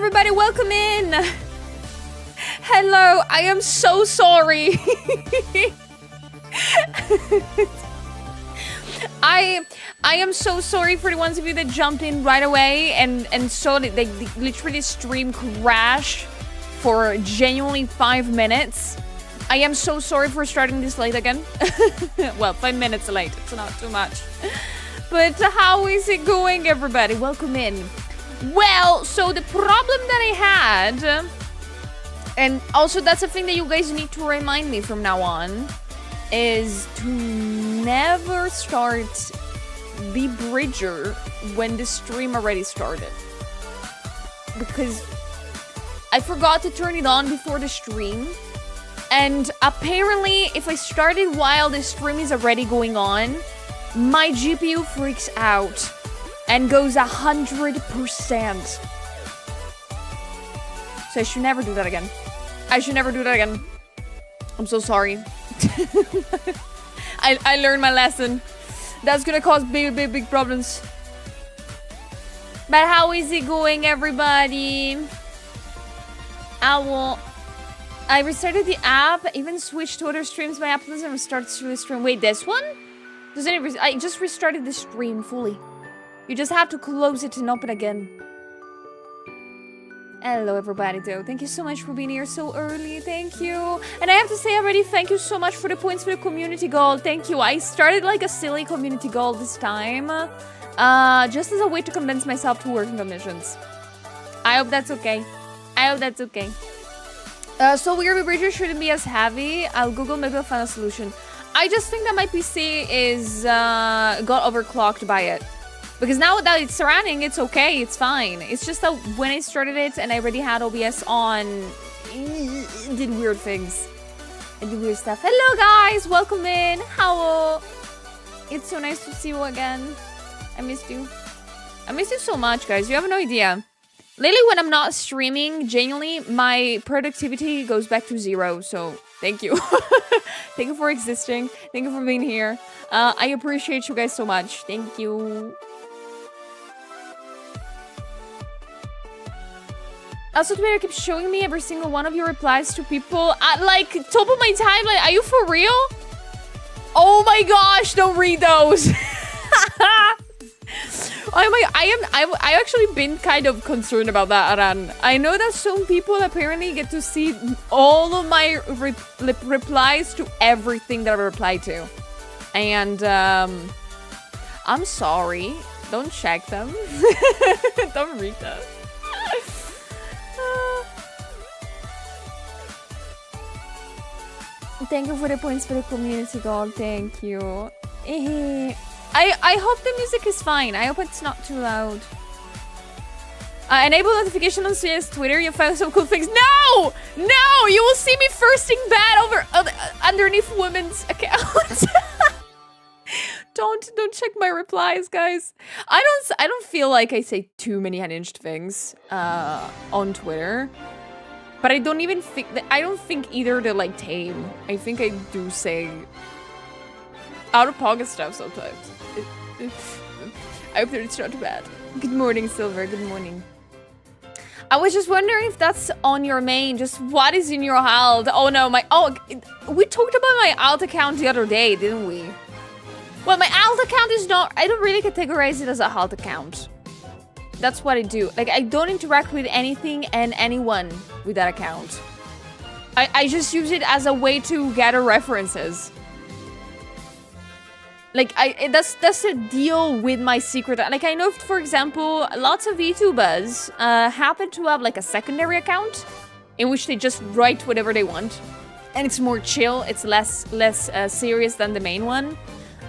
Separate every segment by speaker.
Speaker 1: everybody, welcome in. Hello, I am so sorry. I am so sorry for the ones of you that jumped in right away and saw that they literally stream crash for genuinely 5 minutes. I am so sorry for starting this late again. Well, 5 minutes late, it's not too much. But how is it going, everybody? Welcome in. Well, so the problem that I had, and also that's a thing that you guys need to remind me from now on, is to never start the bridger when the stream already started. Because I forgot to turn it on before the stream. And apparently, if I started while the stream is already going on, my GPU freaks out and goes 100%. So I should never do that again. I should never do that again. I'm so sorry. I learned my lesson. That's gonna cause big problems. But how is it going, everybody? I restarted the app, even switched to other streams. My app doesn't restart the stream. Wait, this one? Doesn't it? I just restarted the stream fully. You just have to close it and open again. Hello, everybody, though. Thank you so much for being here so early. Thank you. And I have to say already, thank you so much for the points for the community goal. Thank you. I started like a silly community goal this time. Just as a way to convince myself to working conditions. I hope that's okay. I hope that's okay. So weird bridges shouldn't be as heavy. I'll Google, maybe I'll find a solution. I just think that my PC is got overclocked by it. Because now that it's running, it's okay, it's fine. It's just that when I started it and I already had OBS on, it did weird things. It did weird stuff. Hello guys, welcome in. How? It's so nice to see you again. I missed you. I missed you so much, guys. You have no idea. Lately, when I'm not streaming, genuinely, my productivity goes back to 0. So, thank you. Thank you for existing. Thank you for being here. I appreciate you guys so much. Thank you. Also, Twitter keeps showing me every single one of your replies to people at, like, top of my timeline. Are you for real? Oh my gosh, don't read those. I actually been kind of concerned about that, Aran. I know that some people apparently get to see all of my replies to everything that I reply to. And, I'm sorry. Don't check them. Don't read them. Thank you for the points for the community goal. Thank you. I hope the music is fine. I hope it's not too loud. Enable notification on CS Twitter. You found some cool things. No! No! You will see me first in bed underneath women's accounts. Don't check my replies, guys. I don't feel like I say too many unhinged things on Twitter. But I don't even think that I don't think either they're like tame. I think I do say out of pocket stuff sometimes. I hope that it's not bad. Good morning, Silver. Good morning. I was just wondering if that's on your main. Just what is in your alt? Oh no, we talked about my alt account the other day, didn't we? Well, my alt account is not. I don't really categorize it as a alt account. That's what I do. Like, I don't interact with anything and anyone with that account. I just use it as a way to gather references. Like, that's a deal with my secret. Like, I know, for example, lots of VTubers happen to have, like, a secondary account in which they just write whatever they want. And it's more chill. It's less serious than the main one.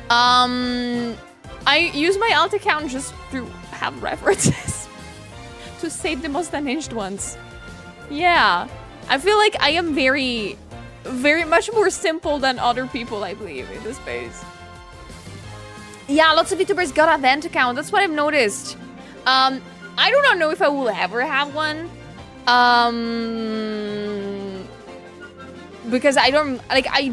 Speaker 1: I use my alt account just to have references. To save the most unhinged ones. Yeah. I feel like I am very much more simple than other people, I believe, in this space. Yeah, lots of VTubers got a vent account. That's what I've noticed. I do not know if I will ever have one. Because I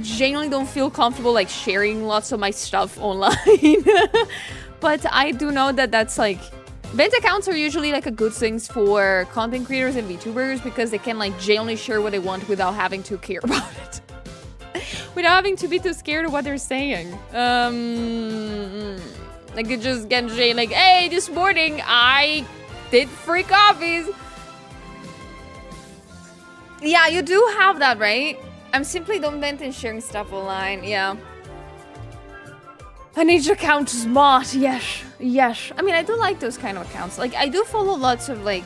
Speaker 1: genuinely don't feel comfortable, like, sharing lots of my stuff online. But I do know that that's, like... Vent accounts are usually, like, a good things for content creators and VTubers because they can, like, genuinely share what they want without having to care about it. Without having to be too scared of what they're saying. Like, you just get like, hey, this morning I did free coffees. Yeah, you do have that, right? I'm simply don't vent and sharing stuff online, yeah. I need your account smart, yes, yes. I mean, I do like those kind of accounts. Like, I do follow lots of, like,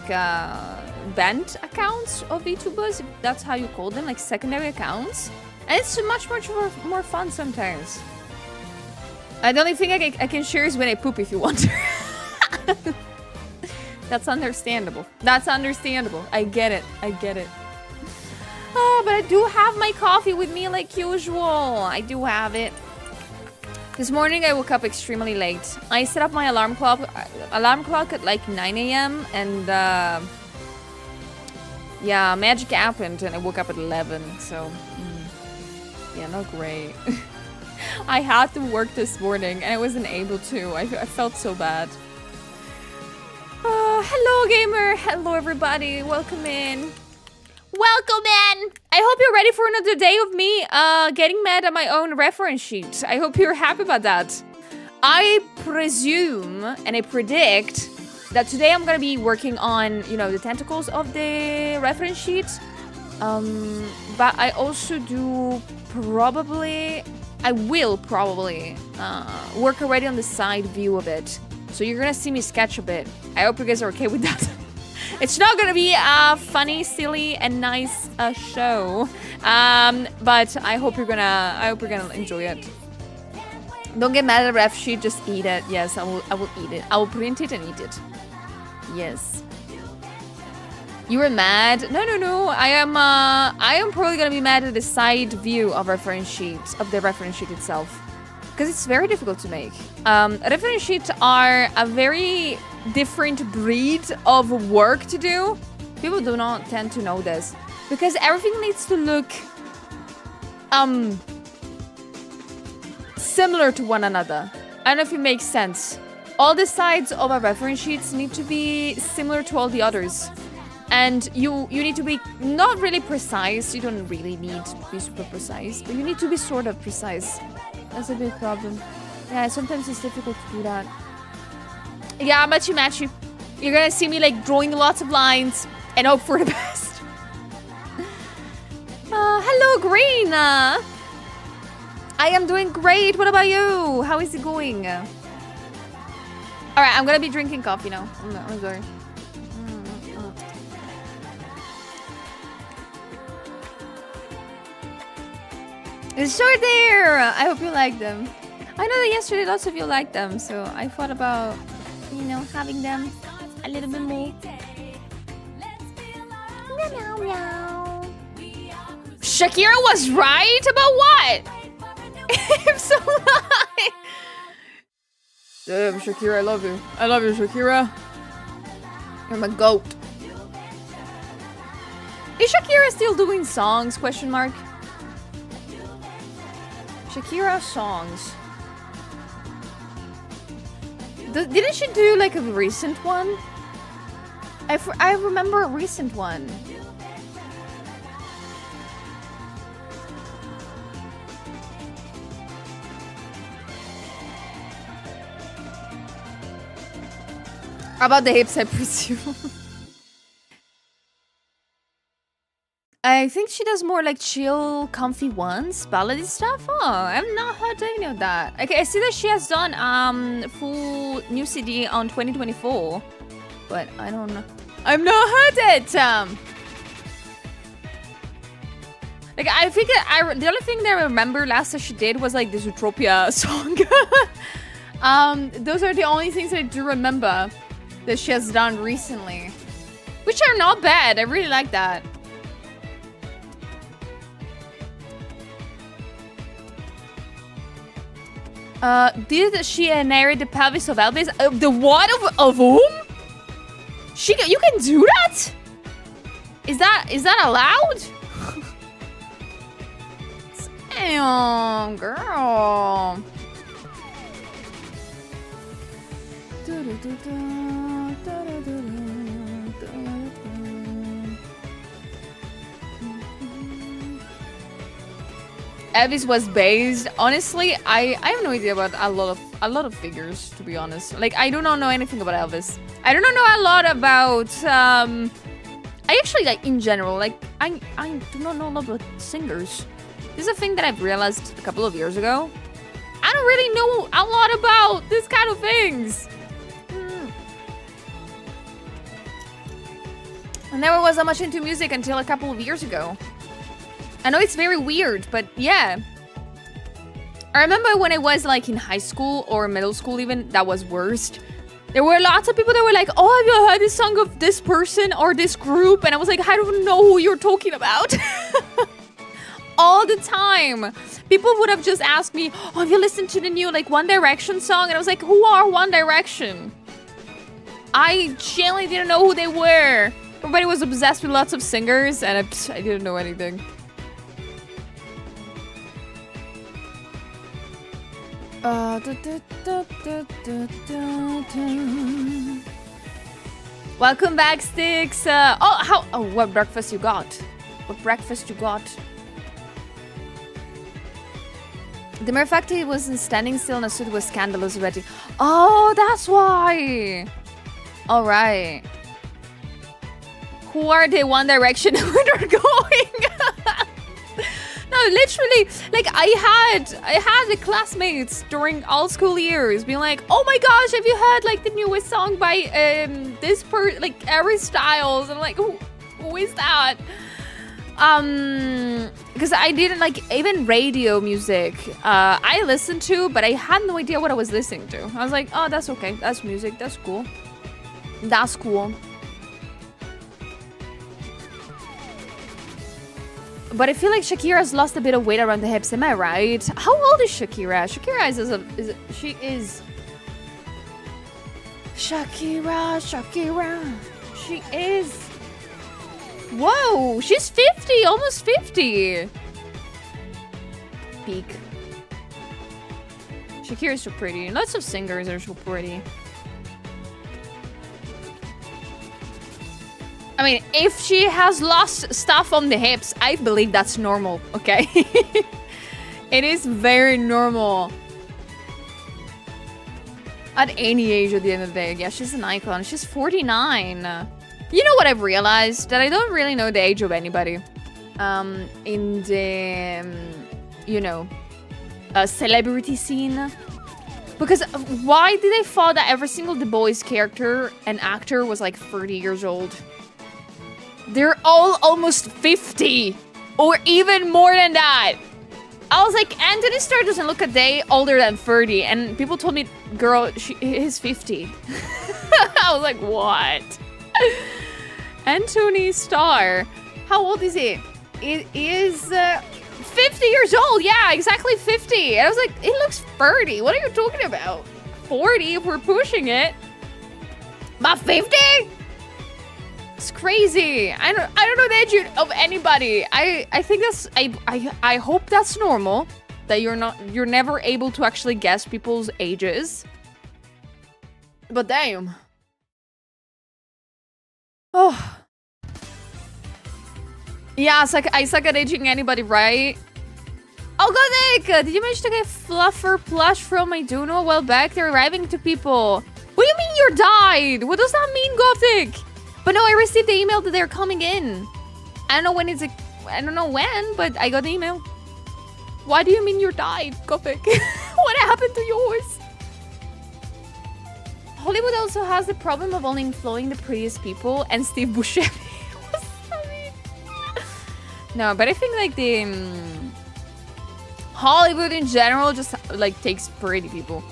Speaker 1: vent accounts of VTubers, if that's how you call them, like secondary accounts. And it's much more fun sometimes. The only thing I can share is when I poop if you want to. That's understandable. That's understandable. I get it. I get it. But I do have my coffee with me like usual. I do have it. This morning I woke up extremely late. I set up my alarm clock at like 9 a.m. and Yeah, magic happened and I woke up at 11, so... yeah, not great. I had to work this morning and I wasn't able to. I felt so bad. Hello, gamer. Hello, everybody. Welcome in. Welcome in! I hope you're ready for another day of me getting mad at my own reference sheet. I hope you're happy about that. I presume and I predict that today I'm gonna be working on, you know, the tentacles of the reference sheet. But I also do I will probably work already on the side view of it. So you're gonna see me sketch a bit. I hope you guys are okay with that. It's not gonna be a funny, silly, and nice show. But I hope you're gonna enjoy it. Don't get mad at the ref sheet, just eat it. Yes, I will eat it. I will print it and eat it. Yes. You were mad? No. I am probably gonna be mad at the side view of reference sheets, of the reference sheet itself. Because it's very difficult to make. Reference sheets are a very different breed of work to do. People do not tend to know this. Because everything needs to look similar to one another. I don't know if it makes sense. All the sides of our reference sheets need to be similar to all the others. And you need to be not really precise. You don't really need to be super precise, but you need to be sort of precise. That's a big problem. Yeah, sometimes it's difficult to do that. Yeah, matchy. You're gonna see me like drawing lots of lines and hope for the best. Hello, Green. I am doing great. What about you? How is it going? All right, I'm gonna be drinking coffee now. I'm sorry. It's short there. I hope you like them. I know that yesterday lots of you liked them, so I thought about, you know, having them a little bit more. Meow, meow. Shakira was right about what? I'm so lying. Damn, Shakira, I love you. I love you, Shakira. You're my goat. Is Shakira still doing songs? Question mark. Shakira songs. Didn't she do like a recent one? I remember a recent one. About the hips, I presume. I think she does more like chill, comfy ones, ballady stuff. Oh, I've not heard any of that. Okay, I see that she has done full new CD on 2024, but I don't know. I've not heard it. Like I think the only thing that I remember last that she did was like the Zootropia song. Those are the only things that I do remember that she has done recently, which are not bad. I really like that. Did she narrate the pelvis of Elvis? The what of whom? You can do that? Is that allowed? Damn, girl. Elvis was based. Honestly, I have no idea about a lot of figures, to be honest. Like I do not know anything about Elvis. I do not know a lot about I actually like in general, like I do not know a lot about singers. This is a thing that I've realized a couple of years ago. I don't really know a lot about this kind of things. I never was that much into music until a couple of years ago. I know it's very weird, but yeah. I remember when I was like in high school or middle school even, that was worst. There were lots of people that were like, oh, have you heard this song of this person or this group? And I was like, I don't know who you're talking about. All the time. People would have just asked me, oh, have you listened to the new like One Direction song? And I was like, who are One Direction? I genuinely didn't know who they were. Everybody was obsessed with lots of singers, and I didn't know anything. Welcome back, Sticks. What breakfast you got? What breakfast you got? The mere fact he wasn't standing still in a suit was scandalous already. Oh, that's why. All right. Who are they? One Direction? Where they're going? No, literally, like I had the classmates during all school years being like, "Oh my gosh, have you heard like the newest song by like Harry Styles?" And I'm like, who is that? Because I didn't like even radio music. I listened to, but I had no idea what I was listening to. I was like, "Oh, that's okay. That's music. That's cool. That's cool." But I feel like Shakira's lost a bit of weight around the hips. Am I right? How old is Shakira? Shakira she is. Shakira. She is. Whoa, she's 50, almost 50. Peak. Shakira's so pretty. Lots of singers are so pretty. I mean, if she has lost stuff on the hips, I believe that's normal, okay? It is very normal. At any age at the end of the day. Yeah, she's an icon. She's 49. You know what I've realized? That I don't really know the age of anybody. In the, celebrity scene. Because why did they thought that every single The Boys character and actor was like 30 years old? They're all almost 50 or even more than that. I was like, Anthony Starr doesn't look a day older than 30. And people told me, girl, he's 50. I was like, what? Anthony Starr. How old is he? It is 50 years old. Yeah, exactly 50. And I was like, it looks 30. What are you talking about? 40 if we're pushing it. But 50? It's crazy. I don't know the age of anybody. I think that's I hope that's normal, that you're never able to actually guess people's ages. But damn. Oh. Yeah, I suck at aging anybody, right? Oh god, Nick! Did you manage to get Fluffer plush from my Duno a while back? They're arriving to people. What do you mean you're died? What does that mean, Gothic? But no, I received the email that they're coming in. I don't know when I don't know when, but I got the email. Why do you mean you're died, Gothic? What happened to yours? Hollywood also has the problem of only employing the prettiest people, and Steve Buscemi. What's that mean? No, but I think like the Hollywood in general just like takes pretty people.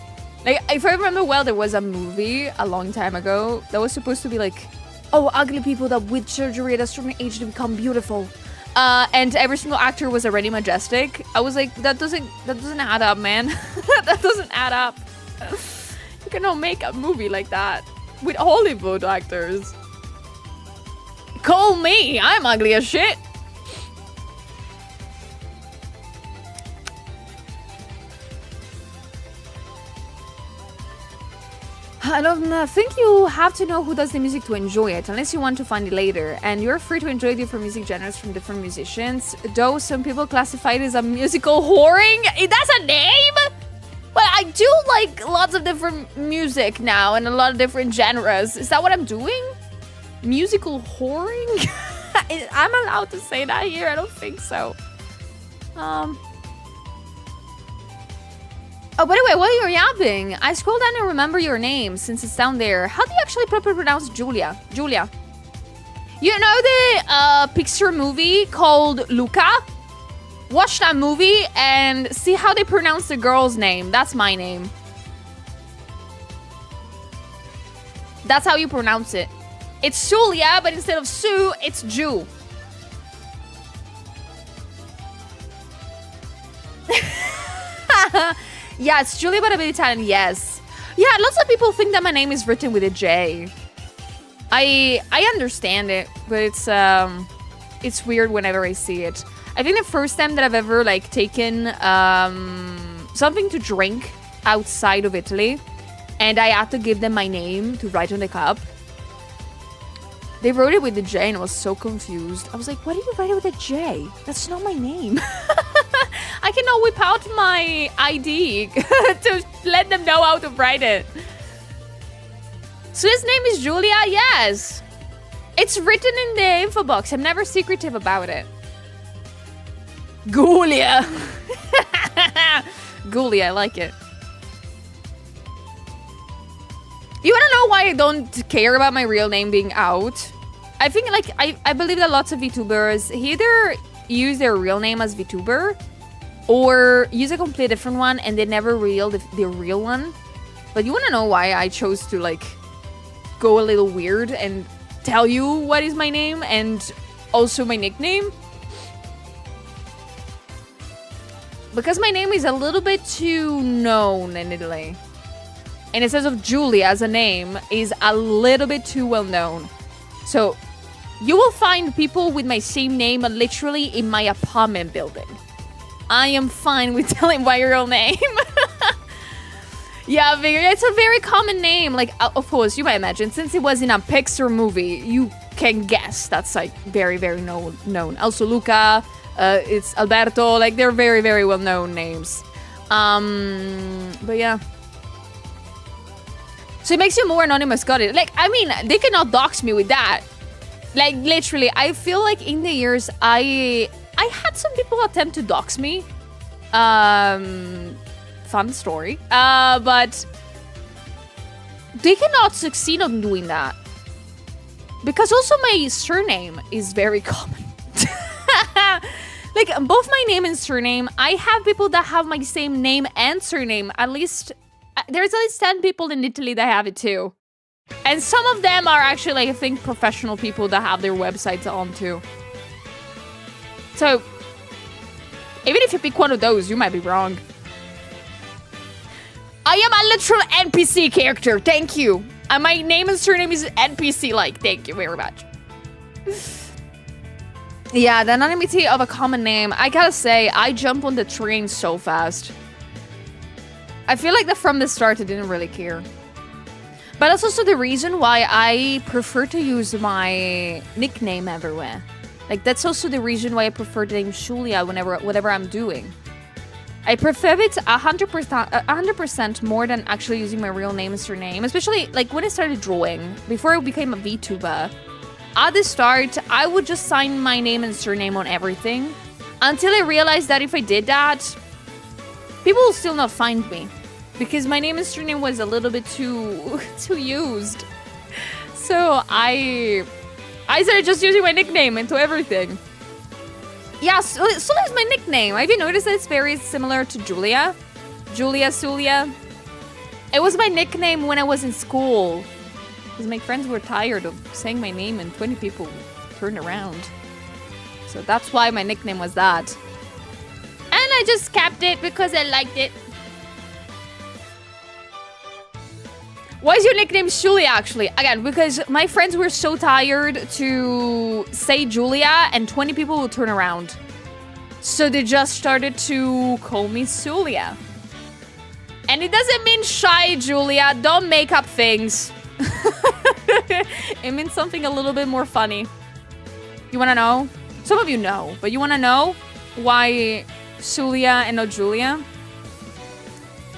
Speaker 1: Like if I remember well, there was a movie a long time ago that was supposed to be like, oh, ugly people that with surgery at a certain age to become beautiful. And every single actor was already majestic. I was like, that doesn't add up, man. That doesn't add up. You cannot make a movie like that with Hollywood actors. Call me, I'm ugly as shit. I don't think you have to know who does the music to enjoy it, unless you want to find it later. And you're free to enjoy different music genres from different musicians. Though some people classify it as a musical whoring. That's a name? Well, I do like lots of different music now and a lot of different genres. Is that what I'm doing? Musical whoring? I'm allowed to say that here? I don't think so. Oh, by the way, while you're yapping, I scrolled down and remember your name since it's down there. How do you actually properly pronounce Julia? Julia. You know the Pixar movie called Luca? Watch that movie and see how they pronounce the girl's name. That's my name. That's how you pronounce it. It's Julia, but instead of Sue, it's Ju. Yeah, it's Julia, but a bit Italian, yes. Yeah, lots of people think that my name is written with a J. I understand it, but it's weird whenever I see it. I think the first time that I've ever like taken something to drink outside of Italy, and I had to give them my name to write on the cup. They wrote it with a J and I was so confused. I was like, why did you write it with a J? That's not my name. I cannot whip out my ID to let them know how to write it. So his name is Julia? Yes. It's written in the info box. I'm never secretive about it. Julia. Julia, I like it. You wanna know why I don't care about my real name being out? I think like I believe that lots of VTubers either use their real name as VTuber or use a completely different one and they never reveal the real one. But you wanna know why I chose to like go a little weird and tell you what is my name and also my nickname? Because my name is a little bit too known in Italy. And instead of Julia as a name is a little bit too well known. So you will find people with my same name literally in my apartment building. I am fine with telling my real name. Yeah, it's a very common name. Like, of course, you might imagine, since it was in a Pixar movie, you can guess that's like very, very known. Also Luca, it's Alberto, like they're very, very well known names. But yeah. So it makes you more anonymous, got it? Like, I mean, they cannot dox me with that. Like, literally, I feel like in the years, I had some people attempt to dox me. Fun story. But they cannot succeed on doing that. Because also my surname is very common. Like, both my name and surname, I have people that have my same name and surname, at least... There's at least 10 people in Italy that have it too. And some of them are actually, like, I think, professional people that have their websites on too. So, even if you pick one of those, you might be wrong. I am a literal NPC character, thank you. And my name and surname is NPC-like, thank you very much. Yeah, the anonymity of a common name. I gotta say, I jump on the train so fast. I feel like that from the start I didn't really care. But that's also the reason why I prefer to use my nickname everywhere. Like, that's also the reason why I prefer the name Julia whatever I'm doing. I prefer it 100% more than actually using my real name and surname. Especially, like, when I started drawing, before I became a VTuber. At the start, I would just sign my name and surname on everything. Until I realized that if I did that, people will still not find me. Because my name and surname was a little bit too used. So I started just using my nickname into everything. Yeah, so is my nickname. Have you noticed that it's very similar to Julia? Julia. It was my nickname when I was in school. Because my friends were tired of saying my name and 20 people turned around. So that's why my nickname was that. And I just kept it because I liked it. Why is your nickname Julia, actually? Again, because my friends were so tired to say Julia and 20 people would turn around. So they just started to call me Julia. And it doesn't mean shy, Julia. Don't make up things. It means something a little bit more funny. You wanna know? Some of you know, but you wanna know why Julia and not Julia?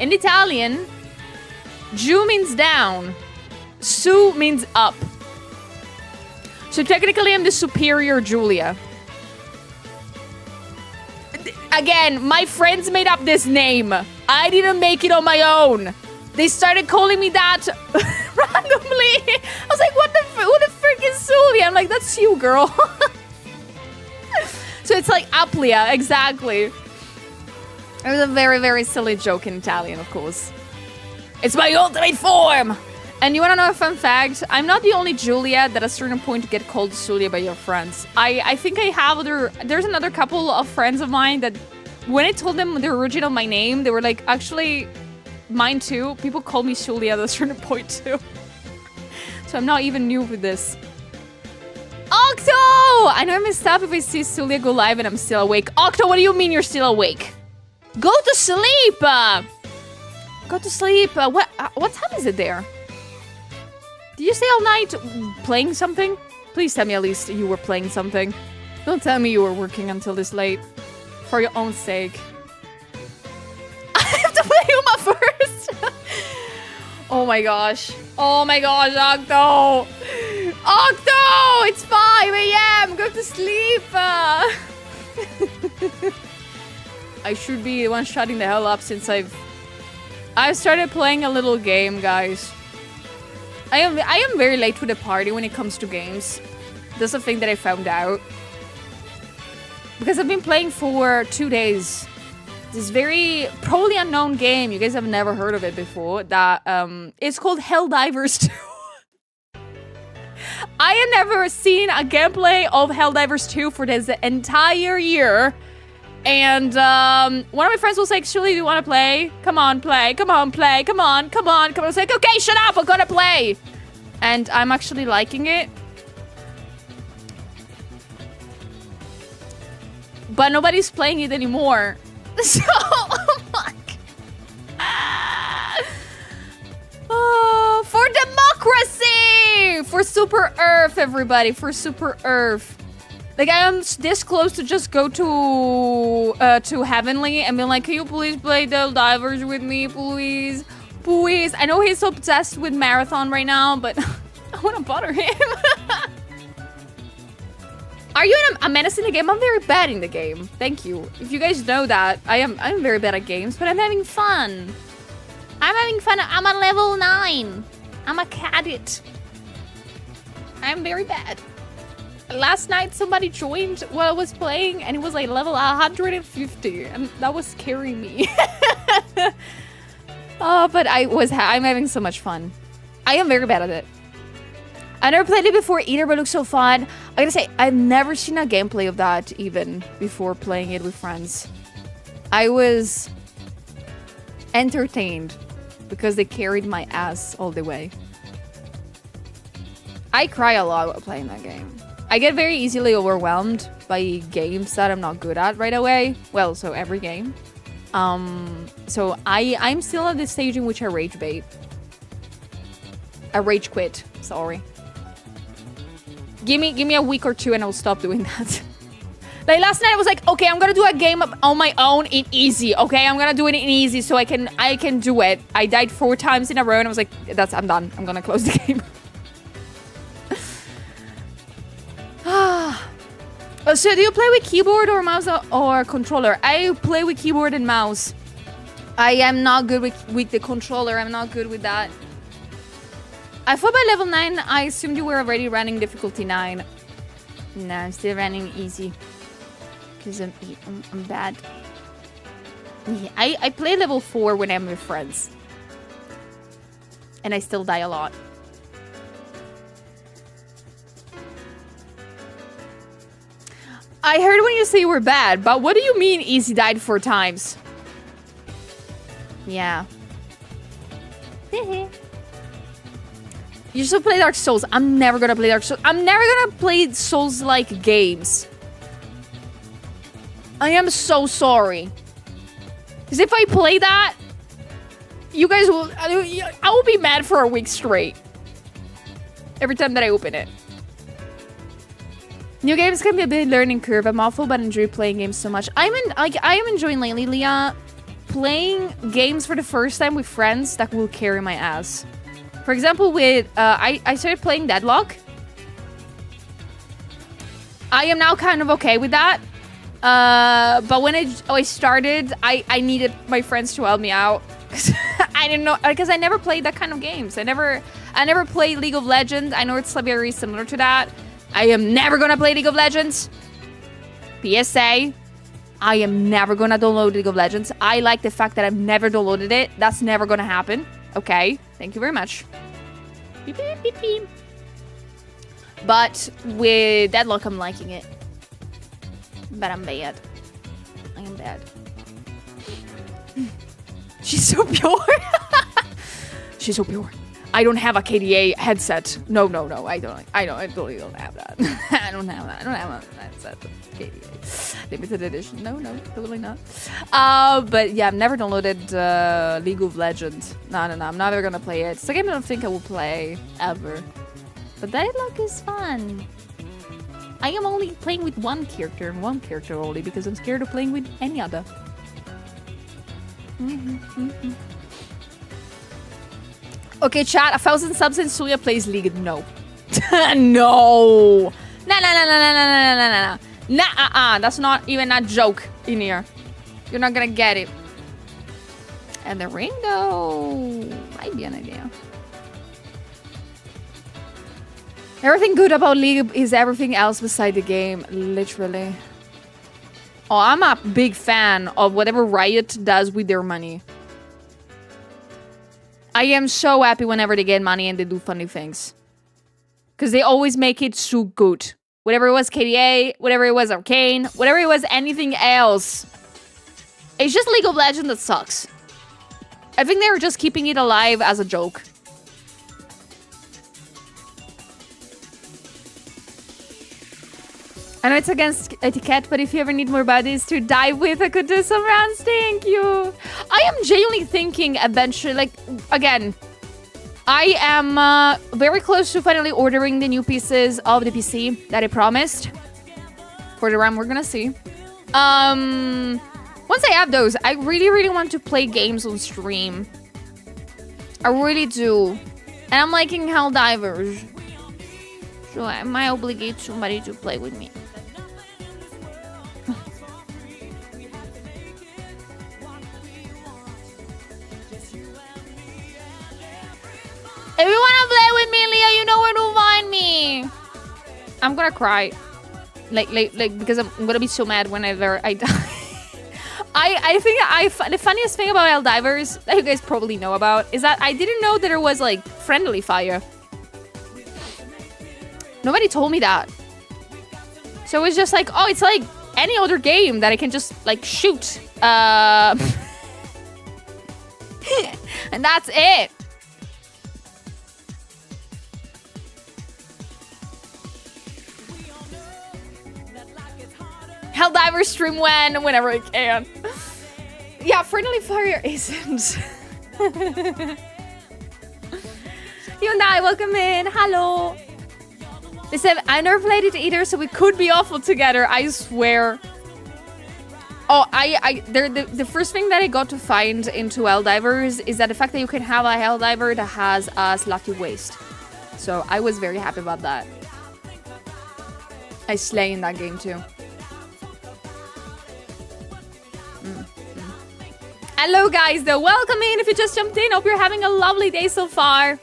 Speaker 1: In Italian, Ju means down. Su means up. So technically I'm the superior Julia. Again, my friends made up this name. I didn't make it on my own. They started calling me that randomly. I was like, who the frick is Julia? I'm like, that's you, girl. So it's like Aplia, exactly. It was a very, very silly joke in Italian, of course. It's my ultimate form! And you wanna know a fun fact? I'm not the only Julia that at a certain point get called Julia by your friends. I think I have there's another couple of friends of mine that when I told them the original my name, they were like, actually, mine too. People call me Julia at a certain point too. So I'm not even new with this. Octo! I know I messed up if I see Sulia go live and I'm still awake. Octo, what do you mean you're still awake? Go to sleep! Go to sleep. What time is it there? Did you stay all night playing something? Please tell me at least you were playing something. Don't tell me you were working until this late. For your own sake. I have to play Uma first! Oh my gosh. Oh my gosh, Octo! Octo! It's 5 a.m. Go to sleep! I should be the one shutting the hell up since I've started playing a little game, guys. I am very late to the party when it comes to games. That's a thing that I found out. Because I've been playing for 2 days. This very probably unknown game. You guys have never heard of it before. That it's called Helldivers 2. I have never seen a gameplay of Helldivers 2 for this entire year. And one of my friends was like, Shirley, do you want to play? Come on, play. Come on, play. Come on, come on, come on. I was like, okay, shut up. I'm gonna play. And I'm actually liking it. But nobody's playing it anymore. So, for democracy! For Super Earth, everybody. For Super Earth. Like, I am this close to just go to Heavenly and be like, can you please play Helldivers with me, please? Please. I know he's so obsessed with Marathon right now, but I want to bother him. Are you a menace in the game? I'm very bad in the game. Thank you. If you guys know that, I'm very bad at games, but I'm having fun. I'm having fun. I'm a level 9. I'm a cadet. I'm very bad. Last night, somebody joined while I was playing, and it was like level 150, and that was scaring me. Oh, but I'm having so much fun. I am very bad at it. I never played it before either, but it looks so fun. I gotta say, I've never seen a gameplay of that even before playing it with friends. I was entertained because they carried my ass all the way. I cry a lot while playing that game. I get very easily overwhelmed by games that I'm not good at right away. Well, so every game. So I'm still at the stage in which I rage bait. I rage quit, sorry. Give me a week or two and I'll stop doing that. Like last night I was like, okay, I'm gonna do a game on my own in easy. Okay, I'm gonna do it in easy so I can do it. I died 4 times in a row and I was like, I'm done. I'm gonna close the game. So do you play with keyboard or mouse or controller? I play with keyboard and mouse. I am not good with the controller. I'm not good with that. I thought by level 9, I assumed you were already running difficulty 9. No, I'm still running easy. Because I'm bad. Yeah, I play level 4 when I'm with friends. And I still die a lot. I heard when you say you were bad, but what do you mean easy died 4 times? Yeah. You should play Dark Souls. I'm never gonna play Dark Souls. I'm never gonna play Souls-like games. I am so sorry. Because if I play that, you guys will... I will be mad for a week straight. Every time that I open it. New games can be a big learning curve. I'm awful, but I enjoy playing games so much. I am enjoying lately, Leah, playing games for the first time with friends that will carry my ass. For example, with I started playing Deadlock. I am now kind of okay with that. But when I started, I needed my friends to help me out. I didn't know, because I never played that kind of games. I never played League of Legends. I know it's very similar to that. I am never gonna play League of Legends. PSA. I am never gonna download League of Legends. I like the fact that I've never downloaded it. That's never gonna happen. Okay. Thank you very much. Beep, beep, beep, beep. But with Deadlock, I'm liking it. But I'm bad. I am bad. She's so pure. She's so pure. I don't have a KDA headset. No, I totally don't have that. I don't have a headset with KDA. Limited edition. No, totally not. But yeah, I've never downloaded League of Legends. No, I'm never gonna play it. It's a game I don't think I will play ever. But Deadlock is fun. I am only playing with one character and one character only because I'm scared of playing with any other. Okay, chat, 1,000 subs and Suya plays League. No. No. No. Nah, that's not even a joke in here. You're not gonna get it. And the ring, though, might be an idea. Everything good about League is everything else beside the game, literally. Oh, I'm a big fan of whatever Riot does with their money. I am so happy whenever they get money and they do funny things. Because they always make it so good. Whatever it was KDA, whatever it was Arcane, whatever it was anything else. It's just League of Legends that sucks. I think they're just keeping it alive as a joke. I know it's against etiquette, but if you ever need more buddies to dive with, I could do some rounds. Thank you. I am genuinely thinking eventually, like, again, I am very close to finally ordering the new pieces of the PC that I promised. For the RAM, we're gonna see. Once I have those, I really want to play games on stream. I really do. And I'm liking Helldivers. So I might obligate somebody to play with me. If you wanna play with me, Leah, you know where to find me. I'm gonna cry. Like, because I'm gonna be so mad whenever I die. I think the funniest thing about Helldivers that you guys probably know about is that I didn't know that there was, like, friendly fire. Nobody told me that. So it was just like, oh, it's like any other game that I can just, like, shoot. And that's it. Helldivers stream whenever I can. Yeah, friendly fire isn't. Hyundai, welcome in. Hello. They said, I never played it either, so we could be awful together. I swear. Oh, the first thing that I got to find into Helldivers is that the fact that you can have a Helldiver that has a slutty waist. So I was very happy about that. I slay in that game too. Hello guys, though. Welcome in. If you just jumped in, hope you're having a lovely day so far.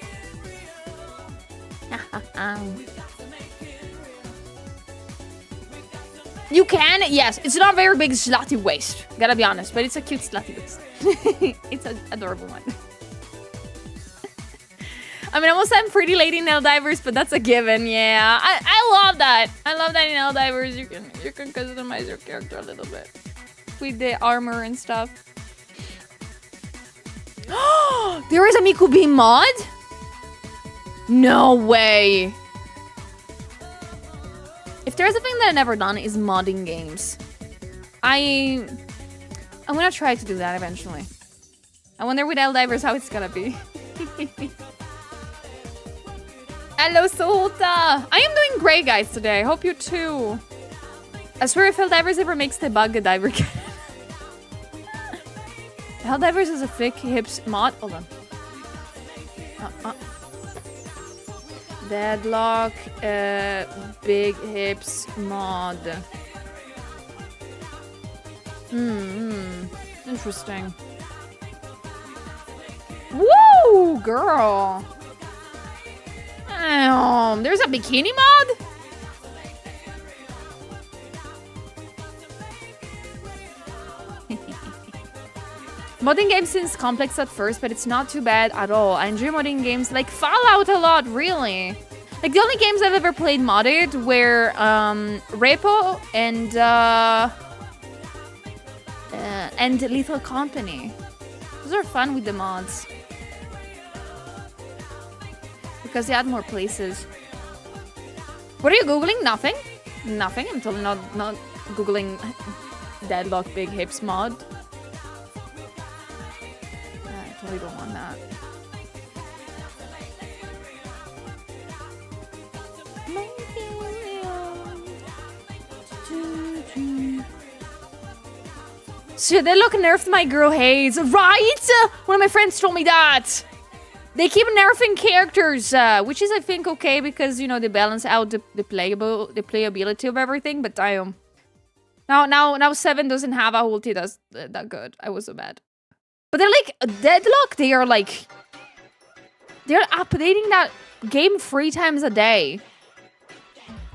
Speaker 1: You can, yes. It's not a very big slutty waist, gotta be honest, but it's a cute slutty waist. It's an adorable one. I mean, I will say I'm pretty late in Helldivers, but that's a given, yeah. I love that. I love that in Helldivers you can customize your character a little bit with the armor and stuff. There is a Miku Beam mod? No way. If there's a thing that I've never done is modding games. I'm gonna try to do that eventually. I wonder with Helldivers how it's gonna be. Hello, Sota! I am doing great, guys, today. I hope you too. I swear if Helldivers ever makes the bug a diver can. Helldivers is a thick hips mod. Hold on. Deadlock, big hips mod. Interesting. Woo, girl. There's a bikini mod? Modding games seems complex at first, but it's not too bad at all. I enjoy modding games like Fallout a lot, really. Like, the only games I've ever played modded were Repo and Lethal Company. Those are fun with the mods. Because they add more places. What are you Googling? Nothing? Nothing? I'm totally not Googling Deadlock Big Hips mod. I totally don't want that. So Deadlock nerfed my girl Haze, right? One of my friends told me that. They keep nerfing characters, which is I think okay because you know they balance out the playability of everything. But damn, now 7 doesn't have a ulti that's that good. I was so bad. But they're like Deadlock. They're updating that game 3 times a day.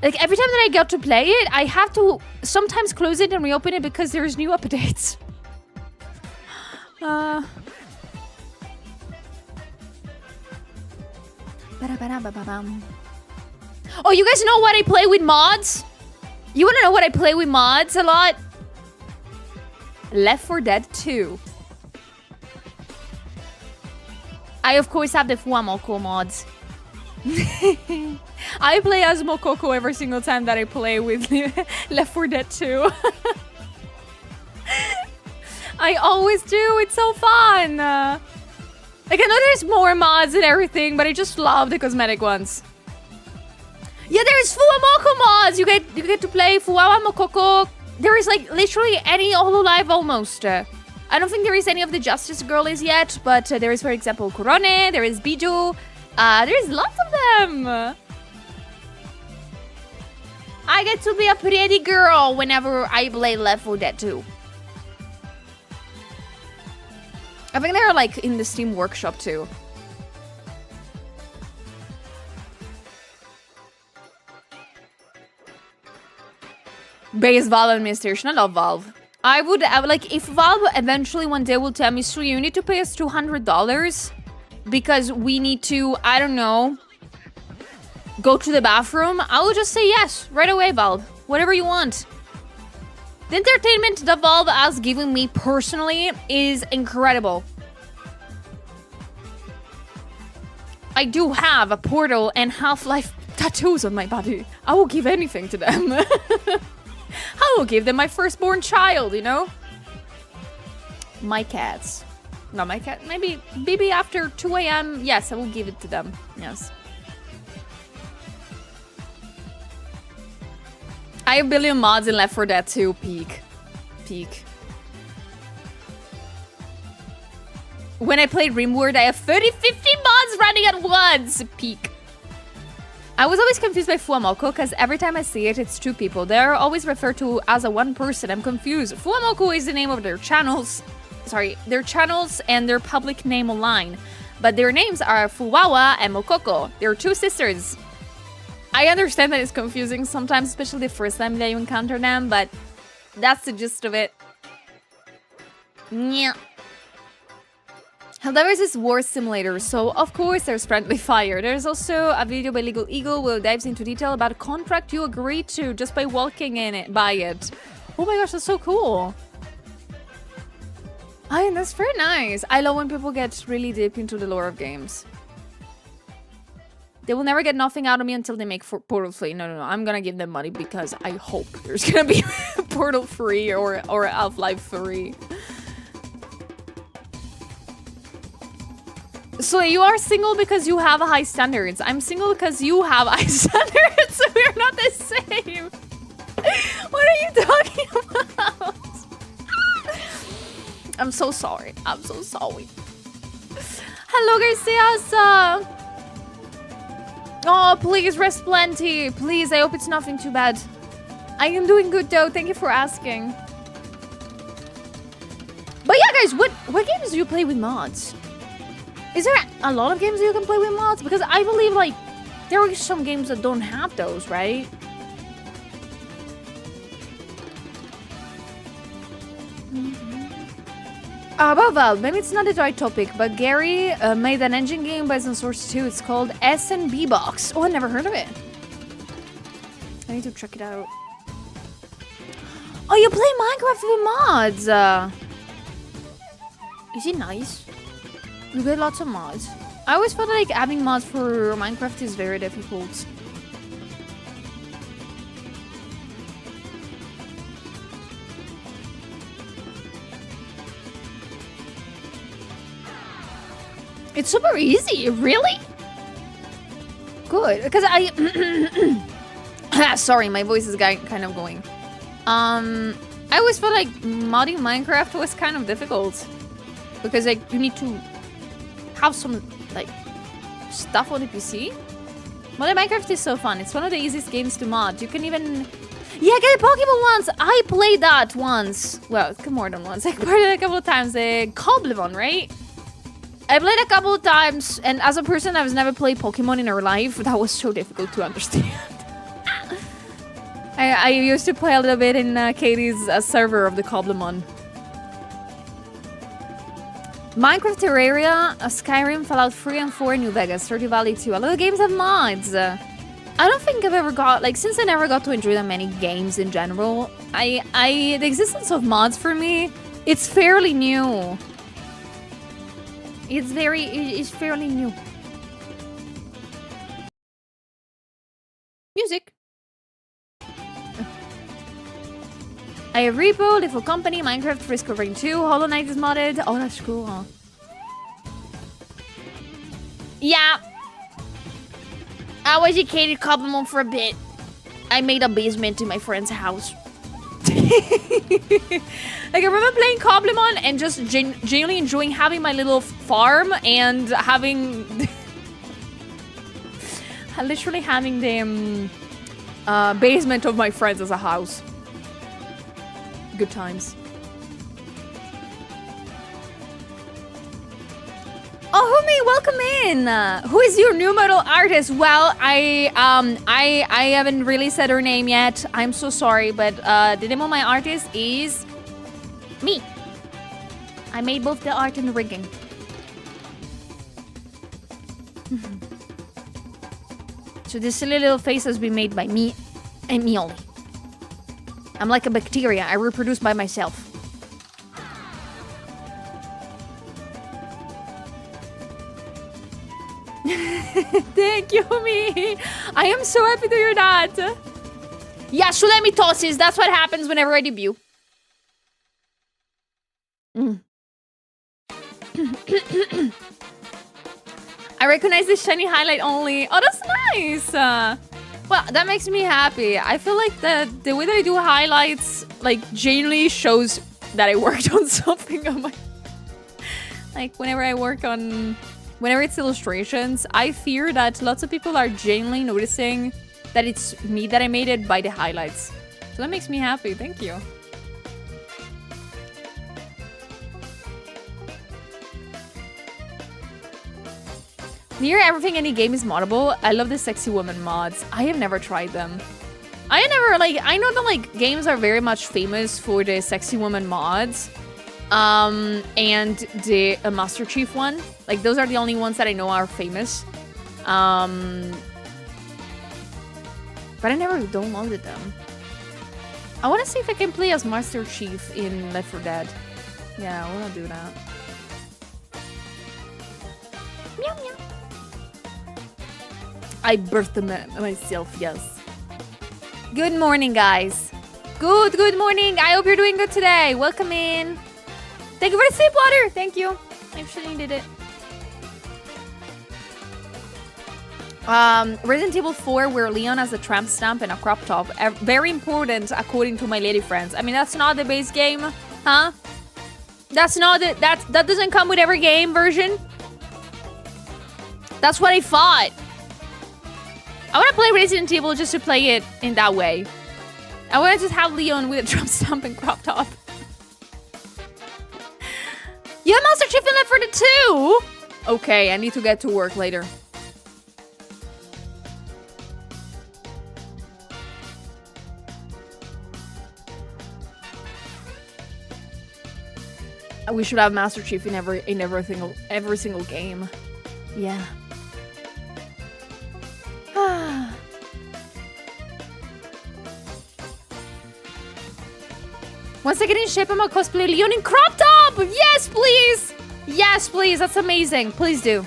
Speaker 1: Like every time that I get to play it, I have to sometimes close it and reopen it because there's new updates. Oh, you guys know what I play with mods? You wanna know what I play with mods a lot? Left 4 Dead 2. I of course have the Fuamoko mods. I play as Mokoko every single time that I play with Left 4 Dead 2. I always do, it's so fun. Like, I know there's more mods and everything, but I just love the cosmetic ones. Yeah, there's Fuamoko mods! You get to play Fuawa Mokoko. There is, like, literally any Hololive almost. I don't think there is any of the Justice Girlies yet, but there is, for example, Kurone, there is Biju. There's lots of them! I get to be a pretty girl whenever I play Left 4 Dead 2. I think they're like in the Steam Workshop too. Base Valve administration. I love Valve. I would like if Valve eventually one day will tell me, so you need to pay us $200 because we need to, I don't know, go to the bathroom. I will just say yes right away, Valve. Whatever you want. The entertainment that Valve has given me personally is incredible. I do have a Portal and Half-Life tattoos on my body. I will give anything to them. I will give them my firstborn child, you know? My cats. Not my cat. Maybe after 2 a.m. Yes, I will give it to them. Yes. I have a billion mods in Left 4 Dead 2. Peak. When I played Rimworld, I have 50 mods running at once. Peak. I was always confused by Fuamoko because every time I see it, it's 2 people. They're always referred to as a 1 person. I'm confused. Fuamoko is the name of their channels. Sorry, their channels and their public name online. But their names are Fuwawa and Mokoko. They're 2 sisters. I understand that it's confusing sometimes, especially the first time that you encounter them, but that's the gist of it. Yeah. Helldivers is war simulator, so of course there's friendly fire. There's also a video by Legal Eagle where it dives into detail about a contract you agree to just by walking in it, by it. Oh my gosh, that's so cool. I mean, that's very nice. I love when people get really deep into the lore of games. They will never get nothing out of me until they make Portal free. No. I'm gonna give them money because I hope there's gonna be Portal free or Half-Life free. So you are single because you have high standards. I'm single because you have high standards. So we're not the same. What are you talking about? I'm so sorry. I'm so sorry. Hello, Garcias. Oh, please rest plenty. Please, I hope it's nothing too bad. I am doing good though. Thank you for asking. But yeah, guys, what games do you play with mods? Is there a lot of games you can play with mods? Because I believe, like, there are some games that don't have those, right? About Valve, maybe it's not the right topic, but Gary made an engine game based on Source 2. It's called S&B Box. Oh, I never heard of it. I need to check it out. Oh, you play Minecraft with mods. Is it nice? You get lots of mods. I always felt like adding mods for Minecraft is very difficult. It's super easy, really? Good, because sorry, my voice is kind of going. I always felt like modding Minecraft was kind of difficult because like you need to have some like stuff on the PC. Modding Minecraft is so fun. It's one of the easiest games to mod. You can even get a Pokemon once. I played that once. Well, more than once. I played it a couple of times. The Coblivon, right? I played a couple of times, and as a person that has never played Pokemon in her life, that was so difficult to understand. I used to play a little bit in Katie's server of the Coblivon. Minecraft, Terraria, Skyrim, Fallout 3 and 4, New Vegas, Stardew Valley 2. A lot of games have mods. I don't think I've ever got, like, since I never got to enjoy that many games in general, the existence of mods for me, it's fairly new. It's fairly new. Music. I have Repo, Little Company, Minecraft, Risk of Rain 2, Hollow Knight is modded. Oh, that's cool, huh? Yeah. I was educated Coblivon for a bit. I made a basement in my friend's house. Like, I remember playing Coblivon and just genuinely enjoying having my little farm and having... literally having the basement of my friends as a house. Good times. Oh, Humi, welcome in. Who is your new model artist? Well, I haven't really said her name yet. I'm so sorry, but the name of my artist is me. I made both the art and the rigging. So this silly little face has been made by me and me only. I'm like a bacteria. I reproduce by myself. Thank you, me. I am so happy to hear that. Yeah, Sulemitosis. That's what happens whenever I debut. I recognize the shiny highlight only. Oh, that's nice. Well, that makes me happy. I feel like the way that I do highlights, like, genuinely shows that I worked on something on my... Like, whenever it's illustrations, I fear that lots of people are genuinely noticing that it's me that I made it by the highlights. So that makes me happy. Thank you. Near everything any game is moddable. I love the sexy woman mods. I have never tried them. I know that, like, games are very much famous for the sexy woman mods. And the Master Chief one. Like, those are the only ones that I know are famous. But I never downloaded them. I want to see if I can play as Master Chief in Left 4 Dead. Yeah, I want to do that. Meow meow. I birthed them myself, yes. Good morning, guys. Good morning. I hope you're doing good today. Welcome in. Thank you for the sip water. Thank you. I actually needed it. Resident Evil 4, where Leon has a tramp stamp and a crop top. Very important, according to my lady friends. I mean, that's not the base game, huh? That's not the... That doesn't come with every game version. That's what I thought. I want to play Resident Evil just to play it in that way. I want to just have Leon with a drum stomp and crop top. You have Master Chief in Left 4 Dead 2? Okay, I need to get to work later. We should have Master Chief in every single game. Yeah. Once I get in shape, I'm gonna cosplay Leon in crop top! Yes, please! Yes, please, that's amazing. Please do.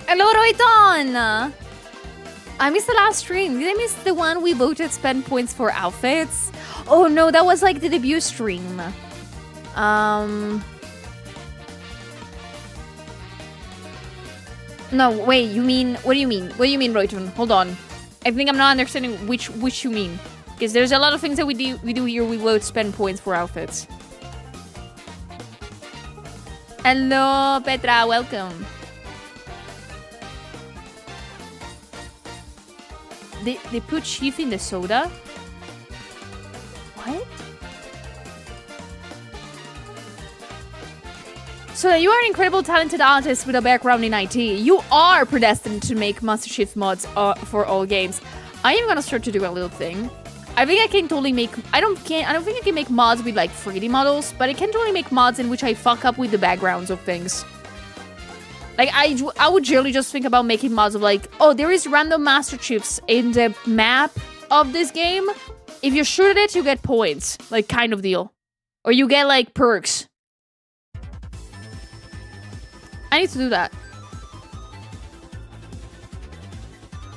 Speaker 1: Hello, Roiton! I missed the last stream. Did I miss the one we voted spend points for outfits? Oh no, that was like the debut stream. No, wait, you mean... What do you mean? What do you mean, Roiton? Hold on. I think I'm not understanding which you mean. Because there's a lot of things that we do here. We vote spend points for outfits. Hello, Petra. Welcome. They put Chief in the soda? What? So you are an incredible talented artist with a background in IT. You are predestined to make Master Chief mods for all games. I am gonna start to do a little thing. I think I can totally make... I don't think I can make mods with like 3D models, but I can totally make mods in which I fuck up with the backgrounds of things. Like, I would generally just think about making mods of like, oh, there is random Master Chiefs in the map of this game. If you shoot at it, you get points. Like, kind of deal. Or you get, like, perks. I need to do that.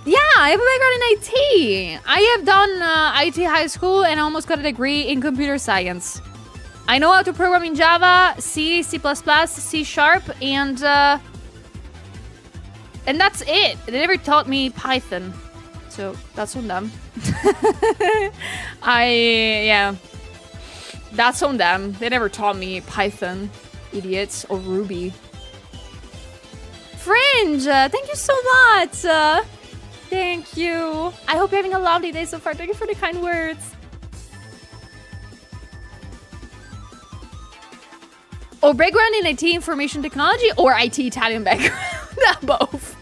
Speaker 1: Yeah, I have a background in IT. I have done IT high school and almost got a degree in computer science. I know how to program in Java, C, C++, C#, and that's it. They never taught me Python. So, that's on them. Yeah. That's on them. They never taught me Python. Idiots. Or Ruby. Fringe! Thank you so much! Thank you. I hope you're having a lovely day so far. Thank you for the kind words. Or background in IT information technology or IT Italian background. Both.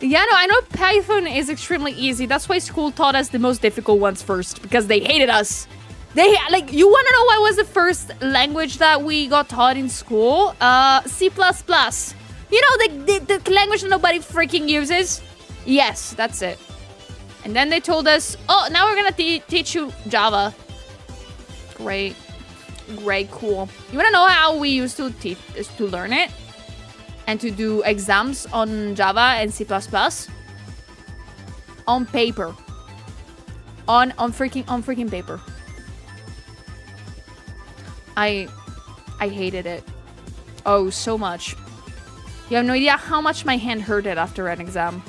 Speaker 1: Yeah, no, I know Python is extremely easy. That's why school taught us the most difficult ones first, because they hated us. Like, you want to know what was the first language that we got taught in school? C++. You know, the language that nobody freaking uses? Yes, that's it. And then they told us, oh, now we're gonna teach you Java. Great. Great, cool. You wanna know how we used to learn it? And to do exams on Java and C++? On paper. On freaking paper. I hated it. Oh, so much. You have no idea how much my hand hurted after an exam.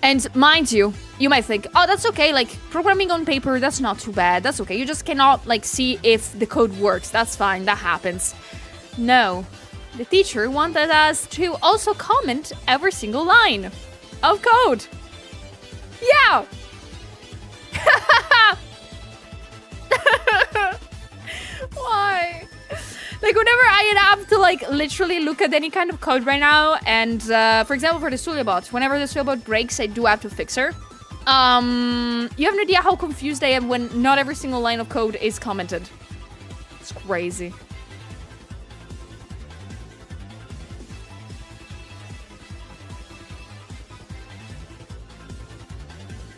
Speaker 1: And mind you, you might think, oh, that's okay, like, programming on paper, that's not too bad, that's okay. You just cannot, like, see if the code works. That's fine, that happens. No. The teacher wanted us to also comment every single line of code. Yeah! Why? Like, whenever I have to, like, literally look at any kind of code right now, and, for example, for the Studiobot, whenever the Studiobot breaks, I do have to fix her. You have no idea how confused I am when not every single line of code is commented. It's crazy.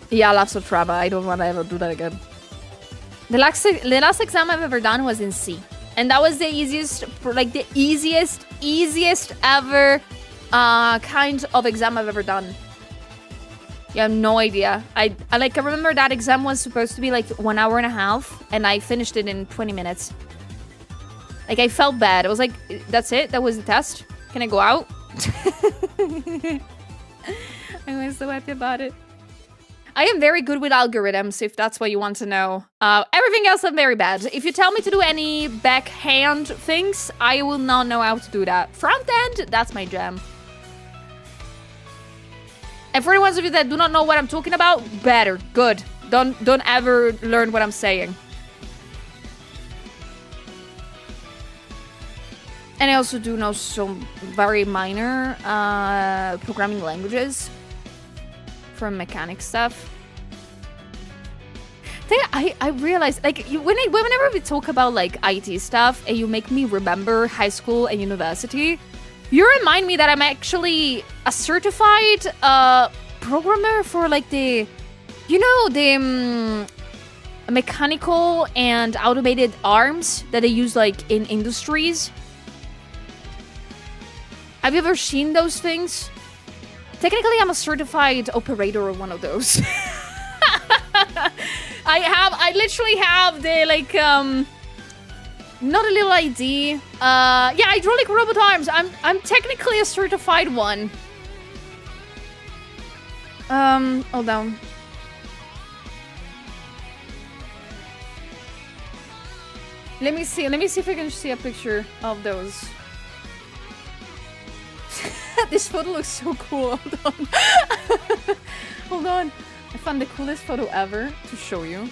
Speaker 1: Yeah, lots of trauma. I don't want to ever do that again. The last exam I've ever done was in C. And that was the easiest, like the easiest ever kind of exam I've ever done. You have no idea. I remember that exam was supposed to be like 1 hour and a half, and I finished it in 20 minutes. Like, I felt bad. I was like, that's it? That was the test? Can I go out? I was so happy about it. I am very good with algorithms, if that's what you want to know. Everything else I'm very bad. If you tell me to do any backhand things, I will not know how to do that. Front end, that's my jam. And for the ones of you that do not know what I'm talking about, better, good. Don't ever learn what I'm saying. And I also do know some very minor programming languages. From mechanic stuff. I realized, like, whenever we talk about, like, IT stuff, and you make me remember high school and university, you remind me that I'm actually a certified programmer for, like, the, you know, the mechanical and automated arms that they use, like, in industries. Have you ever seen those things? Technically, I'm a certified operator of one of those. I literally have the, like, not a little ID. Yeah, hydraulic robot arms. I'm technically a certified one. Hold on. Let me see if I can see a picture of those. This photo looks so cool. Hold on. Hold on. I found the coolest photo ever to show you.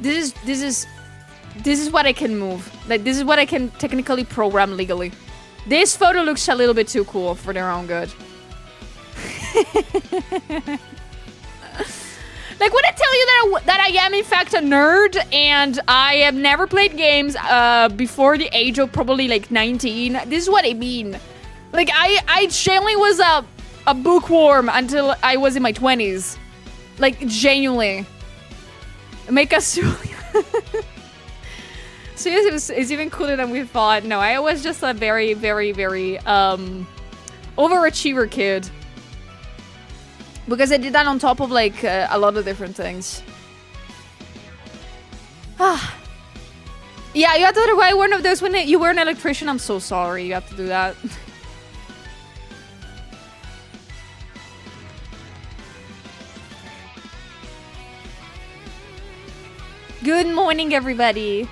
Speaker 1: This is what I can move. Like, this is what I can technically program legally. This photo looks a little bit too cool for their own good. Like, when I tell you that I am in fact a nerd and I have never played games before the age of probably like 19, this is what I mean. Like, I genuinely was a bookworm until I was in my 20s. Like, genuinely. Make us... So yes, it's even cooler than we thought. No, I was just a very, very, very overachiever kid. Because I did that on top of like a lot of different things. Ah. Yeah, you have to wonder why one of those when you were an electrician. I'm so sorry you have to do that. Good morning, everybody.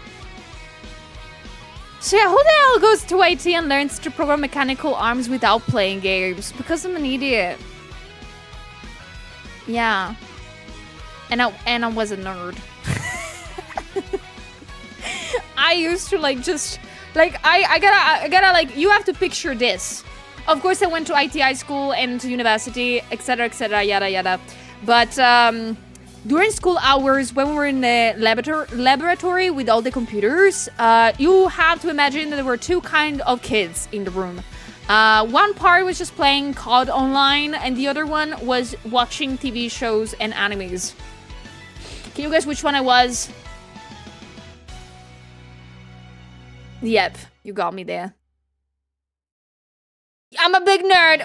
Speaker 1: So yeah, who the hell goes to IT and learns to program mechanical arms without playing games? Because I'm an idiot. Yeah. And I was a nerd. I used to like just like I gotta like, you have to picture this. Of course I went to IT high school and to university, etc, yada yada. But during school hours, when we were in the laboratory with all the computers, you have to imagine that there were two kind of kids in the room. One part was just playing COD online, and the other one was watching TV shows and animes. Can you guess which one I was? Yep, you got me there. I'm a big nerd.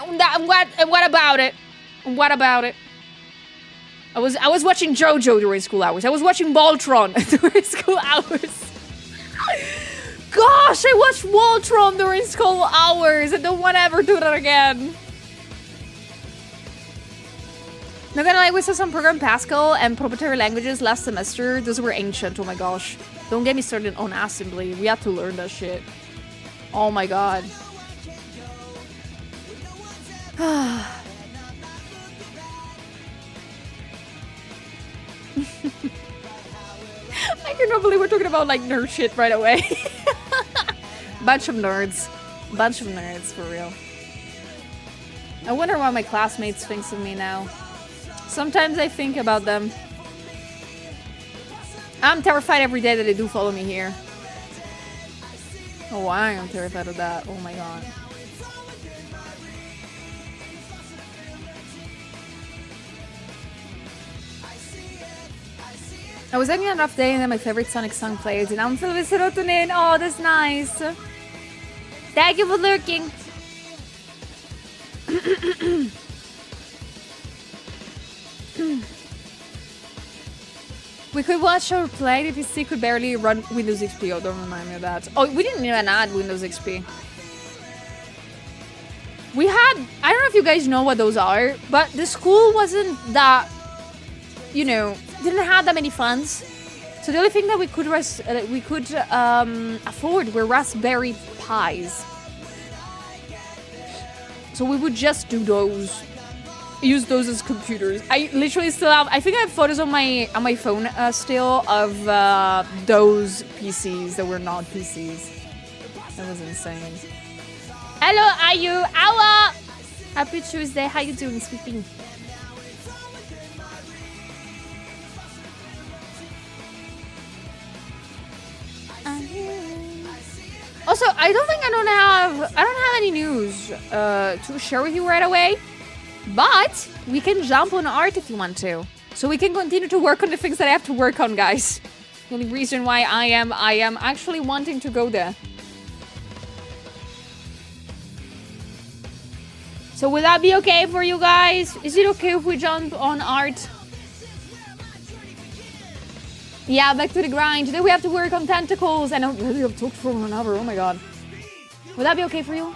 Speaker 1: What about it? What about it? I was watching JoJo during school hours. I was watching Voltron during school hours. Gosh, I watched Voltron during school hours. I don't want to ever do that again. Not gonna lie, we saw some program Pascal and proprietary languages last semester. Those were ancient, oh my gosh. Don't get me started on assembly. We had to learn that shit. Oh my god. I cannot believe we're talking about like nerd shit right away. Bunch of nerds. Bunch of nerds, for real. I wonder what my classmates think of me now. Sometimes I think about them. I'm terrified every day that they do follow me here. Oh, I am terrified of that. Oh my god. I was having a rough day and then my favorite Sonic song played and I'm filled with serotonin. Oh, that's nice. Thank you for lurking. We could watch or play if PC could barely run Windows XP. Oh, don't remind me of that. Oh, we didn't even add Windows XP. We had, I don't know if you guys know what those are, but the school wasn't that, you know, didn't have that many funds. So the only thing that we could afford were Raspberry Pis. So we would just do those, use those as computers. I literally still have, I think I have photos on my phone still of those PCs that were not PCs. That was insane. Hello, Ayu. Awa! Happy Tuesday. How you doing, sweetie? Also, I don't have any news to share with you right away. But we can jump on art if you want to. So we can continue to work on the things that I have to work on, guys. The only reason why I am actually wanting to go there. So will that be okay for you guys? Is it okay if we jump on art? Yeah, back to the grind. Today we have to work on tentacles. And I really have talked for an hour. Oh my god. Will that be okay for you?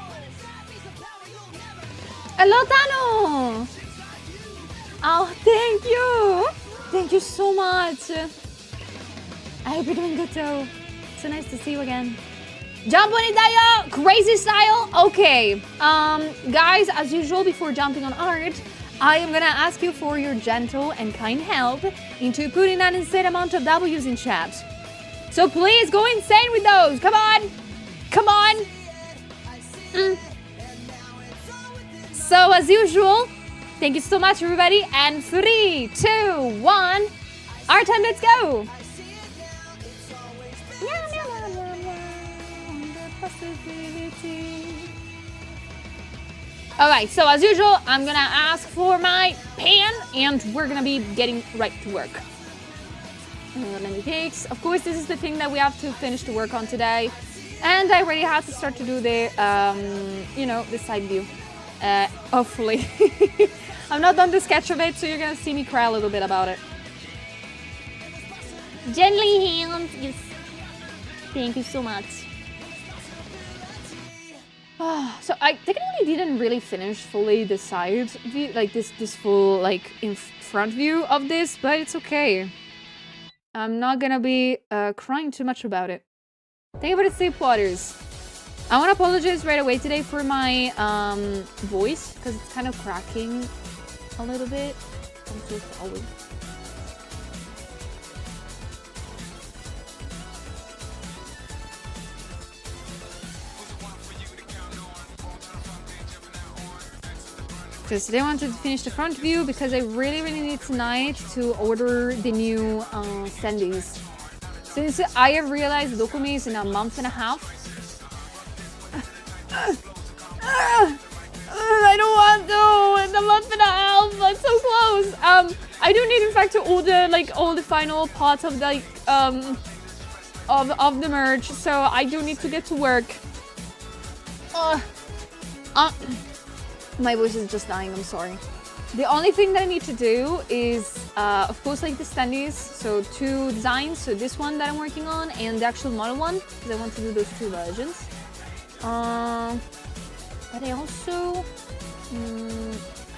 Speaker 1: Hello, Tano! Oh, thank you! Thank you so much. I hope you're doing good too. So nice to see you again. Jump on it, Dayo! Crazy style? Okay. Guys, as usual, before jumping on art, I am gonna ask you for your gentle and kind help into putting an insane amount of W's in chat. So please go insane with those. Come on! Come on! So as usual, thank you so much, everybody. And 3, 2, 1, art time, let's go! Alright, so as usual, I'm gonna ask for my pen and we're gonna be getting right to work. Many takes. Of course, this is the thing that we have to finish to work on today. And I already have to start to do the, the side view. Hopefully. I'm not done the sketch of it, so you're gonna see me cry a little bit about it. Gently hands, yes. Thank you so much. So I technically didn't really finish fully the side view, like this full in front view of this, but it's okay. I'm not gonna be crying too much about it. Thank you for the sleep waters. I want to apologize right away today for my voice because it's kind of cracking a little bit. I'm so sorry. Because today I wanted to finish the front view because I really need tonight to order the new standees. Since I have realized Dokumi is in a month and a half. I don't want to. It's a month and a half. It's so close. I do need, in fact, to order all the final parts of the of the merch. So I do need to get to work. My voice is just dying. I'm sorry. The only thing that I need to do is, of course, the standees. So 2 designs. So this one that I'm working on and the actual model one, because I want to do those 2 versions. But I also,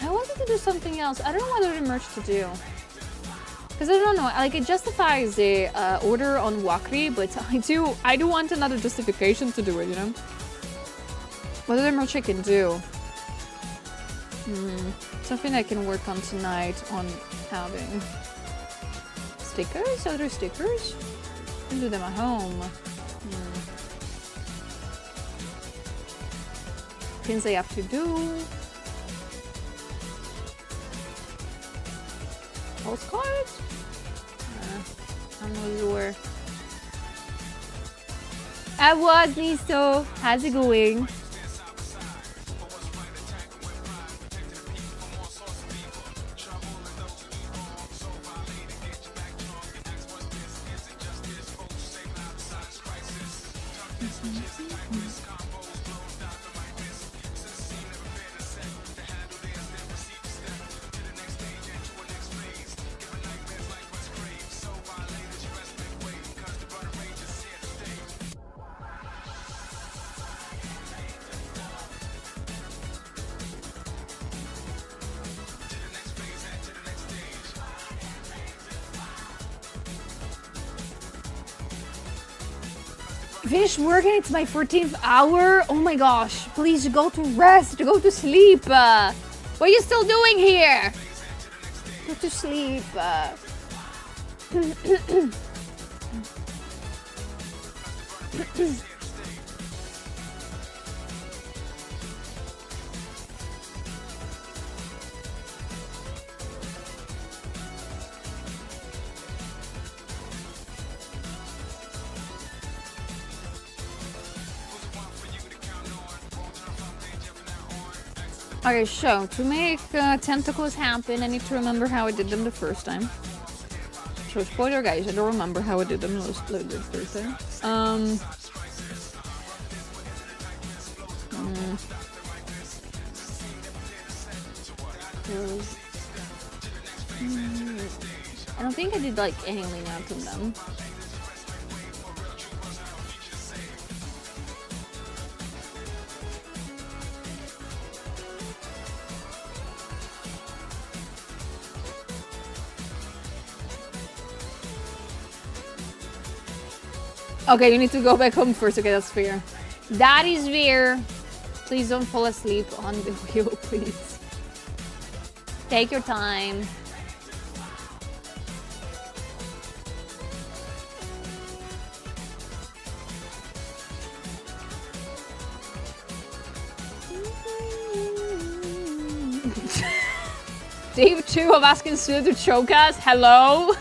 Speaker 1: I wanted to do something else. I don't know what other merch to do. Because I don't know, it justifies the order on Wakri, but I do want another justification to do it, you know? What other merch I can do? Something I can work on tonight on having. Stickers? Other stickers? I can do them at home. Things I have to do. Postcards? I'm not sure. I was Niso. How's it going? Finished working, it's my 14th hour. Oh my gosh, please go to rest, go to sleep. What are you still doing here? Go to sleep. Okay, so to make tentacles happen, I need to remember how I did them the first time. So spoiler, guys, I don't remember how I did them the first time. I don't think I did like any lean out of them. Okay, you need to go back home first. Okay, that's fair. That is fair. Please don't fall asleep on the wheel, please. Take your time. Dave 2 of asking Sue to choke us. Hello?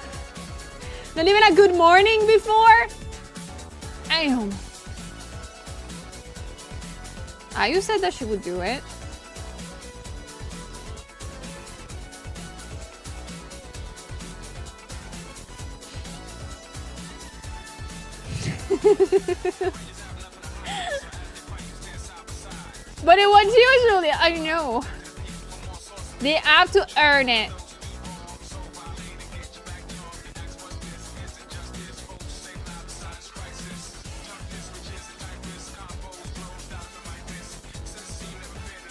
Speaker 1: Not even a good morning before? Damn. You said that she would do it. But it was usually, I know. They have to earn it.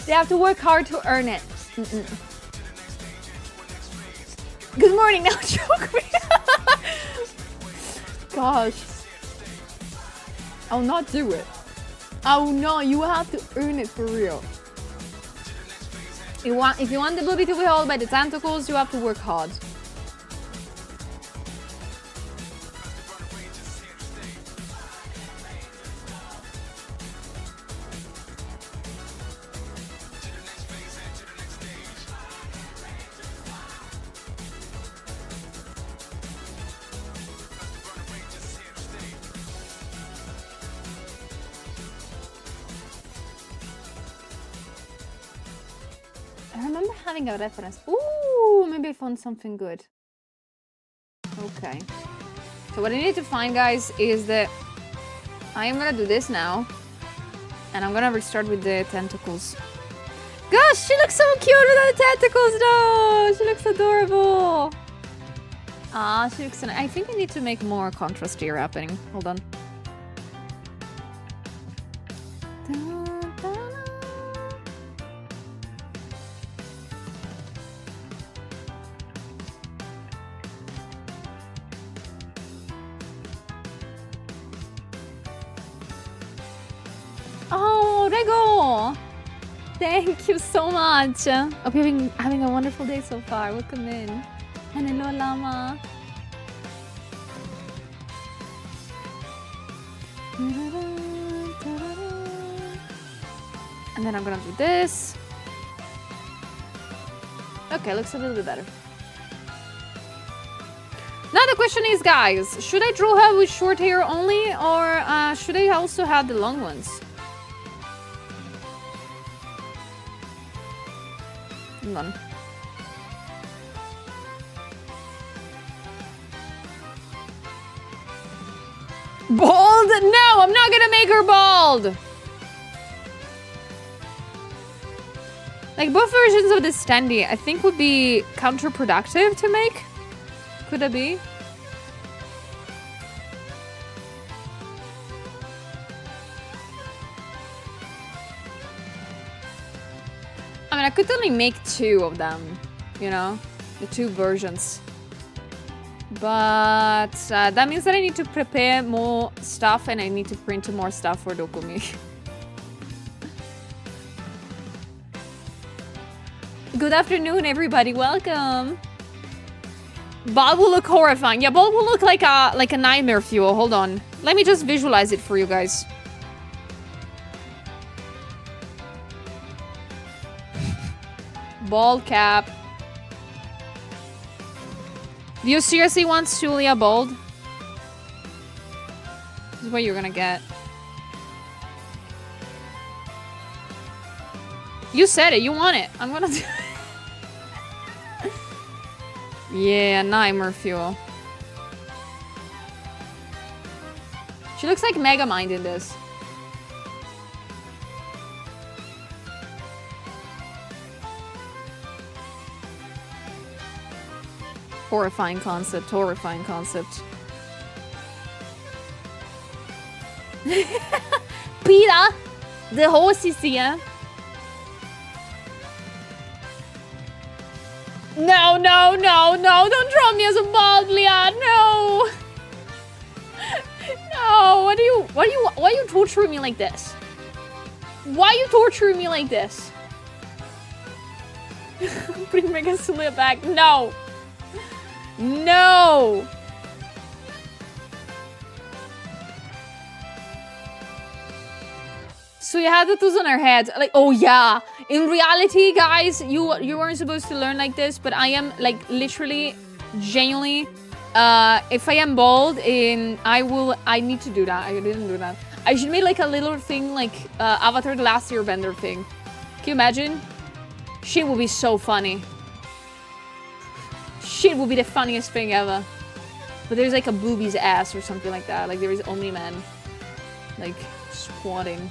Speaker 1: They have to work hard to earn it. Good morning, now choke me. Gosh. I'll not do it. Oh no, you have to earn it for real. If you want the booby to be held by the tentacles, you have to work hard. I remember having a reference. Ooh, maybe I found something good. Okay. So what I need to find, guys, is that I am gonna do this now. And I'm gonna restart with the tentacles. Gosh, she looks so cute without the tentacles, though! She looks adorable! Ah, she looks... I think I need to make more contrast here happening. Hold on. Oh, Rego! Thank you so much. Hope you're having a wonderful day so far. Welcome in. And hello, Llama. And then I'm gonna do this. Okay, looks a little bit better. Now the question is, guys, should I draw her with short hair only, or should I also have the long ones? Hold on. Bald? No, I'm not gonna make her bald! Like, both versions of the standee, I think would be counterproductive to make. Could it be? I mean, I could only make 2 of them, you know? The 2 versions. But that means that I need to prepare more stuff and I need to print more stuff for Dokumi. Good afternoon, everybody. Welcome. Bald will look horrifying. Yeah, Bald will look like a nightmare fuel. Hold on. Let me just visualize it for you guys. Bald cap. Do you seriously want Sulia bald? This is what you're gonna get. You said it. You want it. I'm gonna do Yeah, nightmare fuel. She looks like Megamind in this. Horrifying concept, horrifying concept. Peter! The horse is here. No, no, no, no, don't draw me as a bald, Leah, no! No, why are you torturing me like this? Why are you torturing me like this? Bring Megan Celia back, no! No! So you had tattoos on her head. Like, oh yeah. In reality, guys, you weren't supposed to learn like this, but I am like literally, genuinely, if I am bald, I need to do that. I didn't do that. I should make like a little thing like Avatar The Last Airbender thing. Can you imagine? Shit would be so funny. Shit would be the funniest thing ever. But there's like a booby's ass or something like that. Like there is Omni-Man. Like squatting.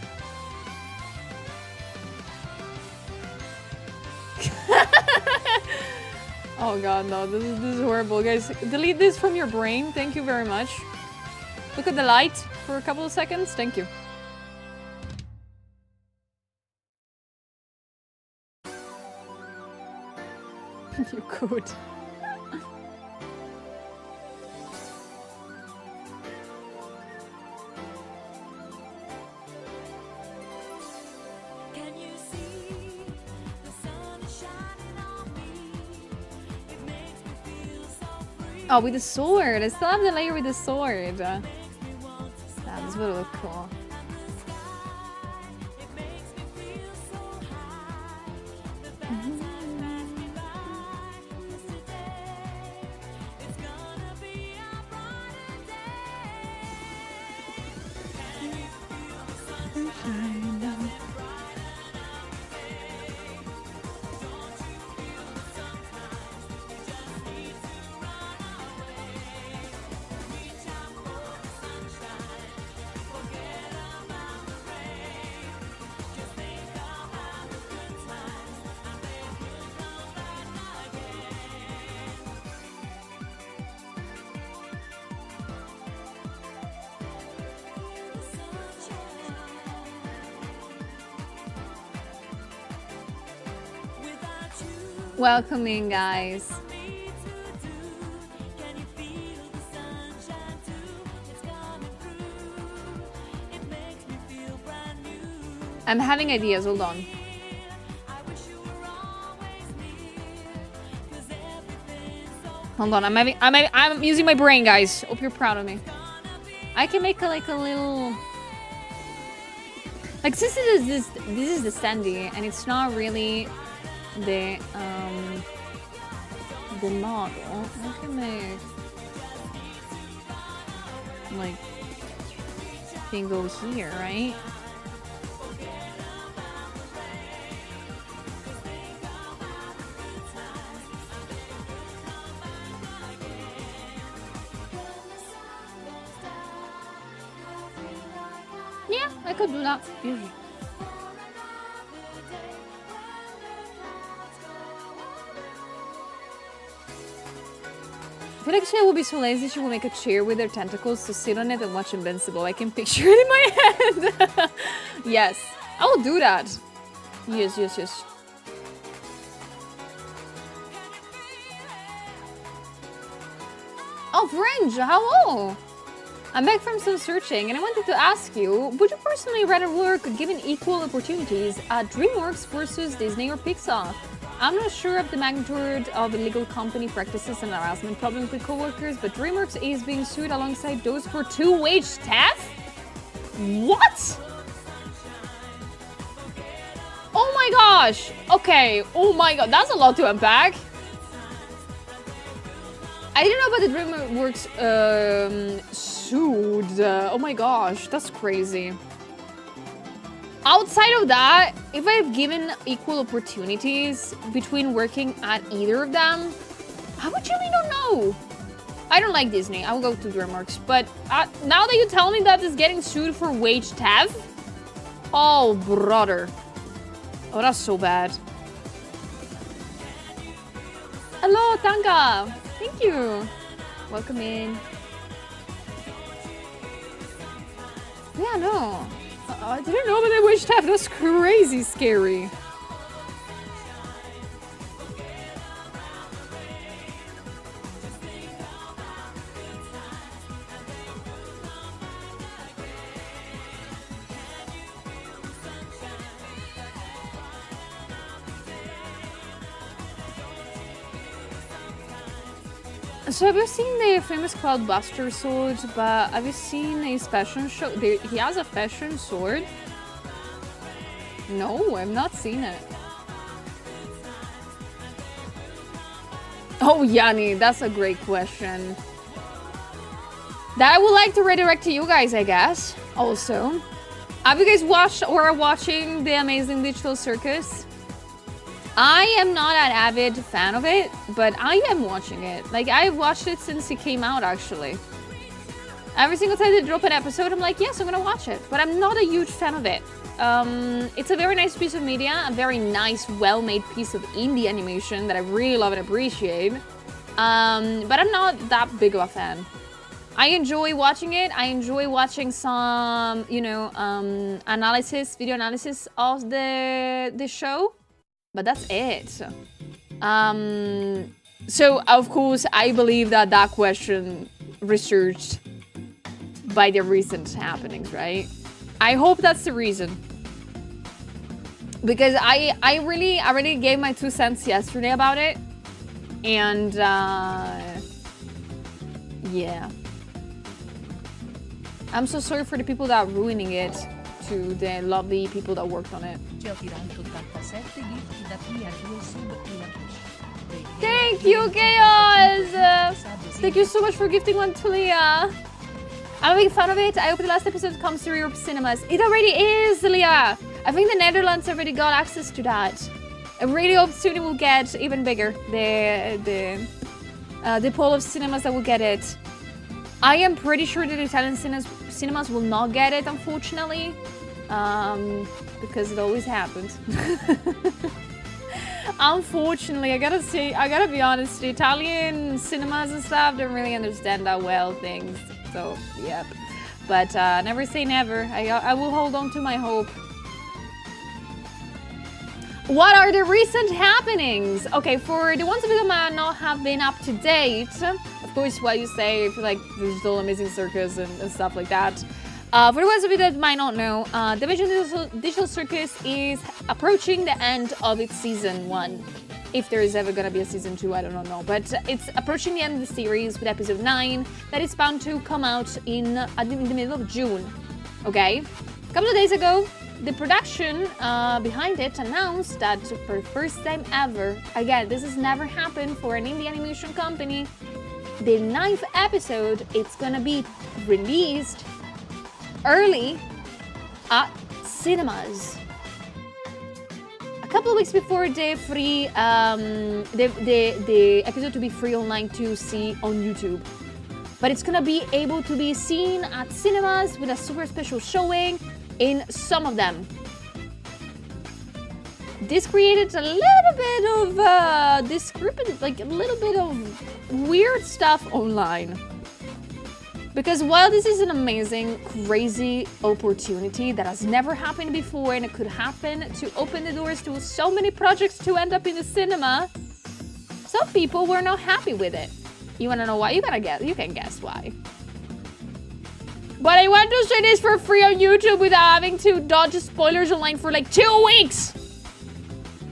Speaker 1: Oh god, no. This is horrible. Guys, delete this from your brain. Thank you very much. Look at the light for a couple of seconds. Thank you. You could. Oh, with the sword. I still have the layer with the sword. That this would look cool. Welcome in, guys. I'm having ideas, hold on. Hold on, I'm using my brain, guys. Hope you're proud of me. I can make like a little, like this is the standee, and it's not really the model. I can make like thing go here, right? Yeah, I could do that. Easy. I feel like she will be so lazy she will make a chair with her tentacles to sit on it and watch Invincible. I can picture it in my head. Yes, I will do that. Yes, yes, yes. Oh, Fringe, hello! I'm back from some searching and I wanted to ask you, would you personally rather work given equal opportunities at DreamWorks versus Disney or Pixar? I'm not sure of the magnitude of illegal company practices and harassment problems with coworkers, but DreamWorks is being sued alongside those for two-wage staff? What? Oh my gosh! Okay, oh my god, that's a lot to unpack. I didn't know about the DreamWorks sued. Oh my gosh, that's crazy. Outside of that, if I've given equal opportunities between working at either of them, I actually don't know. I don't like Disney. I will go to DreamWorks. But now that you tell me that it's getting sued for wage theft, oh, brother. Oh, that's so bad. Hello, Tanka. Thank you. Welcome in. Yeah, no. I didn't know about that witch theft. That's crazy scary. So have you seen the famous Cloudbuster sword? But have you seen his fashion show? He has a fashion sword? No, I've not seen it. Oh, Yanni, that's a great question. That I would like to redirect to you guys, I guess, also. Have you guys watched or are watching The Amazing Digital Circus? I am not an avid fan of it, but I am watching it. Like, I've watched it since it came out, actually. Every single time they drop an episode, I'm like, yes, I'm gonna watch it. But I'm not a huge fan of it. It's a very nice piece of media, a very nice, well-made piece of indie animation that I really love and appreciate. But I'm not that big of a fan. I enjoy watching it. I enjoy watching some, you know, video analysis of the show. But that's it. So, of course, I believe that question researched by the recent happenings, right? I hope that's the reason. Because I already gave my 2 cents yesterday about it. And, yeah. I'm so sorry for the people that are ruining it. To the lovely people that worked on it. Thank you, Chaos! Thank you so much for gifting one to Leah. I'm a big fan of it. I hope the last episode comes to Europe cinemas. It already is, Leah. I think the Netherlands already got access to that. I really hope soon it will get even bigger. The pool of cinemas that will get it. I am pretty sure that Italian cinemas will not get it, unfortunately. Because it always happens. Unfortunately, I gotta be honest, the Italian cinemas and stuff don't really understand that well things. So, yep. But never say never. I will hold on to my hope. What are the recent happenings? Okay, for the ones of you that might not have been up to date, of course, what you say, if you like Digital Amazing Circus and stuff like that. For the ones of you that might not know, the Digital Circus is approaching the end of its season 1. If there is ever going to be a season 2, I don't know. But it's approaching the end of the series with episode 9 that is bound to come out in the middle of June. Okay? A couple of days ago, the production behind it announced that for the first time ever, again, this has never happened for an indie animation company, the 9th episode, it's going to be released early at cinemas. A couple of weeks before the free the episode to be free online to see on YouTube. But it's gonna be able to be seen at cinemas with a super special showing in some of them. This created a little bit of discrepancy, like a little bit of weird stuff online. Because while this is an amazing, crazy opportunity that has never happened before and it could happen to open the doors to so many projects to end up in the cinema, some people were not happy with it. You wanna know why? You can guess why. But I want to say this for free on YouTube without having to dodge spoilers online for like 2 weeks.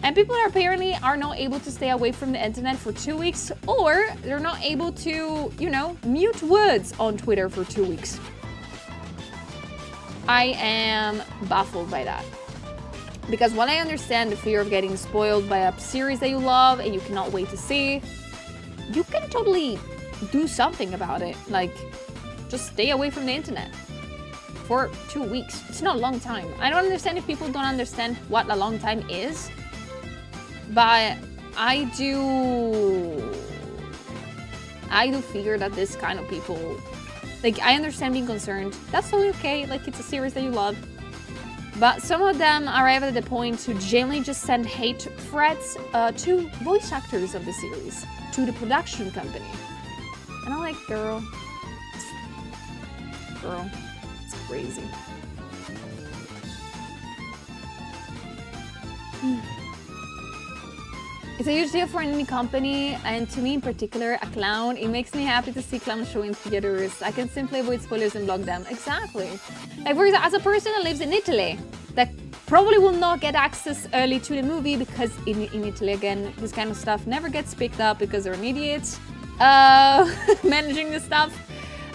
Speaker 1: And people apparently are not able to stay away from the internet for 2 weeks, or they're not able to, you know, mute words on Twitter for 2 weeks. I am baffled by that. Because while I understand the fear of getting spoiled by a series that you love and you cannot wait to see, you can totally do something about it. Like, just stay away from the internet. for 2 weeks. It's not a long time. I don't understand if people don't understand what a long time is, but I do figure that this kind of people, like, I understand being concerned. That's totally okay. Like, it's a series that you love. But some of them arrive at the point to genuinely just send hate threats to voice actors of the series, to the production company. And I'm like, girl, it's crazy. It's a huge deal for any company, and to me in particular, a clown. It makes me happy to see clowns show in theaters. I can simply avoid spoilers and block them. Exactly. Like, for example, as a person that lives in Italy, that probably will not get access early to the movie because in Italy, again, this kind of stuff never gets picked up because they're idiots managing this stuff.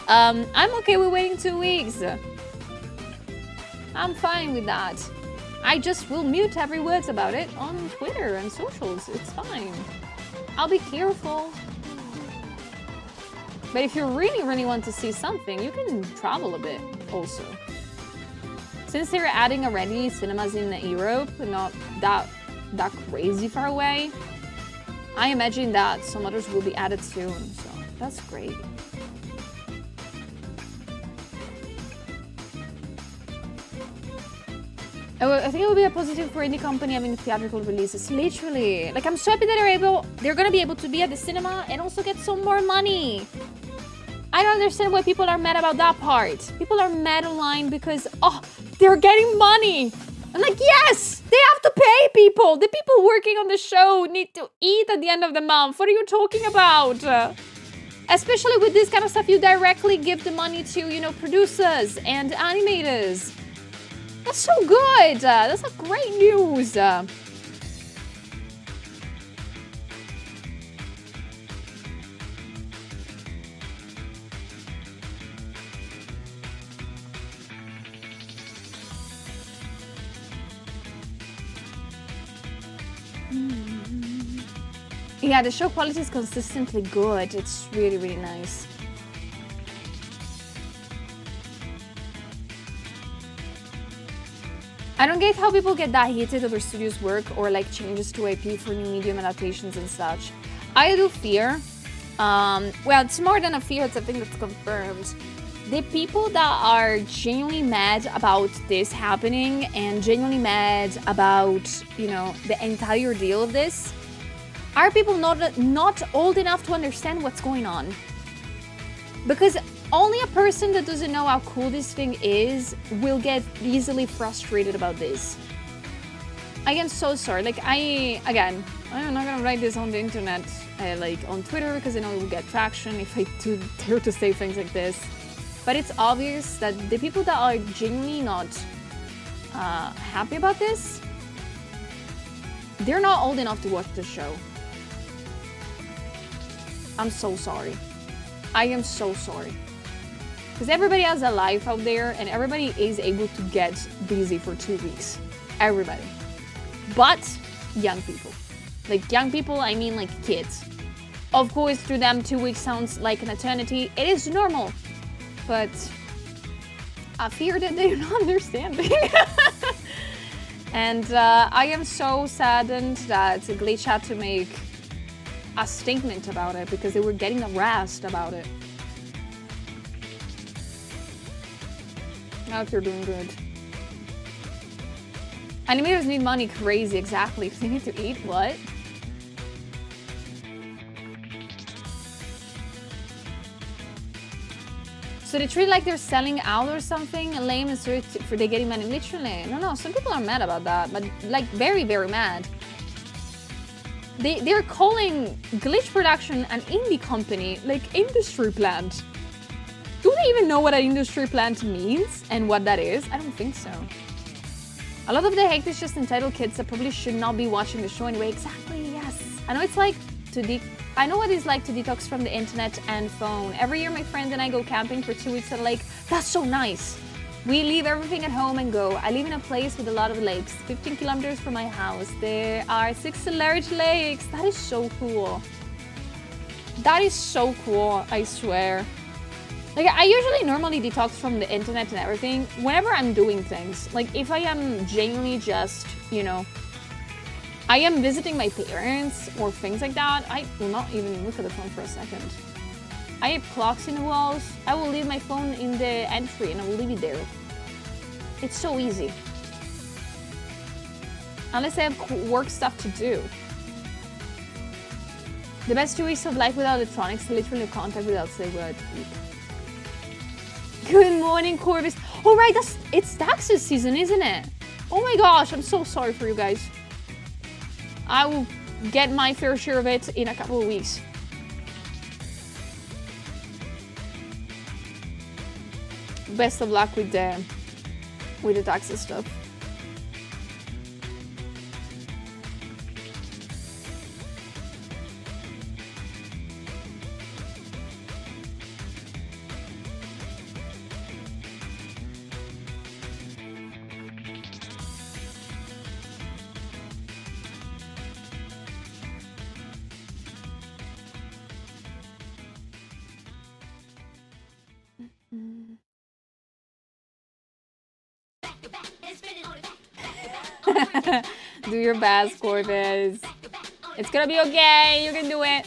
Speaker 1: I'm okay with waiting 2 weeks. I'm fine with that. I just will mute every words about it on Twitter and socials. It's fine. I'll be careful. But if you really, really want to see something, you can travel a bit also. Since they're adding already cinemas in Europe, not that crazy far away, I imagine that some others will be added soon, so that's great. I think it will be a positive for any company having theatrical releases. Literally. Like, I'm so happy that they're gonna be able to be at the cinema and also get some more money. I don't understand why people are mad about that part. People are mad online because, they're getting money. I'm like, yes, they have to pay people. The people working on the show need to eat at the end of the month. What are you talking about? Especially with this kind of stuff, you directly give the money to, producers and animators. That's so good. That's a great news. Yeah, the show quality is consistently good. It's really, really nice. I don't get how people get that heated over studios' work or like changes to IP for new medium adaptations and such. I do fear. Well, it's more than a fear, it's a thing that's confirmed. The people that are genuinely mad about this happening and genuinely mad about, the entire deal of this are people not old enough to understand what's going on. Because only a person that doesn't know how cool this thing is will get easily frustrated about this. I am so sorry. Like, I'm not gonna write this on the internet, on Twitter, because I know it will get traction if I do dare to say things like this. But it's obvious that the people that are genuinely not happy about this, they're not old enough to watch the show. I'm so sorry. I am so sorry. Because everybody has a life out there and everybody is able to get busy for 2 weeks. Everybody. But young people. Like young people, I mean like kids. Of course, to them 2 weeks sounds like an eternity. It is normal. But I fear that they're not understanding. And I am so saddened that Glitch had to make a statement about it because they were getting harassed about it. I hope you're doing good. Animators need money, crazy, exactly. They need to eat, what? So they treat like they're selling out or something, lame and for they getting money, literally. No, some people are mad about that, but like very, very mad. They're calling Glitch Production an indie company, like industry plant. Do they even know what an industry plant means and what that is? I don't think so. A lot of the hate is just entitled kids that probably should not be watching the show anyway. Exactly, yes. I know I know what it's like to detox from the internet and phone. Every year my friend and I go camping for 2 weeks at a lake. That's so nice. We leave everything at home and go. I live in a place with a lot of lakes, 15 kilometers from my house. There are 6 large lakes. That is so cool. That is so cool, I swear. Like, I usually normally detox from the internet and everything whenever I'm doing things. Like, if I am genuinely just, you know, I am visiting my parents or things like that, I will not even look at the phone for a second. I have clocks in the walls. I will leave my phone in the entry and I will leave it there. It's so easy. Unless I have work stuff to do. The best 2 weeks of life without electronics, literally no contact without saying what I eat. Good morning, Corvus. Oh right, it's taxes season, isn't it? Oh my gosh, I'm so sorry for you guys. I will get my fair share of it in a couple of weeks. Best of luck with the taxes stuff. Do your best, Corvus. It's gonna be okay. You can do it.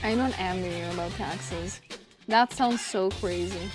Speaker 1: I don't envy you about taxes. That sounds so crazy.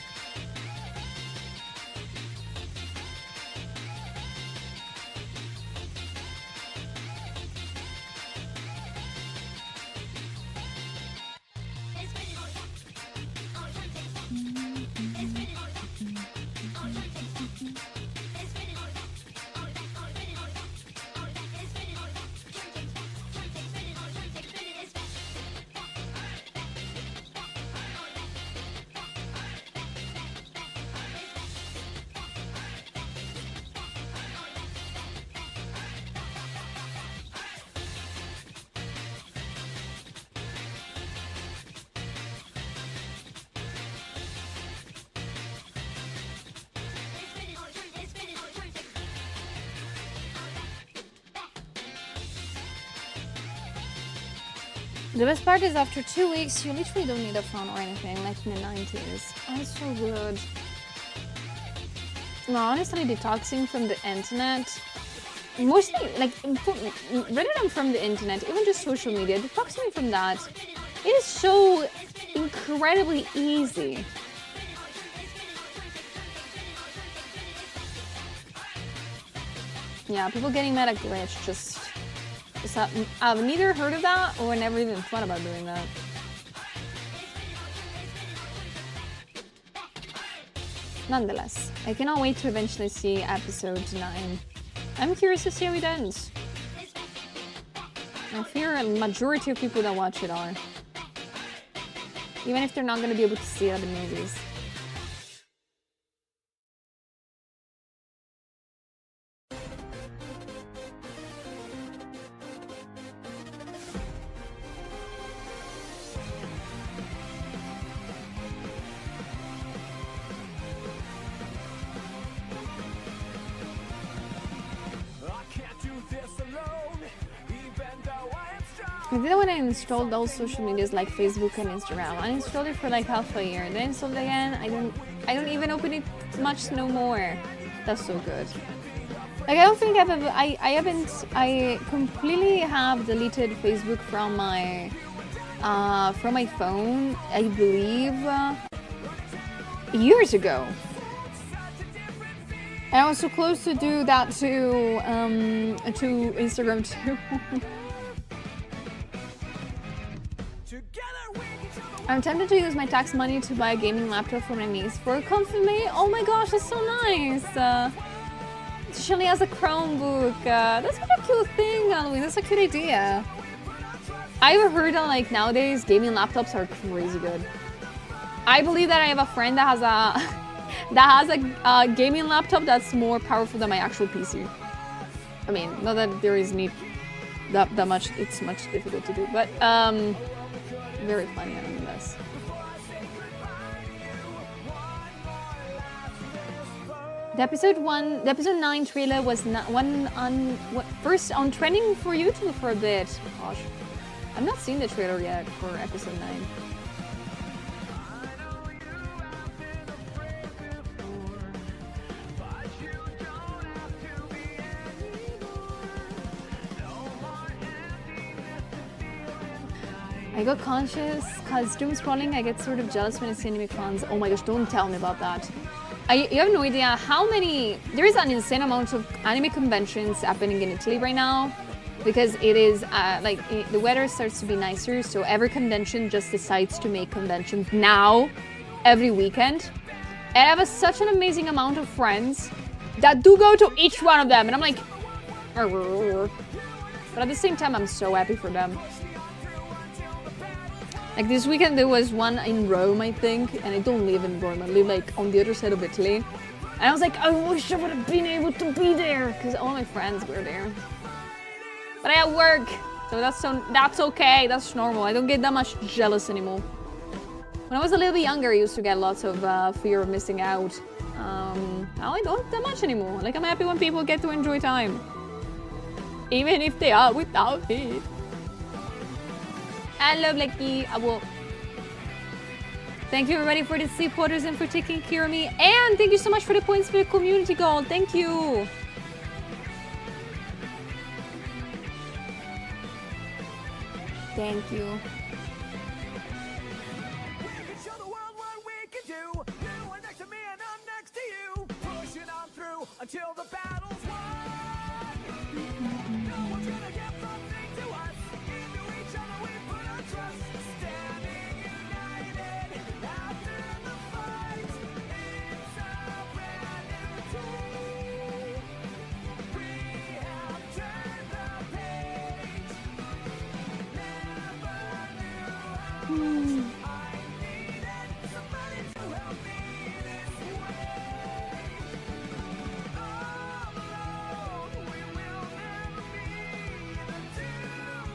Speaker 1: The best part is after 2 weeks, you literally don't need a phone or anything, like in the 90s. Oh, it's so good. No, honestly, detoxing from the internet, mostly, like, rather than from the internet, even just social media, detoxing from that, it is so incredibly easy. Yeah, people getting mad at Glitch just... I've neither heard of that or never even thought about doing that. Nonetheless, I cannot wait to eventually see episode 9. I'm curious to see how it ends. I fear a majority of people that watch it are. Even if they're not going to be able to see it at the movies. I did it when I installed those social medias like Facebook and Instagram. I installed it for like half a year, then installed it again. I don't even open it much no more. That's so good. Like I don't think I've ever, I completely have deleted Facebook from my phone, I believe, years ago. And I was so close to do that to Instagram too. I'm tempted to use my tax money to buy a gaming laptop for my niece for a confirmation. Oh my gosh, that's so nice. She only has a Chromebook. That's what a cute thing, Halloween. That's a cute idea. I've heard that like nowadays gaming laptops are crazy good. I believe that I have a friend that has a gaming laptop that's more powerful than my actual PC. I mean, not that there is need that much. It's much difficult to do, but very funny nonetheless. The episode 9 trailer was not first on trending for YouTube for a bit. Gosh, I've not seen the trailer yet for episode 9. I got conscious because doom scrolling, I get sort of jealous when I see anime cons. Oh my gosh, don't tell me about that. You have no idea how many... There is an insane amount of anime conventions happening in Italy right now because it is the weather starts to be nicer, so every convention just decides to make conventions now every weekend. And I have such an amazing amount of friends that do go to each one of them, and I'm like... But at the same time, I'm so happy for them. Like this weekend there was one in Rome, I think, and I don't live in Rome, I live like on the other side of Italy. And I was like, I wish I would have been able to be there, because all my friends were there. But I had work, so that's okay, that's normal. I don't get that much jealous anymore. When I was a little bit younger, I used to get lots of fear of missing out. Now I don't that much anymore. Like I'm happy when people get to enjoy time. Even if they are without me. Hello, Blackie. Thank you, everybody, for the supporters and for taking care of me. And thank you so much for the points for the community goal. Thank you. Thank you.
Speaker 2: Show the world what we can do. You are next to me and I'm next to you. Pushing on through until the battle's won. No one's gonna get something to us. Into each other we put our trust. Standing united after the fight. It's a brand new day. We have turned the page. Never knew I needed somebody to help me this way. All alone we will never be. The two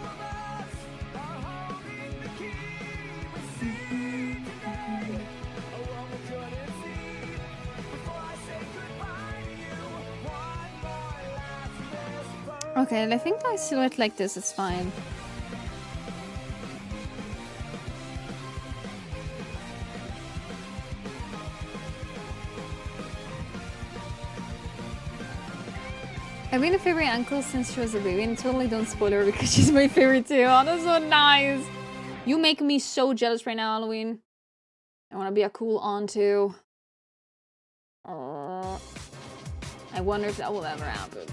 Speaker 2: of us are holding the key. We see today a world we couldn't see. Before I say goodbye to you, one more last whisper.
Speaker 1: Okay, I think I silhouette like this is fine. I've been a favorite uncle since she was a baby, and totally don't spoil her because she's my favorite too. Oh, that's so nice. You make me so jealous right now, Halloween. I want to be a cool aunt too. I wonder if that will ever happen.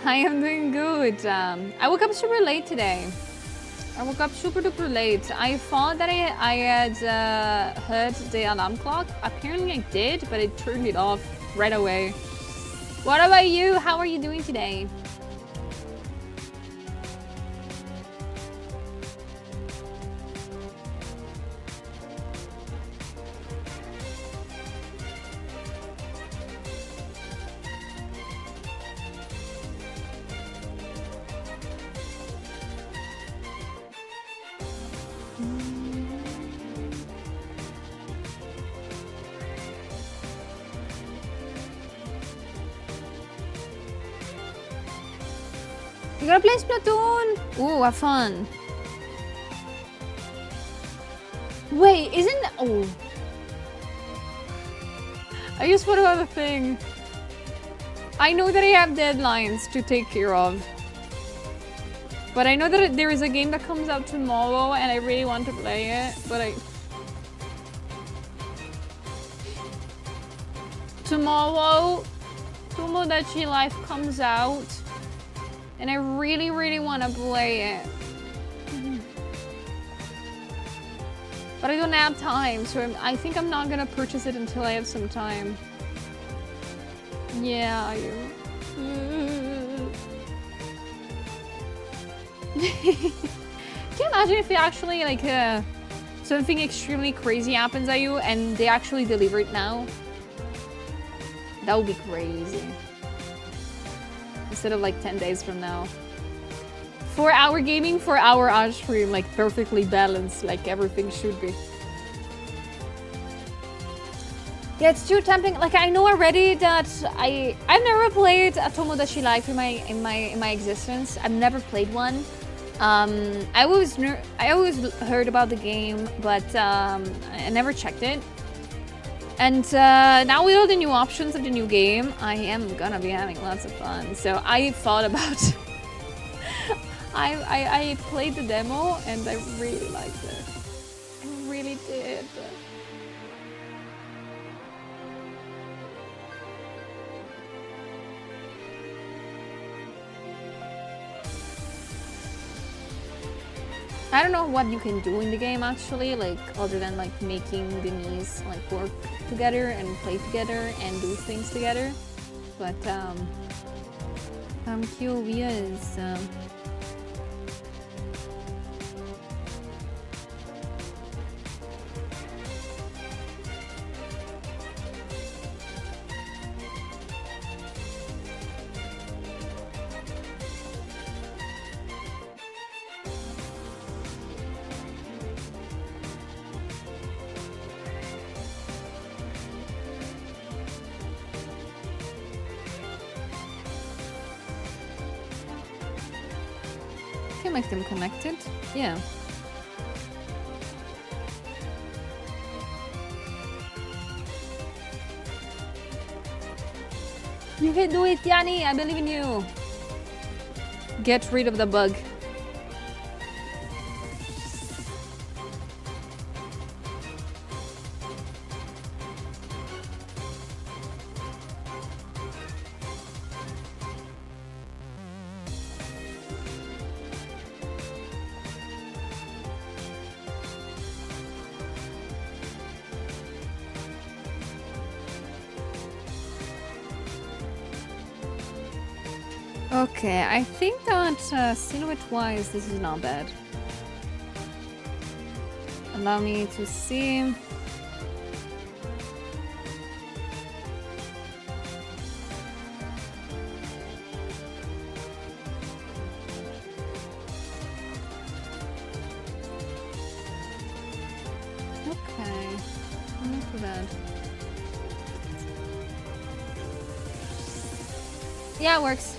Speaker 1: I am doing good. I woke up super late today. I woke up super duper late. I thought that I had heard the alarm clock. Apparently I did, but I turned it off right away. What about you? How are you doing today? You gotta play Splatoon! Ooh, have fun. Wait, isn't... Oh. I just thought about the thing. I know that I have deadlines to take care of. But I know that there is a game that comes out tomorrow and I really want to play it, but tomorrow, Tomodachi Life comes out and I really, really want to play it. But I don't have time, so I think I'm not gonna purchase it until I have some time. Yeah, I am. Can you imagine if it actually, like, something extremely crazy happens at you and they actually deliver it now? That would be crazy. Instead of like 10 days from now. 4-hour gaming, 4-hour on stream, like perfectly balanced, like everything should be. Yeah, it's too tempting. Like I know already that I've never played a Tomodachi Life in my existence. I've never played one. I always heard about the game, but I never checked it. And now with all the new options of the new game, I am gonna be having lots of fun. So I thought about. I played the demo and I really liked it. I really did. I don't know what you can do in the game actually, like other than like making the knees like work together and play together and do things together. But I'm curious. Can make them connected? Yeah. You can do it, Yanni! I believe in you! Get rid of the bug. Okay, I think that silhouette-wise, this is not bad. Allow me to see. Okay, not too bad. Yeah, it works.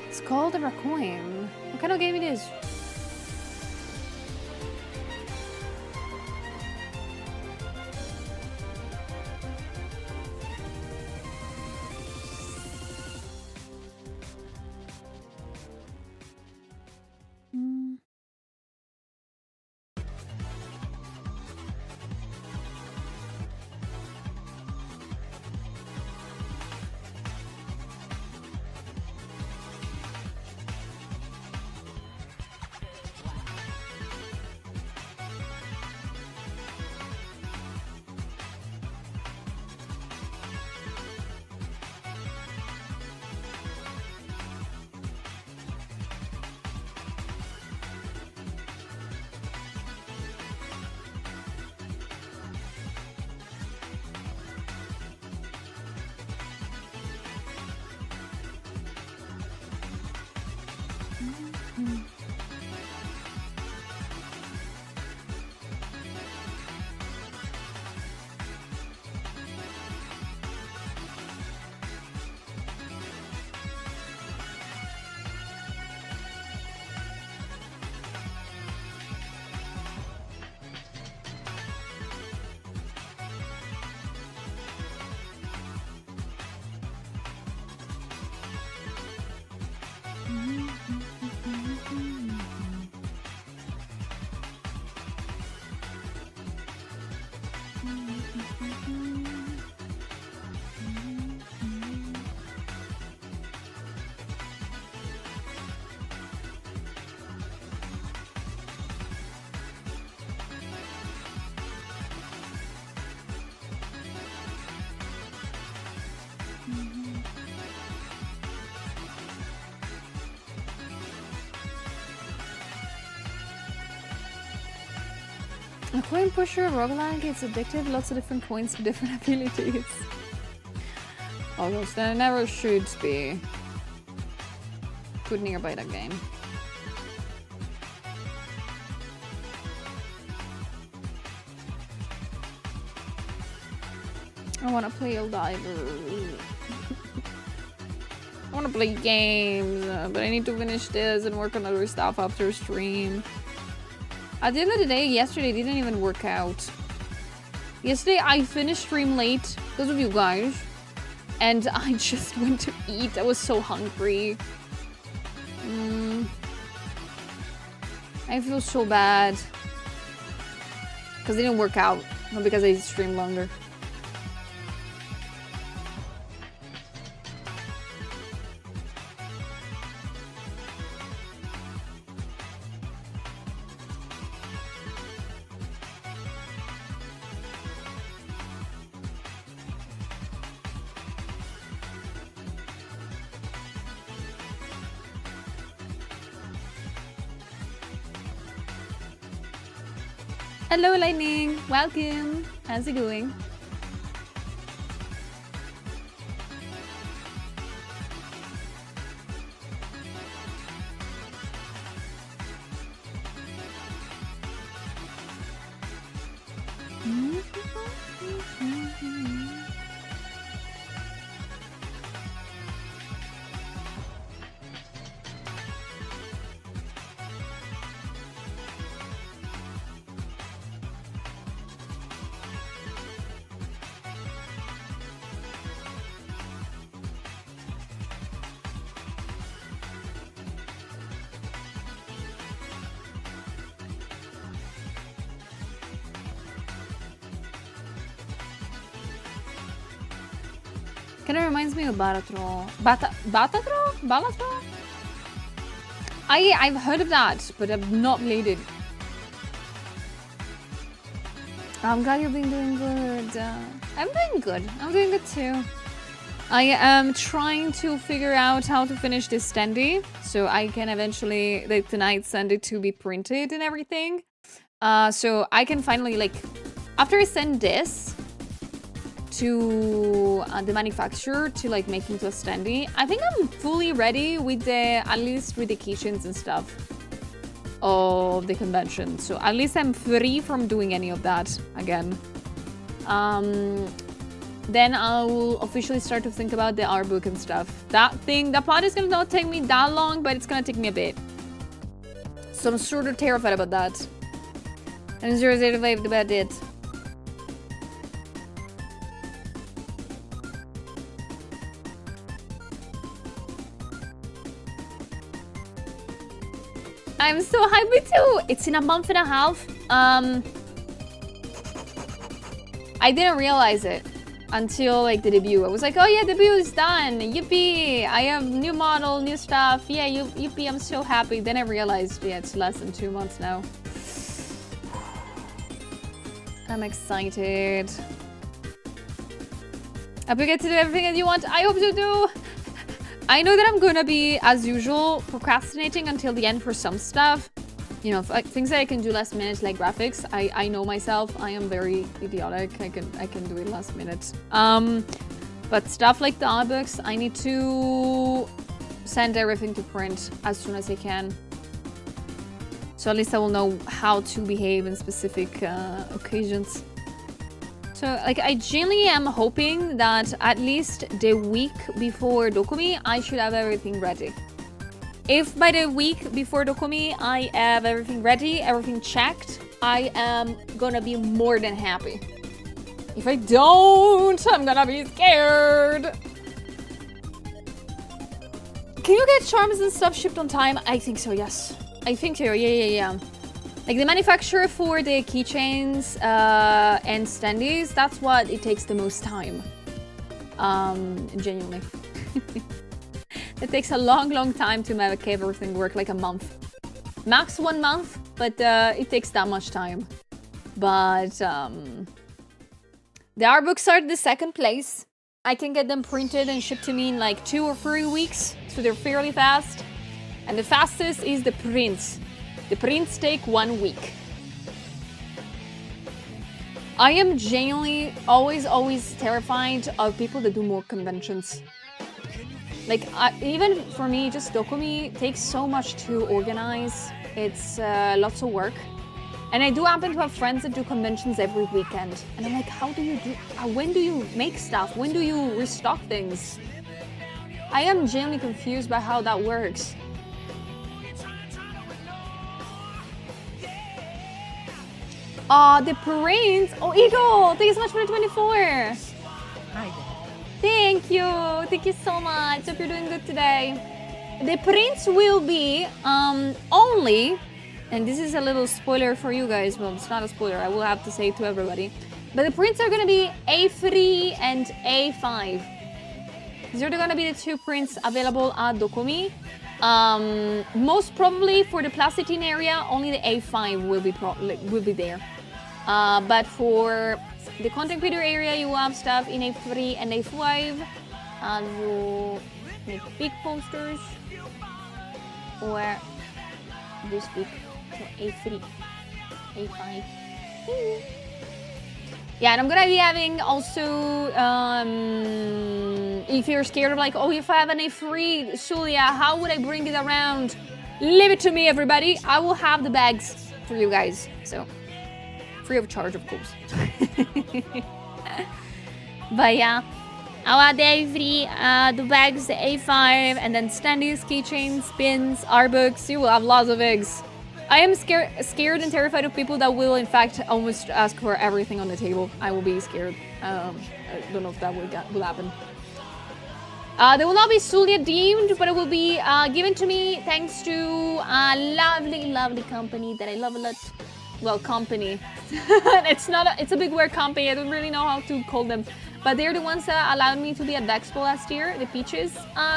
Speaker 1: It's called a Raccoon. What kind of game it is? A coin pusher, roguelike, it's addictive, lots of different coins for different abilities. Almost, there never should be. Good nearby that game. I wanna play Eldiver. I wanna play games, but I need to finish this and work on other stuff after stream. At the end of the day, yesterday didn't even work out. Yesterday I finished stream late because of you guys. And I just went to eat. I was so hungry. I feel so bad. Because it didn't work out. Not because I streamed longer. Hello, Lightning. Welcome. How's it going? Kind of reminds me of Balatro. Balatro? I've heard of that, but I've not played it. I'm glad you've been doing good. I'm doing good. I'm doing good too. I am trying to figure out how to finish this standee, so I can eventually, like, tonight send it to be printed and everything. So I can finally, like, after I send this to the manufacturer to like make into a standee, I think I'm fully ready with the, at least with the keychains and stuff of the convention. So at least I'm free from doing any of that again. Then I'll officially start to think about the art book and stuff. That part is gonna not take me that long, but it's gonna take me a bit. So I'm sort of terrified about that. I'm sort of terrified about it. I'm so happy too. It's in a month and a half. I didn't realize it until like the debut. I was like, oh yeah, debut is done. Yippee! I have new model, new stuff. Yeah, yippee! I'm so happy. Then I realized, yeah, it's less than 2 months now. I'm excited. I hope you get to do everything that you want. I hope you do. I know that I'm gonna be, as usual, procrastinating until the end for some stuff. You know, things that I can do last minute, like graphics. I know myself. I am very idiotic. I can do it last minute. But stuff like the art books, I need to send everything to print as soon as I can. So at least I will know how to behave in specific occasions. So, like, I genuinely am hoping that at least the week before Dokumi, I should have everything ready. If by the week before Dokumi, I have everything ready, everything checked, I am gonna be more than happy. If I don't, I'm gonna be scared. Can you get charms and stuff shipped on time? I think so, yes. I think so, yeah. Like the manufacturer for the keychains and standees, that's what it takes the most time. Genuinely. It takes a long time to make everything work, like a month. Max 1 month, but it takes that much time. But the art books are the second place. I can get them printed and shipped to me in like 2 or 3 weeks, so they're fairly fast. And the fastest is the prints. The prints take 1 week. I am genuinely always terrified of people that do more conventions. Like, even for me, just Dokumi takes so much to organize. It's lots of work. And I do happen to have friends that do conventions every weekend. And I'm like, how do you do, when do you make stuff? When do you restock things? I am genuinely confused by how that works. The prints. Oh, Eagle, thank you so much for the 24.
Speaker 3: Hi there.
Speaker 1: Thank you so much. Hope you're doing good today. The prints will be only, and this is a little spoiler for you guys. Well, it's not a spoiler. I will have to say it to everybody. But the prints are gonna be A3 and A5. These are gonna be the 2 prints available at Dokumi. Most probably for the plasticine area, only the A5 will be there. But for the content creator area, you will have stuff in A3 and A5. And you make big posters or this big, so A3, A5. Yeah, and I'm gonna be having also, if you're scared of like, oh, if I have an A3, Sulia, how would I bring it around? Leave it to me, everybody. I will have the bags for you guys. So, free of charge, of course. But yeah, I'll add the A3, the bags, the A5, and then standees, keychains, pins, art books. You will have lots of eggs. I am scared and terrified of people that will, in fact, almost ask for everything on the table. I will be scared. I don't know if that will happen. They will not be Sulia deemed, but it will be given to me thanks to a lovely company that I love a lot. Well, company. It's a big word, company. I don't really know how to call them. But they're the ones that allowed me to be at the expo last year, the Peaches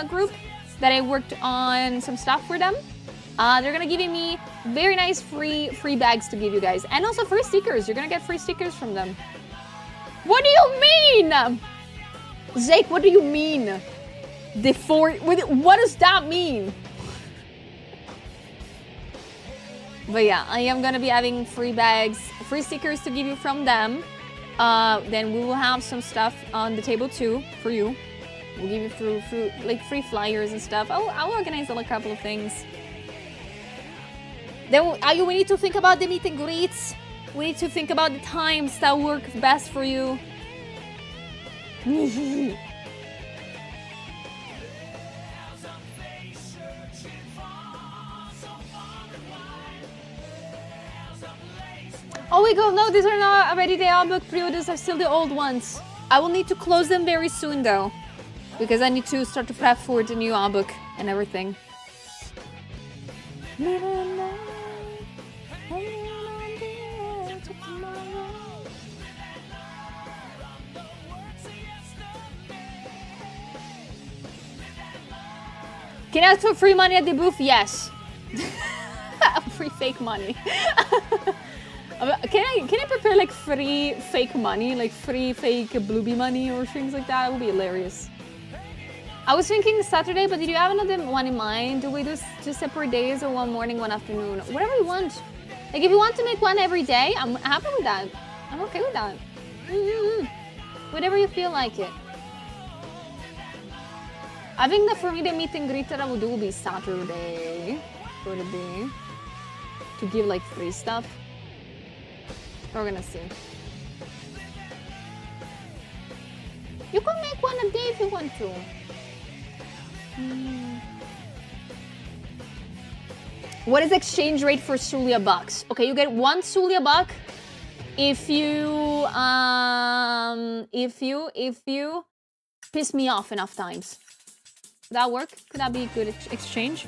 Speaker 1: group, that I worked on some stuff for them. They're gonna give me very nice free bags to give you guys, and also free stickers. You're gonna get free stickers from them. What do you mean, Zake? What do you mean? What does that mean? But yeah, I am gonna be having free bags, free stickers to give you from them. Then we will have some stuff on the table too for you. We'll give you through like free flyers and stuff. I'll organize a couple of things. Then we need to think about the meet and greets. We need to think about the times that work best for you. Oh, we go. No, these are not already the art book pre-orders. Are still the old ones. I will need to close them very soon though, because I need to start to prep for the new art book and everything. Can I ask for free money at the booth? Yes. Free fake money. Can I prepare like free fake money, like free fake Bluebee money or things like that? It would be hilarious. I was thinking Saturday, but did you have another one in mind? Do we do 2 separate days or one morning, one afternoon? Whatever you want. Like if you want to make one every day, I'm happy with that. I'm okay with that. Whatever you feel like it. I think that for me the meet and greet that I will do will be Saturday for the day. To give like free stuff. We're gonna see. You can make one a day if you want to. What is exchange rate for Sulia bucks? Okay, you get 1 Sulia buck if you piss me off enough times. Would that work? Could that be a good exchange?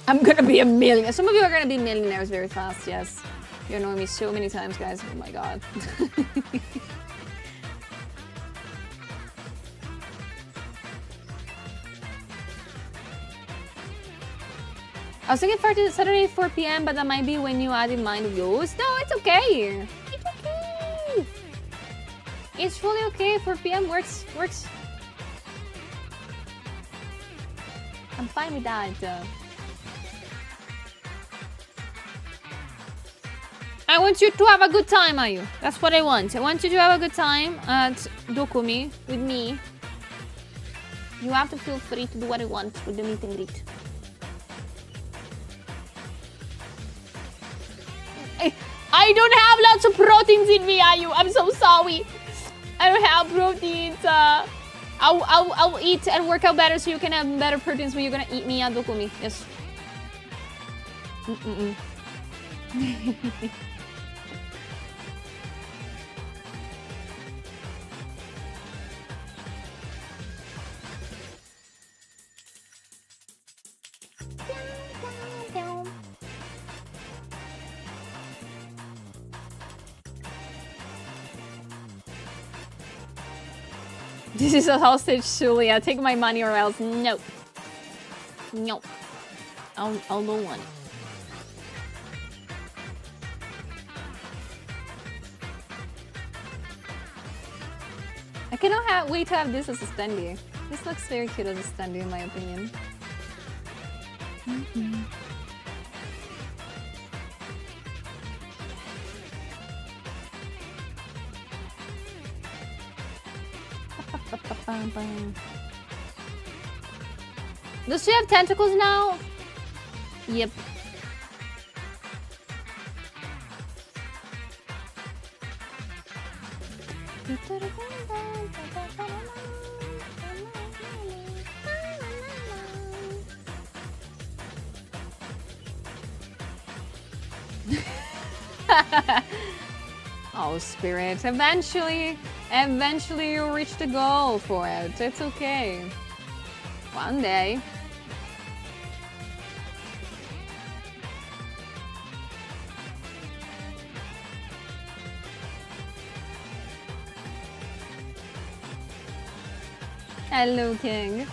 Speaker 1: I'm gonna be a millionaire. Some of you are gonna be millionaires very fast, yes. You annoy me so many times, guys. Oh my god. I was thinking for Saturday 4 p.m., but that might be when you add in mind of yours. No, it's okay. It's okay. It's fully okay. 4 p.m. works. I'm fine with that. I want you to have a good time, Ayu. That's what I want. I want you to have a good time at Dokumi with me. You have to feel free to do what you want with the meet and greet. I don't have lots of proteins in me, Ayu. I'm so sorry. I don't have proteins. I'll eat and work out better so you can have better proteins when you're gonna eat me at Dokumi. Yes. This is a hostage, Julia. Take my money or else. No. No. I'll don't want it. I cannot wait to have this as a standee. This looks very cute as a standee, in my opinion. Does she have tentacles now? Yep. Oh, Spirit. Eventually you'll reach the goal for it. It's okay. One day. Hello, King.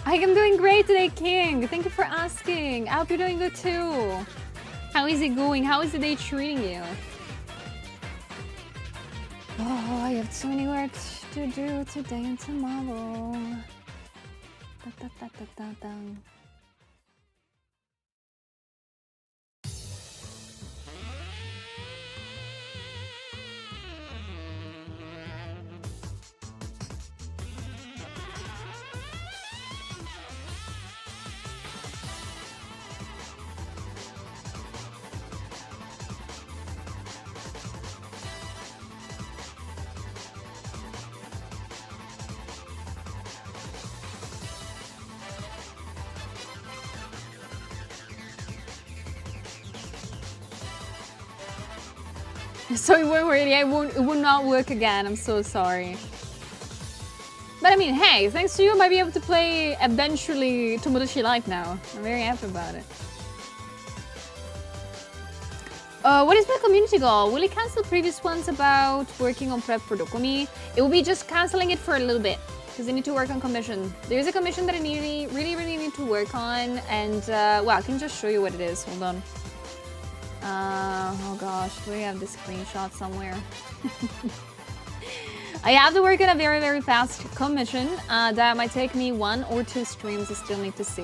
Speaker 1: I am doing great today, King. Thank you for asking. I hope you're doing good too. How is it going? How is the day treating you? Oh, I have so many work to do today and tomorrow. Da, da, da, da, da, da. So it won't really, it will not work again. I'm so sorry. But I mean, hey, thanks to you, I might be able to play eventually Tomodachi Life now. I'm very happy about it. What is my community goal? Will it cancel previous ones about working on prep for Dokumi? It will be just canceling it for a little bit because I need to work on commission. There's a commission that I really need to work on, and well, I can just show you what it is. Hold on. Oh gosh, do we have this screenshot somewhere? I have to work on a very fast commission that might take me 1 or 2 streams. I still need to see.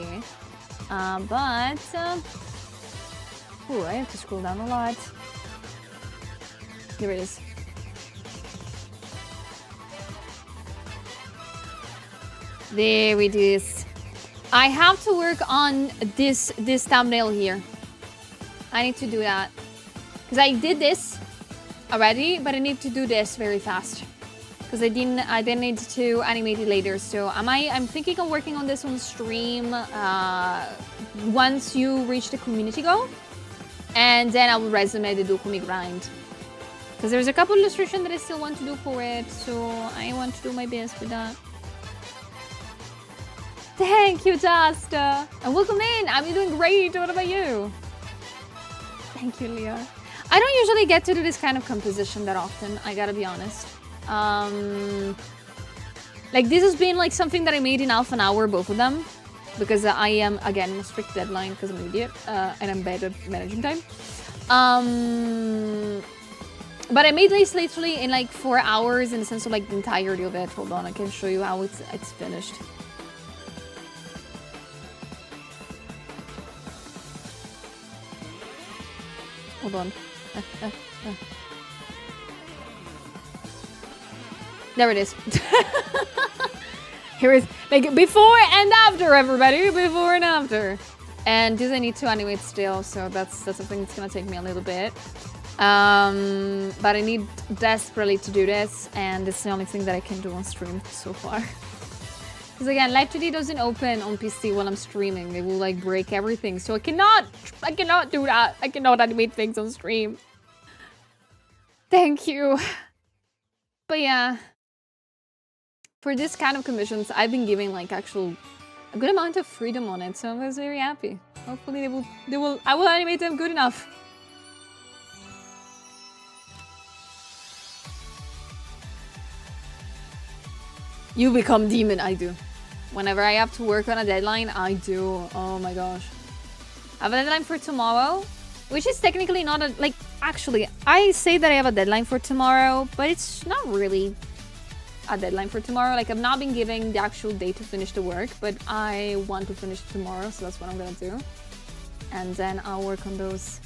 Speaker 1: Ooh, I have to scroll down a lot. There it is. There it is. I have to work on this thumbnail here. I need to do that. Because I did this already, but I need to do this very fast. Because I then need to animate it later. So I'm thinking of working on this on stream once you reach the community goal. And then I will resume the Dokumi grind. Because there's a couple illustrations that I still want to do for it. So I want to do my best with that. Thank you, Just. And welcome in. I'm doing great. What about you? Thank you, Leah. I don't usually get to do this kind of composition that often, I gotta be honest. Like this has been like something that I made in half an hour, both of them. Because I am, again, on a strict deadline because I'm an idiot. And I'm bad at managing time. But I made this literally in like 4 hours in the sense of like the entirety of it. Hold on, I can show you how it's finished. Hold on. There it is. Here is like before and after, everybody. Before and after. And this I need to animate still, so that's something that's gonna take me a little bit. But I need desperately to do this, and it's the only thing that I can do on stream so far. Because again, Live 2D doesn't open on PC while I'm streaming. It will like break everything. So I cannot do that. I cannot animate things on stream. Thank you. But yeah, for this kind of commissions, I've been giving like a good amount of freedom on it. So I was very happy. Hopefully I will animate them good enough. You become demon, I do. Whenever I have to work on a deadline, I do. Oh my gosh. I have a deadline for tomorrow, which is technically not a, like, actually, I say that I have a deadline for tomorrow, but it's not really a deadline for tomorrow. Like, I've not been giving the actual date to finish the work, but I want to finish it tomorrow, so that's what I'm gonna do. And then I'll work on those.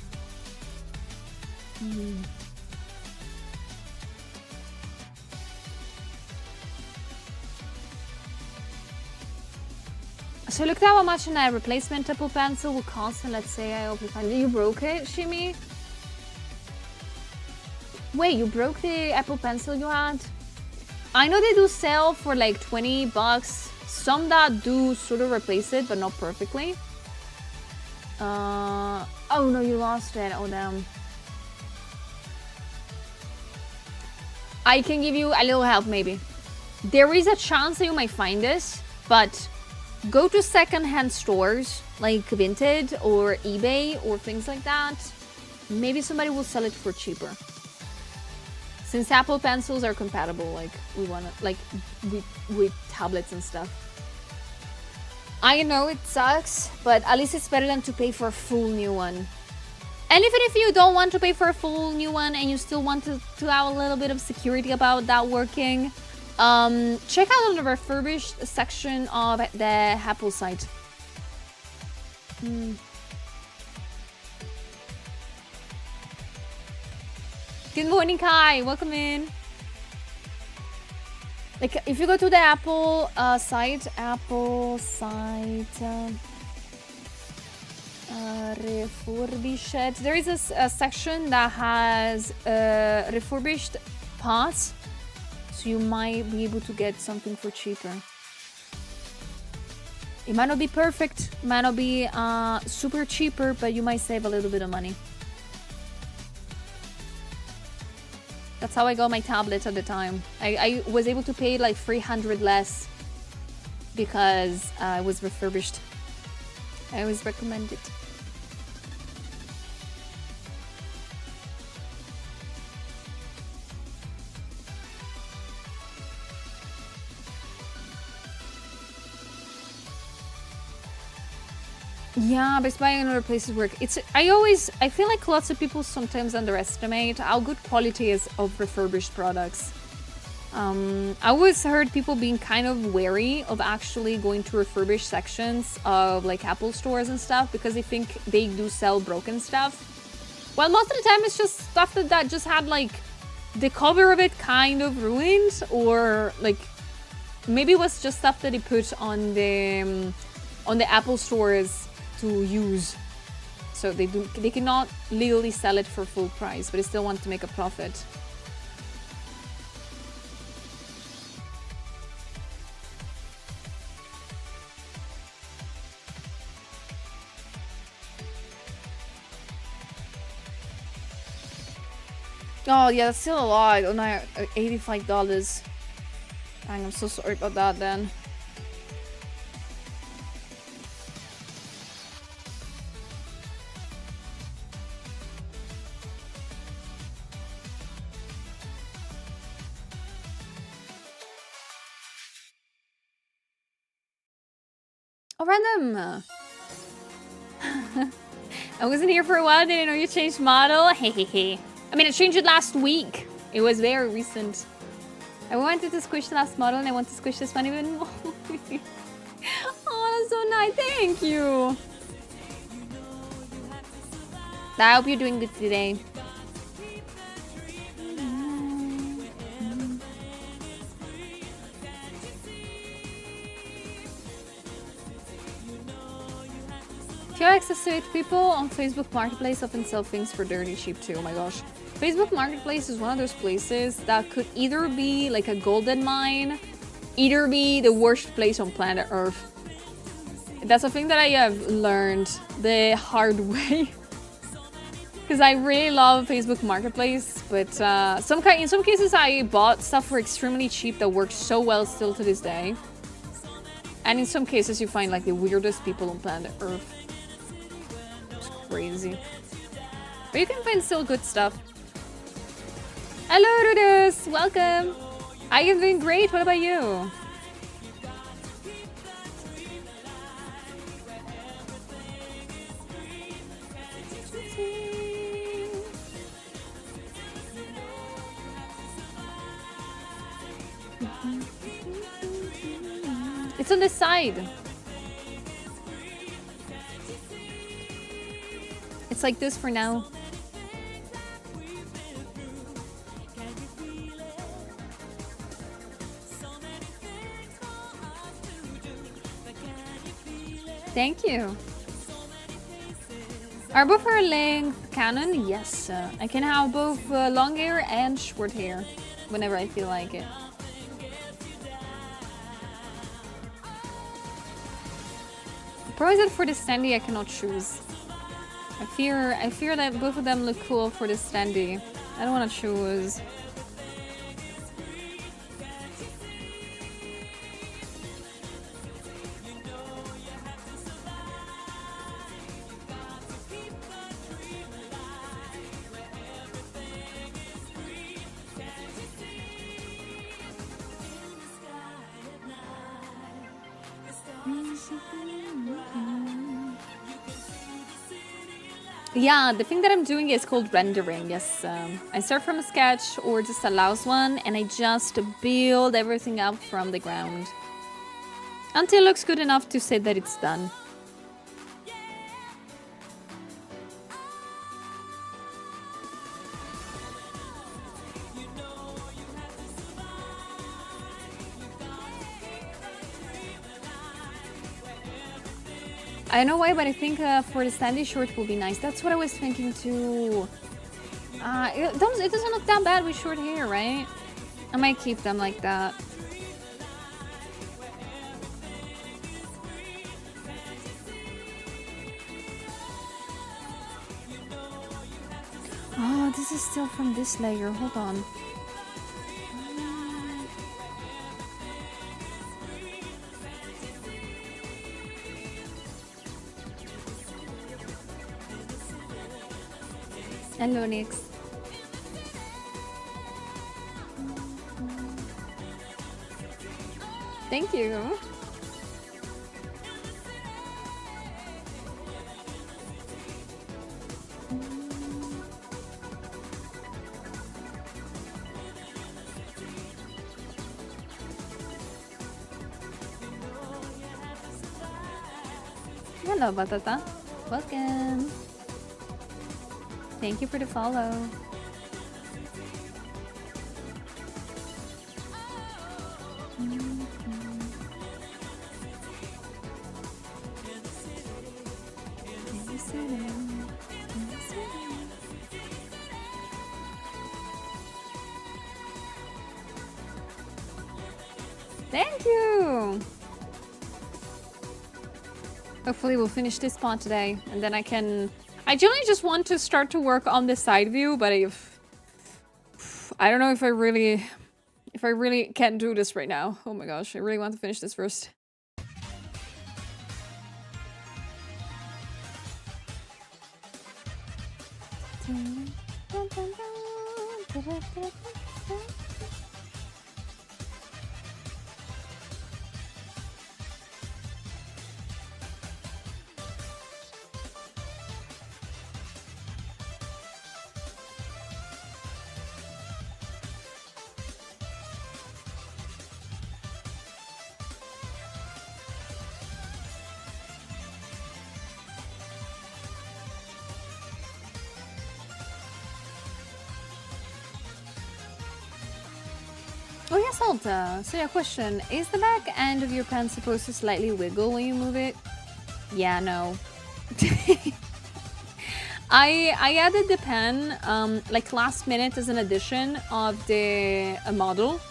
Speaker 1: So I looked at how much a replacement Apple Pencil will cost, and let's say I hope you find it. You broke it, Shimi? Wait, you broke the Apple Pencil you had? I know they do sell for like 20 bucks. Some that do sort of replace it, but not perfectly. Oh no, you lost it. Oh damn. I can give you a little help maybe. There is a chance that you might find this, but go to secondhand stores like Vinted or eBay or things like that. Maybe somebody will sell it for cheaper. Since Apple Pencils are compatible, like with tablets and stuff. I know it sucks, but at least it's better than to pay for a full new one. And even if you don't want to pay for a full new one and you still want to have a little bit of security about that working, check out the refurbished section of the Apple site. Good morning, Kai. Welcome in. Like, if you go to the Apple site, refurbished, there is a section that has refurbished parts. So you might be able to get something for cheaper. It might not be perfect, it might not be super cheaper, but you might save a little bit of money. That's how I got my tablet at the time. I was able to pay like 300 less because it was refurbished. I always recommend it. Yeah, Best Buy and other places work. I feel like lots of people sometimes underestimate how good quality is of refurbished products. I always heard people being kind of wary of actually going to refurbished sections of like Apple stores and stuff because they think they do sell broken stuff. Well, most of the time it's just stuff that just had like the cover of it kind of ruined, or like maybe it was just stuff that they put on the Apple stores to use. so they cannot legally sell it for full price, but they still want to make a profit. Oh yeah, that's still a lot. Oh no, $85. Dang, I'm so sorry about that then. Oh, random! I wasn't here for a while, didn't know you changed model. Hehehe. I mean, I changed it last week. It was very recent. I wanted to squish the last model and I want to squish this one even more. Oh, that's so nice. Thank you. I hope you're doing good today. If you have access to it, people on Facebook Marketplace often sell things for dirty cheap too. Oh my gosh. Facebook Marketplace is one of those places that could either be like a golden mine, either be the worst place on planet Earth. That's a thing that I have learned the hard way. Because I really love Facebook Marketplace, but in some cases I bought stuff for extremely cheap that works so well still to this day. And in some cases you find like the weirdest people on planet Earth. It's crazy. But you can find still good stuff. Hello, Rudus! Welcome! I have been great, what about you? It's on the side. It's like this for now. Thank you. Are both hair length canon? Yes. I can have both long hair and short hair whenever I feel like it. The problem is that for the standee I cannot choose. I fear that both of them look cool for the standee. I don't want to choose. Yeah, the thing that I'm doing is called rendering. Yes, I start from a sketch or just allows one, and I just build everything up from the ground until it looks good enough to say that it's done. I don't know why, but I think for the standee short will be nice. That's what I was thinking too. It doesn't look that bad with short hair, right? I might keep them like that. Oh, this is still from this layer. Hold on. Hello, Nix. Thank you. Hello, Batata. Welcome. Thank you for the follow. Thank you. Hopefully we'll finish this part today, and then I generally just want to start to work on the side view, but I don't know if I really can do this right now. Oh my gosh, I really want to finish this first. Oh yes, Alta. So yeah, question. Is the back end of your pen supposed to slightly wiggle when you move it? Yeah, no. I added the pen like last minute as an addition of the model,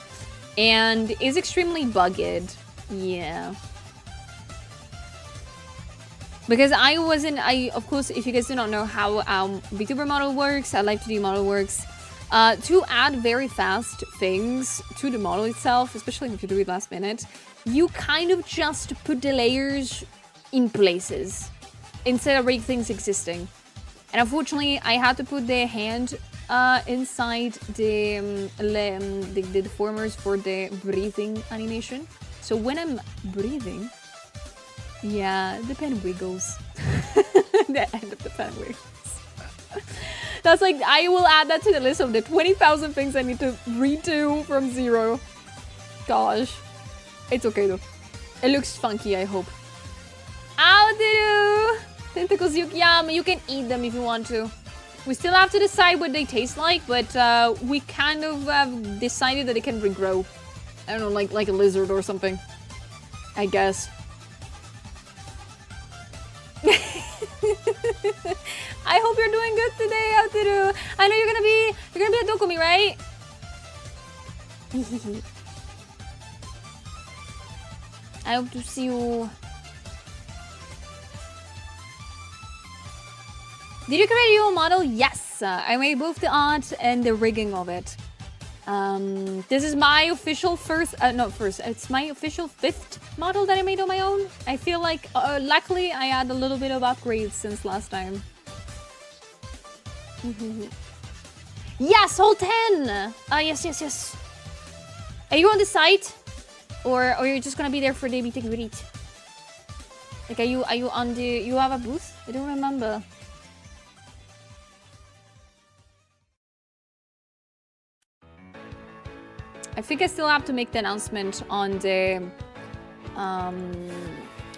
Speaker 1: and it's extremely bugged. Yeah. Because of course, if you guys do not know how VTuber model works, I like to do model works. To add very fast things to the model itself, especially if you do it last minute, you kind of just put the layers in places instead of already things existing. And unfortunately, I had to put the hand inside the deformers for the breathing animation. So when I'm breathing, yeah, the pen wiggles. The end of the pen wiggles. That's like, I will add that to the list of the 20,000 things I need to redo from zero. Gosh. It's okay though. It looks funky, I hope. Ow, doo! Tentacles, yeah, you can eat them if you want to. We still have to decide what they taste like, but we kind of have decided that it can regrow. I don't know, like a lizard or something. I guess. I hope you're doing good today, Aoteru. I know you're gonna be at Dokumi, right? I hope to see you. Did you create your model? Yes, I made both the art and the rigging of it. This is my official it's my official 5th model that I made on my own. I feel like, luckily, I had a little bit of upgrades since last time. Yes, whole 10! Yes. Are you on the site? Or are you just gonna be there for the meet and greet? Like, are you on the... You have a booth? I don't remember. I think I still have to make the announcement on the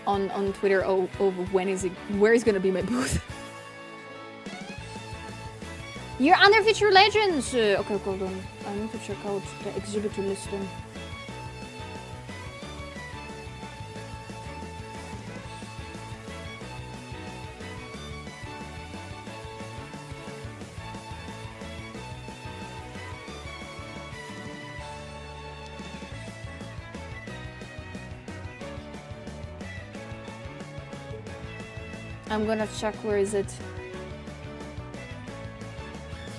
Speaker 1: on Twitter of where is gonna be my booth. You're under Feature Legends! Okay, hold on. I need to check out the exhibitor listing. I'm gonna check where is it.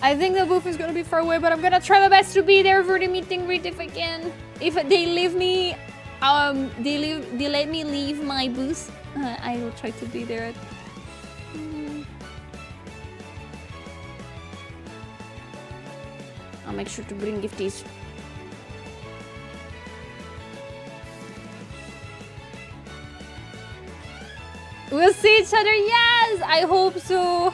Speaker 1: I think the booth is gonna be far away, but I'm gonna try my best to be there for the meet and greet if I can. If they leave me, they let me leave my booth, I will try to be there. I'll make sure to bring gifties. We'll see each other, yes! I hope so.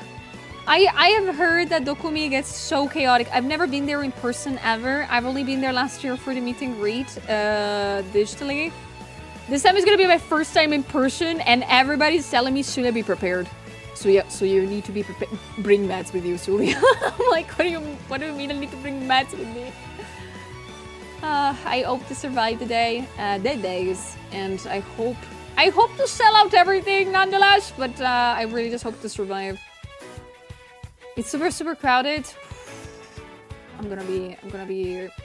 Speaker 1: I have heard that Dokumi gets so chaotic. I've never been there in person ever. I've only been there last year for the meet and greet digitally. This time is gonna be my first time in person, and everybody's telling me Sulia be prepared. So yeah, so you need to be prepared. Bring mats with you, Sulia. I'm like, what do you mean I need to bring mats with me? I hope to survive the days, and I hope to sell out everything nonetheless, but I really just hope to survive. It's super crowded. I'm gonna be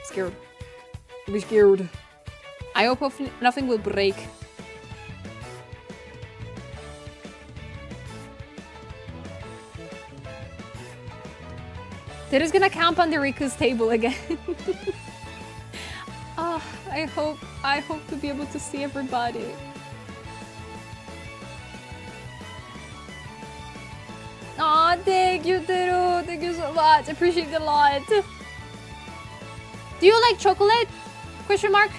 Speaker 1: scared. I'll be scared. I hope nothing will break. They're just gonna camp on the Riku's table again. Oh, I hope to be able to see everybody. Oh, thank you, Teru. Thank you so much. Appreciate it a lot. Do you like chocolate? Question mark.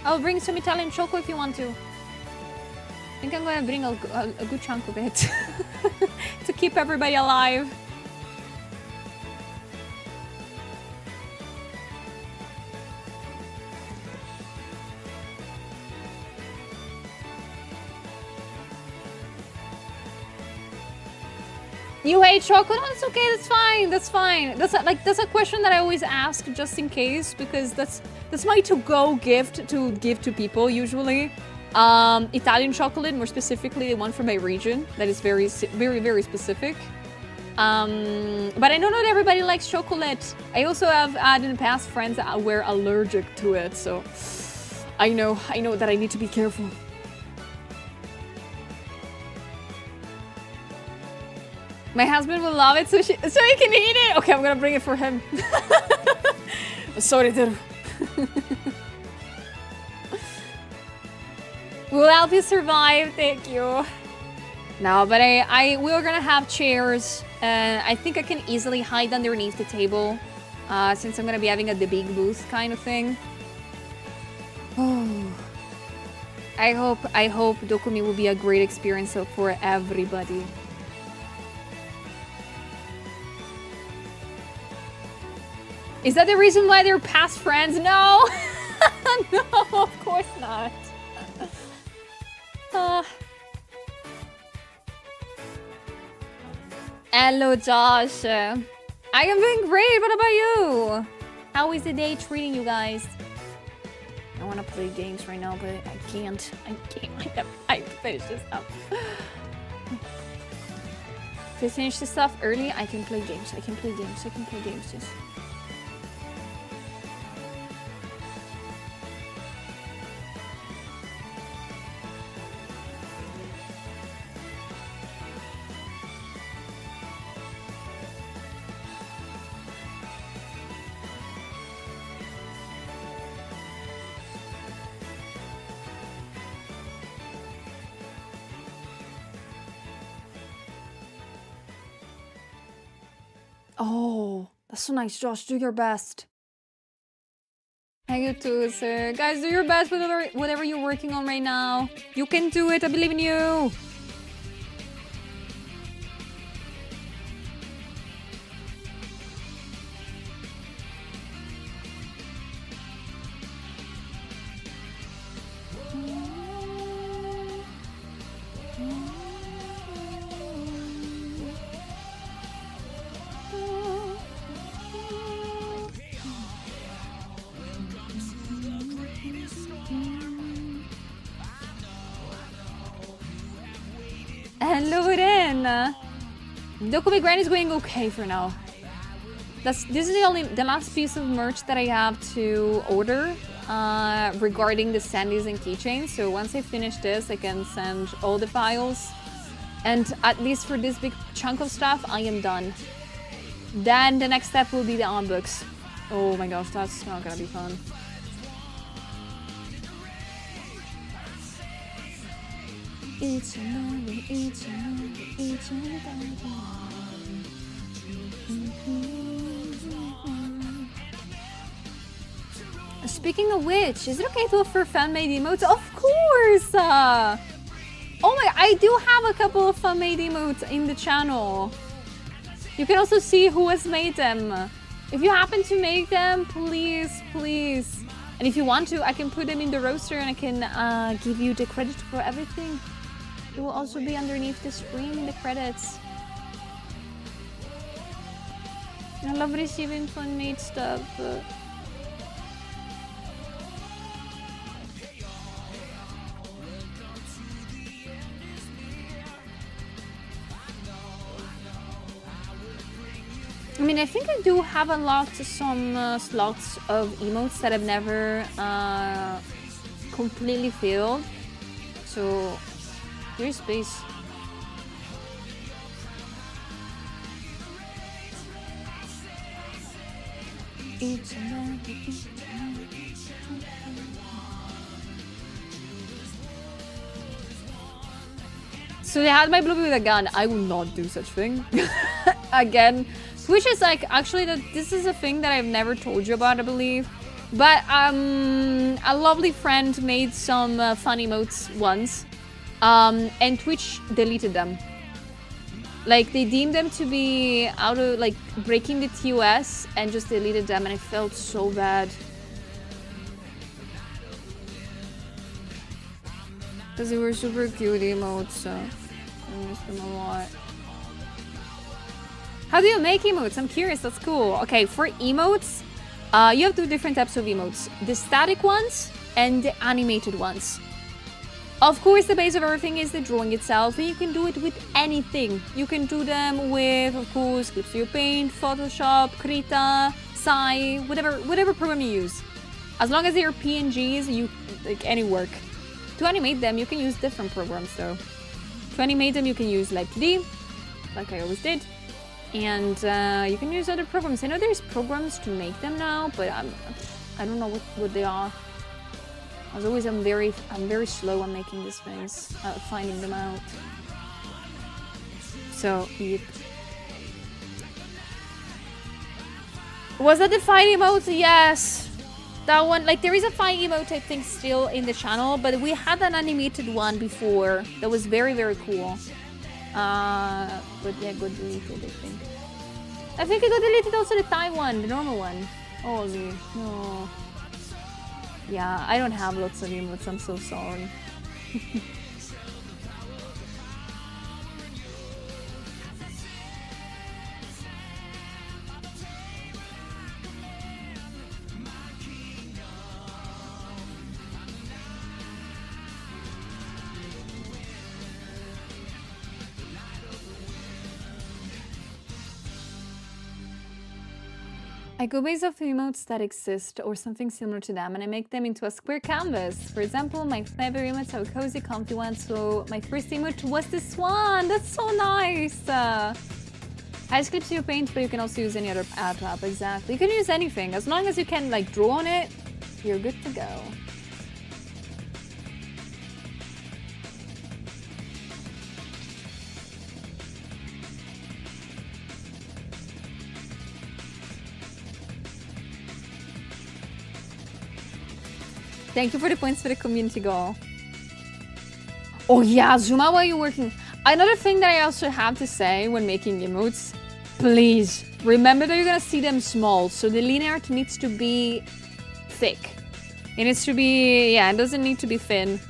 Speaker 1: I'll bring some Italian chocolate if you want to. I think I'm gonna bring a good chunk of it to keep everybody alive. You hate chocolate? Oh, it's okay. That's fine. That's fine. That's a question that I always ask just in case, because that's my to-go gift to give to people usually. Italian chocolate, more specifically, the one from my region that is very, very specific. But I know not everybody likes chocolate. I also have had in the past friends that were allergic to it, so I know that I need to be careful. My husband will love it, so he can eat it. Okay, I'm gonna bring it for him. Sorry, Teru. We'll help you survive. Thank you. No, but we're gonna have chairs. I think I can easily hide underneath the table, since I'm gonna be having the big booth kind of thing. Oh, I hope Dokumi will be a great experience for everybody. Is that the reason why they're past friends? No! No, of course not. Hello, Josh. I am doing great. What about you? How is the day treating you guys? I want to play games right now, but I can't. I have to finish this up. If I finish this stuff early, I can play games. I can play games. Yes. Oh, that's so nice, Josh. Do your best. You too, sir. Guys, do your best with whatever you're working on right now. You can do it. I believe in you. Hello, Ren. Dokumi Grind is going okay for now. This is the last piece of merch that I have to order regarding the sandies and keychains. So once I finish this, I can send all the files. And at least for this big chunk of stuff, I am done. Then the next step will be the art books. Oh my gosh, that's not gonna be fun. Speaking of which, is it okay to offer fan-made emotes? Of course! Oh my, I do have a couple of fan-made emotes in the channel. You can also see who has made them. If you happen to make them, please. And if you want to, I can put them in the roster and I can give you the credit for everything. It will also be underneath the screen in the credits. I love receiving fan-made stuff. I mean, I think I do have unlocked some slots of emotes that I've never completely filled. So there's space. So they had my Blueberry with a gun. I will not do such thing. Again. Which is like, actually, this is a thing that I've never told you about, I believe. But a lovely friend made some fun emotes once. And Twitch deleted them. Like, they deemed them to be out of, like, breaking the TOS and just deleted them. And I felt so bad. Because they were super cute emotes, so I miss them a lot. How do you make emotes? I'm curious, that's cool. Okay, for emotes, you have two different types of emotes. The static ones and the animated ones. Of course, the base of everything is the drawing itself, and you can do it with anything. You can do them with, of course, Clip Studio Paint, Photoshop, Krita, Sai, whatever program you use. As long as they are PNGs, like any work. To animate them, you can use different programs though. To animate them, you can use Live 2D, like I always did. And you can use other programs. I know there's programs to make them now, but I don't know what they are. As always, I'm very slow on making these things, finding them out. So, yep. Was that the fight emote? Yes. That one, like, there is a fight emote, I think, still in the channel, but we had an animated one before that was very, very cool. But yeah, got deleted, I think. I think it got deleted also the Thai one, the normal one. Holy, no. Yeah, I don't have lots of emotes, I'm so sorry. I go based off emotes that exist or something similar to them, and I make them into a square canvas. For example, my favorite emotes are cozy, comfy ones, so my first emote was this one. That's so nice. I just Clip Studio Paint, but you can also use any other app. Exactly. You can use anything. As long as you can like draw on it, you're good to go. Thank you for the points for the community goal. Oh yeah, zoom out while you're working. Another thing that I also have to say when making emotes, please remember that you're gonna see them small. So the linear art needs to be thick. It needs to be, yeah, it doesn't need to be thin.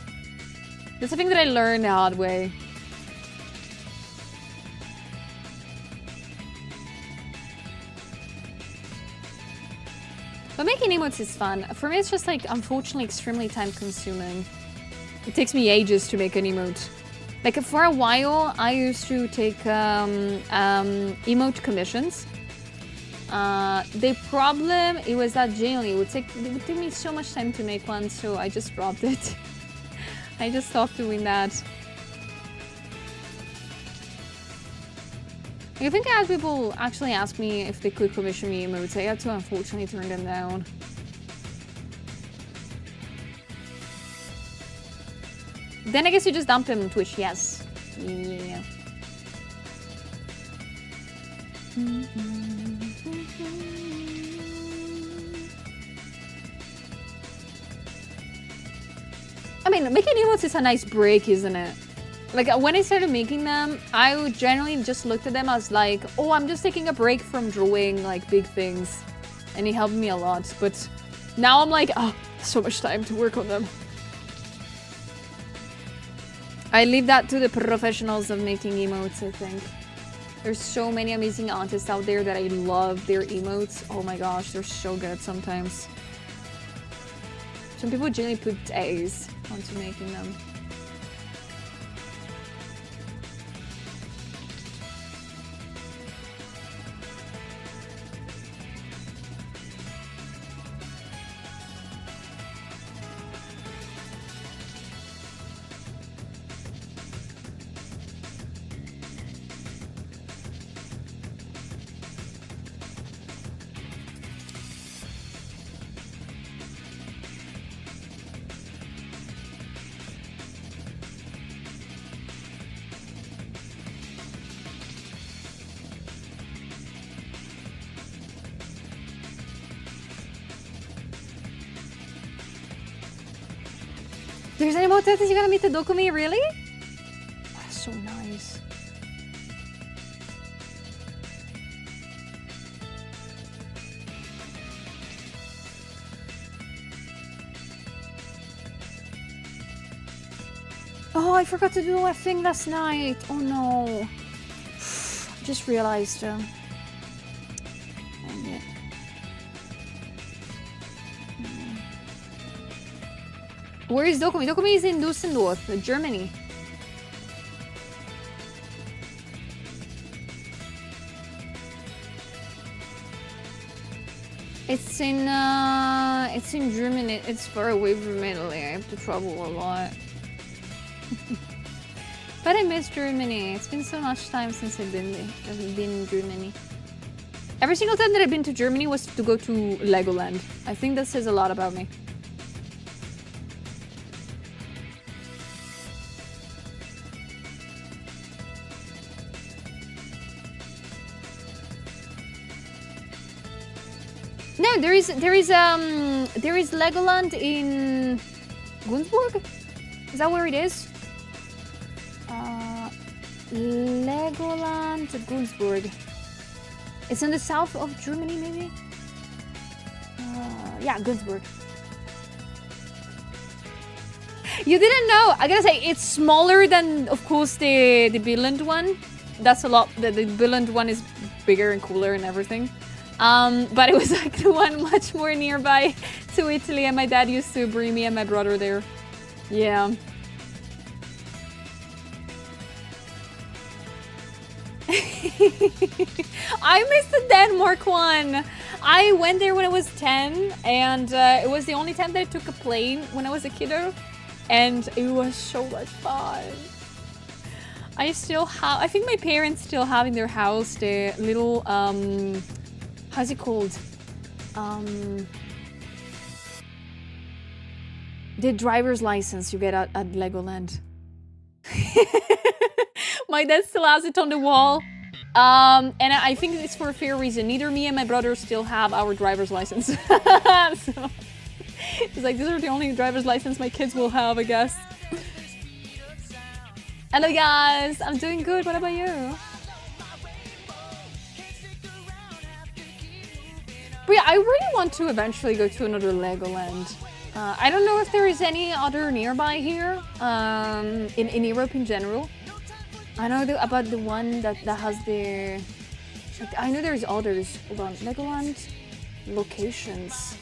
Speaker 1: That's a thing that I learned the hard way. But making emotes is fun. For me, it's just like, unfortunately, extremely time consuming. It takes me ages to make an emote. Like for a while, I used to take emote commissions. The problem, it was that generally it would take me so much time to make one, so I just dropped it. I just stopped doing that. I think I had people actually ask me if they could commission me emotes. I had to unfortunately turn them down. Then I guess you just dump them on Twitch, yes. Yeah. I mean, making emotes is a nice break, isn't it? Like, when I started making them, I would generally just looked at them as like, oh, I'm just taking a break from drawing, like, big things. And it helped me a lot. But now I'm like, oh, so much time to work on them. I leave that to the professionals of making emotes, I think. There's so many amazing artists out there that I love their emotes. Oh my gosh, they're so good sometimes. Some people generally put days onto making them. There's any more times you're gonna meet the Dokumi, really? That's so nice. Oh, I forgot to do a thing last night. Oh no. Just realized. Where is Dokumi? Dokumi is in Düsseldorf, Germany. It's in Germany. It's far away from Italy. I have to travel a lot. But I miss Germany. It's been so much time since I've been in Germany. Every single time that I've been to Germany was to go to Legoland. I think that says a lot about me. No, there is Legoland in Günzburg. Is that where it is? Legoland Günzburg. It's in the south of Germany, maybe. Yeah, Günzburg. You didn't know. I gotta say, it's smaller than, of course, the Billund one. That's a lot. The Billund one is bigger and cooler and everything. But it was like the one much more nearby to Italy, and my dad used to bring me and my brother there. Yeah. I missed the Denmark one. I went there when I was 10, and it was the only time that I took a plane when I was a kiddo, and it was so much fun. I think my parents still have in their house the little, how's it called? The driver's license you get at Legoland. My dad still has it on the wall. And I think it's for a fair reason. Neither me and my brother still have our driver's license. So it's like, these are the only driver's license my kids will have, I guess. Hello guys, I'm doing good. What about you? But yeah, I really want to eventually go to another Legoland. I don't know if there is any other nearby here, in Europe in general. I know about the one that has the... I know there's others. Hold on. Legoland locations.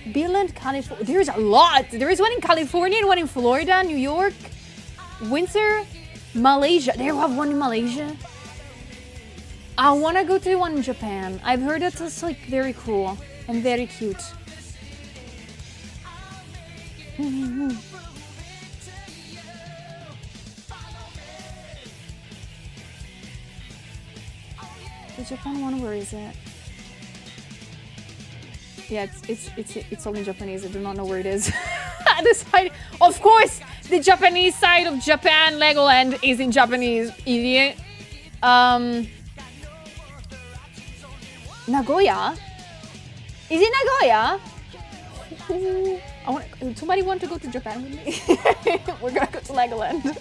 Speaker 1: Billund, California. There's a lot. There is one in California and one in Florida, New York, Windsor, Malaysia. They have one in Malaysia. I want to go to one in Japan. I've heard that it's like very cool and very cute. The Japan one, where is it? Yeah, it's all in Japanese. I do not know where it is. The side, of course, the Japanese side of Japan Legoland is in Japanese, idiot. Nagoya? Is it Nagoya? Somebody want to go to Japan with me? We're gonna go to Legoland.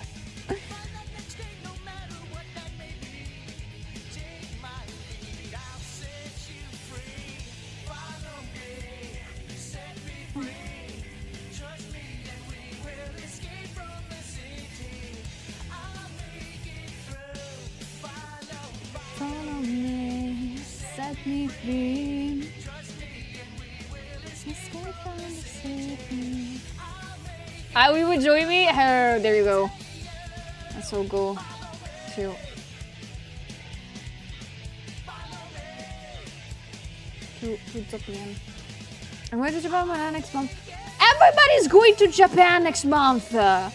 Speaker 1: Follow me, set me free. We would join me? There you go. That's so cool. Chill. To Japan. I'm going to Japan next month. Everybody's going to Japan next month. You are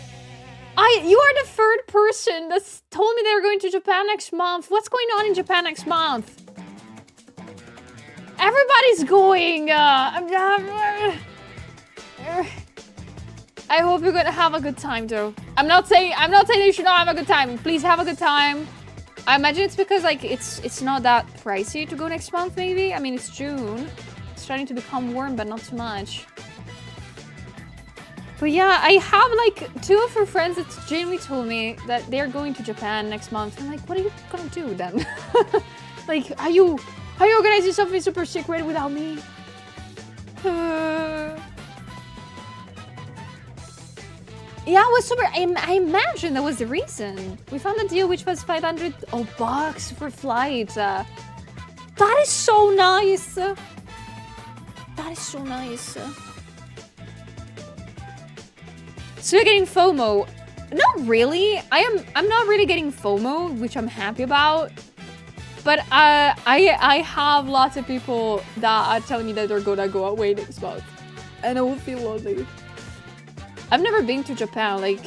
Speaker 1: the third person that's told me they're going to Japan next month. What's going on in Japan next month? Everybody's going. I hope you're gonna have a good time, though. I'm not saying you should not have a good time. Please have a good time. I imagine it's because like it's not that pricey to go next month. Maybe. I mean, it's June. It's starting to become warm, but not too much. But yeah, I have like 2 of her friends that genuinely told me that they're going to Japan next month. I'm like, what are you gonna do then? Like, are you organizing something super secret without me? Yeah, it was super. I imagine that was the reason. We found a deal which was $500 bucks for flight. That is so nice. That is so nice. So you're getting FOMO? Not really. I'm not really getting FOMO, which I'm happy about. But I have lots of people that are telling me that they're gonna go away next month, and I will feel lonely. I've never been to Japan. Like,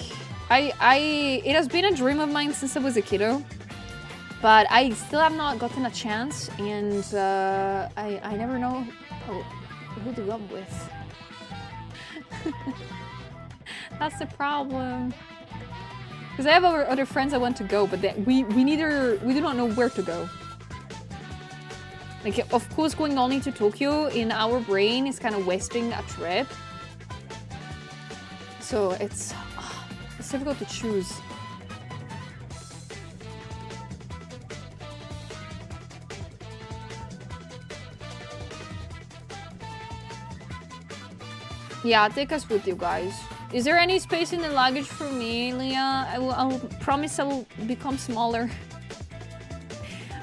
Speaker 1: it has been a dream of mine since I was a kiddo, but I still have not gotten a chance, and I never know who to go with. That's the problem. Because I have other friends that want to go, but we do not know where to go. Like, of course, going only to Tokyo in our brain is kind of wasting a trip. So it's difficult to choose. Yeah, take us with you guys. Is there any space in the luggage for me, Leah? I'll promise I will become smaller.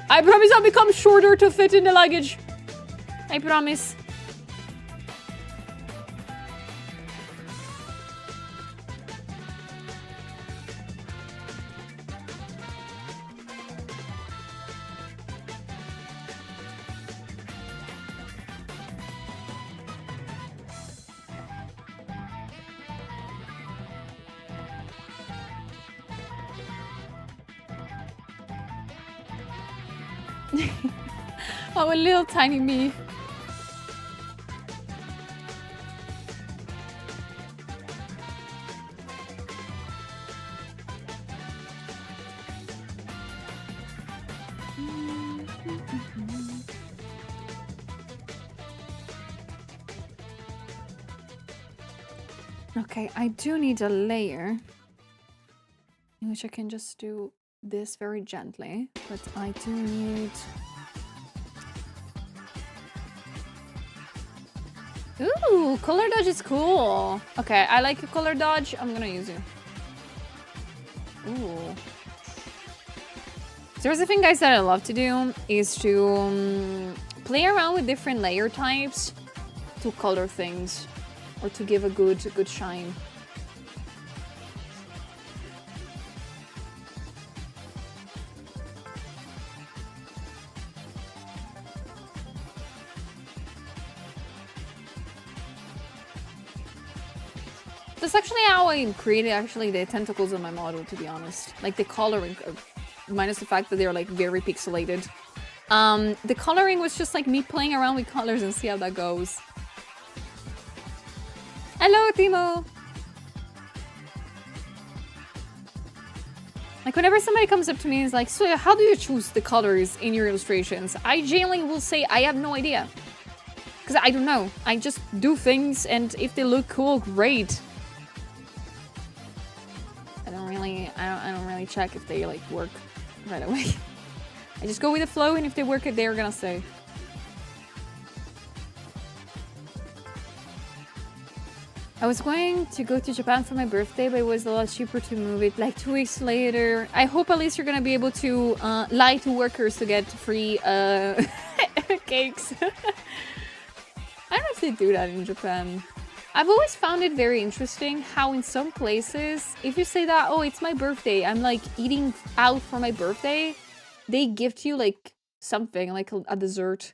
Speaker 1: I promise I'll become shorter to fit in the luggage. I promise. Oh, a little tiny me. Okay, I do need a layer in which I can just do this very gently, but I do need... Ooh, color dodge is cool. Okay, I like a color dodge. I'm gonna use it. Ooh. So there's a thing, guys, that I love to do is to play around with different layer types to color things or to give a good shine. That's actually how I created the tentacles of my model, to be honest. Like the coloring, minus the fact that they're like very pixelated. The coloring was just like me playing around with colors and see how that goes. Hello, Timo! Like whenever somebody comes up to me and is like, so how do you choose the colors in your illustrations? I genuinely will say I have no idea. Because I don't know. I just do things, and if they look cool, great. I don't really check if they like work right away. I just go with the flow, and if they work, they're gonna stay. I was going to go to Japan for my birthday, but it was a lot cheaper to move it like 2 weeks later. I hope at least you're gonna be able to lie to workers to get free cakes. I don't know if they do that in Japan. I've always found it very interesting how in some places, if you say that, oh, it's my birthday, I'm like eating out for my birthday, they gift you like something, like a dessert.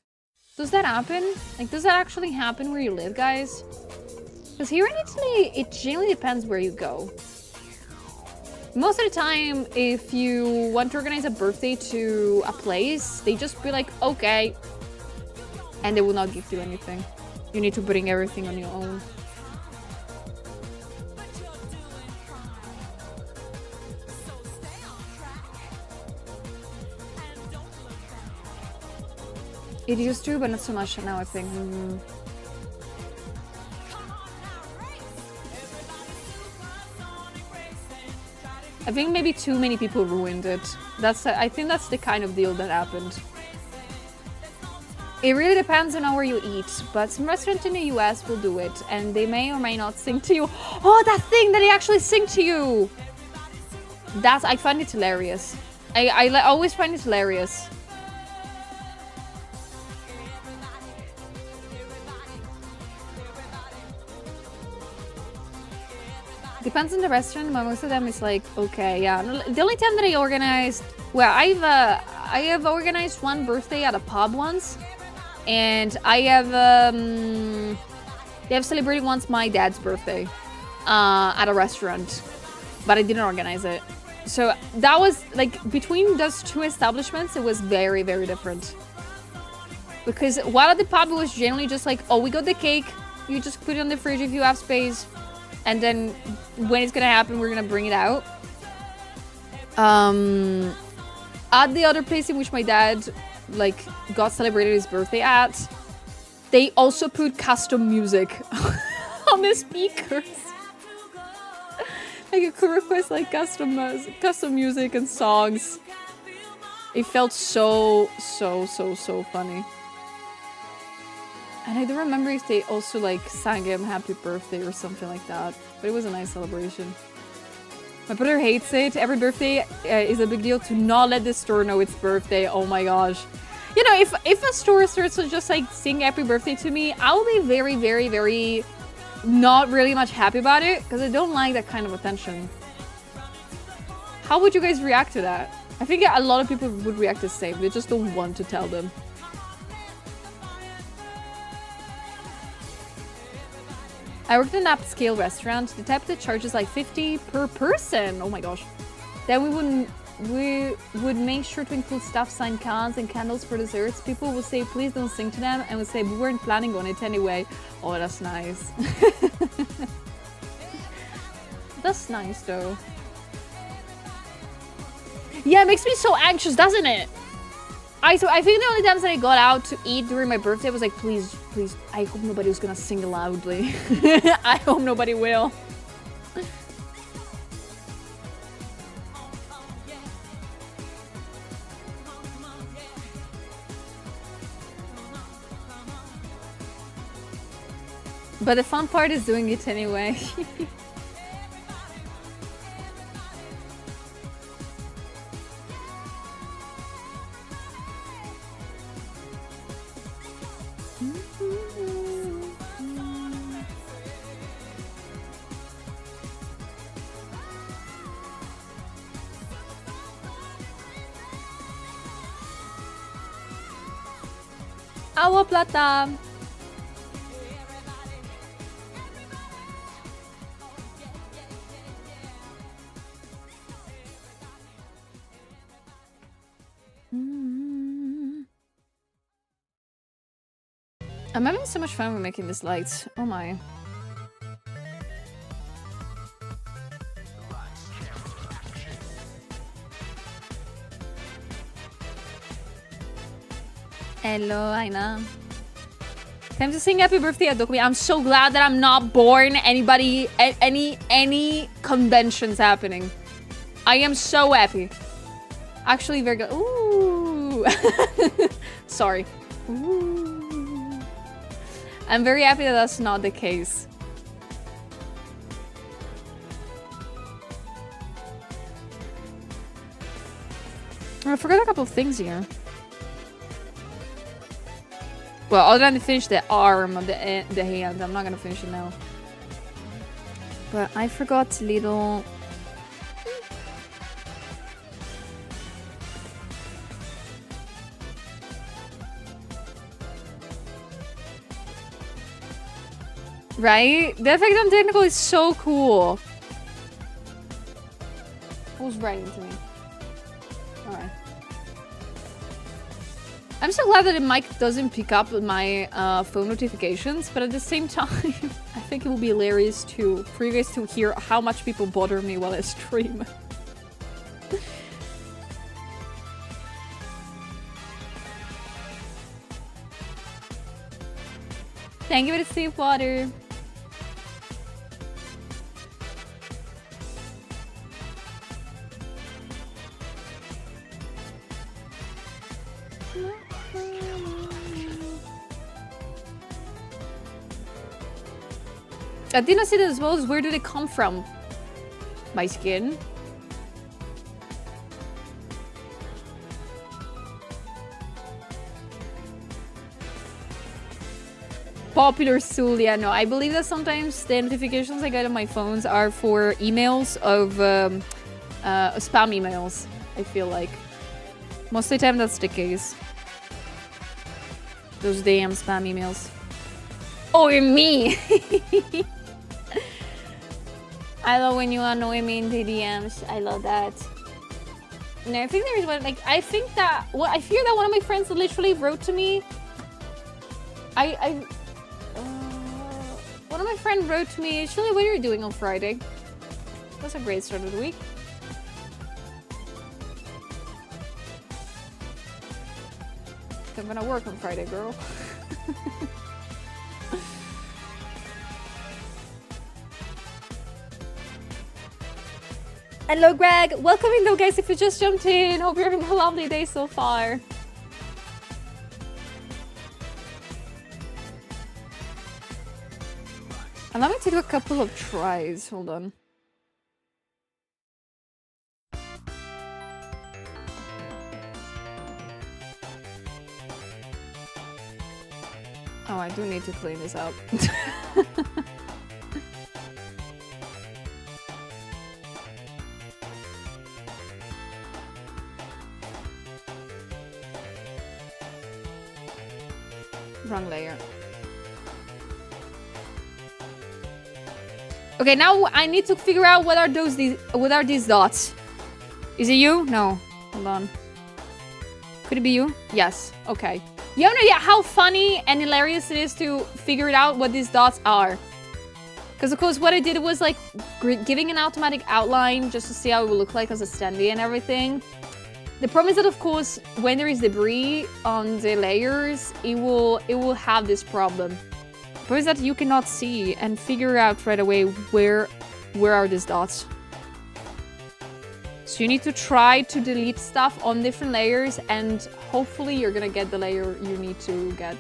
Speaker 1: Does that happen? Like, does that actually happen where you live, guys? Because here in Italy, it generally depends where you go. Most of the time, if you want to organize a birthday to a place, they just be like, okay. And they will not gift you anything. You need to bring everything on your own. It used to, but not so much now, I think. I think maybe too many people ruined it. I think that's the kind of deal that happened. It really depends on where you eat, but some restaurants in the US will do it, and they may or may not sing to you. Oh, that thing that they actually sing to you! I find it hilarious. I always find it hilarious. Depends on the restaurant, but most of them is like, okay, yeah. The only time that I organized, well, I have organized one birthday at a pub once, and I have celebrated once my dad's birthday at a restaurant, but I didn't organize it. So that was like between those two establishments, it was very, very different. Because while at the pub, it was generally just like, oh, we got the cake, you just put it on the fridge if you have space. And then when it's gonna happen, we're gonna bring it out. At the other place in which my dad like got celebrated his birthday at, they also put custom music on the speakers. Like you could request like custom music and songs. It felt so funny. And I don't remember if they also like sang him happy birthday or something like that. But it was a nice celebration. My brother hates it. Every birthday is a big deal. To not let the store know it's birthday. Oh my gosh. You know, if a store starts to just like sing happy birthday to me, I will be very, very, very not really much happy about it. Because I don't like that kind of attention. How would you guys react to that? I think a lot of people would react the same. They just don't want to tell them. I worked in an upscale restaurant, the type that charges like 50 per person. Oh my gosh. Then we would make sure to include staff signed cans and candles for desserts. People would say, please don't sing to them, and would say, we weren't planning on it anyway. Oh, that's nice. That's nice though. Yeah, it makes me so anxious, doesn't it? I think the only times that I got out to eat during my birthday was like, please, I hope nobody was gonna sing loudly. I hope nobody will. But the fun part is doing it anyway. Agua plata. I'm having so much fun with making this light. Oh my. Hello, Aina. Time to sing happy birthday at Dokumi. I'm so glad that I'm not born anybody at any conventions happening. I am so happy. Actually, very good. Ooh. Sorry. Ooh. I'm very happy that that's not the case. I forgot a couple of things here. Well, other than to finish the arm of the hand, I'm not gonna finish it now. But I forgot little. Right? The effect on technical is so cool. Who's writing to me? Alright. I'm so glad that the mic doesn't pick up my phone notifications, but at the same time, I think it will be hilarious too for you guys to hear how much people bother me while I stream. Thank you for the safe water. I didn't see this as well. Where did it come from? My skin. Popular Soul, yeah, no. I believe that sometimes the notifications I get on my phones are for emails of spam emails, I feel like. Most of the time that's the case. Those damn spam emails. Oh, me! I love when you annoy me in the DMs. I love that. No, I think there is one, like, I think that, well, I fear that one of my friends literally wrote to me. One of my friends wrote to me, Shirley, what are you doing on Friday? That's a great start of the week. I'm gonna work on Friday, girl. Hello, Greg. Welcome in, though, guys. If you just jumped in, hope you're having a lovely day so far. Allow me to do a couple of tries. Hold on. Oh, I do need to clean this up. Wrong layer. Okay, now I need to figure out what are these dots. Is it you? No. Hold on. Could it be you? Yes. Okay. You have no idea how funny and hilarious it is to figure it out what these dots are. Because of course what I did was like giving an automatic outline just to see how it would look like as a standee and everything. The problem is that of course when there is debris on the layers, it will have this problem. The problem is that you cannot see and figure out right away where are these dots. So you need to try to delete stuff on different layers and hopefully you're gonna get the layer you need to get.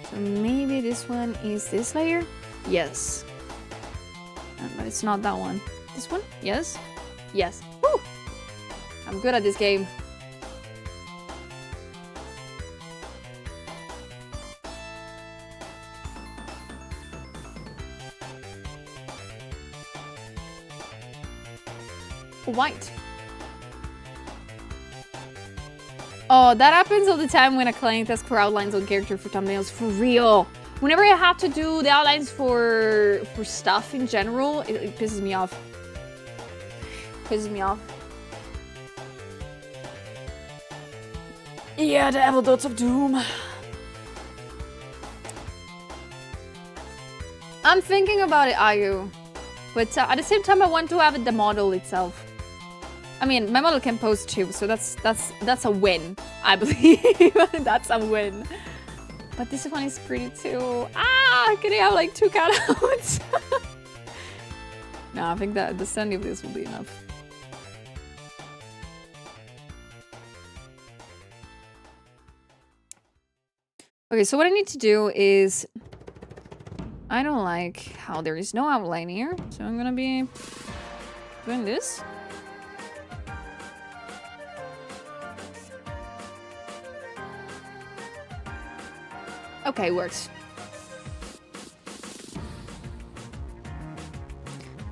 Speaker 1: So maybe this one is this layer? Yes. But it's not that one. This one? Yes? Yes. Woo! I'm good at this game. White. Oh, that happens all the time when a client asks for outlines on character for thumbnails. For real. Whenever I have to do the outlines for stuff in general, it pisses me off. Pisses me off. Yeah, the evil dots of doom. I'm thinking about it, Ayu. But at the same time, I want to have the model itself. I mean, my model can pose too, so that's a win, I believe. That's a win. But this one is pretty too. Ah, can I have like 2 cutouts? No, I think that the standing of this will be enough. Okay, so what I need to do is, I don't like how there is no outline here, so I'm gonna be doing this. Okay, works.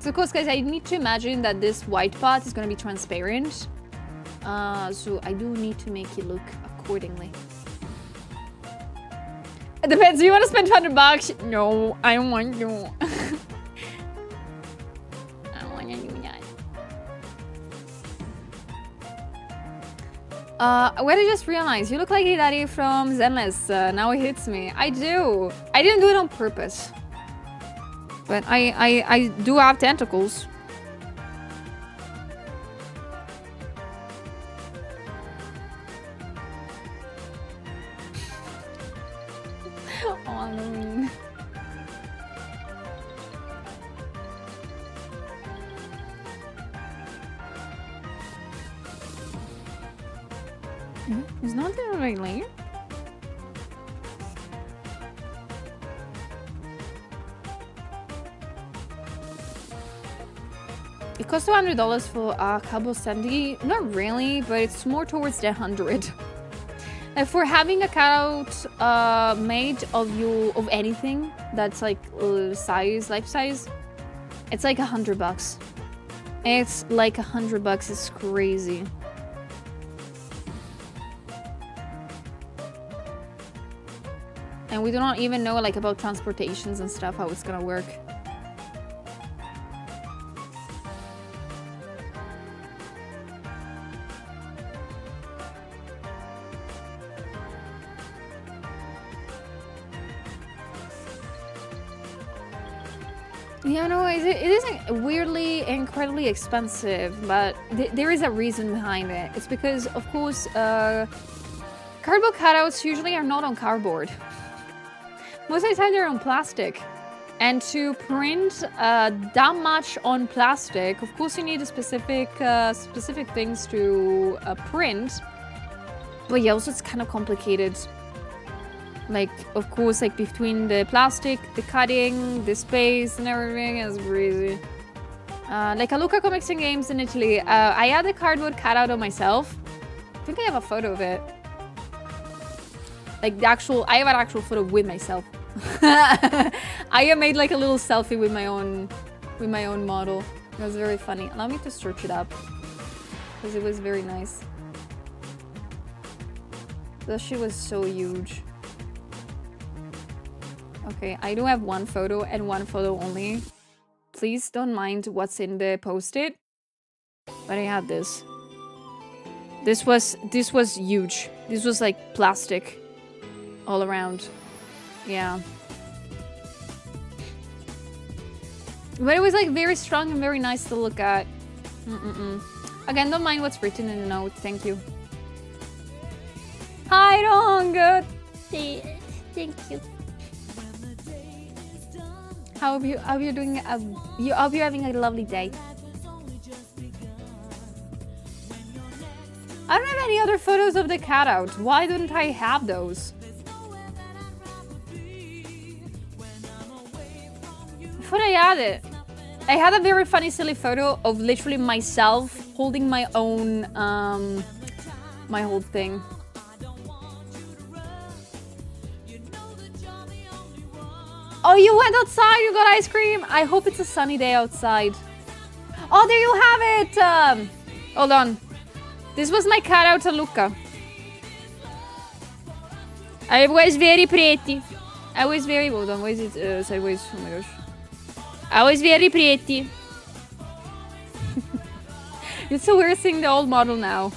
Speaker 1: So of course, guys, I need to imagine that this white part is gonna be transparent. So I do need to make it look accordingly. It depends. Do you want to spend $100? No, I don't want to. I don't want to do that. What I just realized, you look like Hidari from Zenless. Now it hits me. I do. I didn't do it on purpose. But I do have tentacles. Oh, Halloween. It's not the right layer. It costs $200 for cardboard sandy. Not really, but it's more towards the 100. And for having a cutout made of anything that's like life size, it's like $100. It's like $100. It's crazy. And we do not even know like about transportations and stuff, how it's gonna work. Yeah, no, it isn't weirdly incredibly expensive, but there is a reason behind it. It's because, of course, cardboard cutouts usually are not on cardboard. Most of the time they're on plastic. And to print that much on plastic, of course you need a specific things to print. But yeah, also it's kind of complicated. Like, of course, like between the plastic, the cutting, the space, and everything is crazy. Like a Luca Comics and Games in Italy, I had a cardboard cutout of myself. I think I have a photo of it. Like I have an actual photo with myself. I have made like a little selfie with my own model. It was very funny. Allow me to search it up because it was very nice. That shit was so huge. Okay, I do have one photo and one photo only. Please don't mind what's in the post-it. But I had this. This was huge. This was like plastic all around. Yeah. But it was like very strong and very nice to look at. Again, don't mind what's written in the note. Thank you. Hi, Ron. Good. Thank you. How are you doing? I hope you're having a lovely day. I don't have any other photos of the cutout. Why don't I have those? I thought I had it. I had a very funny, silly photo of literally myself holding my own, my whole thing. Oh, you went outside, you got ice cream. I hope it's a sunny day outside. Oh, there you have it. Hold on. This was my cutout to Luca. I was very pretty. I was very... Hold on, why is it sideways? Oh my gosh. I was very pretty. It's so weird seeing the old model now.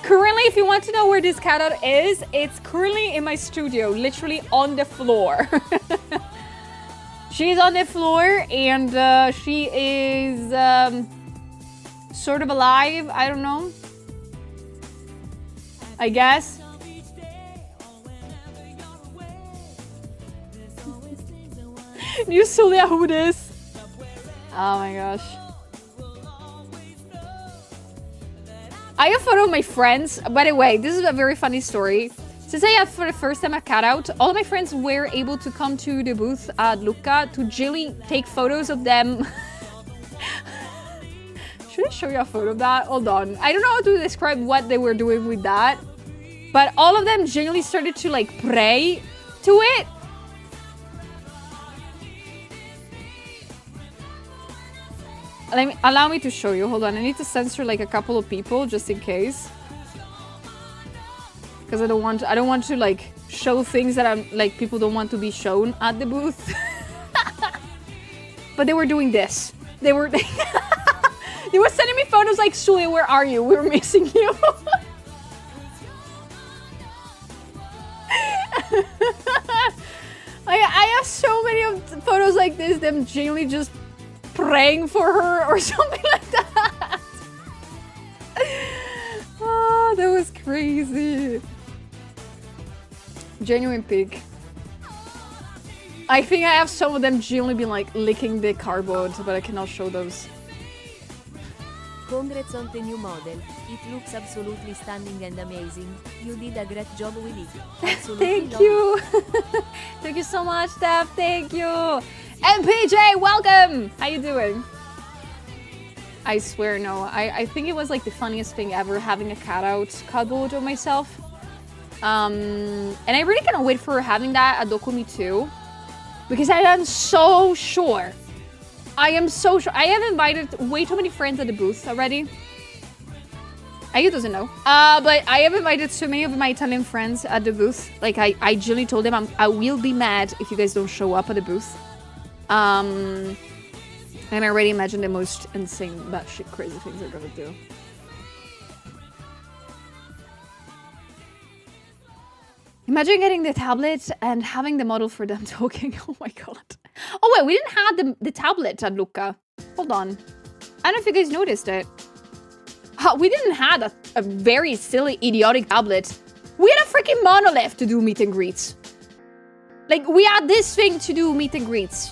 Speaker 1: Currently, if you want to know where this cutout is, it's currently in my studio, literally on the floor. She's on the floor and she is sort of alive. I don't know. I guess. You saw who this? Oh my gosh. I have a photo of my friends. By the way, this is a very funny story. Since I had for the first time a cutout, all of my friends were able to come to the booth at Lucca to really take photos of them. Should I show you a photo of that? Hold on. I don't know how to describe what they were doing with that. But all of them genuinely started to like pray to it. Allow me to show you. Hold on. I need to censor like a couple of people just in case. Because I don't want to like show things that I'm like people don't want to be shown at the booth. But they were doing this. They were they were sending me photos like, Julia, where are you? We're missing you. I have so many of photos like this, them genuinely just praying for her or something like that. Oh, that was crazy. Genuine peak. I think I have some of them genuinely been like licking the cardboard, but I cannot show those.
Speaker 3: Congrats on the new model. It looks absolutely stunning and amazing. You did a great job with it. Absolutely
Speaker 1: Thank
Speaker 3: love
Speaker 1: you. Thank you so much, Steph. Thank you. And PJ, welcome. How you doing? I swear, no. I think it was like the funniest thing ever having a cutout cardboard of myself. And I really cannot wait for having that at Dokumi too. Because I am so sure. I am so sure. I have invited way too many friends at the booth already. Ayu doesn't know. But I have invited so many of my Italian friends at the booth. Like, I genuinely told them I will be mad if you guys don't show up at the booth. And I already imagine the most insane, batshit crazy things they're gonna do. Imagine getting the tablet and having the model for them talking. Oh my god. Oh wait, we didn't have the tablet at Lucca. Hold on. I don't know if you guys noticed it. We didn't have a very silly, idiotic tablet. We had a freaking monolith to do meet and greets. Like, we had this thing to do meet and greets.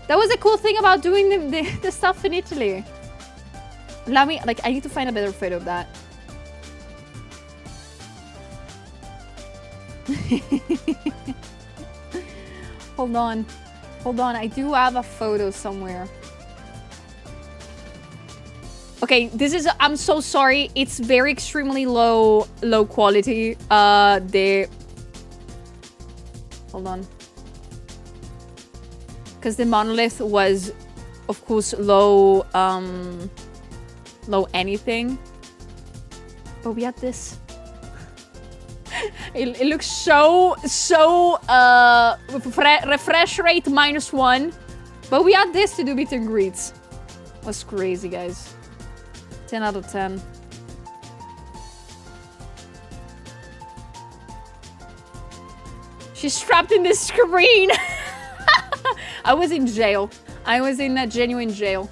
Speaker 1: That was a cool thing about doing the stuff in Italy. Allow me, like, I need to find a better photo of that. Hold on. Hold on, I do have a photo somewhere. Okay, this is, I'm so sorry. It's very extremely low quality. Hold on. Because the monolith was, of course, low anything. But we had this. It looks so refresh rate -1. But we had this to do meet and greets. Was crazy, guys. 10 out of 10. She's trapped in this screen. I was in jail. I was in a genuine jail.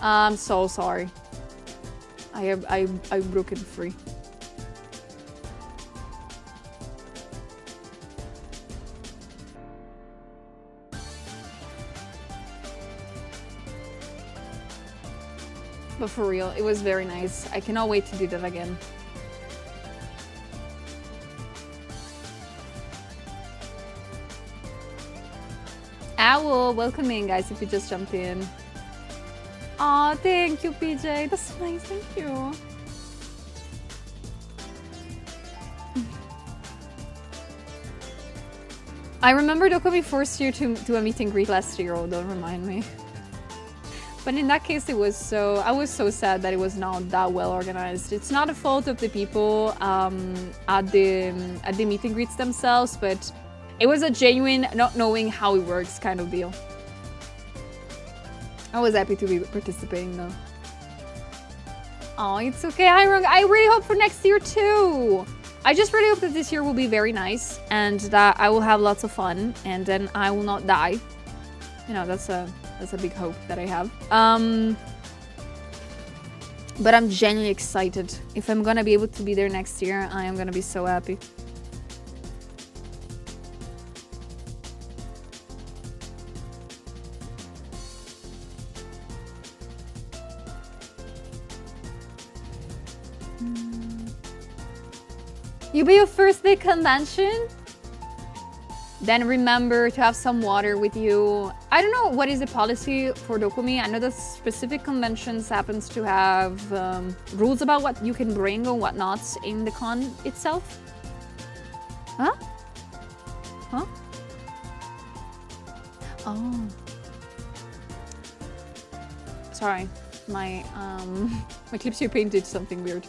Speaker 1: I'm so sorry. I broken free. But for real, it was very nice. I cannot wait to do that again. Owl, welcome in, guys, if you just jumped in. Aw, thank you, PJ. That's nice, thank you. I remember Dokumi forced you to do a meet and greet last year. Oh, don't remind me. But in that case, it was so... I was so sad that it was not that well organized. It's not a fault of the people at the meet and greets themselves, but it was a genuine not knowing how it works kind of deal. I was happy to be participating though. Oh, it's okay, Irung. I really hope for next year too. I just really hope that this year will be very nice and that I will have lots of fun and then I will not die. You know, that's a big hope that I have. But I'm genuinely excited. If I'm gonna be able to be there next year, I am gonna be so happy. You'll be your first big convention? Then remember to have some water with you. I don't know what is the policy for Dokumi. I know that specific conventions happens to have rules about what you can bring or what not in the con itself. Huh? Huh? Oh. Sorry. My my clips you painted something weird.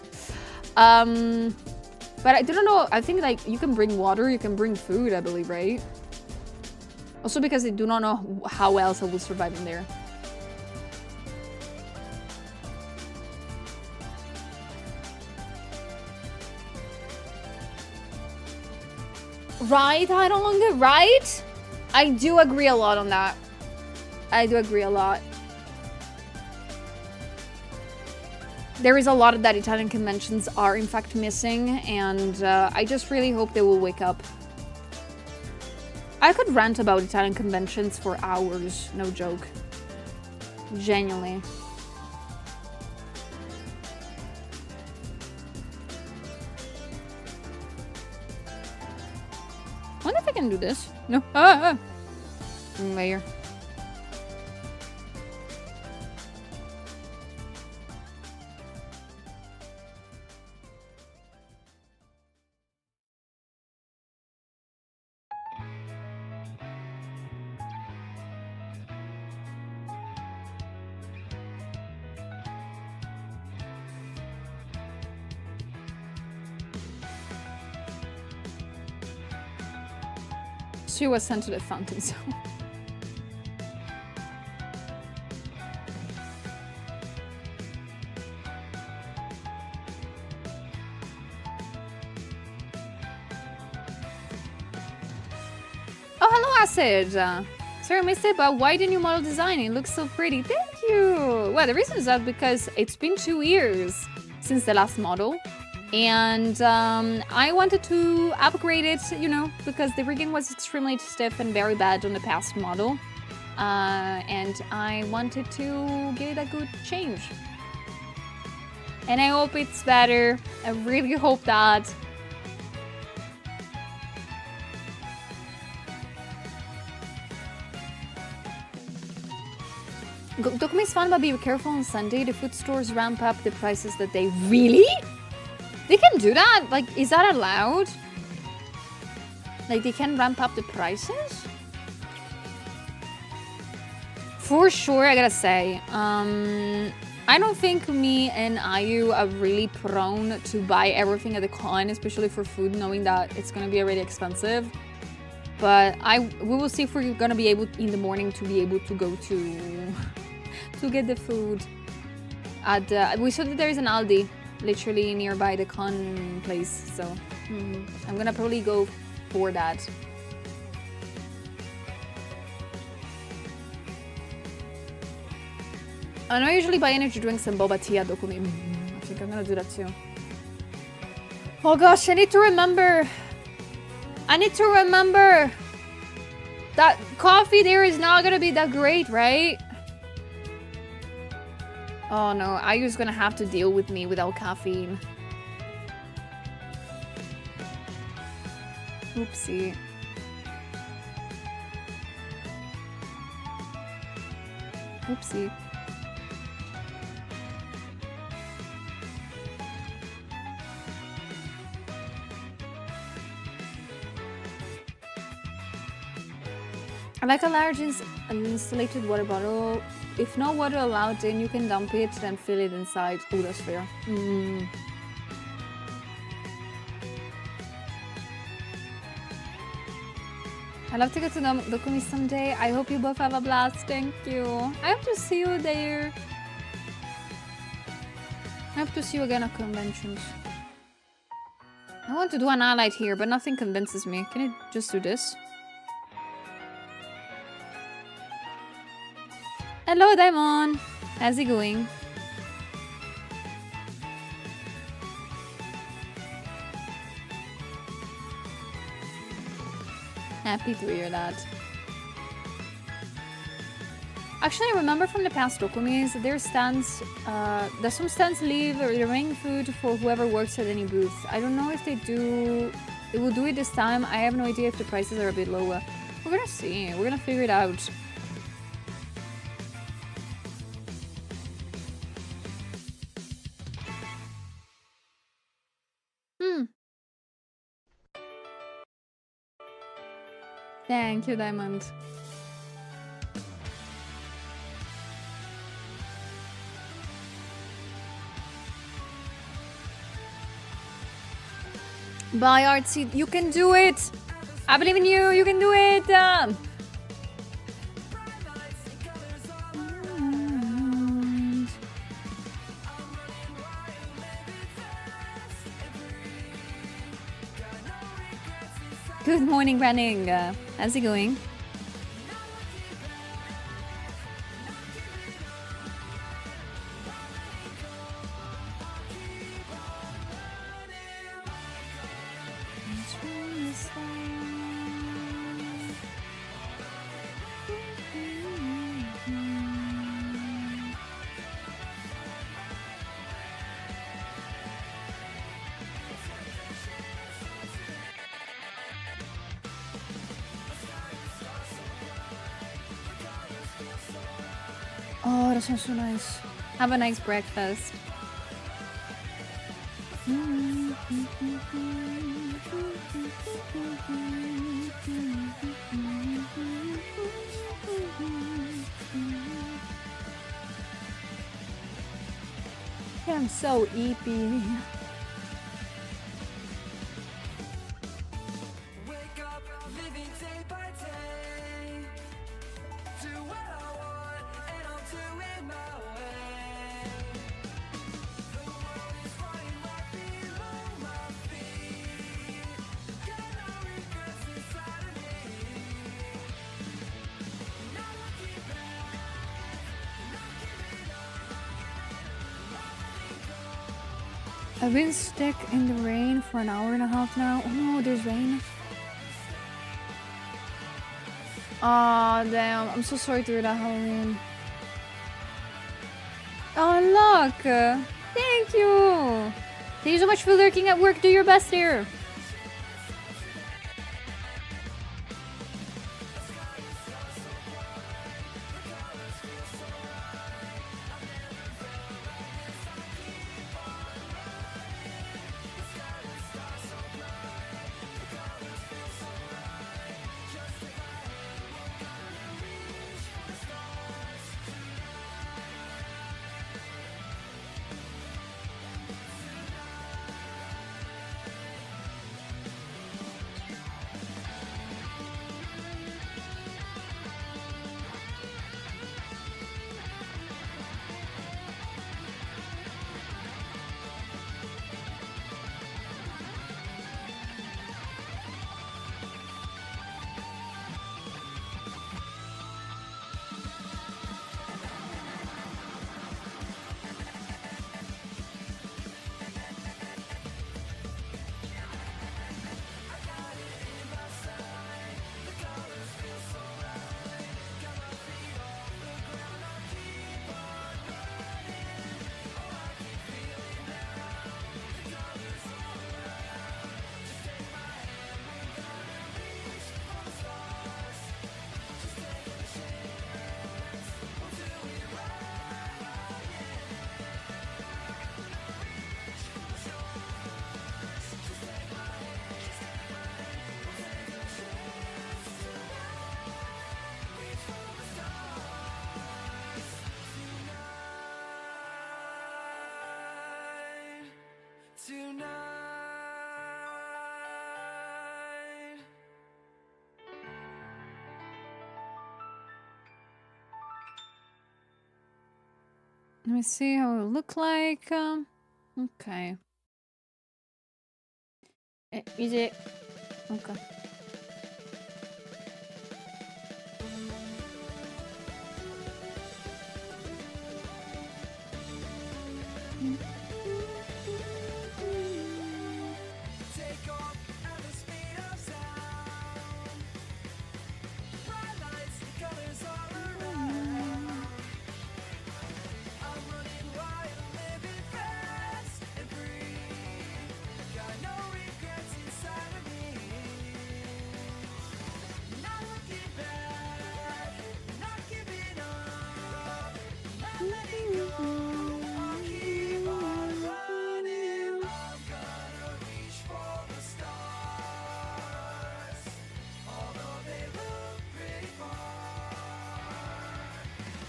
Speaker 1: But I don't know, I think like you can bring water, you can bring food, I believe, right? Also because I do not know how else I will survive in there. Right, Longer, right? I do agree a lot on that. I do agree a lot. There is a lot that Italian conventions are in fact missing, and I just really hope they will wake up. I could rant about Italian conventions for hours, no joke. Genuinely. can do this. No. Layer. She was sent to the fountain zone. Oh, hello, Acid. Sorry, I missed it, but why the new model design? It looks so pretty. Thank you. Well, the reason is that because it's been 2 years since the last model. And I wanted to upgrade it, you know, because the rigging was extremely stiff and very bad on the past model. And I wanted to give it a good change. And I hope it's better. I really hope that. Dokumi is fun, but be careful on Sunday. The food stores ramp up the prices that they... Really? They can do that? Like, is that allowed? Like, they can ramp up the prices? For sure, I gotta say. I don't think me and Ayu are really prone to buy everything at the con, especially for food, knowing that it's gonna be already expensive. But we will see if we're gonna be able, in the morning, to be able to go to... to get the food. We saw that there is an Aldi literally nearby the con place, so I'm gonna probably go for that. I know I usually buy energy drinks and boba tea at Dokumi. I think I'm gonna do that too. Oh gosh, I need to remember that coffee there is not gonna be that great, right? Oh no, Ayu's gonna have to deal with me without caffeine. Oopsie. Oopsie. I like a large insulated water bottle. If no water allowed, then you can dump it, then fill it inside. Oh, that's fair. I'd love to go to Dokumi someday. I hope you both have a blast. Thank you. I hope to see you there. I hope to see you again at conventions. I want to do an highlight here, but nothing convinces me. Can you just do this? Hello, Daimon. How's it going? Happy to hear that. Actually, I remember from the past Dokumis, their stands, that some stands leave the remaining food for whoever works at any booth. I don't know if they will do it this time. I have no idea if the prices are a bit lower. We're gonna see. We're gonna figure it out. Thank you, Diamond. Bye, Artsy. You can do it. I believe in you. You can do it. Good morning, Running. How's it going? Oh, that sounds so nice. Have a nice breakfast. I'm so eepy.
Speaker 2: Wake up, living day by day. Do what I want, and I'll do it my way. The world is running right below my feet. Got no regrets inside of me. Not looking back, not giving up, not letting go.
Speaker 1: I've been stuck in the rain for an hour and a half now. Oh no, there's rain. Aw, damn. I'm so sorry to hear that, Halloween. Oh, look. Thank you. Thank you so much for lurking at work. Do your best here. Tonight. Let me see how it look like. Okay. Is it? Okay.
Speaker 2: Take off at the speed of sound. Bright lights, colors all around. I'm running wild, living fast and free. Got no regrets inside of me. Not looking back, not giving up, not letting go. I'll keep on running. I'm gonna reach for the stars, although they look pretty far.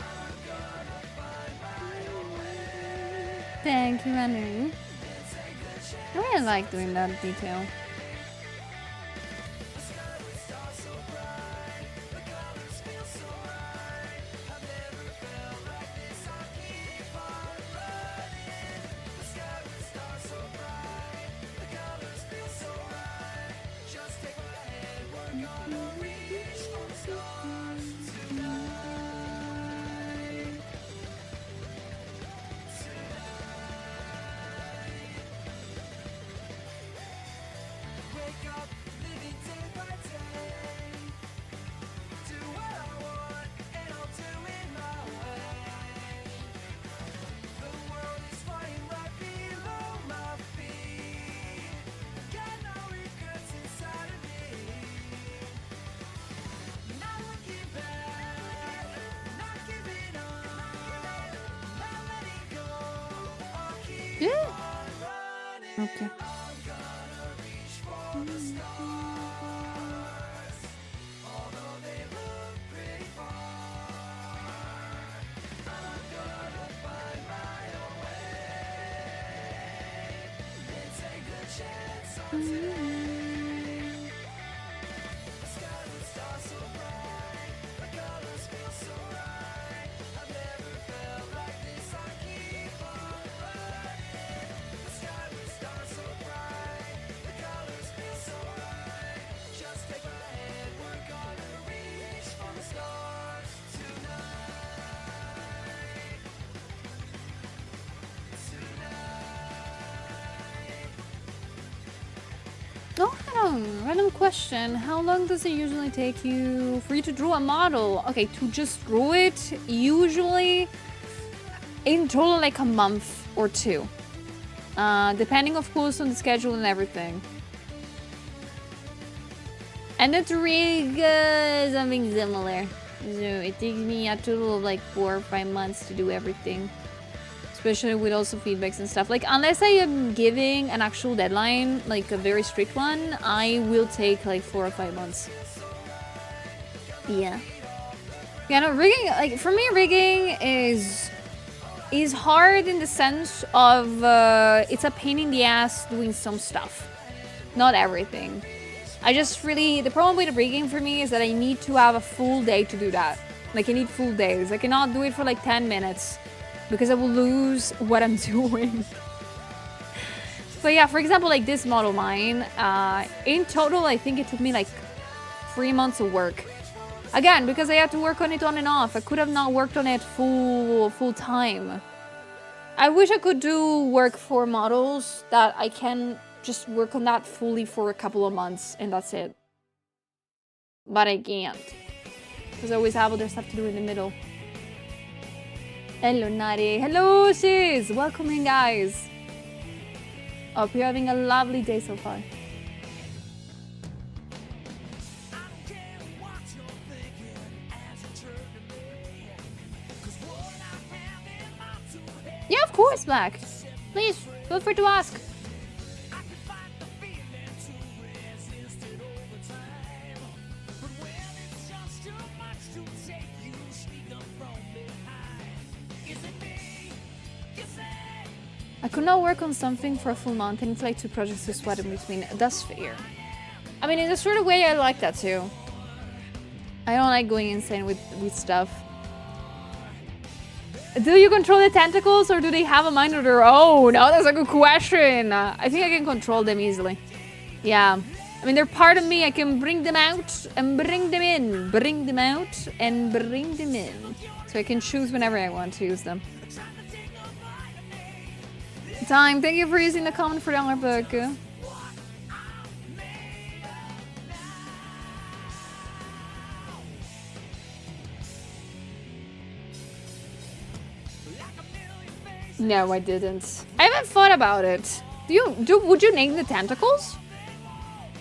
Speaker 2: I'm gonna find my own way.
Speaker 1: Thank you, Henry.
Speaker 2: And take the chance.
Speaker 1: I really like doing that detail.
Speaker 2: The sky would start so bright, the colors feel so right. I've never felt like this. I'll keep on running. The sky would start so bright, the colors feel so right. Just take my hand, we're gonna reach for the stars tonight. Tonight.
Speaker 1: Yeah. Okay. Oh, random question. How long does it usually take you for you to draw a model? Okay, to just draw it, usually in total like a month or two. Depending of course on the schedule and everything. And the rig, something similar. So it takes me a total of like 4 or 5 months to do everything. Especially with also feedbacks and stuff. Like, unless I am giving an actual deadline, like a very strict one, I will take like 4 or 5 months. Yeah. Yeah, no, rigging, like, for me, rigging is hard in the sense of, it's a pain in the ass doing some stuff. Not everything. I just really, the problem with rigging for me is that I need to have a full day to do that. Like, I need full days. I cannot do it for like 10 minutes. Because I will lose what I'm doing. But yeah, for example, like this model mine, in total, I think it took me like 3 months of work. Again, because I had to work on it on and off. I could have not worked on it full time. I wish I could do work for models that I can just work on that fully for a couple of months and that's it. But I can't. Because I always have other stuff to do in the middle. Hello, Nari. Hello, sis. Welcome in, guys. Hope you're having a lovely day so far. Yeah, of course, Black. Please, feel free to ask. I could not work on something for a full month and it's like 2 projects to sweat in between. That's fair. I mean, in a sort of way, I like that too. I don't like going insane with stuff. Do you control the tentacles or do they have a mind of their own? Oh, that's a good question. I think I can control them easily. Yeah. I mean, they're part of me. I can bring them out and bring them in. Bring them out and bring them in. So I can choose whenever I want to use them. Time. Thank you for using the comment for the art book. No, I didn't. I haven't thought about it. Would you name the tentacles?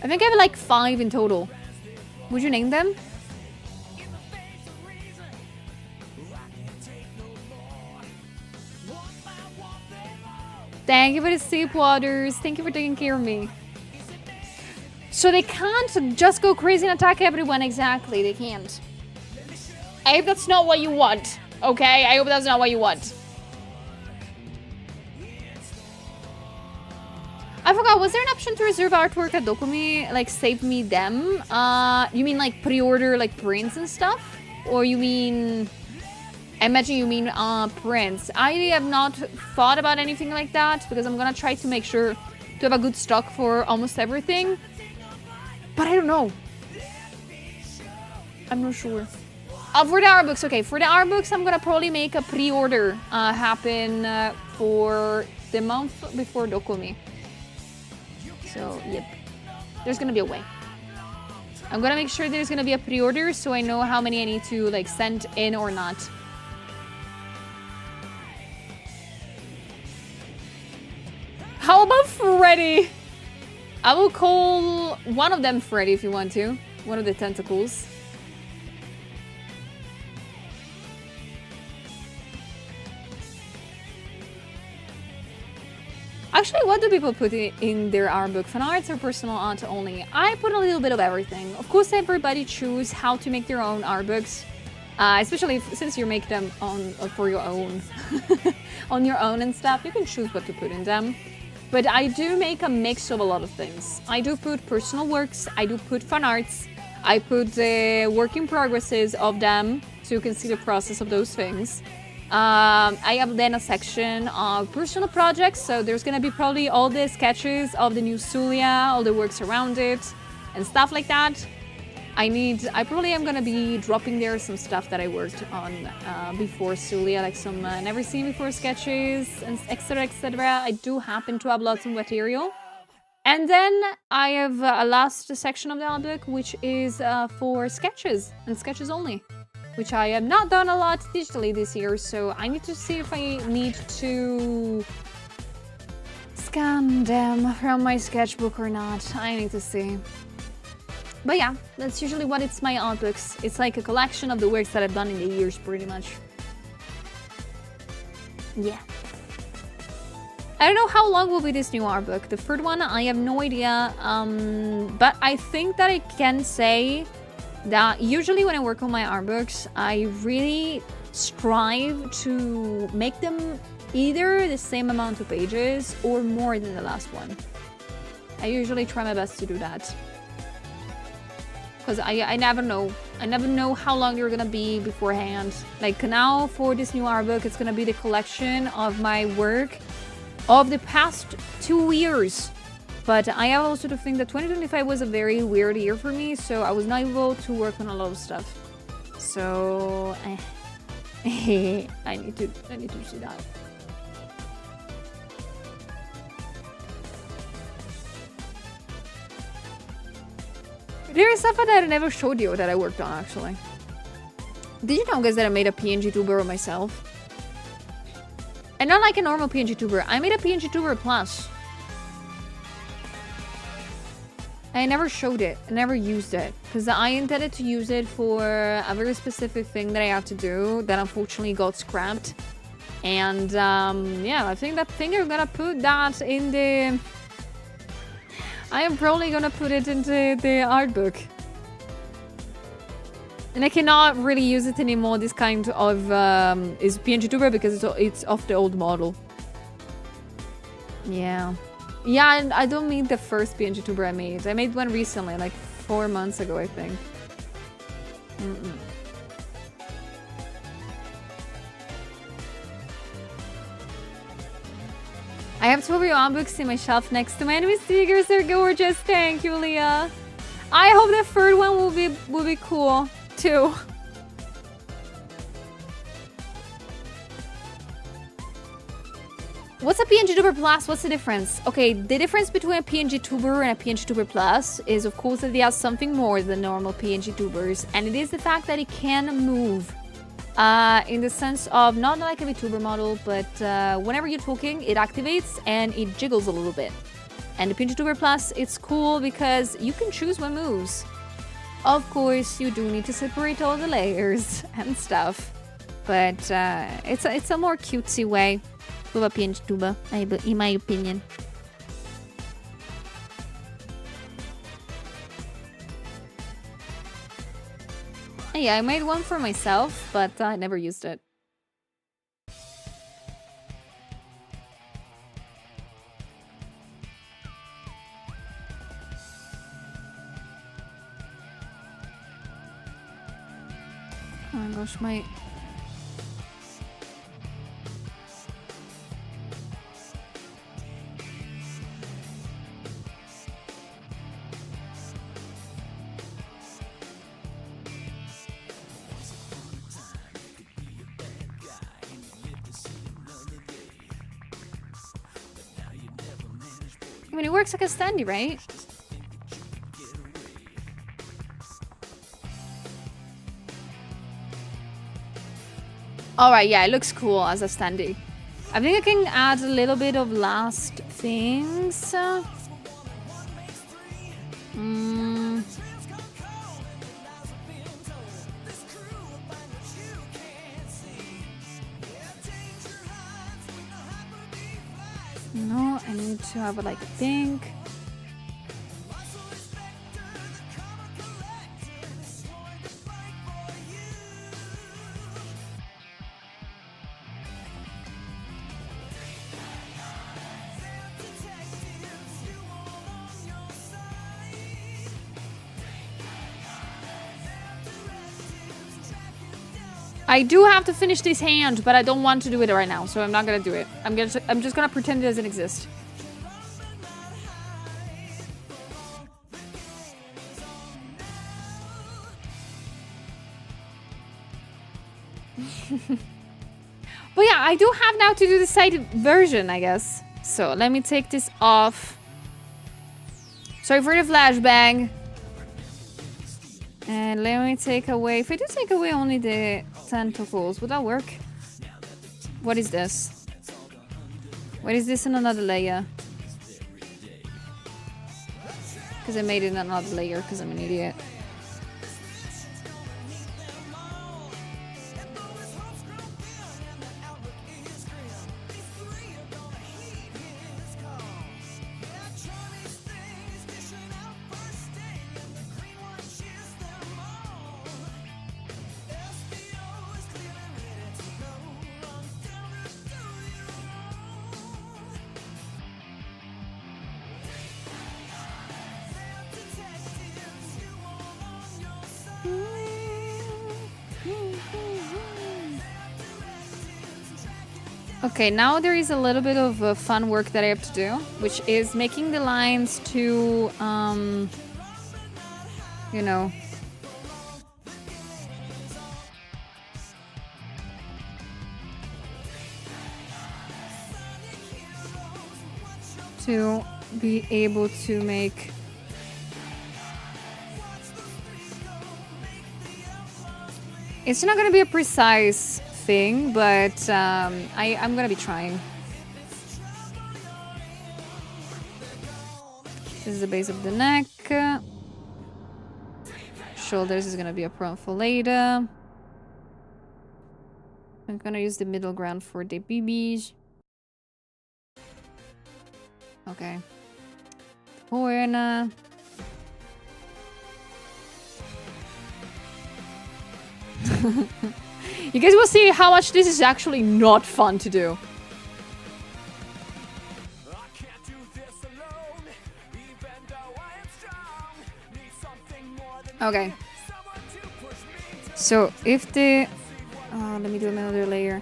Speaker 1: I think I have like 5 in total. Would you name them? Thank you for the steep waters. Thank you for taking care of me. So they can't just go crazy and attack everyone. Exactly, they can't. I hope that's not what you want. Okay, I hope that's not what you want. I forgot, was there an option to reserve artwork at Dokumi? Like, save me them? You mean like pre-order like prints and stuff? Or you mean... I imagine you mean prints. I have not thought about anything like that because I'm gonna try to make sure to have a good stock for almost everything. But I don't know. I'm not sure. For the art books, okay. For the art books, I'm gonna probably make a pre-order happen for the month before Dokumi. So, yep. There's gonna be a way. I'm gonna make sure there's gonna be a pre-order so I know how many I need to like send in or not. How about Freddy? I will call one of them Freddy if you want to. One of the tentacles. Actually, what do people put in their art book? Fan arts or personal art only? I put a little bit of everything. Of course, everybody choose how to make their own art books, especially since you make them for your own, on your own and stuff. You can choose what to put in them. But I do make a mix of a lot of things. I do put personal works. I do put fan arts. I put work in progresses of them, so you can see the process of those things. I have then a section of personal projects, so there's gonna be probably all the sketches of the new Zulia, all the works around it, and stuff like that. I probably am gonna be dropping there some stuff that I worked on before Zulia, like some never seen before sketches, and etc, etc. I do happen to have lots of material. And then I have a last section of the art book, which is for sketches, and sketches only. Which I have not done a lot digitally this year, so I need to see if I need to scan them from my sketchbook or not. I need to see. But yeah, that's usually what it's my art books. It's like a collection of the works that I've done in the years, pretty much. Yeah. I don't know how long will be this new art book. The third one, I have no idea. But I think that I can say that usually when I work on my art books, I really strive to make them either the same amount of pages or more than the last one. I usually try my best to do that. Because I never know. I never know how long they're gonna be beforehand. Like now for this new art book, it's gonna be the collection of my work of the past 2 years. But I have also to think that 2025 was a very weird year for me, so I was not able to work on a lot of stuff. So I need to see that. There is stuff that I never showed you that I worked on actually. Did you know, guys, that I made a PNG tuber myself? And not like a normal PNG tuber. I made a PNG tuber plus. I never showed it. I never used it. Because I intended to use it for a very specific thing that I had to do that unfortunately got scrapped. And yeah, I think I'm gonna put that in the... I am probably gonna put it into the art book. And I cannot really use it anymore, this kind of is PNG tuber, because it's off the old model. Yeah. Yeah, and I don't mean the first PNG tuber I made. I made one recently, like 4 months ago, I think. I have 2 of your art books in my shelf next to my enemy stickers. They're gorgeous. Thank you, Leah. I hope the third one will be cool too. What's a PNG Tuber Plus? What's the difference? Okay, the difference between a PNG Tuber and a PNG Tuber Plus is, of course, that it has something more than normal PNG Tubers, and it is the fact that it can move. In the sense of not like a VTuber model, but whenever you're talking, it activates and it jiggles a little bit. And the PNG Tuber Plus, it's cool because you can choose what moves. Of course, you do need to separate all the layers and stuff, but it's a more cutesy way of a PNG tuber, in my opinion. Yeah, I made one for myself, but I never used it. Oh my gosh, my... I mean, it works like a standee, right? Alright, yeah, it looks cool as a standee. I think I can add a little bit of last things. No, I need to have like a pink. I do have to finish this hand, but I don't want to do it right now, so I'm not gonna do it. I'm just gonna pretend it doesn't exist. But yeah, I do have now to do the side version, I guess. So let me take this off. Sorry for the flashbang. And let me take away... If I do take away only the tentacles, would that work? What is this? What is this in another layer? Because I made it in another layer because I'm an idiot. Okay, now there is a little bit of fun work that I have to do, which is making the lines to, you know, to be able to make it's not going to be a precise thing, but I'm going to be trying. This is the base of the neck. Shoulders is going to be a problem for later. I'm going to use the middle ground for the BBs. Okay. Buena. You guys will see how much this is actually not fun to do. Okay. So if the... let me do another layer.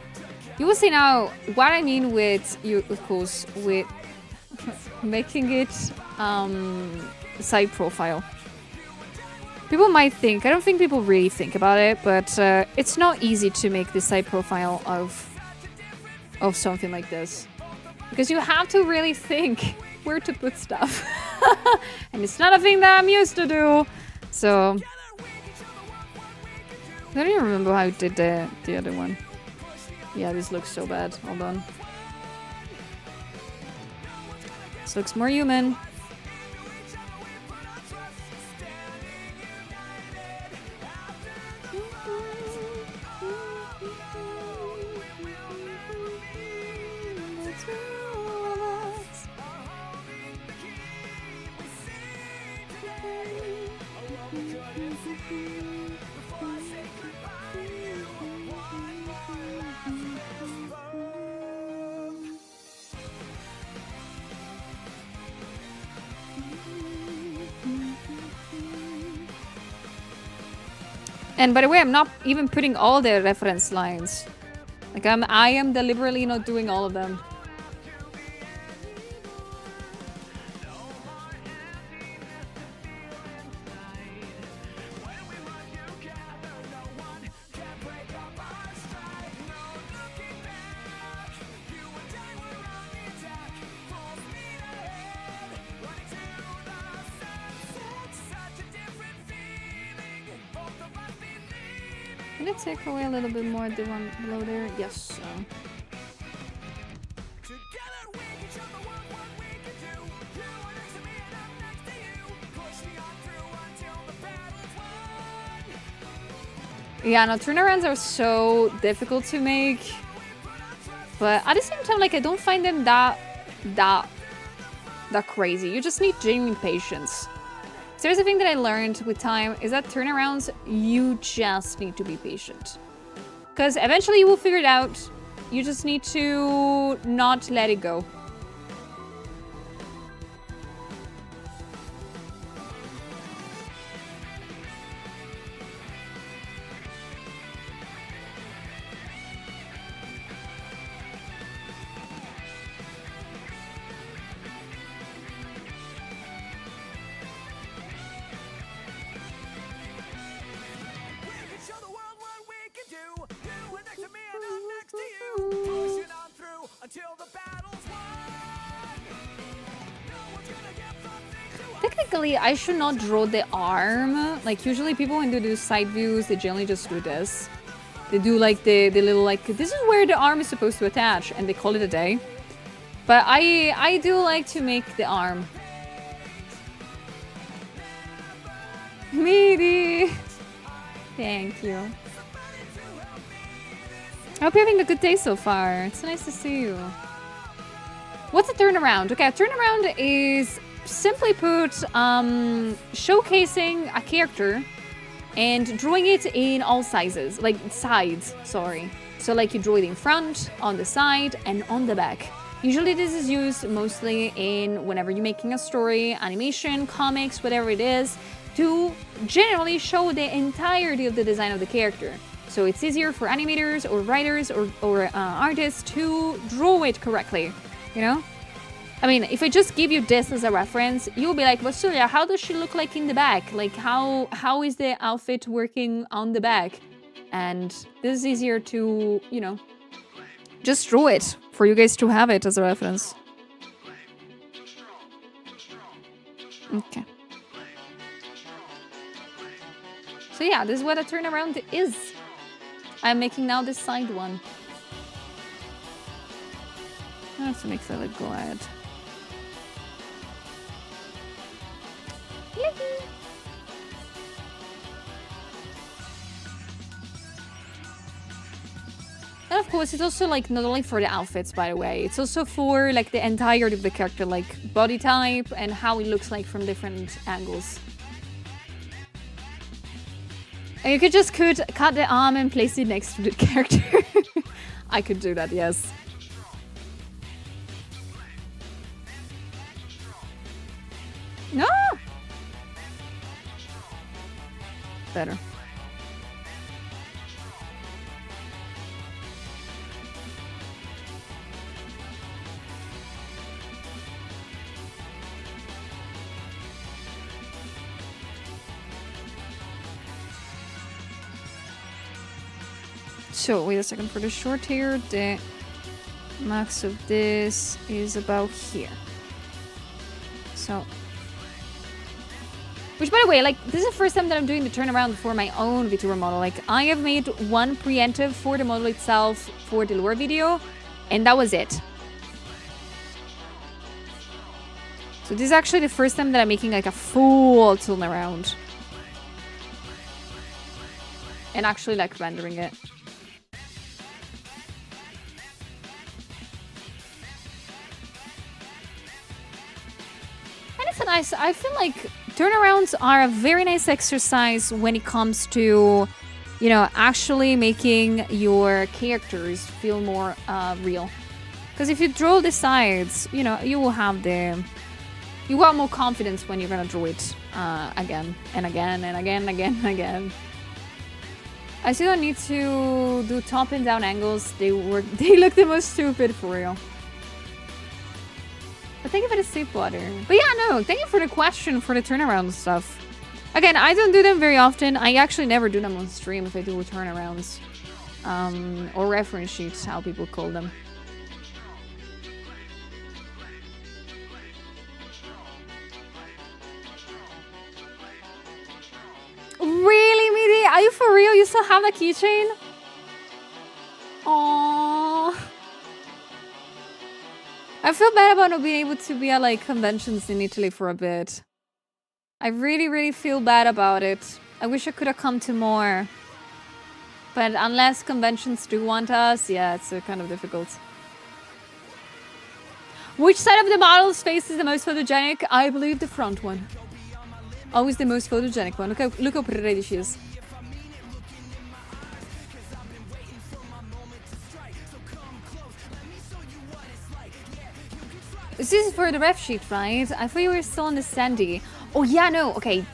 Speaker 1: You will see now what I mean with, of course, with making it side profile. People might think, I don't think people really think about it, but it's not easy to make the side profile of something like this. Because you have to really think where to put stuff. And it's not a thing that I'm used to do. So, I don't even remember how I did the other one. Yeah, this looks so bad. Hold on. This looks more human. And by the way, I'm not even putting all the reference lines. Like I am deliberately not doing all of them. Can I take away a little bit more of the one below there? Yes. Yeah, no, turnarounds are so difficult to make. But at the same time, like, I don't find them that that crazy. You just need genuine patience. So there's a thing that I learned with time is that turnarounds, you just need to be patient. Because eventually you will figure it out. You just need to not let it go. Technically, I should not draw the arm. Like, usually people when they do side views, they generally just do this. They do like the little like, this is where the arm is supposed to attach, and they call it a day. But I do like to make the arm. Meaty! Thank you. I hope you're having a good day so far. It's nice to see you. What's a turnaround? Okay, a turnaround is, simply put, showcasing a character and drawing it in all sizes. Like, sides, sorry. So, like, you draw it in front, on the side, and on the back. Usually this is used mostly in whenever you're making a story, animation, comics, whatever it is, to generally show the entirety of the design of the character. So it's easier for animators or writers or artists to draw it correctly, you know? I mean, if I just give you this as a reference, you'll be like, but Julia, how does she look like in the back? Like, how is the outfit working on the back? And this is easier to, you know, just draw it for you guys to have it as a reference. Okay. So yeah, this is what a turnaround is. I'm making now this side one. That makes it look glad. And of course, it's also like not only for the outfits, by the way, it's also for like the entirety of the character, like body type and how it looks like from different angles. And you could just cut the arm and place it next to the character. I could do that, yes. No! Better. So, wait a second, for the short hair, the max of this is about here. So, which, by the way, like, this is the first time that I'm doing the turnaround for my own VTuber model. Like, I have made one preemptive for the model itself for the lure video, and that was it. So this is actually the first time that I'm making like a full turnaround. And actually like rendering it. And it's a nice, I feel like turnarounds are a very nice exercise when it comes to, you know, actually making your characters feel more real. Because if you draw the sides, you know, you will have you got more confidence when you're gonna draw it again and again and again and again and again. I still don't need to do top and down angles. They look the most stupid for real. But thank you for the sip water. But yeah, no, thank you for the question for the turnaround stuff. Again, I don't do them very often. I actually never do them on stream if I do turnarounds. Or reference sheets, how people call them. Really, Midi? Are you for real? You still have that keychain? Aww. I feel bad about not being able to be at like conventions in Italy for a bit. I really, really feel bad about it. I wish I could have come to more. But unless conventions do want us, yeah, it's kind of difficult. Which side of the model's face is the most photogenic? I believe the front one. Always the most photogenic one. Look how pretty she is. This is for the ref sheet, right? I thought you were still on the Sandy. Oh yeah, no, okay.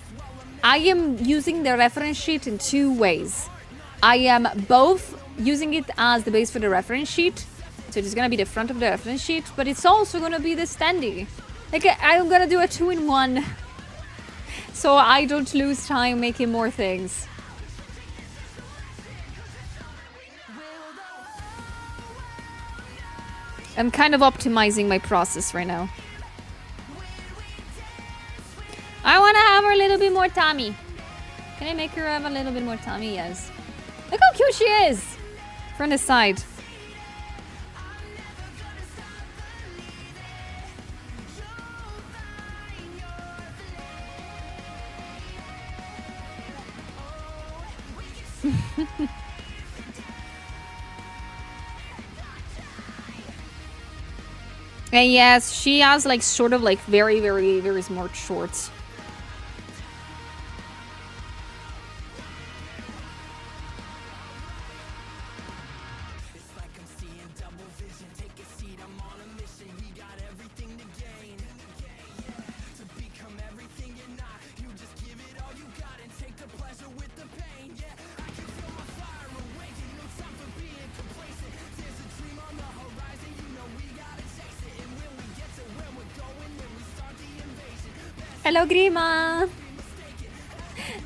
Speaker 1: I am using the reference sheet in two ways. I am both using it as the base for the reference sheet, so it's gonna be the front of the reference sheet, but it's also gonna be the standee. Like, I'm gonna do a 2-in-1, so I don't lose time making more things. I'm kind of optimizing my process right now. I want to have her a little bit more tummy. Can I make her have a little bit more tummy? Yes. Look how cute she is! From the side. And yes, she has like sort of like very, very, very smart shorts. Hello, Grima.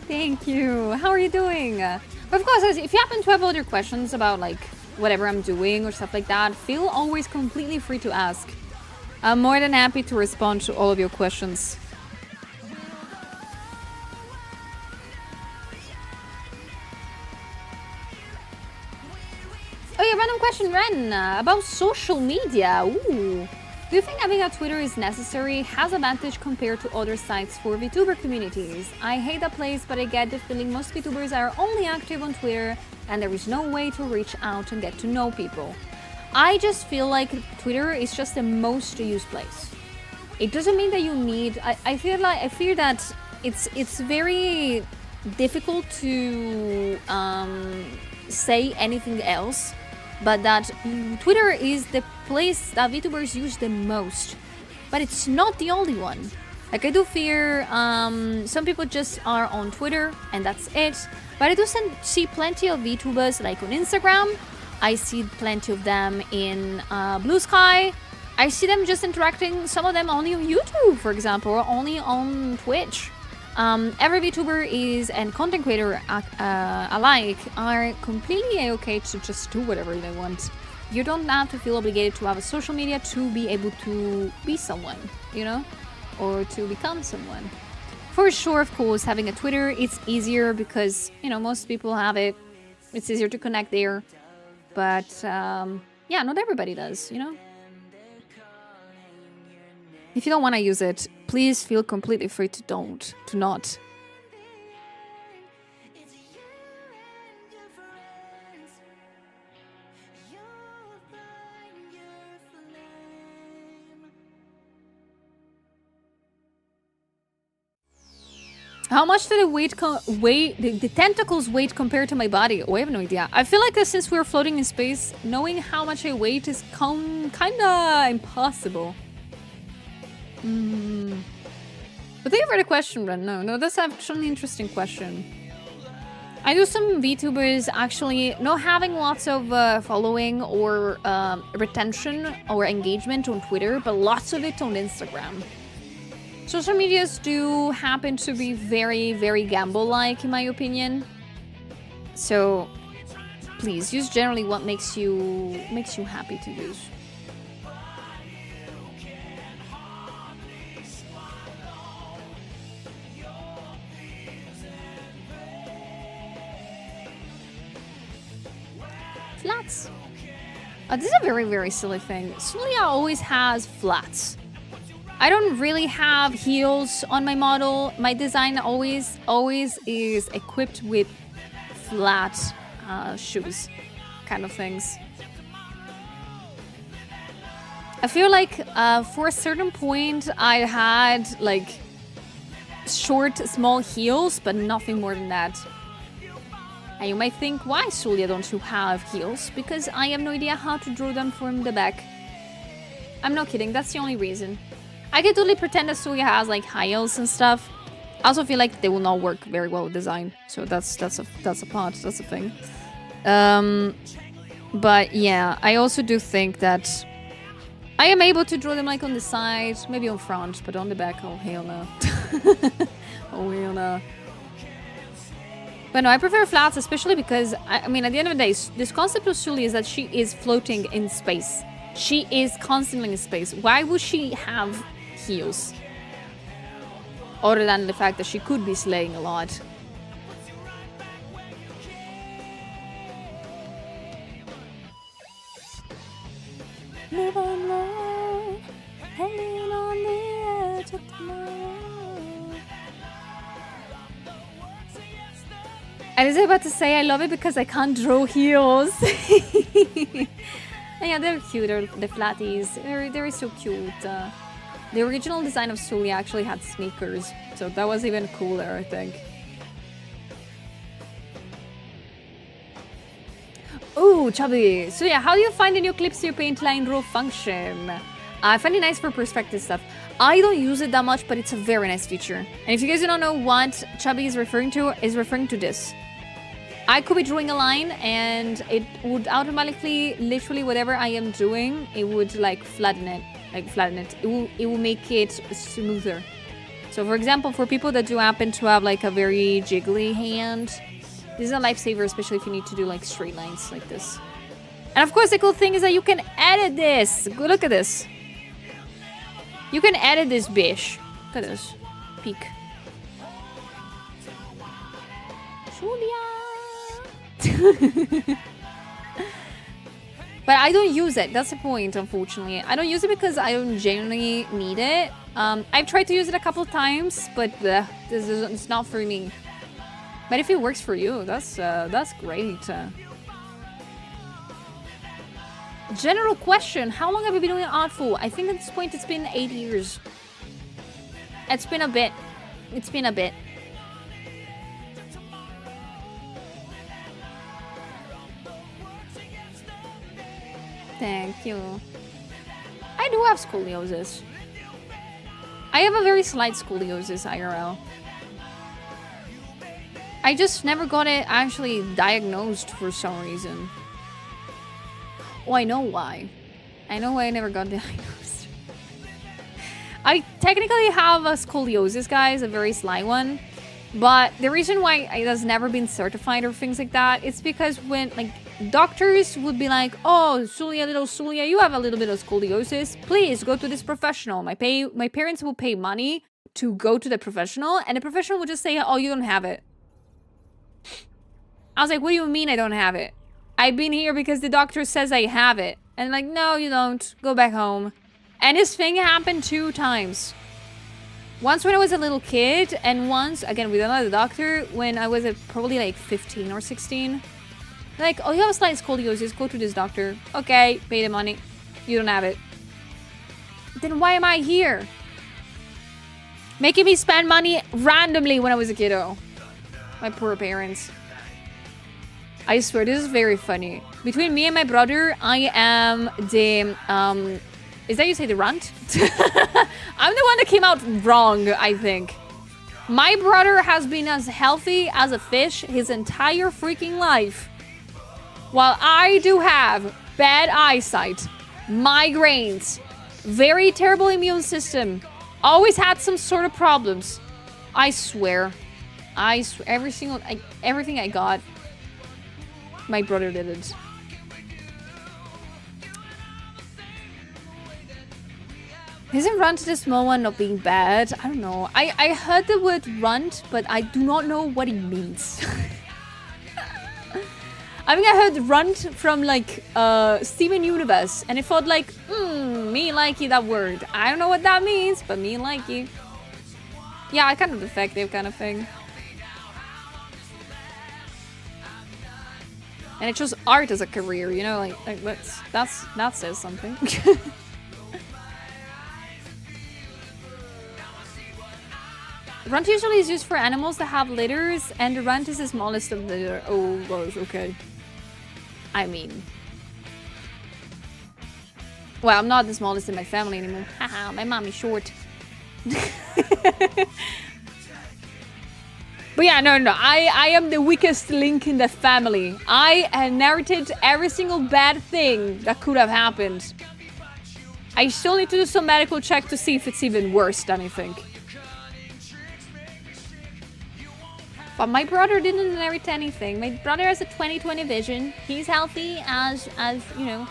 Speaker 1: Thank you. How are you doing? Of course, if you happen to have other questions about like whatever I'm doing or stuff like that, feel always completely free to ask. I'm more than happy to respond to all of your questions. Oh yeah, random question, Ren, about social media. Ooh. Do you think having a Twitter is necessary, has advantage compared to other sites for VTuber communities? I hate that place, but I get the feeling most VTubers are only active on Twitter and there is no way to reach out and get to know people. I just feel like Twitter is just the most used place. It doesn't mean that you need... I feel that it's very difficult to say anything else, but that Twitter is the place that VTubers use the most. But it's not the only one. Like, I do fear some people just are on Twitter and that's it. But I do see plenty of VTubers like on Instagram. I see plenty of them in Blue Sky. I see them just interacting, some of them only on YouTube, for example, or only on Twitch. Every VTuber is, and content creator alike, are completely okay to just do whatever they want. You don't have to feel obligated to have a social media to be able to be someone, you know, or to become someone. For sure, of course, having a Twitter, it's easier because, you know, most people have it. It's easier to connect there. But, yeah, not everybody does, you know? If you don't want to use it, please feel completely free to not. How much do the tentacles weight compared to my body? Oh, I have no idea. I feel like since we're floating in space, knowing how much I weight is kinda impossible. But thank you for the question, Ren. No, that's actually an interesting question. I do some VTubers actually not having lots of following or retention or engagement on Twitter, but lots of it on Instagram. Social medias do happen to be very, very gamble-like, in my opinion. So, please use generally what makes you happy to use. Flats. This is a very, very silly thing. Sulia always has flats. I don't really have heels on my model. My design always is equipped with flat shoes kind of things. I feel like for a certain point I had like short, small heels, but nothing more than that. And you might think, why, Sulia, don't you have heels? Because I have no idea how to draw them from the back. I'm not kidding, that's the only reason. I can totally pretend that Sulia has like high heels and stuff. I also feel like they will not work very well with design. So that's a thing. But yeah, I also do think that I am able to draw them like on the side, maybe on front, but on the back, oh hell no. Oh hell no. But no, I prefer flats, especially because, I mean, at the end of the day, this concept of Sully is that she is floating in space. She is constantly in space. Why would she have heels? Other than the fact that she could be slaying a lot. Live on love, hanging on the edge of tomorrow. I was about to say I love it because I can't draw heels. Yeah, they're cute, the flatties. They're so cute. The original design of Sully actually had sneakers, so that was even cooler, I think. Ooh, Chubby. So yeah, how do you find the new clips to your paint line draw function? I find it nice for perspective stuff. I don't use it that much, but it's a very nice feature. And if you guys don't know what Chubby is referring to this. I could be drawing a line and it would automatically, literally whatever I am doing, it would like flatten it. It will make it smoother. So for example, for people that do happen to have like a very jiggly hand, this is a lifesaver, especially if you need to do like straight lines like this. And of course, the cool thing is that you can edit this. Go look at this. You can edit this bitch. Look at this. Peek. Julia. But I don't use it. That's the point, unfortunately. I don't use it because I don't genuinely need it. I've tried to use it a couple times, but it's not for me. But if it works for you, that's great. General question: how long have you been doing art for? I think at this point it's been 8 years. It's been a bit. It's been a bit. Thank you. I do have scoliosis. I have a very slight scoliosis IRL. I just never got it actually diagnosed for some reason. Oh, I know why. I know why I never got diagnosed. I technically have a scoliosis, guys, a very slight one. But the reason why it has never been certified or things like that, it's because when, like, doctors would be like, oh, Sulia, little Sulia, you have a little bit of scoliosis. Please go to this professional. My parents will pay money to go to the professional, and the professional would just say, oh, you don't have it. I was like, what do you mean I don't have it? I've been here because the doctor says I have it. And like, no, you don't. Go back home. And this thing happened 2 times. Once when I was a little kid, and once, again, with another doctor, when I was probably like 15 or 16. Like, oh, you have a slight scoliosis, go to this doctor. Okay, pay the money. You don't have it. Then why am I here? Making me spend money randomly when I was a kiddo. My poor parents. I swear, this is very funny. Between me and my brother, I am the, is that you say the runt? I'm the one that came out wrong, I think. My brother has been as healthy as a fish his entire freaking life. While I do have bad eyesight, migraines, very terrible immune system, always had some sort of problems. I swear, everything I got, my brother did it. Isn't runt the small one not being bad? I don't know. I heard the word runt, but I do not know what it means. I think I heard runt from like Steven Universe, and it felt like, me likey that word. I don't know what that means, but me likey. Yeah, kind of defective kind of thing. And I chose art as a career, you know, like that says something. Runt usually is used for animals that have litters, and the runt is the smallest of the litter. Oh gosh, okay. I mean... Well, I'm not the smallest in my family anymore. Haha, my mom is short. But yeah, no. I am the weakest link in the family. I inherited every single bad thing that could have happened. I still need to do some medical check to see if it's even worse than I think. But my brother didn't inherit anything. My brother has a 20/20 vision. He's healthy as you know,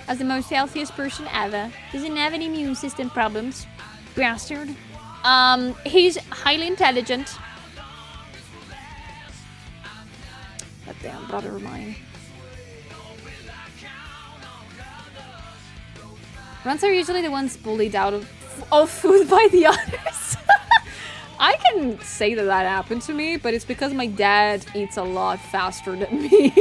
Speaker 1: as the most healthiest person ever. Doesn't have any immune system problems. Bastard. He's highly intelligent. That damn brother of mine. Runts are usually the ones bullied out of food by the others. I can say that happened to me, but it's because my dad eats a lot faster than me.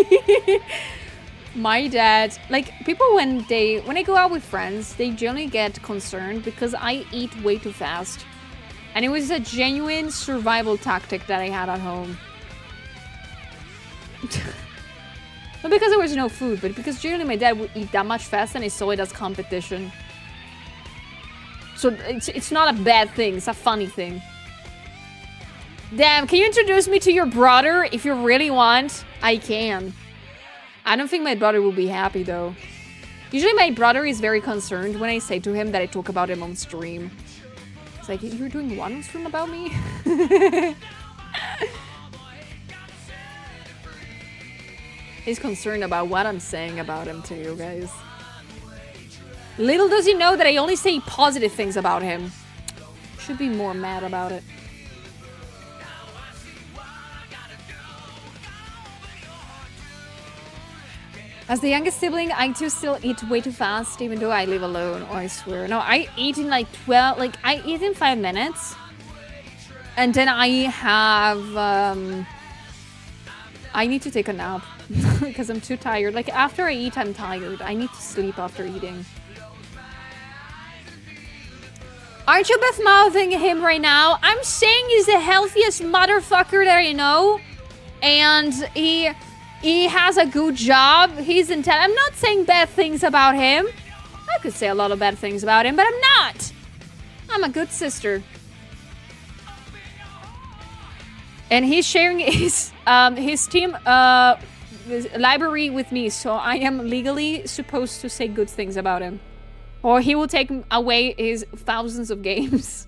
Speaker 1: My dad, like, people when I go out with friends, they generally get concerned because I eat way too fast. And it was a genuine survival tactic that I had at home. Not because there was no food, but because generally my dad would eat that much fast and I saw it as competition. So it's not a bad thing, it's a funny thing. Damn, can you introduce me to your brother if you really want? I can. I don't think my brother will be happy though. Usually my brother is very concerned when I say to him that I talk about him on stream. He's like, you're doing one on stream about me? He's concerned about what I'm saying about him to you guys. Little does he know that I only say positive things about him. Should be more mad about it. As the youngest sibling, I too still eat way too fast, even though I live alone. Oh, I swear. No, I eat in like 12, like I eat in 5 minutes. And then I have, I need to take a nap because I'm too tired. Like after I eat, I'm tired. I need to sleep after eating. Aren't you Beth mouthing him right now? I'm saying he's the healthiest motherfucker that I know. And he has a good job. He's intelligent. I'm not saying bad things about him. I could say a lot of bad things about him, but I'm not. I'm a good sister. And he's sharing his team library with me, so I am legally supposed to say good things about him. Or he will take away his thousands of games.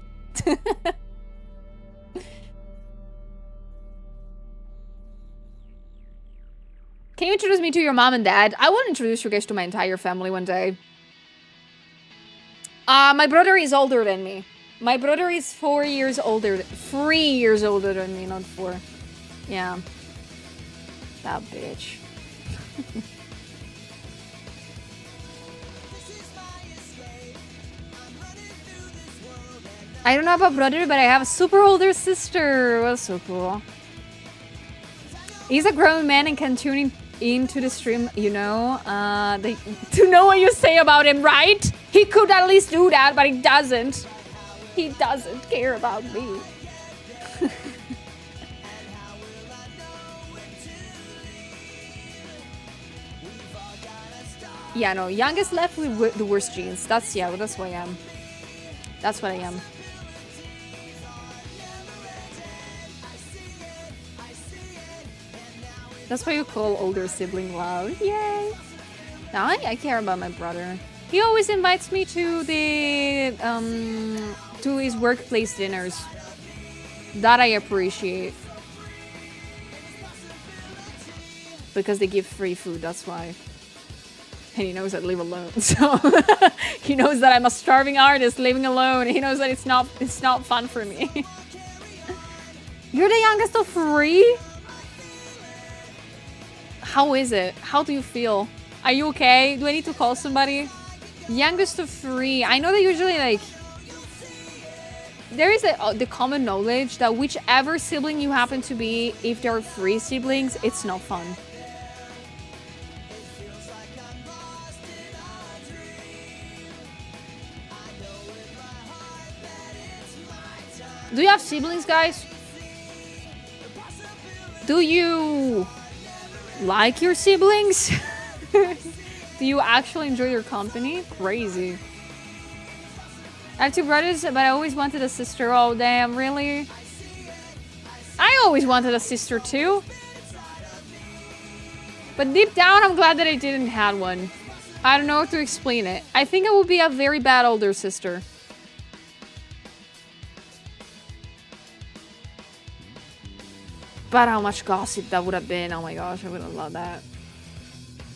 Speaker 1: Can you introduce me to your mom and dad? I will introduce you guys to my entire family one day. My brother is older than me. My brother is 4 years older. 3 years older than me, not 4. Yeah. That bitch. I don't know about brother, but I have a super older sister. Well, so cool. He's a grown man and can tune into the stream, you know. To know what you say about him, right? He could at least do that, but he doesn't. He doesn't care about me. Yeah, no, youngest left with the worst genes. That's what I am. That's what I am. That's why you call older sibling loud. Yay! Now I care about my brother. He always invites me to the to his workplace dinners. That I appreciate. Because they give free food, that's why. And he knows I live alone, so he knows that I'm a starving artist living alone. He knows that it's not fun for me. You're the youngest of 3? How is it? How do you feel? Are you okay? Do I need to call somebody? Youngest of 3. I know that usually, like, there is the common knowledge that whichever sibling you happen to be, if there are 3 siblings, it's not fun. Do you have siblings, guys? Do you like your siblings? Do you actually enjoy their company? Crazy. I have 2 brothers, but I always wanted a sister. Oh, damn, really? I always wanted a sister, too. But deep down, I'm glad that I didn't have one. I don't know how to explain it. I think I would be a very bad older sister. But how much gossip that would have been. Oh my gosh, I would have loved that.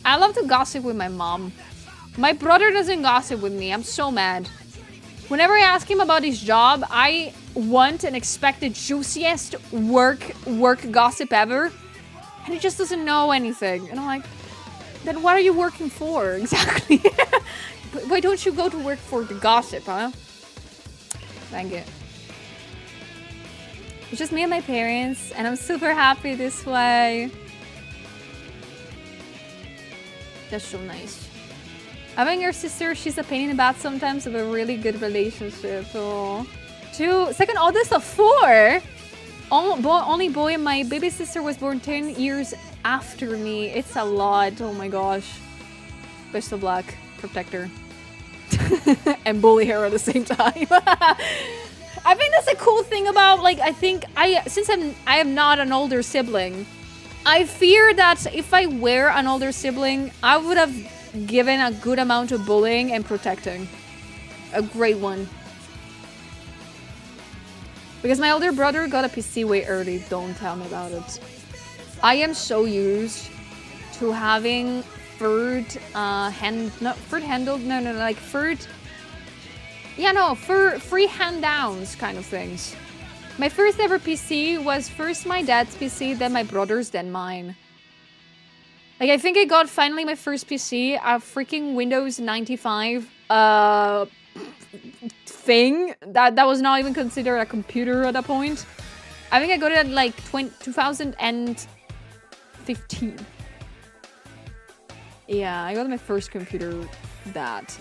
Speaker 1: I love to gossip with my mom. My brother doesn't gossip with me. I'm so mad. Whenever I ask him about his job, I want and expect the juiciest work gossip ever. And he just doesn't know anything. And I'm like, then what are you working for exactly? Why don't you go to work for the gossip, huh? Thank you. It's just me and my parents, and I'm super happy this way. That's so nice. Having your sister, she's a pain in the butt sometimes, of a really good relationship. Oh. Second oldest of 4. Only boy, and my baby sister was born 10 years after me. It's a lot. Oh my gosh. Best of luck. Protect her. And bully her at the same time. I think that's a cool thing about, like, since I am not an older sibling, I fear that if I were an older sibling, I would have given a good amount of bullying and protecting. A great one. Because my older brother got a PC way early. Don't tell me about it. I am so used to having free hand-downs kind of things. My first ever PC was first my dad's PC, then my brother's, then mine. Like, I think I got finally my first PC, a freaking Windows 95 thing that was not even considered a computer at that point. I think I got it at like 2015. Yeah, I got my first computer that.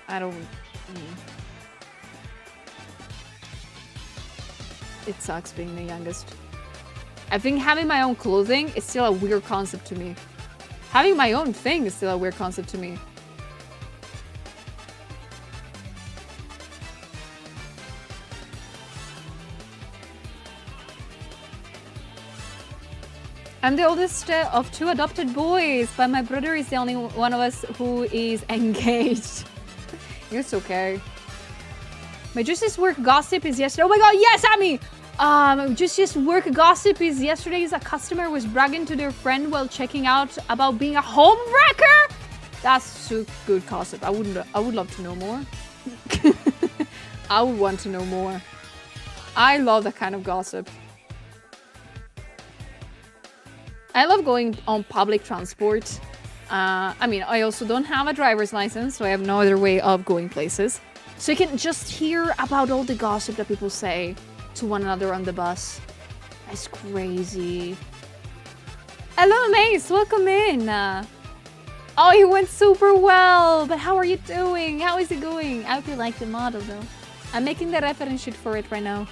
Speaker 1: I don't... It sucks being the youngest. I think having my own clothing is still a weird concept to me. Having my own thing is still a weird concept to me. I'm the oldest of 2 adopted boys, but my brother is the only one of us who is engaged. It's okay. My juiciest work gossip is yesterday. Oh my god, yes, Amy! Juiciest work gossip is yesterday's a customer was bragging to their friend while checking out about being a home wrecker. That's so good gossip. I would love to know more. I would want to know more. I love that kind of gossip. I love going on public transport. I mean, I also don't have a driver's license, so I have no other way of going places. So you can just hear about all the gossip that people say to one another on the bus. That's crazy. Hello, Mace. Welcome in. Oh, it went super well. But how are you doing? How is it going? I hope you like the model, though. I'm making the reference sheet for it right now.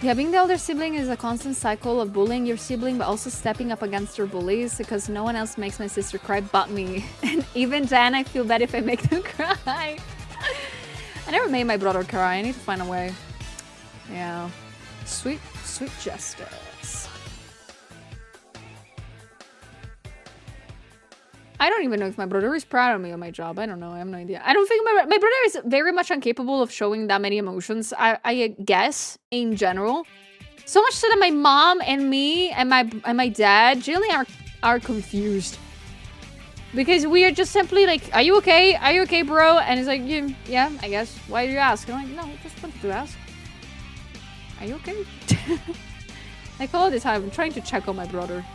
Speaker 1: Yeah, being the older sibling is a constant cycle of bullying your sibling, but also stepping up against your bullies, because no one else makes my sister cry but me. And even then, I feel bad if I make them cry. I never made my brother cry. I need to find a way. Yeah. Sweet, sweet justice. I don't even know if my brother is proud of me on my job. I don't know. I have no idea. I don't think my brother is very much incapable of showing that many emotions, I guess, in general. So much so that my mom and me and my dad generally are confused. Because we are just simply like, are you okay? Are you okay, bro? And he's like, yeah, I guess. Why do you ask? And I'm like, no, I just wanted to ask. Are you okay? Like all the time, I'm trying to check on my brother.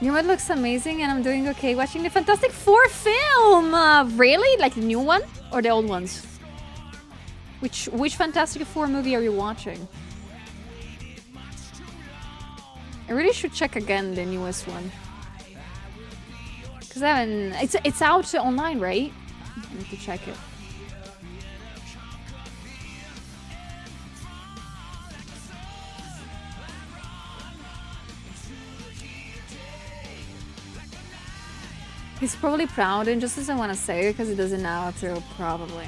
Speaker 1: Your mod looks amazing and I'm doing okay watching the Fantastic Four film! Really? Like the new one? Or the old ones? Which Fantastic Four movie are you watching? I really should check again the newest one. Cause I haven't. It's out online, right? I need to check it. He's probably proud and just doesn't want to say it because he doesn't know how to, probably.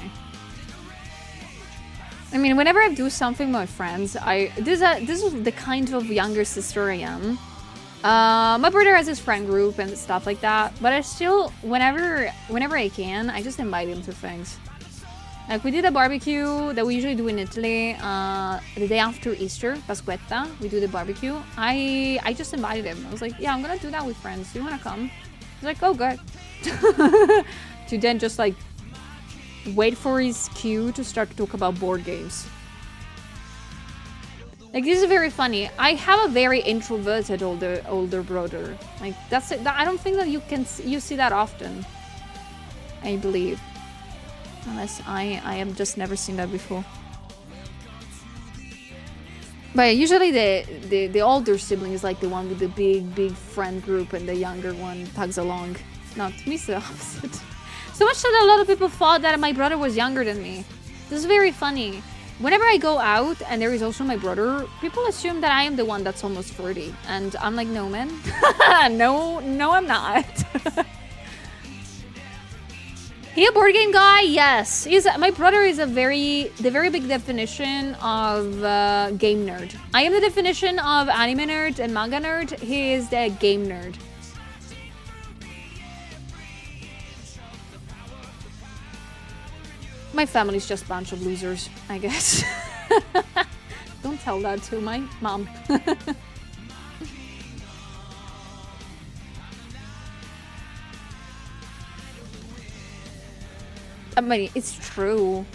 Speaker 1: I mean, whenever I do something with my friends, this is the kind of younger sister I am. My brother has his friend group and stuff like that, but I still, whenever I can, I just invite him to things. Like, we did a barbecue that we usually do in Italy, the day after Easter, Pasquetta, we do the barbecue. I just invited him. I was like, yeah, I'm gonna do that with friends. Do you wanna come? He's like, oh, good. To then just, like, wait for his cue to start to talk about board games. Like, this is very funny. I have a very introverted older brother. Like, that's it. I don't think that you see that often. I believe. Unless I have just never seen that before. But usually the older sibling is like the one with the big friend group, and the younger one tags along. Not me, it's the opposite. So much that a lot of people thought that my brother was younger than me. This is very funny. Whenever I go out and there is also my brother, people assume that I am the one that's almost 40. And I'm like, no, man. no, I'm not. He a board game guy? Yes. My brother is the very big definition of game nerd. I am the definition of anime nerd and manga nerd. He is the game nerd. My family's just a bunch of losers, I guess. Don't tell that to my mom. I mean, it's true.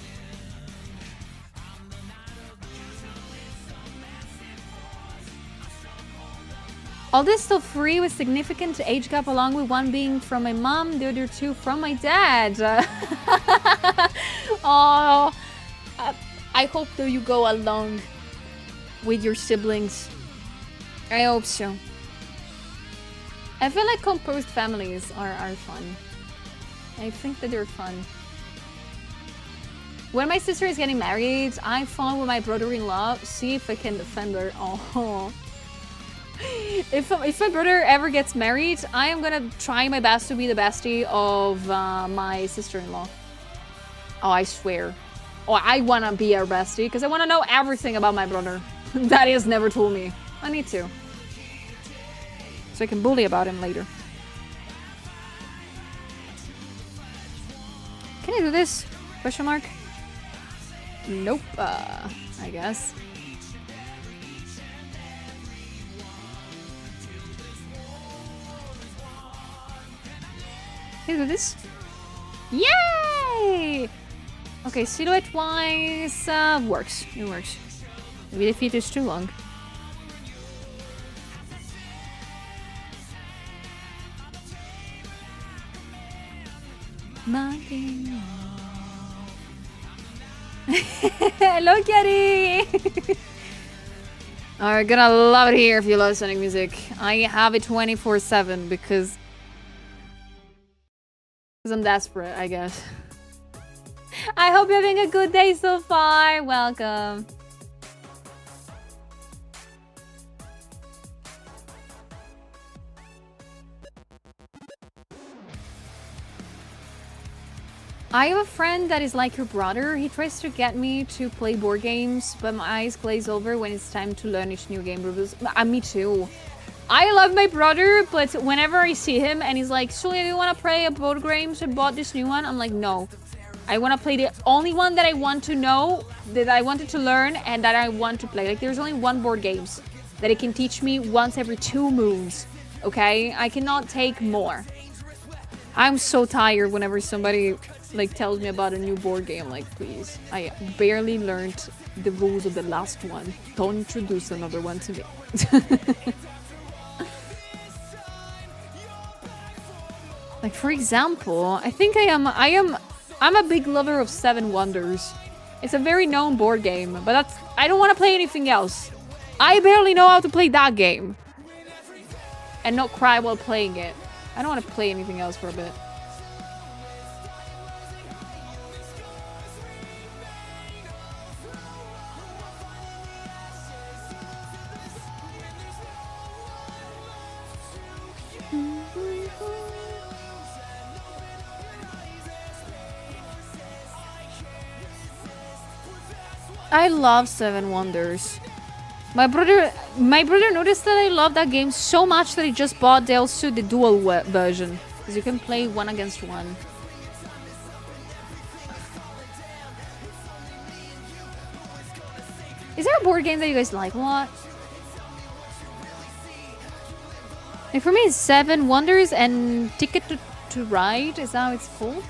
Speaker 1: All this still free with significant age gap, along with one being from my mom, the other two from my dad. Oh, I hope that you go along with your siblings. I hope so. I feel like composed families are fun. I think that they're fun. When my sister is getting married, I follow with my brother-in-law, see if I can defend her. Oh. If my brother ever gets married, I am gonna try my best to be the bestie of my sister-in-law. Oh, I swear. Oh, I wanna be our bestie because I wanna know everything about my brother that he has never told me. I need to. So I can bully about him later. Can I do this? Question mark? Nope, I guess. Can I do this? Yay! Okay, silhouette-wise, works. It works. Maybe the feet is too long. Hello, Kitty! Are gonna love it here if you love Sonic music. I have it 24/7 because I'm desperate, I guess. I hope you're having a good day so far. Welcome. I have a friend that is like your brother. He tries to get me to play board games, but my eyes glaze over when it's time to learn each new game rules. Me too. I love my brother, but whenever I see him and he's like, so do you want to play a board games? I bought this new one. I'm like, no. I want to play the only one that I want to know, that I wanted to learn, and that I want to play. Like, there's only one board games that it can teach me once every 2 moves. Okay? I cannot take more. I'm so tired whenever somebody like tells me about a new board game. Like, please, I barely learned the rules of the last one. Don't introduce another one to me. Like, for example, I think I'm a big lover of Seven Wonders. It's a very known board game, but I don't want to play anything else. I barely know how to play that game. And not cry while playing it. I don't want to play anything else for a bit. I love Seven Wonders. My brother noticed that I love that game so much that he just bought also the dual version, because you can play 1 against 1. Is there a board game that you guys like a lot? Like for me, it's Seven Wonders and Ticket to Ride. Is that how it's called?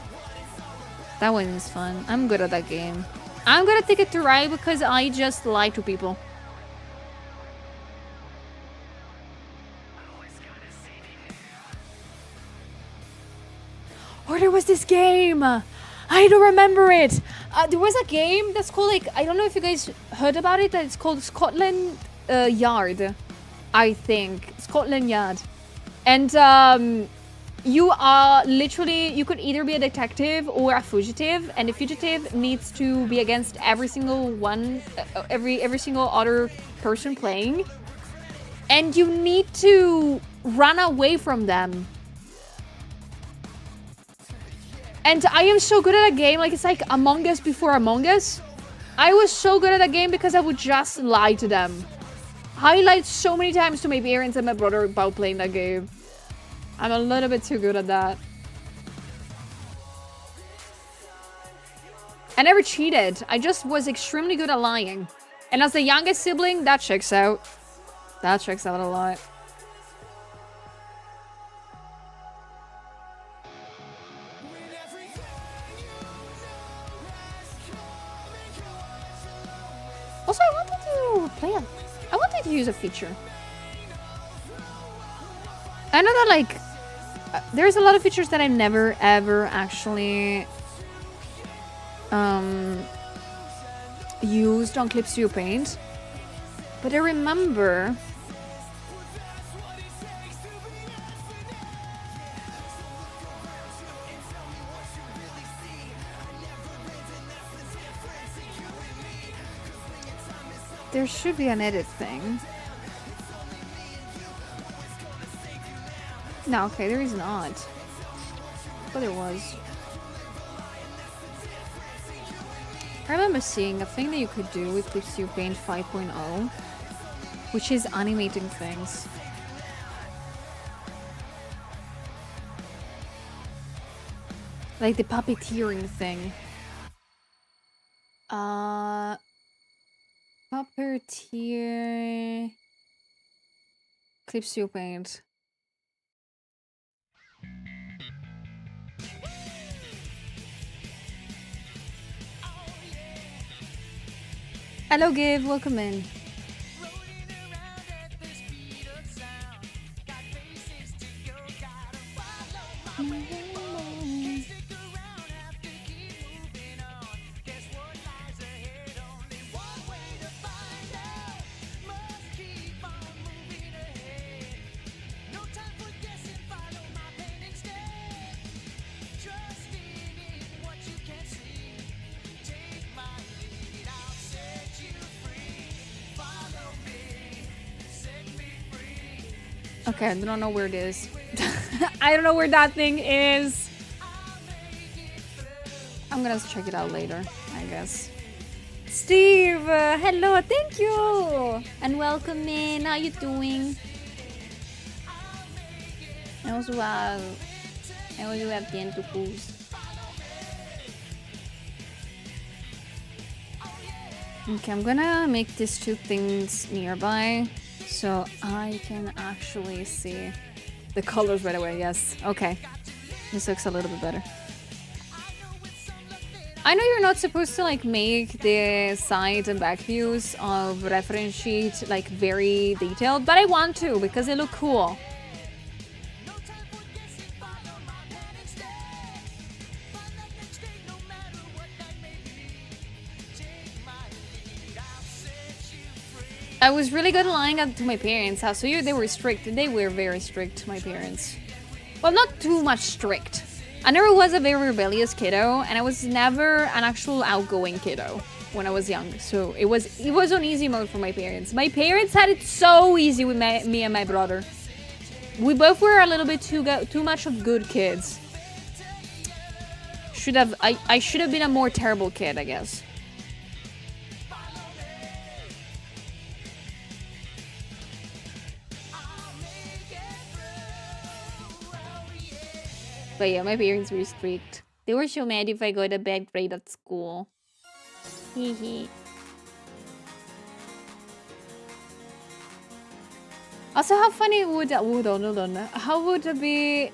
Speaker 1: That one is fun. I'm good at that game. I'm gonna Ticket to Ride because I just lie to people. Or there was this game. I don't remember it. There was a game that's called, like, I don't know if you guys heard about it. It's called Scotland Yard, I think. Scotland Yard. And you are literally, you could either be a detective or a fugitive, and the fugitive needs to be against every single one, every single other person playing, and you need to run away from them. And I am so good at a game, like it's like Among Us before Among Us. I was so good at a game because I would just lie to them. I lied so many times to my parents and my brother about playing that game. I'm a little bit too good at that. I never cheated. I just was extremely good at lying. And as the youngest sibling, that checks out. That checks out a lot. Also, I wanted to play a... I wanted to use a feature. I know that, like, there's a lot of features that I've never, ever actually used on Clip Studio Paint. But I remember... there should be an edit thing. No, okay, there is not. But there was. I remember seeing a thing that you could do with Clip Studio Paint 5.0, which is animating things. Like the puppeteering thing. Puppeteer... Clip Studio Paint. Hello, Give. Welcome in. Okay, I don't know where it is. I don't know where that thing is. I'm gonna check it out later, I guess. Steve, hello, thank you, and welcome in. How you doing? Eu uso atento, pus. Okay, I'm gonna make these two things nearby so I can actually see the colors right away. Yes, okay. This looks a little bit better. I know you're not supposed to like make the side and back views of reference sheet like very detailed, but I want to because they look cool. I was really good at lying to my parents' house. So they were strict. They were very strict, my parents. Well, not too much strict. I never was a very rebellious kiddo, and I was never an actual outgoing kiddo when I was young. So it was on easy mode for my parents. My parents had it so easy with me and my brother. We both were a little bit too much of good kids. I should have been a more terrible kid, I guess. But yeah, my parents were strict. They were so mad if I got a bad grade at school. Hehe. Also, how funny would how would it be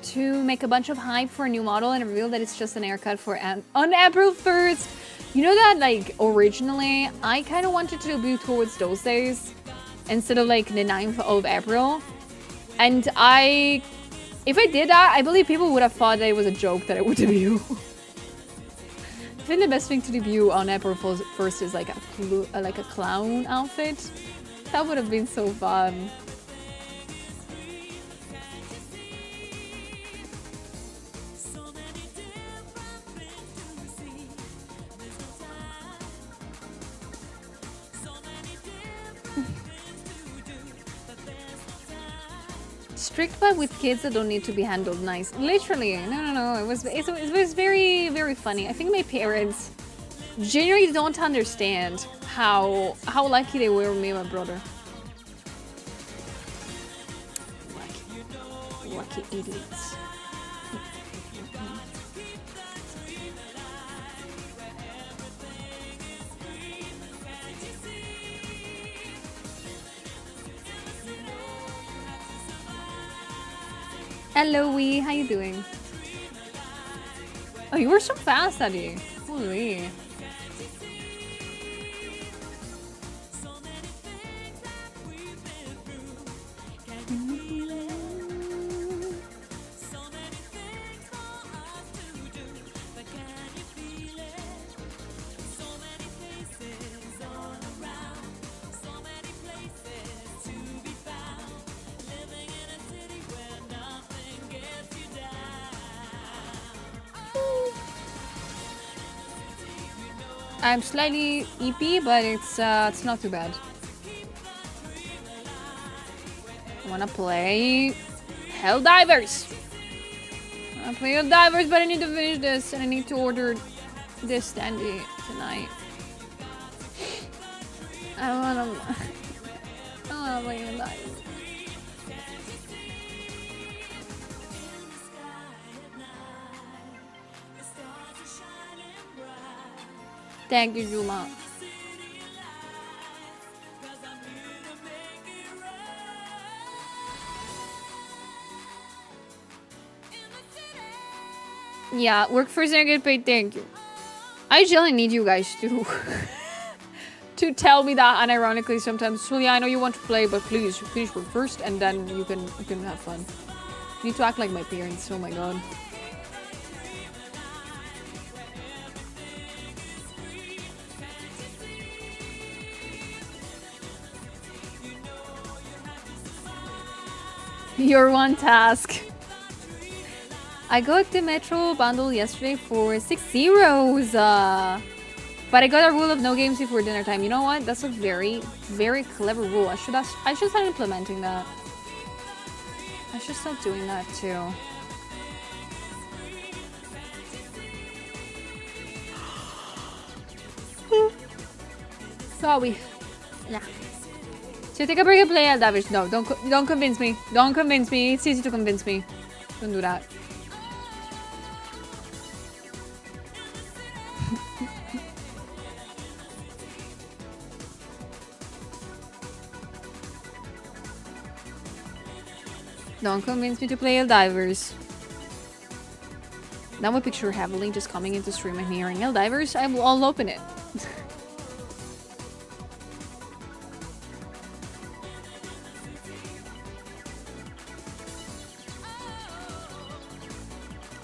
Speaker 1: to make a bunch of hype for a new model and reveal that it's just an haircut for on April 1st? You know that, like, originally I kind of wanted to be towards those days instead of like the 9th of April, and if I did that, I believe people would have thought that it was a joke that I would debut. I think the best thing to debut on April 1st is like a clown outfit. That would have been so fun. Strict, but with kids that don't need to be handled nice. Literally, no. It was very, very funny. I think my parents genuinely don't understand how lucky they were with me and my brother. Lucky idiots. Hello, Wee. How you doing? Oh, you were so fast, Eddie. Holy. I'm slightly EP, but it's not too bad. I wanna play Helldivers. I wanna play Helldivers, but I need to finish this, and I need to order this standee tonight. I wanna play Helldivers. Thank you, Juma. Yeah, work first and get paid. Thank you. I generally need you guys to to tell me that unironically sometimes. So yeah, I know you want to play, but please finish work first, and then you can have fun. You need to act like my parents. Oh my god. Your one task. I got the Metro bundle yesterday for 6 euros. But I got a rule of no games before dinner time. You know what? That's a very, very clever rule. I should start implementing that. I should start doing that too. Sorry. Yeah. So take a break and play Helldivers. No, don't convince me. Don't convince me. It's easy to convince me. Don't do that. Don't convince me to play Helldivers. Now I picture heavily just coming into stream and hearing Helldivers. I'll open it.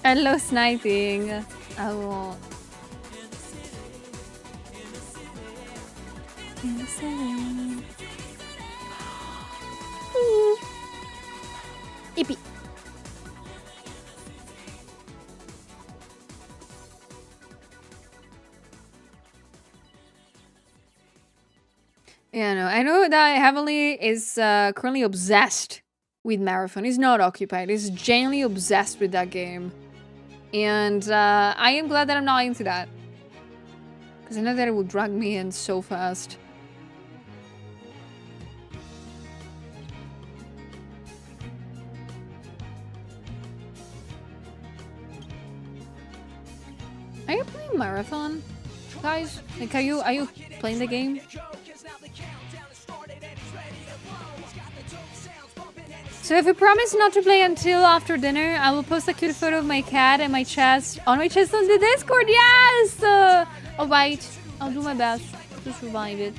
Speaker 1: Hello, sniping. I will. Ippy. Yeah, no, I know that Heavenly is currently obsessed with Marathon. He's not occupied. He's genuinely obsessed with that game. And I am glad that I'm not into that. Because I know that it will drag me in so fast. Are you playing Marathon, guys? Like, are you playing the game? So if you promise not to play until after dinner, I will post a cute photo of my cat and my chest on the Discord. Yes! Alright, I'll do my best to survive it.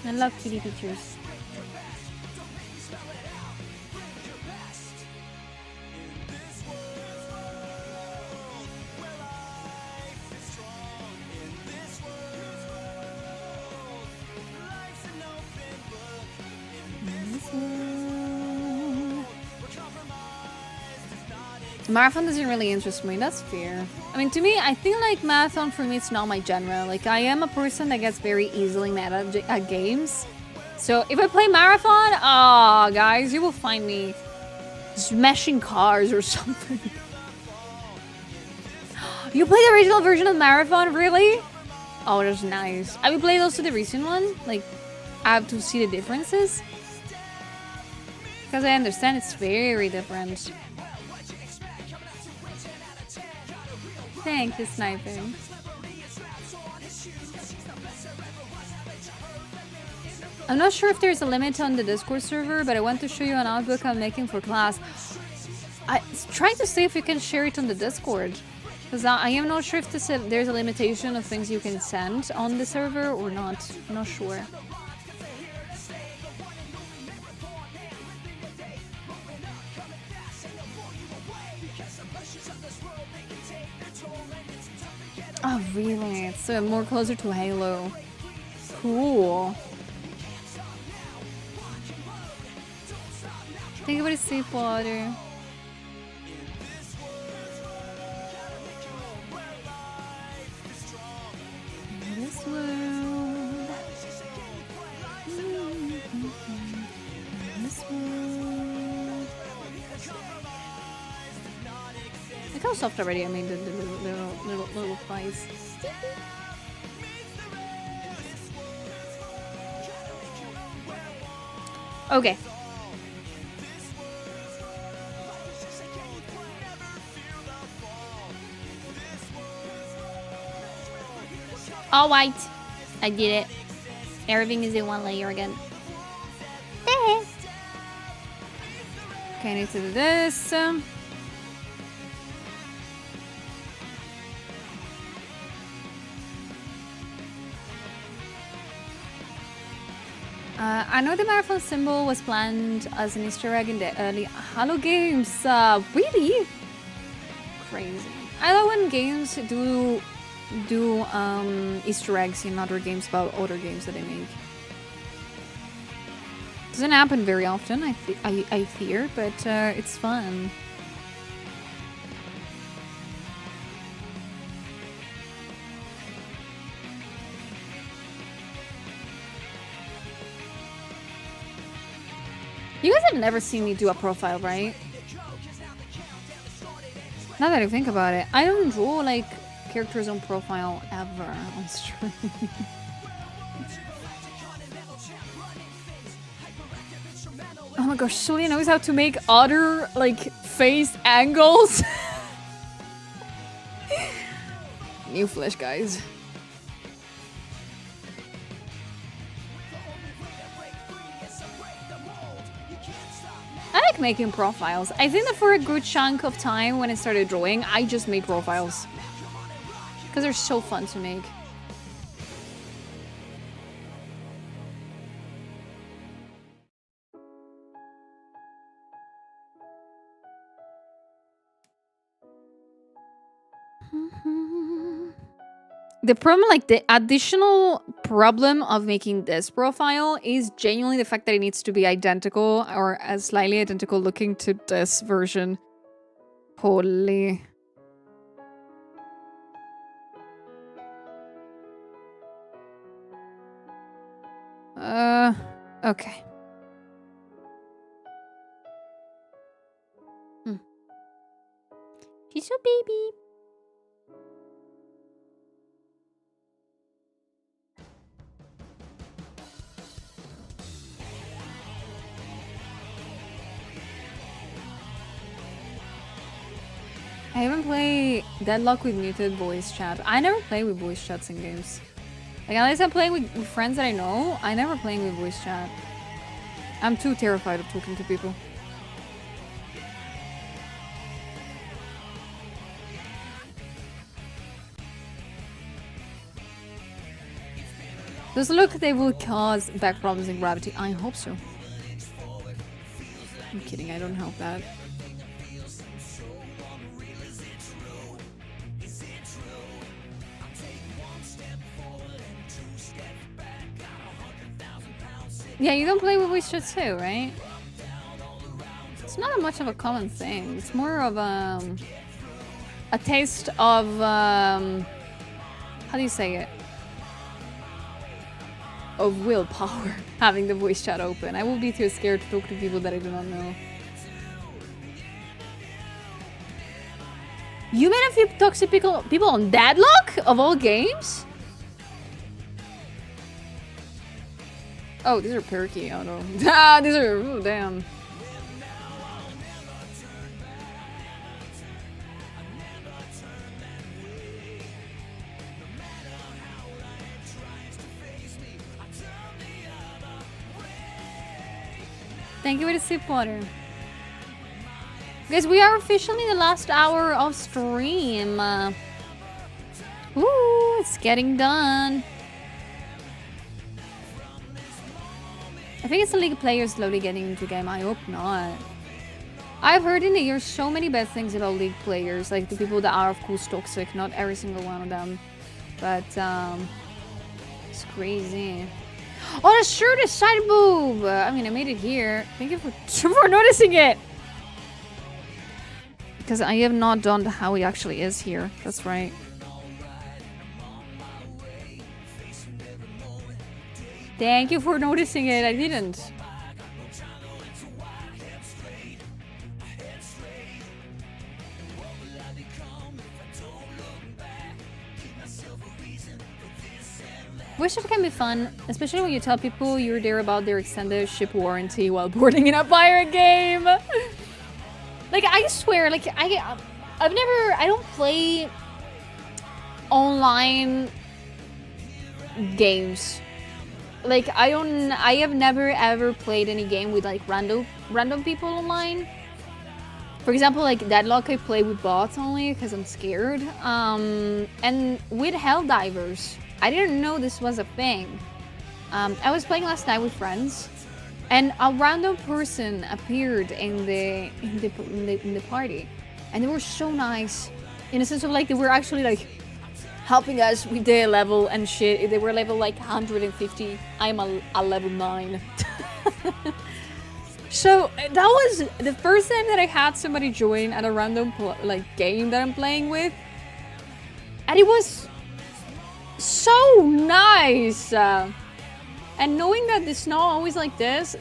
Speaker 1: I love kitty pictures. Marathon doesn't really interest me, that's fair. I mean, to me, I think like Marathon for me, it's not my genre. Like, I am a person that gets very easily mad at games. So if I play Marathon, guys, you will find me smashing cars or something. You play the original version of Marathon, really? Oh, that's nice. I will play also the recent one. Like, I have to see the differences. Because I understand it's very different. Thank you, sniping. I'm not sure if there's a limit on the Discord server, but I want to show you an notebook I'm making for class. I try to see if you can share it on the Discord. Because I am not sure if there's a limitation of things you can send on the server or not. I'm not sure. Oh, really? It's more closer to Halo. Cool. Think about it, safe water. In this world. In this world. Look how soft already I made the little flies. Okay. All right. I did it. Everything is in one layer again. Okay, I need to do this. I know the marathon symbol was planned as an Easter egg in the early Halo games. Really? Crazy. I love when games do Easter eggs in other games about other games that they make. Doesn't happen very often, I fear, but it's fun. You guys have never seen me do a profile, right? Now that I think about it, I don't draw like characters on profile ever on stream. Oh my gosh, Julia knows how to make other like face angles. New flesh, guys. I like making profiles. I think that for a good chunk of time when I started drawing, I just made profiles. Because they're so fun to make. The problem, like the additional problem of making this profile is genuinely the fact that it needs to be identical or as slightly identical looking to this version. Holy. Okay. She's a baby. I haven't played Deadlock with muted voice chat. I never play with voice chats in games. Like, unless I'm playing with friends that I know, I never playing with voice chat. I'm too terrified of talking to people. Does it look they will cause back problems in Gravity? I hope so. I'm kidding, I don't hope that. Yeah, you don't play with voice chat too, right? It's not that much of a common thing. It's more of a taste of how do you say it? Of willpower, having the voice chat open. I will be too scared to talk to people that I do not know. You met a few toxic people on Deadlock of all games? Oh, these are perky. Oh no. Ah, these are. Oh, damn. Thank you for the sip water. Guys, we are officially in the last hour of stream. Ooh, it's getting done. I think it's the League players slowly getting into the game. I hope not. I've heard in the years so many bad things about League players. Like the people that are of course toxic. Not every single one of them. But, it's crazy. Oh, that's true, the side boob! I mean, I made it here. Thank you for noticing it! Because I have not done how he actually is here. That's right. Thank you for noticing it. I didn't. Worship can be fun, especially when you tell people you're there about their extended ship warranty while boarding in a pirate game. Like, I swear, like, I don't play online games. Like, I have never ever played any game with like random people online. For example, like Deadlock, I play with bots only because I'm scared. And with Helldivers, I didn't know this was a thing. I was playing last night with friends, and a random person appeared in the party, and they were so nice, in a sense of like they were actually like helping us with the level and shit. They were level like 150. I'm a level 9. So that was the first time that I had somebody join at a random like game that I'm playing with, and it was so nice. And knowing that it's not always like this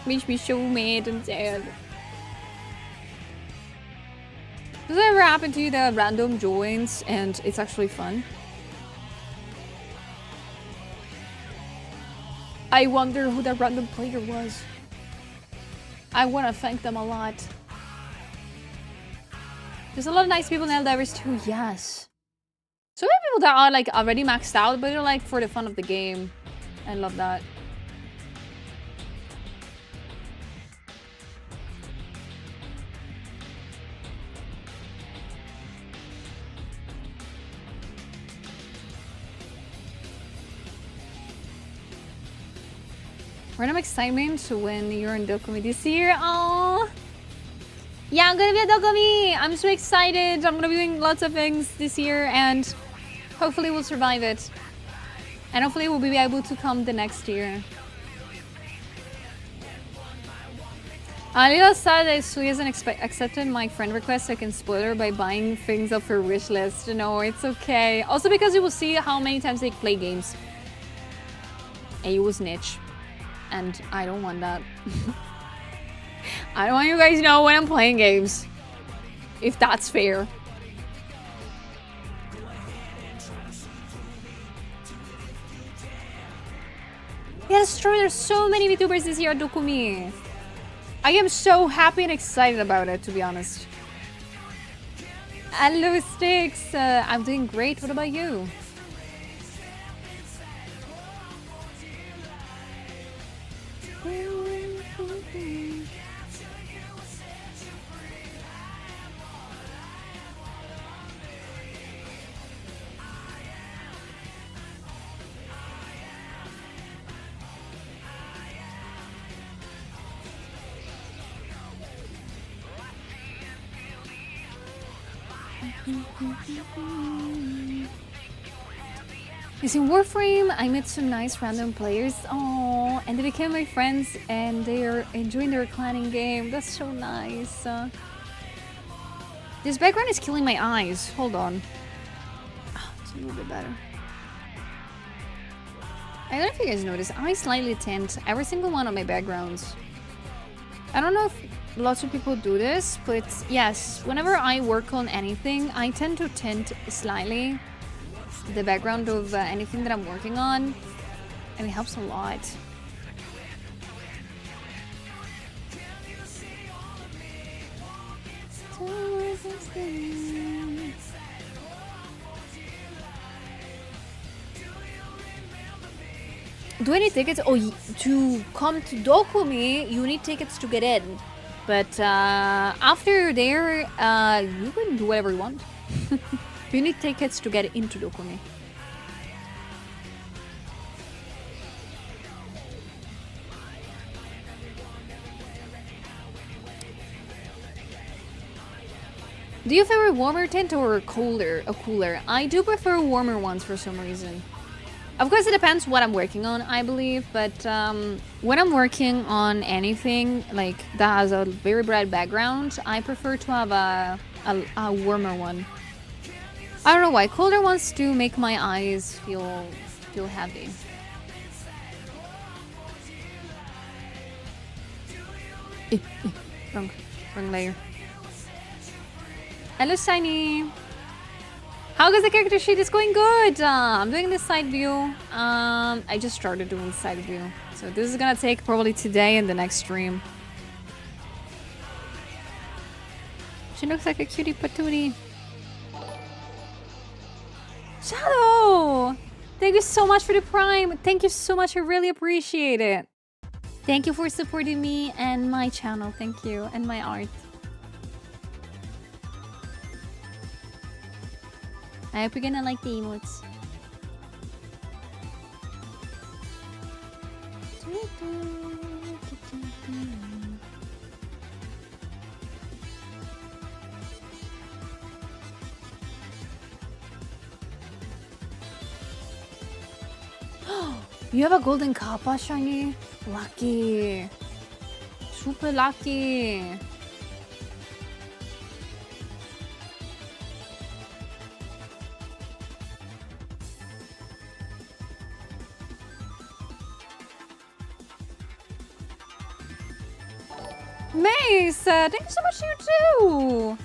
Speaker 1: makes me so mad and sad. Does it ever happen to you that random joins and it's actually fun? I wonder who that random player was. I want to thank them a lot. There's a lot of nice people in Helldivers too, yes. So many people that are like already maxed out, but they're like for the fun of the game. I love that. Random excitement when you're in Dokumi this year. Oh, yeah, I'm gonna be at Dokumi. I'm so excited. I'm gonna be doing lots of things this year, and hopefully we'll survive it. And hopefully we'll be able to come the next year. A little sad that Sui hasn't accepted my friend request so I can spoil her by buying things off her wish list. No, it's okay. Also because you will see how many times they play games. And you will snitch. And I don't want that. I don't want you guys to know when I'm playing games. If that's fair. Yeah, that's true. There's so many VTubers this year at Dokumi. I am so happy and excited about it, to be honest. Hello, Sticks. I'm doing great. What about you? Is in Warframe, I met some nice random players. Oh, and they became my friends, and they are enjoying their clanning game. That's so nice. This background is killing my eyes. Hold on. Oh, it's a little bit better. I don't know if you guys noticed. I slightly tint every single one of my backgrounds. I don't know if lots of people do this, but yes, whenever I work on anything, I tend to tint slightly the background of anything that I'm working on, and it helps a lot. Do I need tickets? Oh, to come to Dokumi, you need tickets to get in. But after you're there, you can do whatever you want. You need tickets to get into Dokumi. Do you prefer a warmer tint or a cooler? I do prefer warmer ones for some reason. Of course, it depends what I'm working on, I believe. But when I'm working on anything like that has a very bright background, I prefer to have a warmer one. I don't know why. Colder ones do make my eyes feel heavy. Wrong layer. Hello, Shiny. How goes the character sheet? It's going good. I'm doing the side view. I just started doing the side view, so this is gonna take probably today and the next stream. She looks like a cutie patootie. Shadow! Thank you so much for the Prime. Thank you so much. I really appreciate it. Thank you for supporting me and my channel. Thank you. And my art. I hope you're gonna like the emotes. You have a golden kappa, Shiny? Lucky. Super lucky. Mace, thank you so much, you too.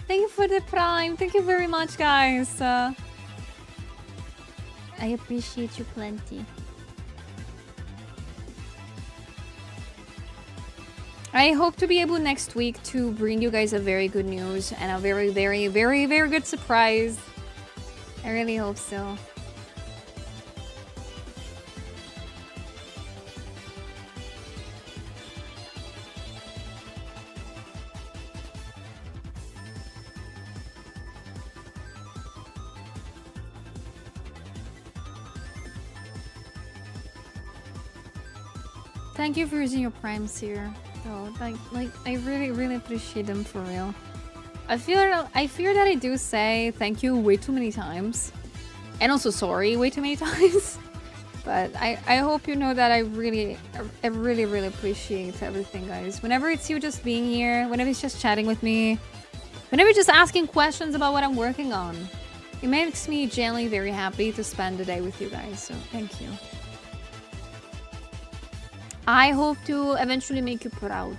Speaker 1: Thank you for the Prime. Thank you very much, guys. I appreciate you plenty. I hope to be able next week to bring you guys a very good news and a very, very, very, very good surprise. I really hope so. Thank you for using your primes here. Oh, like I really appreciate them for real. I fear that I do say thank you way too many times, and also sorry way too many times. But I hope you know that I really appreciate everything, guys. Whenever it's you just being here, whenever it's just chatting with me, whenever it's just asking questions about what I'm working on, it makes me genuinely very happy to spend the day with you guys. So thank you. I hope to eventually make you proud.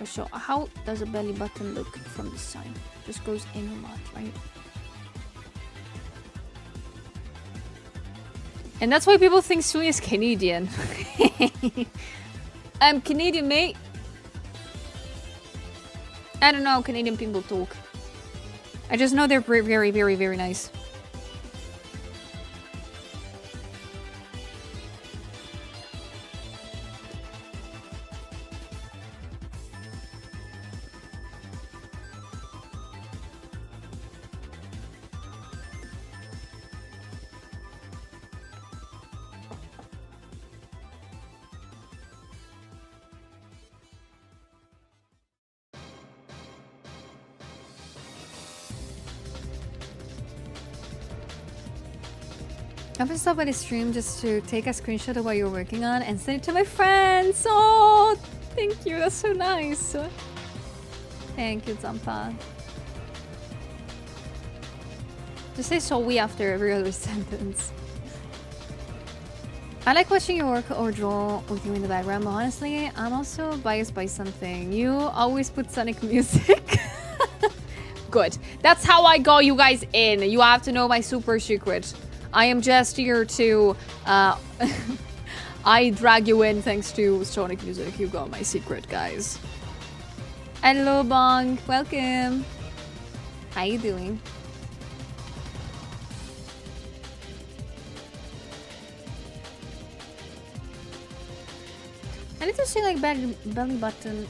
Speaker 1: So how does a belly button look from the side? Just goes in a lot, right? And that's why people think Sui is Canadian. I'm Canadian, mate. I don't know how Canadian people talk. I just know they're very nice. I'm gonna stop by the stream just to take a screenshot of what you're working on and send it to my friends. Oh, thank you. That's so nice. Thank you, Zampa. Just say sorry after every other sentence. I like watching you work or draw with you in the background, but honestly, I'm also biased by something. You always put Sonic music. Good. That's how I got you guys in. You have to know my super secret. I am just here to, I drag you in thanks to Sonic music. You got my secret, guys. Hello, Bong. Welcome. How you doing? I need to see like belly button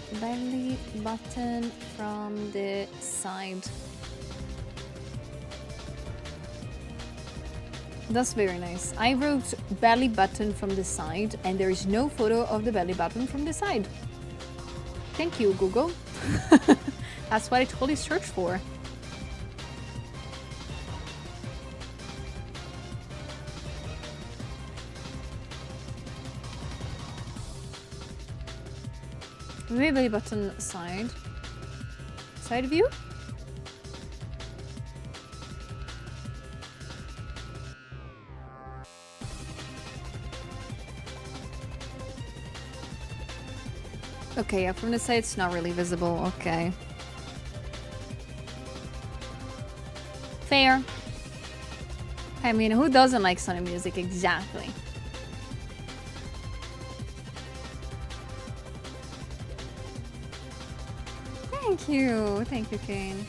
Speaker 1: from the side. That's very nice. I wrote belly button from the side and there is no photo of the belly button from the side. Thank you, Google. That's what I totally searched for. Maybe belly button side. Side view? Okay, yeah, from the side it's not really visible. Okay. Fair. I mean, who doesn't like Sonic music? Exactly. Thank you. Thank you, Kane.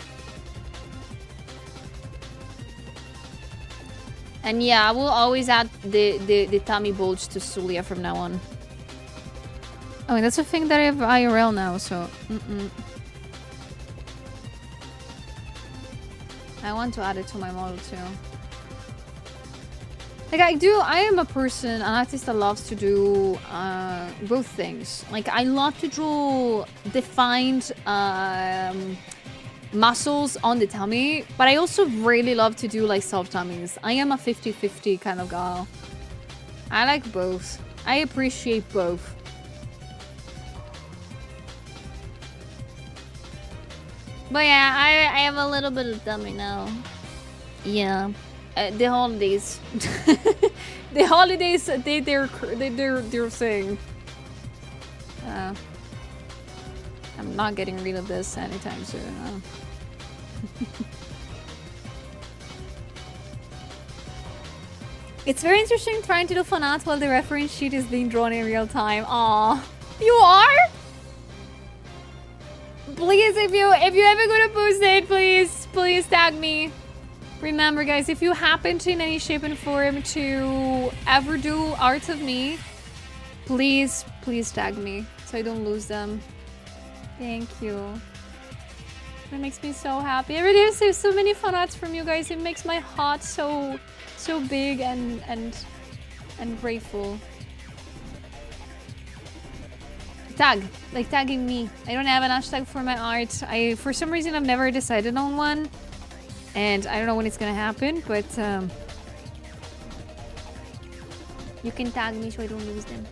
Speaker 1: And yeah, I will always add the tummy bulge to Sulia from now on. Oh, and that's a thing that I have IRL now, so... I want to add it to my model too. Like I am a person, an artist that loves to do both things. Like I love to draw defined muscles on the tummy, but I also really love to do like soft tummies. I am a 50-50 kind of girl. I like both. I appreciate both. But yeah, I have a little bit of tummy now. Yeah. The holidays. The holidays, they're thing. I'm not getting rid of this anytime soon. It's very interesting trying to do fan art while the reference sheet is being drawn in real time. Aw. You are? Please, if you ever go to post it, please tag me. Remember, guys, if you happen to in any shape and form to ever do art of me, please tag me so I don't lose them. Thank you. That makes me so happy. Every day I see so many fun arts from you guys. It makes my heart so big and grateful. Tag. Like tagging me. I don't have an hashtag for my art. For some reason, I've never decided on one. And I don't know when it's gonna happen, but you can tag me so I don't lose them.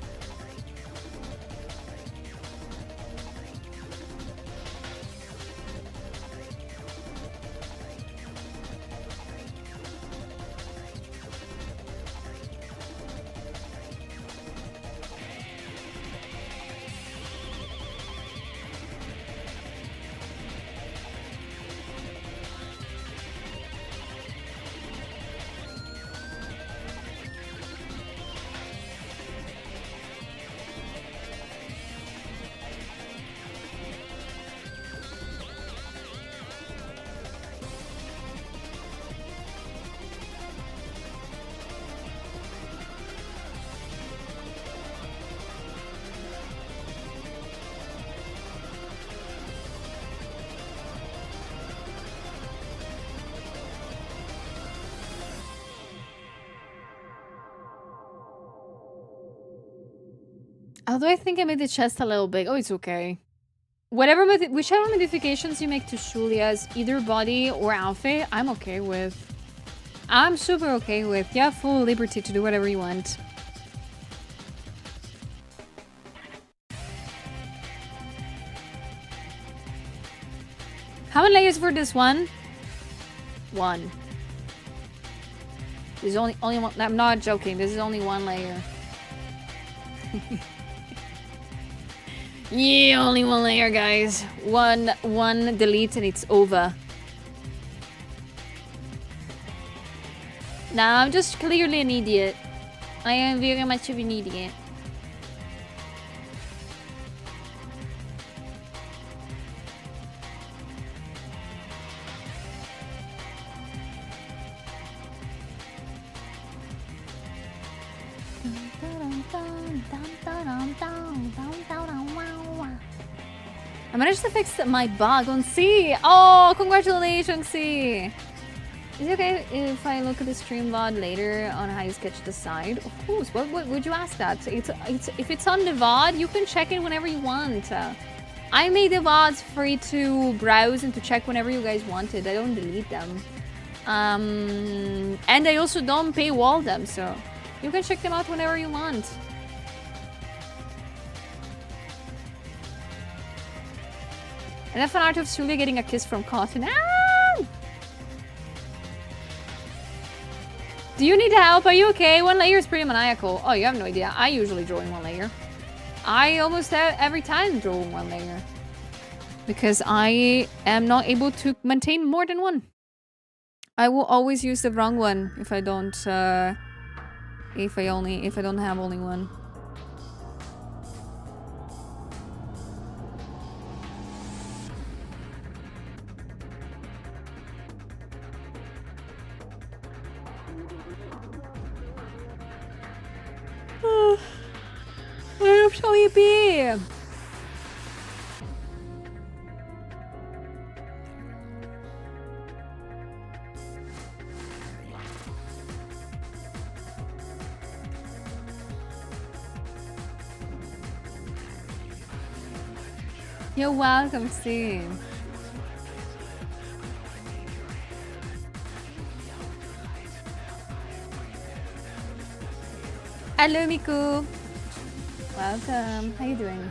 Speaker 1: Although I think I made the chest a little big. Oh, it's okay. Whichever modifications you make to Julia's either body or outfit, I'm okay with. I'm super okay with. You have full liberty to do whatever you want. How many layers for this one? One. There's only one. I'm not joking. This is only one layer. Yeah, only one layer, guys. One delete and it's over. Nah, I'm just clearly an idiot. I am very much of an idiot. I managed to fix my bug on C. Oh, congratulations, C. Is it okay if I look at the stream VOD later on how you sketch the side? Of course. What would you ask that? If it's on the VOD, you can check it whenever you want. I made the VODs free to browse and to check whenever you guys wanted. I don't delete them. And I also don't paywall them, so you can check them out whenever you want. And a fan art of Julia getting a kiss from Cotton. Ah! Do you need help? Are you okay? One layer is pretty maniacal. Oh, you have no idea. I usually draw in one layer. I almost every time draw in one layer. Because I am not able to maintain more than one. I will always use the wrong one if I don't if I don't have only one. Where shall you be? You're welcome, Steve. Hello, Miku. Welcome. How you doing?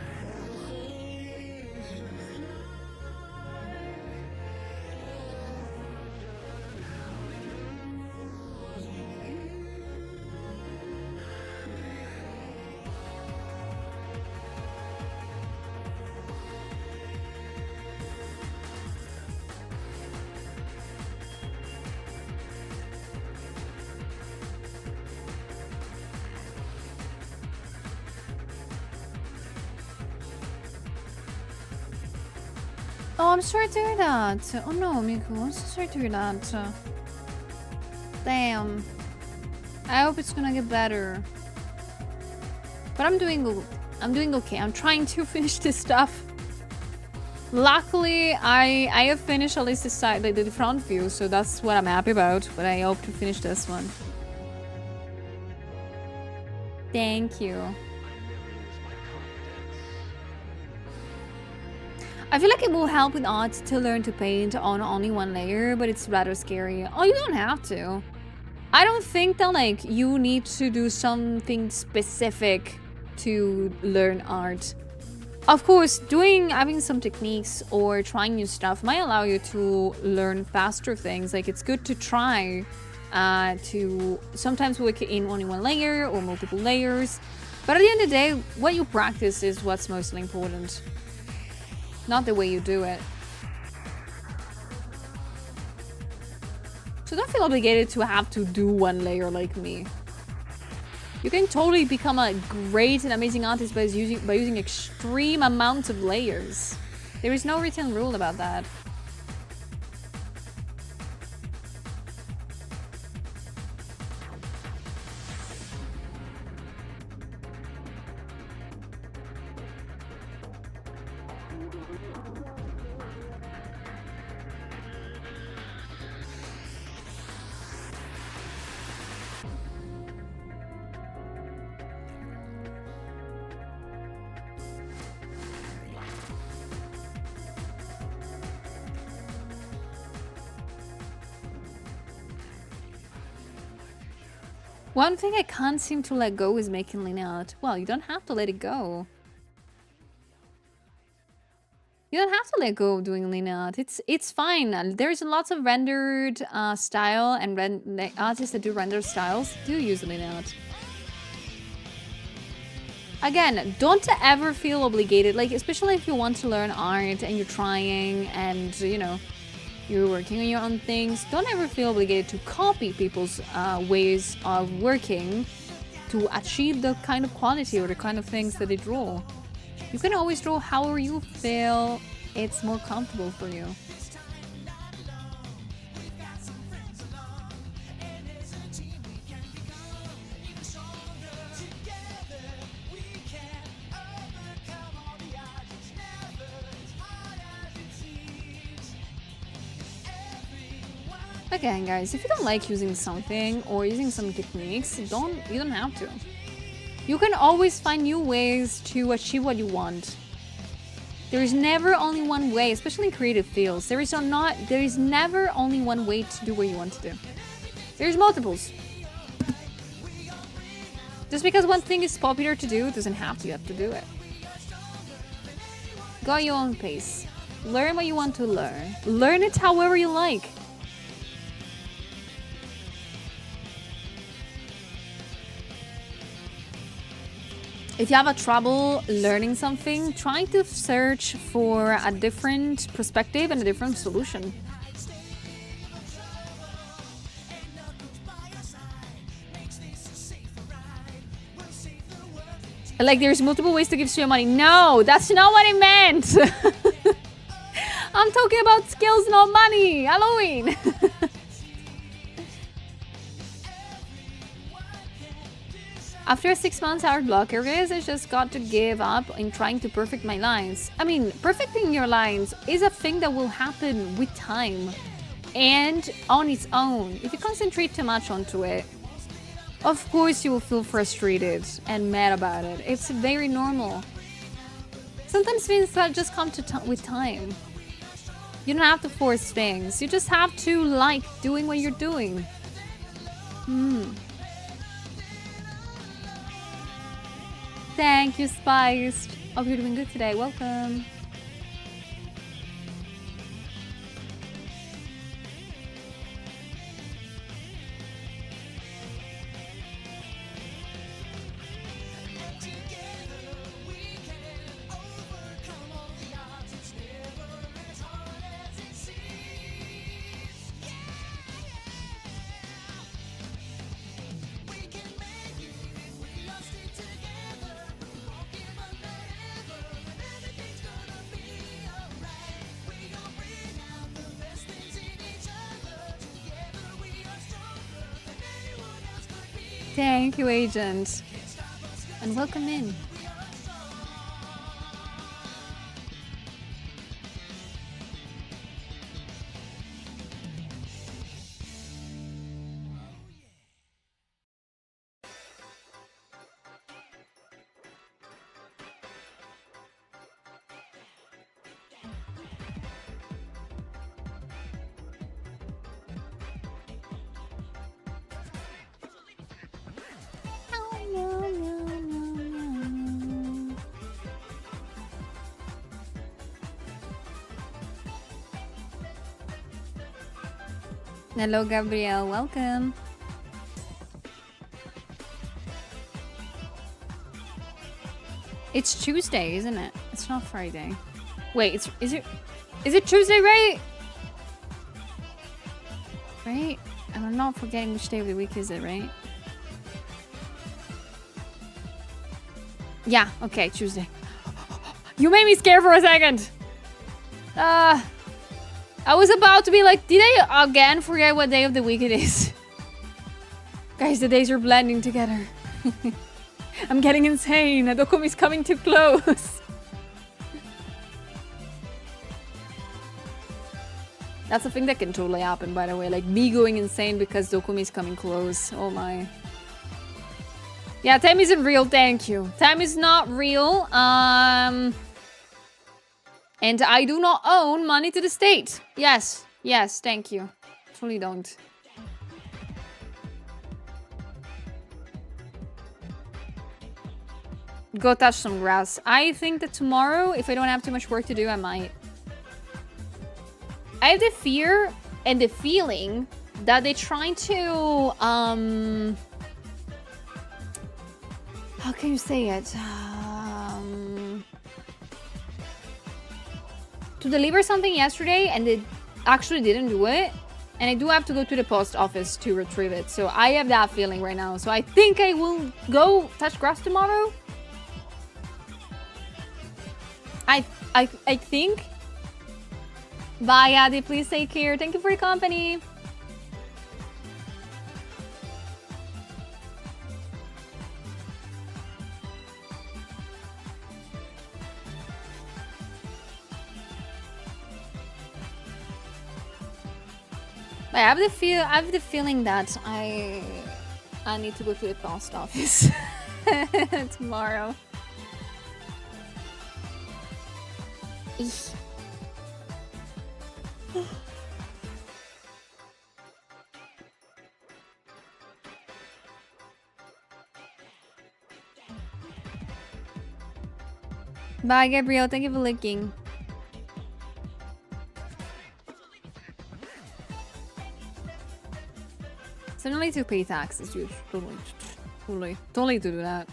Speaker 1: Oh, I'm sorry to hear that. Oh no, Miku, I'm so sorry to hear that. Damn. I hope it's gonna get better. But I'm doing okay. I'm trying to finish this stuff. Luckily, I have finished at least the side, like the front view, so that's what I'm happy about. But I hope to finish this one. Thank you. I feel like it will help with art to learn to paint on only one layer, but it's rather scary. Oh, you don't have to. I don't think that like you need to do something specific to learn art. Of course, having some techniques or trying new stuff might allow you to learn faster things. Like it's good to try to sometimes work in only one layer or multiple layers. But at the end of the day, what you practice is what's mostly important, not the way you do it. So don't feel obligated to have to do one layer like me. You can totally become a great and amazing artist by using extreme amounts of layers. There is no written rule about that. One thing I can't seem to let go is making linear art. Well, you don't have to let it go. You don't have to let go of doing linear art. It's fine. There's lots of rendered style, and artists that do rendered styles do use linear art. Again, don't ever feel obligated, like especially if you want to learn art and you're trying and you know you're working on your own things. Don't ever feel obligated to copy people's ways of working to achieve the kind of quality or the kind of things that they draw. You can always draw however you feel it's more comfortable for you. Again, guys, if you don't like using something or using some techniques, you don't have to. You can always find new ways to achieve what you want. There is never only one way, especially in creative fields. There is never only one way to do what you want to do. There's multiples. Just because one thing is popular to do doesn't have to you have to do it. Go at your own pace. Learn what you want to learn. Learn it however you like. If you have a trouble learning something, try to search for a different perspective and a different solution. Like there's multiple ways to give Suya money. No, that's not what I meant. I'm talking about skills, not money. Halloween. After a 6 months art block, I realized I just got to give up in trying to perfect my lines. I mean, perfecting your lines is a thing that will happen with time and on its own. If you concentrate too much onto it, of course you will feel frustrated and mad about it. It's very normal. Sometimes things that just come with time. You don't have to force things. You just have to like doing what you're doing. Thank you, Spiced. Hope you're doing good today. Welcome. Thank you, Agent. And welcome in. Hello, Gabrielle. Welcome. It's Tuesday, isn't it? It's not Friday. Wait, is it Tuesday, right? Right? I'm not forgetting which day of the week is it, right? Yeah, okay, Tuesday. You made me scared for a second. I was about to be like, did I again forget what day of the week it is? Guys, the days are blending together. I'm getting insane. Adokumi's coming too close. That's a thing that can totally happen, by the way. Like me going insane because Dokumi's coming close. Oh my. Yeah, time isn't real, thank you. Time is not real. And I do not own money to the state. Yes, yes, thank you. Truly don't. Go touch some grass. I think that tomorrow, if I don't have too much work to do, I might. I have the fear and the feeling that they're trying to, how can you say it? To deliver something yesterday and they actually didn't do it. And I do have to go to the post office to retrieve it. So I have that feeling right now. So I think I will go touch grass tomorrow. I think. Bye, Adi. Please take care. Thank you for your company. I have the feeling that I need to go to the post office tomorrow. Eesh. Bye, Gabrielle. Thank you for licking. Suddenly to pay taxes, dude. Totally to do that.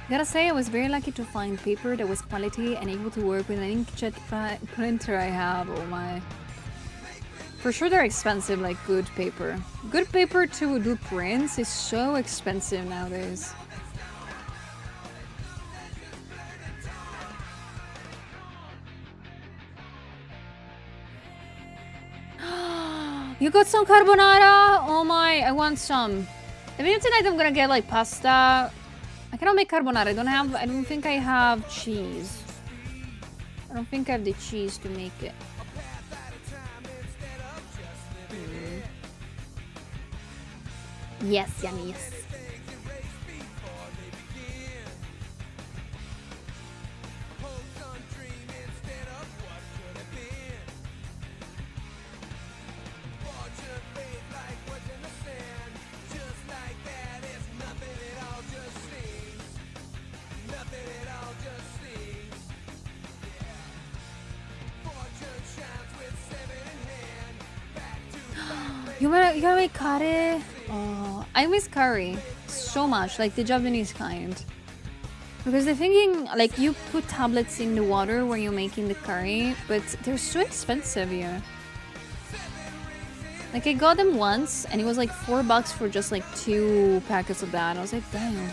Speaker 1: Gotta say, I was very lucky to find paper that was quality and able to work with an inkjet printer I have. Oh my. For sure they're expensive, like good paper. Good paper to do prints is so expensive nowadays. You got some carbonara? Oh my, I want some. I mean, tonight I'm gonna get like pasta. I cannot make carbonara. I don't think I have cheese. I don't think I have the cheese to make it. Yes, Yanni, yes. You gotta make curry? Oh, I miss curry so much, like the Japanese kind. Because they're thinking, like, you put tablets in the water when you're making the curry, but they're so expensive here. Like, I got them once, and it was like $4 for just like 2 packets of that. I was like, damn.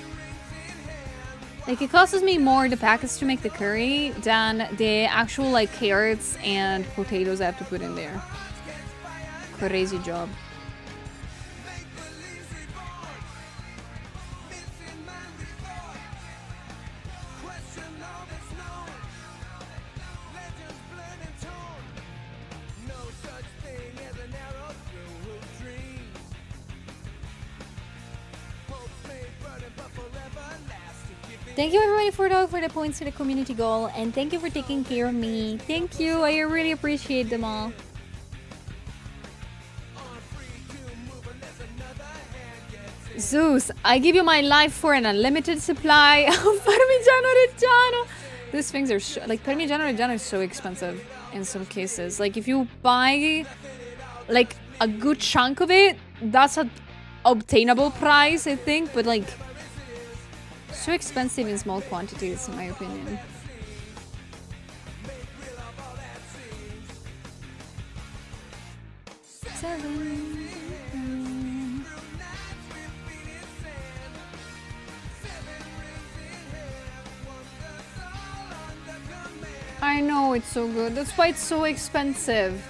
Speaker 1: Like, it costs me more the packets to make the curry than the actual, like, carrots and potatoes I have to put in there. Crazy job. Thank you everybody for the points to the community goal, and thank you for taking care of me. Thank you, I really appreciate them all. Zeus, I give you my life for an unlimited supply of Parmigiano Reggiano. These things are like Parmigiano Reggiano is so expensive in some cases. Like if you buy like a good chunk of it, that's an obtainable price, I think. But like so expensive in small quantities, in my opinion. I know it's so good. That's why it's so expensive.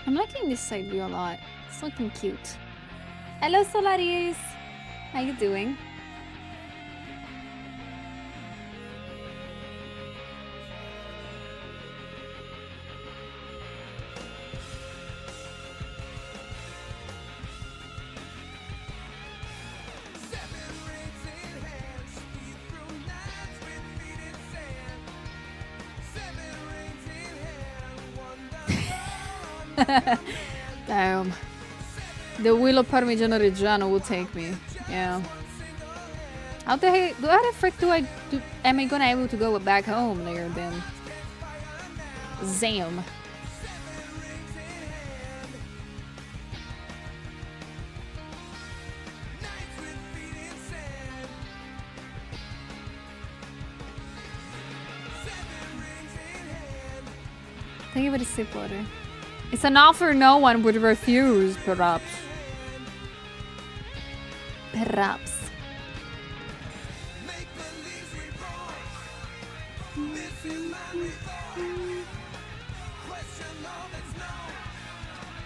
Speaker 1: I'm liking this side view a lot. It's looking cute. Hello, Solaris. How you doing? Damn. The wheel of Parmigiano Reggiano will take me. Yeah. How the heck? How the frick am I gonna able to go back home there then? Zam. Thank you for the sip water. It's an offer no one would refuse, perhaps. Perhaps.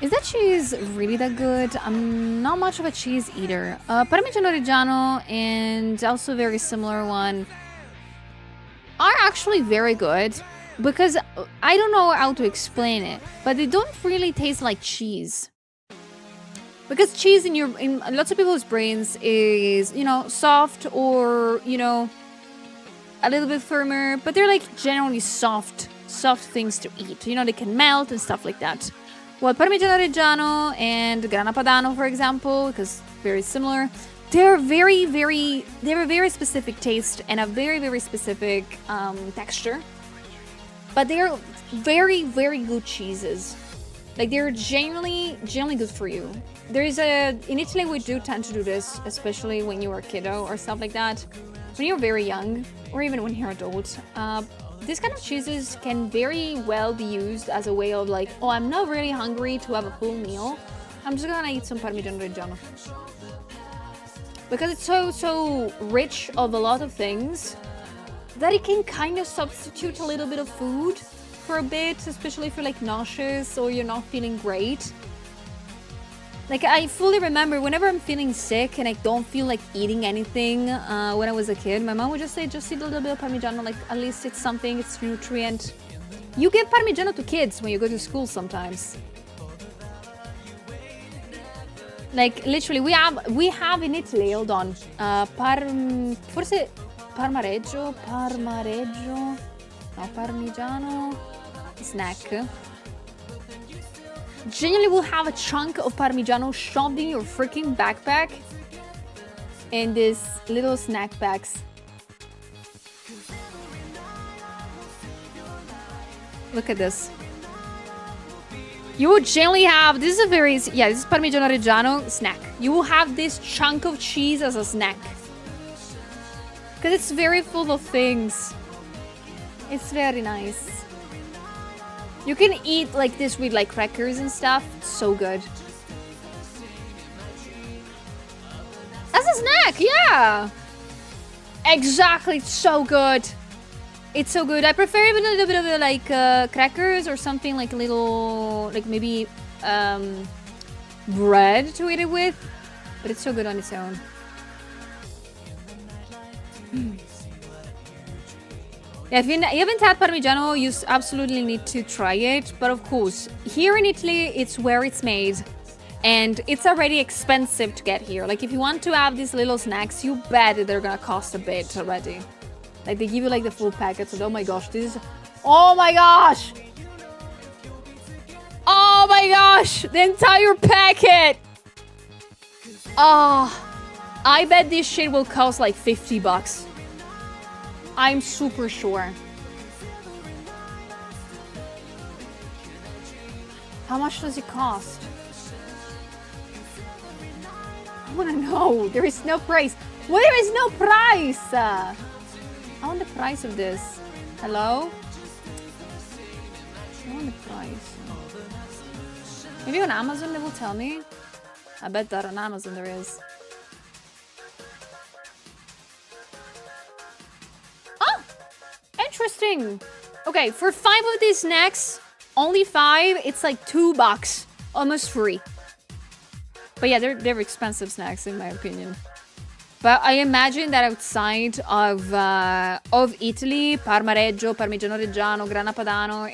Speaker 1: Is that cheese really that good? I'm not much of a cheese eater. Parmigiano Reggiano and also very similar one are actually very good. Because I don't know how to explain it, but they don't really taste like cheese. Because cheese in lots of people's brains is, you know, soft or, you know, a little bit firmer, but they're like generally soft things to eat. You know, they can melt and stuff like that. Well, Parmigiano Reggiano and Grana Padano, for example, because very similar, they have a very specific taste and a very, very specific texture. But they're very, very good cheeses. Like they're genuinely good for you. In Italy we do tend to do this, especially when you're a kiddo or stuff like that. When you're very young, or even when you're adult, these kind of cheeses can very well be used as a way of like, oh, I'm not really hungry to have a full meal. I'm just gonna eat some Parmigiano Reggiano. Because it's so rich of a lot of things, that it can kind of substitute a little bit of food for a bit, especially if you're like nauseous or you're not feeling great. Like I fully remember whenever I'm feeling sick and I don't feel like eating anything when I was a kid, my mom would just say, just eat a little bit of Parmigiano, like at least it's something, it's nutrient. You give Parmigiano to kids when you go to school sometimes. Like literally, we have in Italy, hold on, forse Parmareggio, no, Parmigiano snack. Genuinely will have a chunk of Parmigiano shoved in your freaking backpack in these little snack bags. Look at this. You will generally have, this is Parmigiano Reggiano snack. You will have this chunk of cheese as a snack. Because it's very full of things. It's very nice. You can eat like this with like crackers and stuff. It's so good. As a snack, yeah. Exactly, it's so good. It's so good. I prefer it with a little bit of like crackers or something like a little, like maybe bread to eat it with. But it's so good on its own. Yeah, if you haven't had Parmigiano, you absolutely need to try it. But of course, here in Italy, it's where it's made. And it's already expensive to get here. Like, if you want to have these little snacks, you bet they're gonna cost a bit already. Like, they give you, like, the full packet. So, oh my gosh, this is... Oh my gosh! Oh my gosh! The entire packet! Oh, I bet this shit will cost, like, 50 bucks. I'm super sure. How much does it cost? I wanna know. There is no price. Well, there is no price. I want the price of this. Hello? I want the price. Maybe on Amazon they will tell me. I bet that on Amazon there is. Oh! Interesting. Okay, for 5 of these snacks, only 5, it's like $2. Almost free. But yeah, they're expensive snacks in my opinion. But I imagine that outside of Italy, Parma-Reggio, Parmigiano-Reggiano, Grana Padano,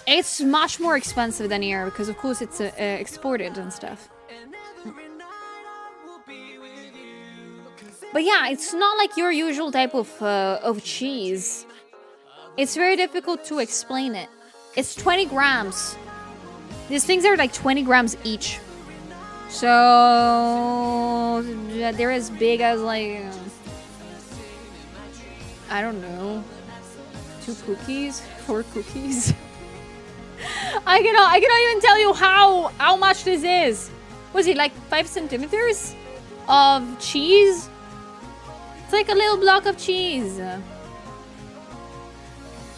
Speaker 1: it's much more expensive than here because of course it's exported and stuff. But yeah, it's not like your usual type of cheese. It's very difficult to explain it. It's 20 grams. These things are like 20 grams each. So yeah, they're as big as like I don't know, 2 cookies, 4 cookies. I cannot even tell you how much this is. Was it like 5 centimeters of cheese? It's like a little block of cheese.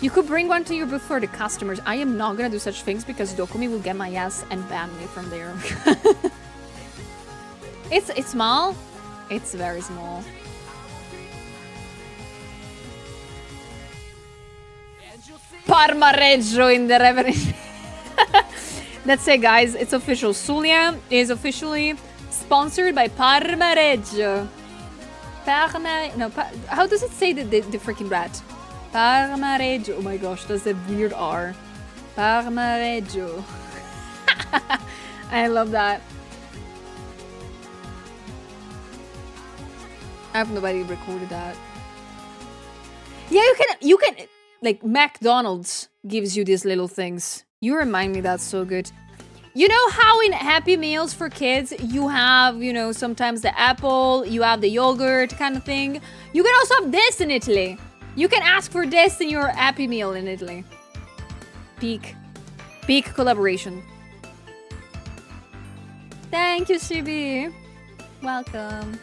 Speaker 1: You could bring one to your booth for the customers. I am not gonna do such things because Dokumi will get my ass and ban me from there. It's small. It's very small. Parma-Reggio in the reverend. That's it, guys. It's official. Sulia is officially sponsored by Parma-Reggio. How does it say the freaking rat? Parma-Reggio. Oh my gosh, that's a weird R. Parma-Reggio. I love that. I hope nobody recorded that. Yeah, you can like McDonald's gives you these little things. You remind me that's so good. You know how in Happy Meals for kids you have, you know, sometimes the apple, you have the yogurt kind of thing. You can also have this in Italy. You can ask for this in your Happy Meal in Italy. Peak collaboration. Thank you, CB. Welcome.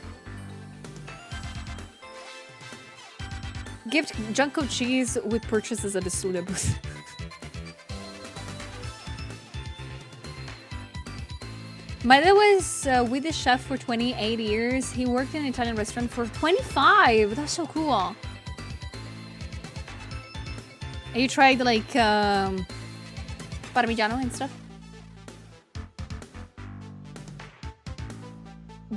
Speaker 1: Gift Junko cheese with purchases at the Sulia booth. My dad was with the chef for 28 years. He worked in an Italian restaurant for 25. That's so cool. Have you tried like Parmigiano and stuff?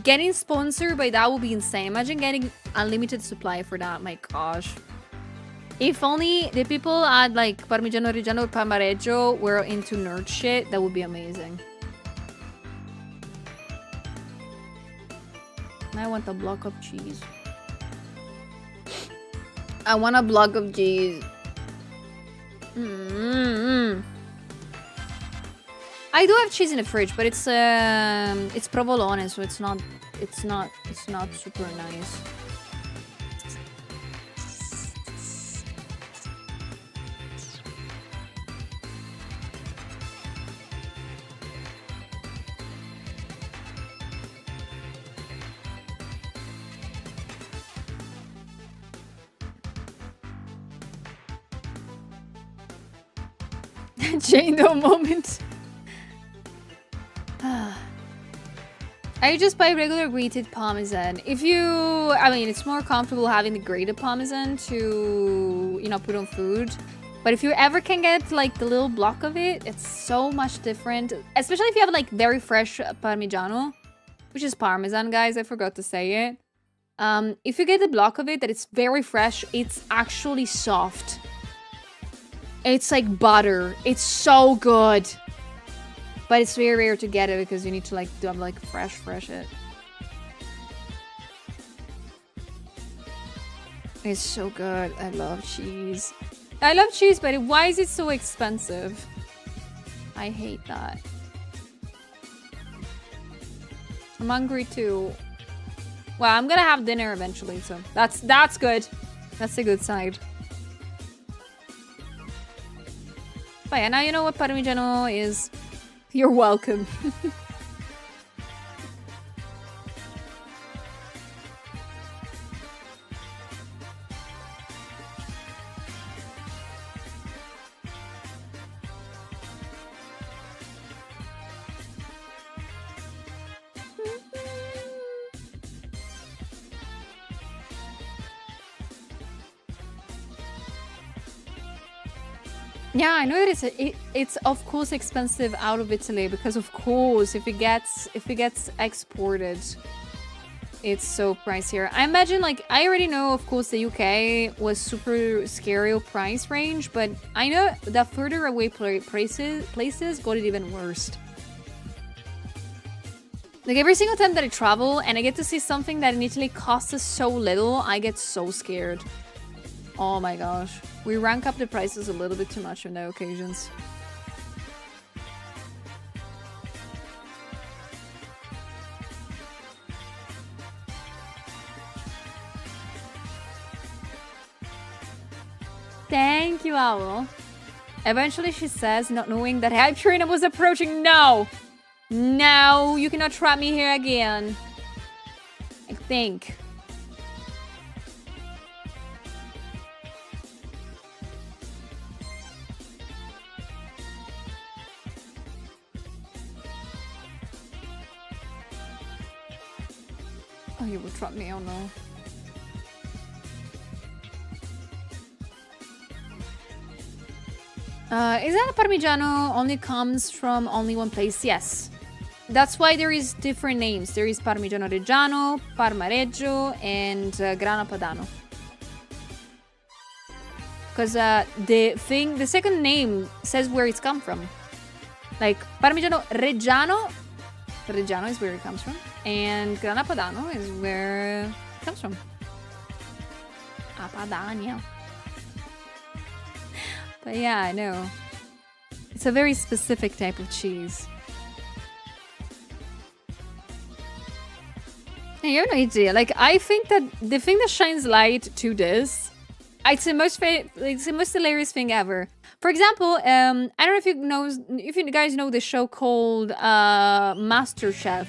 Speaker 1: Getting sponsored by that would be insane. Imagine getting unlimited supply for that. My gosh. If only the people at like Parmigiano Reggiano or Parma-Reggio were into nerd shit, that would be amazing. I want a block of cheese. I want a block of cheese. I do have cheese in the fridge, but it's provolone, so it's not super nice. Jane, no moment. I just buy regular grated Parmesan. I mean, it's more comfortable having the grated Parmesan to, put on food. But if you ever can get like the little block of it, it's so much different. Especially if you have like very fresh Parmigiano, which is Parmesan, guys. I forgot to say it. If you get the block of it that it's very fresh, it's actually soft. It's like butter. It's so good. But it's very rare to get it because you need to like do like fresh it. It's so good. I love cheese. I love cheese, but why is it so expensive? I hate that. I'm hungry too. Well, I'm gonna have dinner eventually, so that's good. That's a good side. But yeah, now you know what Parmigiano is. You're welcome. Yeah, I know that it's of course expensive out of Italy because of course if it gets exported, it's so pricier. I imagine like I already know of course the UK was super scary price range, but I know that further away places got it even worse. Like every single time that I travel and I get to see something that in Italy costs us so little, I get so scared. Oh my gosh. We rank up the prices a little bit too much on the occasions. Thank you, Owl. Eventually she says, not knowing that Hype Trainer was approaching. No! No, you cannot trap me here again. I think. Oh, you will trap me, oh no. Is that a Parmigiano only comes from only one place? Yes. That's why there is different names. There is Parmigiano Reggiano, Parmareggio, and Grana Padano. Because the second name says where it's come from. Like Parmigiano Reggiano is where it comes from. And Grana Padano is where it comes from. A Padania. But yeah, I know. It's a very specific type of cheese. You have no idea. Like, I think that the thing that shines light to this, it's the most hilarious thing ever. For example, I don't know if you guys know the show called MasterChef.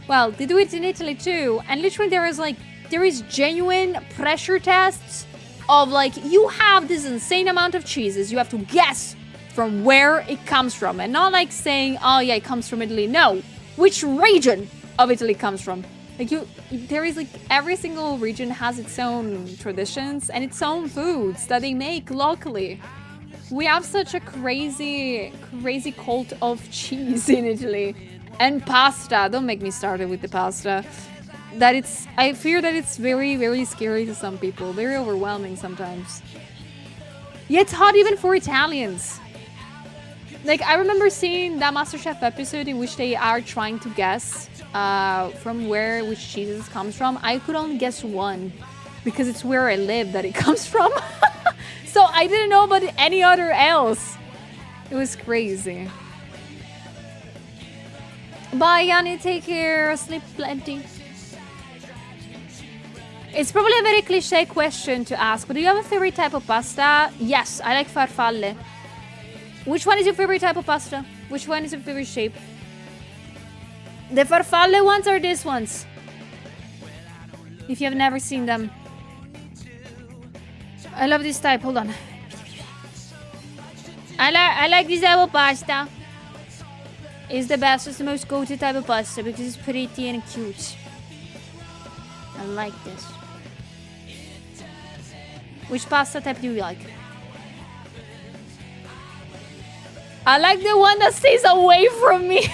Speaker 1: Well, they do it in Italy too, and literally there is genuine pressure tests of like, you have this insane amount of cheeses, you have to guess from where it comes from, and not like saying, oh yeah, it comes from Italy. No, which region of Italy comes from. Like there is like every single region has its own traditions and its own foods that they make locally. We have such a crazy cult of cheese in Italy. And pasta. Don't make me start it with the pasta. I fear that it's very, very scary to some people. Very overwhelming sometimes. Yeah, it's hard even for Italians. Like, I remember seeing that MasterChef episode in which they are trying to guess from which cheeses comes from. I could only guess one because it's where I live that it comes from. So I didn't know about any other else. It was crazy. Bye, Yanni. Take care. Sleep plenty. It's probably a very cliche question to ask, but do you have a favorite type of pasta? Yes, I like farfalle. Which one is your favorite type of pasta? Which one is your favorite shape? The farfalle ones or these ones? If you have never seen them. I love this type. Hold on. I like this type of pasta.
Speaker 4: It's the best, it's the most go-to type of pasta because it's pretty and cute. I like this. Which pasta type do you like?
Speaker 1: I like the one that stays away from me.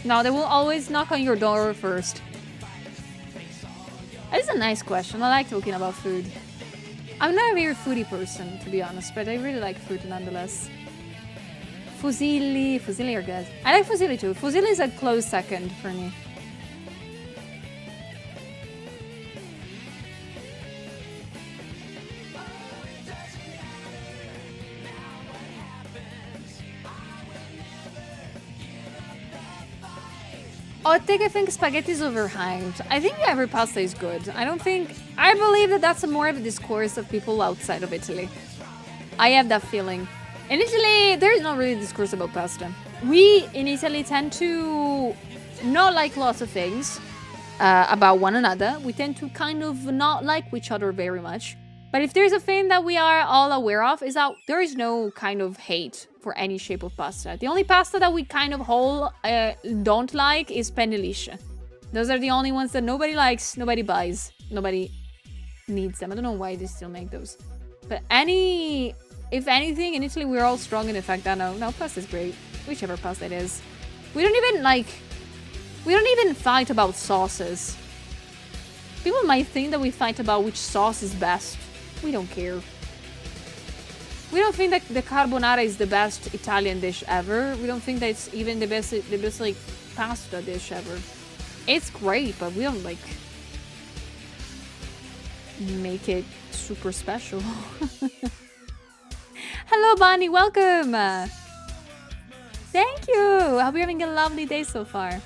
Speaker 1: No, they will always knock on your door first. It's a nice question. I like talking about food. I'm not a very foodie person, to be honest, but I really like food nonetheless. Fusilli. Fusilli are good. I like fusilli too. Fusilli is a close second for me. I think spaghetti is overhyped. I think every pasta is good. I believe that that's more of a discourse of people outside of Italy. I have that feeling. In Italy, there is not really a discourse about pasta. We in Italy tend to not like lots of things about one another. We tend to kind of not like each other very much. But if there's a thing that we are all aware of is that there is no kind of hate for any shape of pasta. The only pasta that we kind of whole don't like is penne lisce. Those are the only ones that nobody likes, nobody buys, nobody needs them. I don't know why they still make those. But if anything, in Italy we're all strong in the fact that no, pasta is great. Whichever pasta it is. We don't even fight about sauces. People might think that we fight about which sauce is best. We don't care. We don't think that the carbonara is the best Italian dish ever. We don't think that it's even the best like pasta dish ever. It's great, but we don't like make it super special. Hello, Bonnie. Welcome. Thank you. I hope you're having a lovely day so far.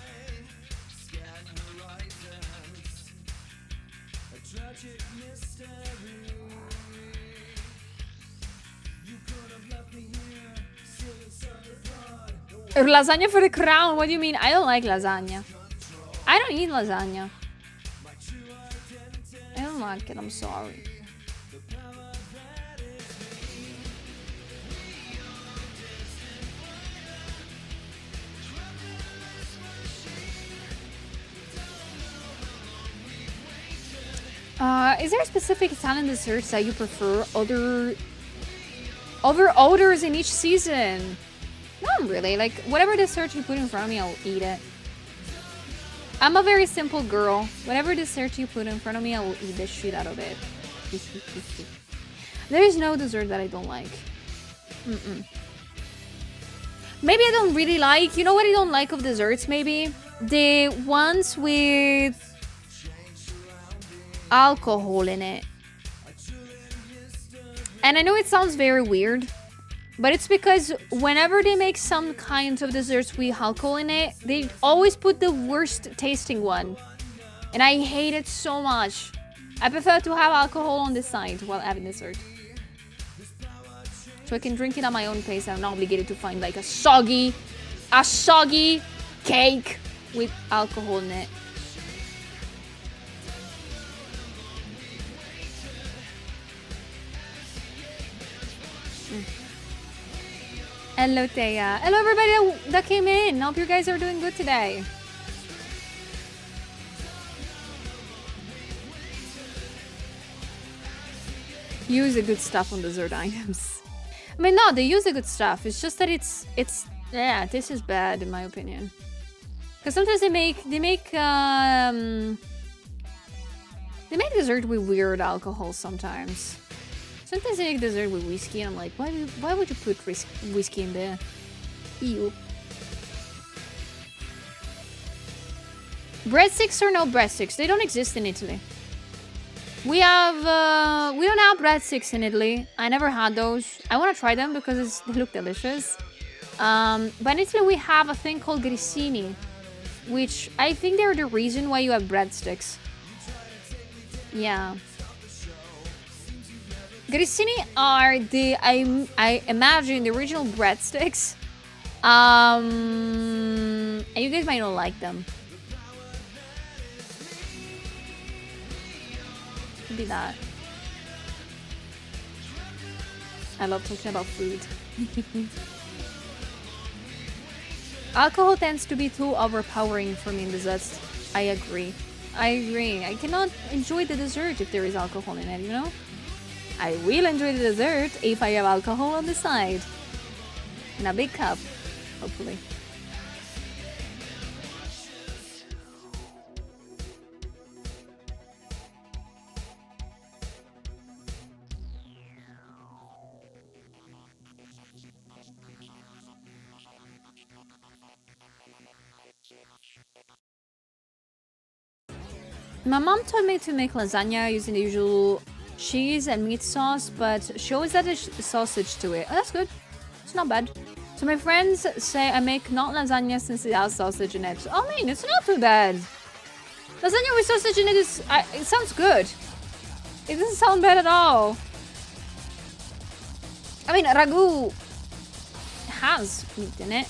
Speaker 1: Lasagna for the crown? What do you mean? I don't like lasagna. I don't eat lasagna. I don't like it, I'm sorry. Is there a specific Italian desserts that you prefer over odors in each season? Not really. Like, whatever dessert you put in front of me, I'll eat it. I'm a very simple girl. Whatever dessert you put in front of me, I will eat the shit out of it. There is no dessert that I don't like. Maybe I don't really like... You know what I don't like of desserts, maybe? The ones with alcohol in it. And I know it sounds very weird, but it's because whenever they make some kinds of desserts with alcohol in it, they always put the worst tasting one. And I hate it so much. I prefer to have alcohol on the side while having dessert. So I can drink it at my own pace. I'm not obligated to find like a soggy cake with alcohol in it. Hello, Thea. Hello, everybody that came in. Hope you guys are doing good today. Use the good stuff on dessert items. I mean, no, they use the good stuff. It's just that yeah, this is bad in my opinion. Because sometimes they make dessert with weird alcohol sometimes. Sometimes they make dessert with whiskey, and I'm like, why would you put whiskey in there? Ew. Breadsticks or no breadsticks? They don't exist in Italy. We don't have breadsticks in Italy. I never had those. I want to try them because they look delicious. But in Italy we have a thing called grissini, which I think they're the reason why you have breadsticks. Yeah. Grissini are I imagine the original breadsticks. And you guys might not like them. Could be that. I love talking about food.
Speaker 4: Alcohol tends to be too overpowering for me in desserts. I agree. I cannot enjoy the dessert if there is alcohol in it, you know? I will enjoy the dessert if I have alcohol on the side. In a big cup, hopefully. My mom told me to make lasagna using the usual cheese and meat sauce, but she always added sausage to it. Oh, that's good. It's not bad. So my friends say I make not lasagna since it has sausage in it. Oh, I mean, it's not too bad. Lasagna with sausage in it is... it sounds good. It doesn't sound bad at all. I mean, ragu has meat in it.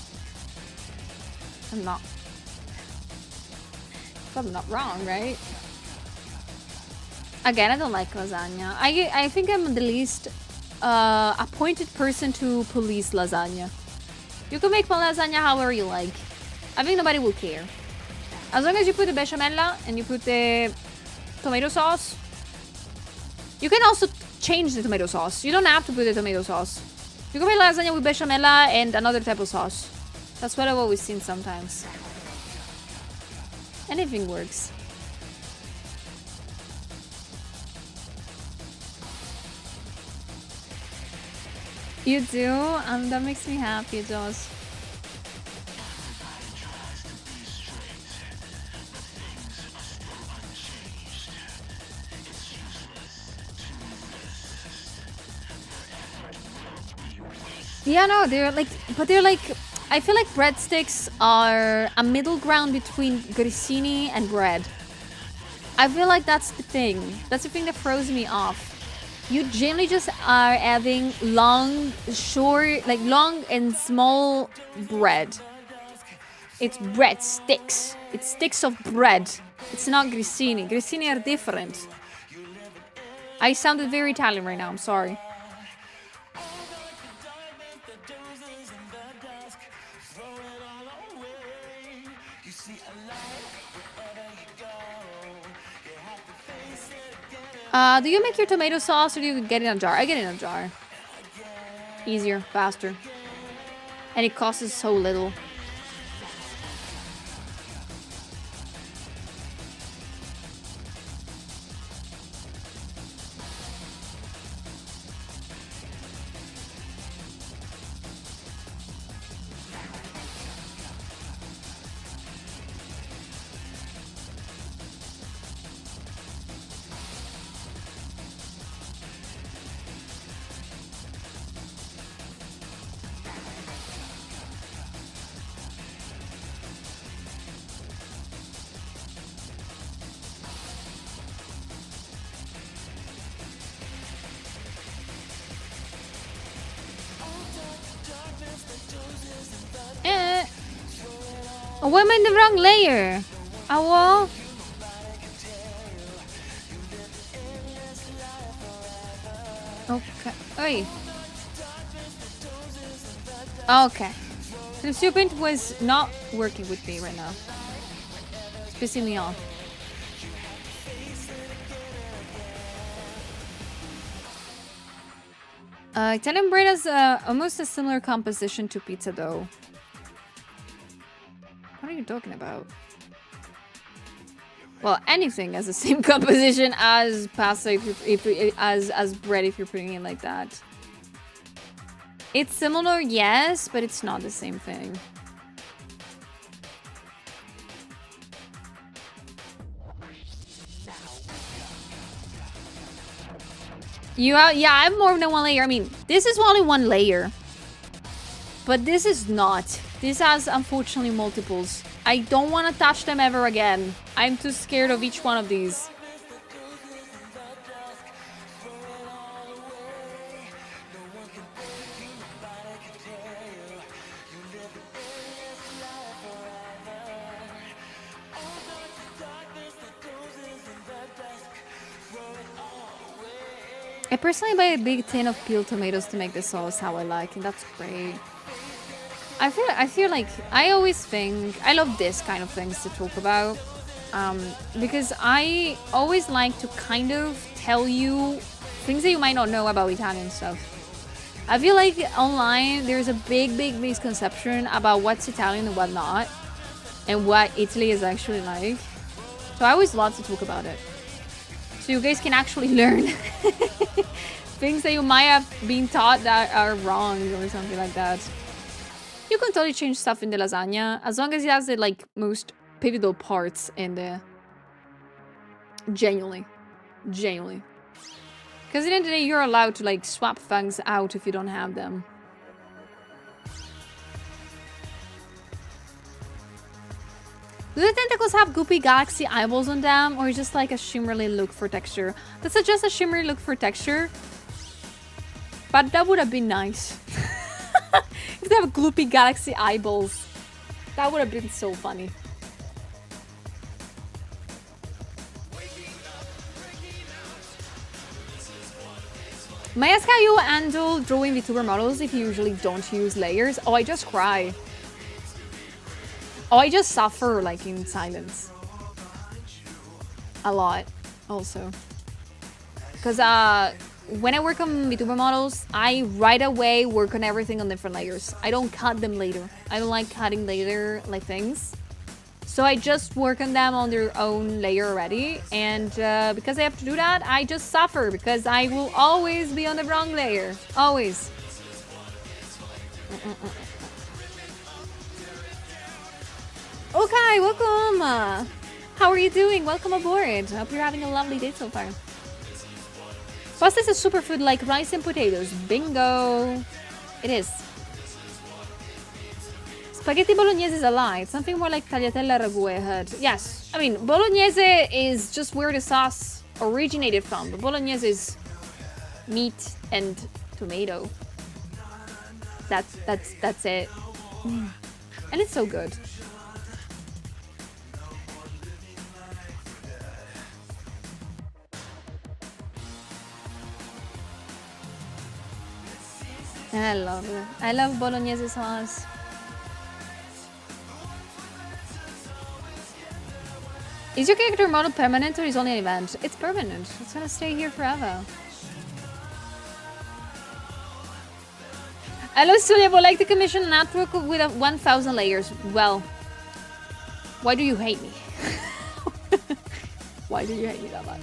Speaker 4: I'm not... if I'm not wrong, right? Again, I don't like lasagna. I think I'm the least appointed person to police lasagna. You can make my lasagna however you like. I think nobody will care. As long as you put the bechamel and you put the tomato sauce. You can also change the tomato sauce. You don't have to put the tomato sauce. You can make lasagna with bechamel and another type of sauce. That's what I've always seen sometimes. Anything works. You do? That makes me happy, Josh. Yeah, no, they're like, but they're like, I feel like breadsticks are a middle ground between grissini and bread. I feel like that's the thing. That's the thing that throws me off. You generally just are having long, short, like long and small bread. It's breadsticks. It's sticks of bread. It's not grissini. Grissini are different. I sounded very Italian right now. I'm sorry. Do you make your tomato sauce or do you get it in a jar? I get it in a jar. Easier, faster. And it costs so little. Oh, I'm in the wrong layer. Oh, well. Okay. Oi. Okay. The serpent was not working with me right now. It's pissing me off. Italian bread has almost a similar composition to pizza dough. What are you talking about? Well, anything has the same composition as pasta as bread if you're putting it like that. It's similar, yes, but it's not the same thing. Yeah, I have more than one layer. I mean, this is only one layer. But this is not. This has, unfortunately, multiples. I don't want to touch them ever again. I'm too scared of each one of these. I personally buy a big tin of peeled tomatoes to make the sauce how I like, and that's great. I feel like I always think I love this kind of things to talk about, because I always like to kind of tell you things that you might not know about Italian stuff. I feel like online there's a big misconception about what's Italian and what not, and what Italy is actually like. So I always love to talk about it, so you guys can actually learn things that you might have been taught that are wrong or something like that. You can totally change stuff in the lasagna as long as it has the like most pivotal parts in the. Genuinely. Because at the end of the day, you're allowed to like swap things out if you don't have them. Do the tentacles have goopy galaxy eyeballs on them, or just like a shimmery look for texture? That's just a shimmery look for texture. But that would have been nice. If they have gloopy galaxy eyeballs. That would have been so funny. May I ask how you handle drawing VTuber models if you usually don't use layers? Oh, I just cry. Oh, I just suffer like in silence. A lot, also. Because when I work on VTuber models, I right away work on everything on different layers. I don't cut them later. I don't like cutting later like things. So I just work on them on their own layer already. And because I have to do that, I just suffer because I will always be on the wrong layer. Always. Okay, welcome. How are you doing? Welcome aboard. Hope you're having a lovely day so far. Pasta is a superfood like rice and potatoes. Bingo. It is. Spaghetti bolognese is a lie. It's something more like tagliatelle ragu, I heard. Yes. I mean, bolognese is just where the sauce originated from. But bolognese is meat and tomato. That's it. And it's so good. I love it. I love bolognese sauce. Is your character model permanent or is only an event? It's permanent. It's gonna stay here forever. Hello, Sulia. Would like to commission an artwork with 1,000 layers. Well, why do you hate me? Why do you hate me that much?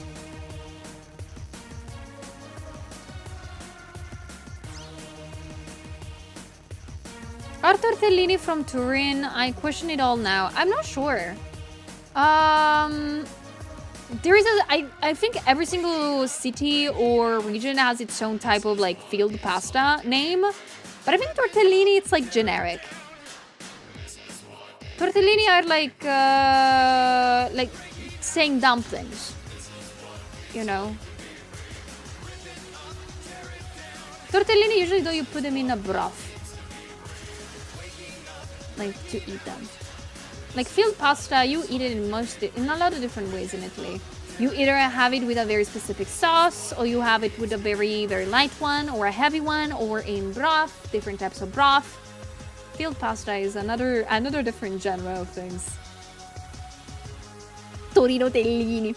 Speaker 4: Are tortellini from Turin? I question it all now. I'm not sure. There is I think every single city or region has its own type of like field pasta name, but I think tortellini it's like generic. Tortellini are like saying dumplings, you know. Tortellini usually though you put them in a broth, like to eat them. Like field pasta, you eat it in a lot of different ways in Italy. You either have it with a very specific sauce, or you have it with a very, very light one, or a heavy one, or in broth, different types of broth. Field pasta is another different genre of things. Torino tellini.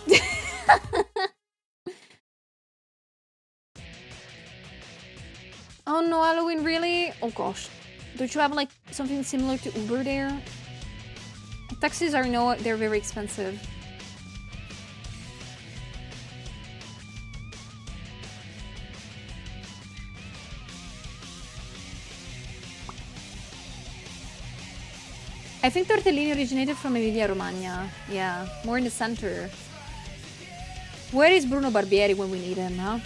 Speaker 4: Oh no, Halloween, really? Oh gosh. Don't you have like something similar to Uber there? Taxis are they're very expensive. I think tortellini originated from Emilia Romagna. Yeah, more in the center. Where is Bruno Barbieri when we need him, huh?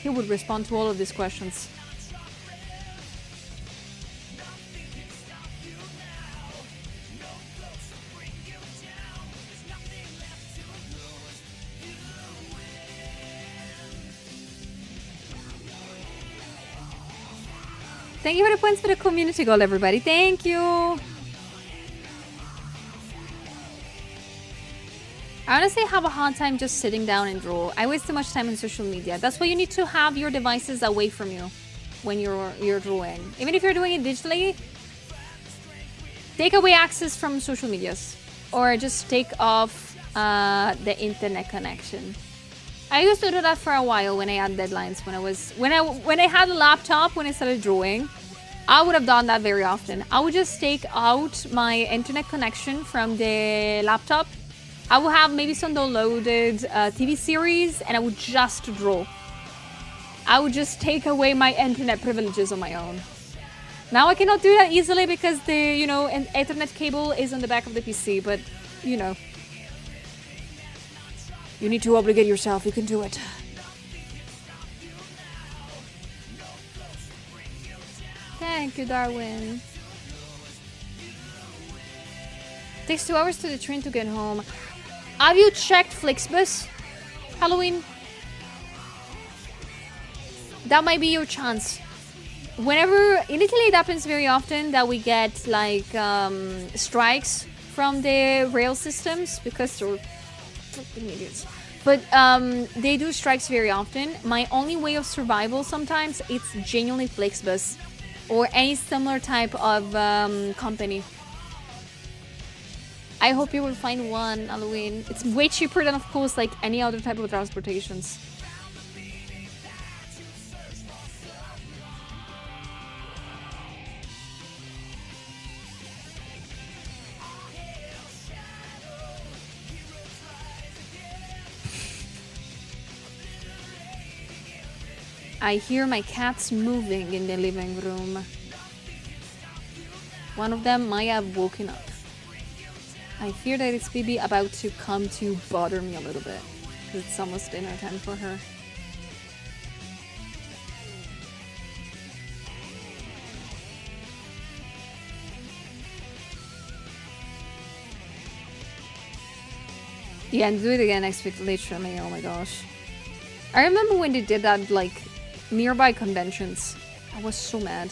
Speaker 4: He would respond to all of these questions. Thank you for the points for the community goal, everybody. Thank you. I honestly have a hard time just sitting down and draw. I waste too much time on social media. That's why you need to have your devices away from you when you're drawing. Even if you're doing it digitally, take away access from social medias, or just take off the internet connection. I used to do that for a while when I had deadlines. When I had a laptop, when I started drawing, I would have done that very often. I would just take out my internet connection from the laptop. I would have maybe some downloaded TV series, and I would just draw. I would just take away my internet privileges on my own. Now I cannot do that easily because the, Ethernet cable is on the back of the PC, but, you need to obligate yourself, you can do it. Thank you, Darwin. Takes 2 hours to the train to get home. Have you checked Flixbus? Halloween? That might be your chance. Whenever, in Italy it happens very often that we get like strikes from the rail systems because they're fucking idiots. But they do strikes very often. My only way of survival sometimes, it's genuinely Flixbus or any similar type of company. I hope you will find one, Halloween. It's way cheaper than, of course, like any other type of transportations. I hear my cats moving in the living room. One of them might have woken up. I fear that it's Bibi about to come to bother me a little bit. It's almost dinner time for her. Yeah, and do it again next week, literally. Oh my gosh. I remember when they did that, like, nearby conventions. I was so mad.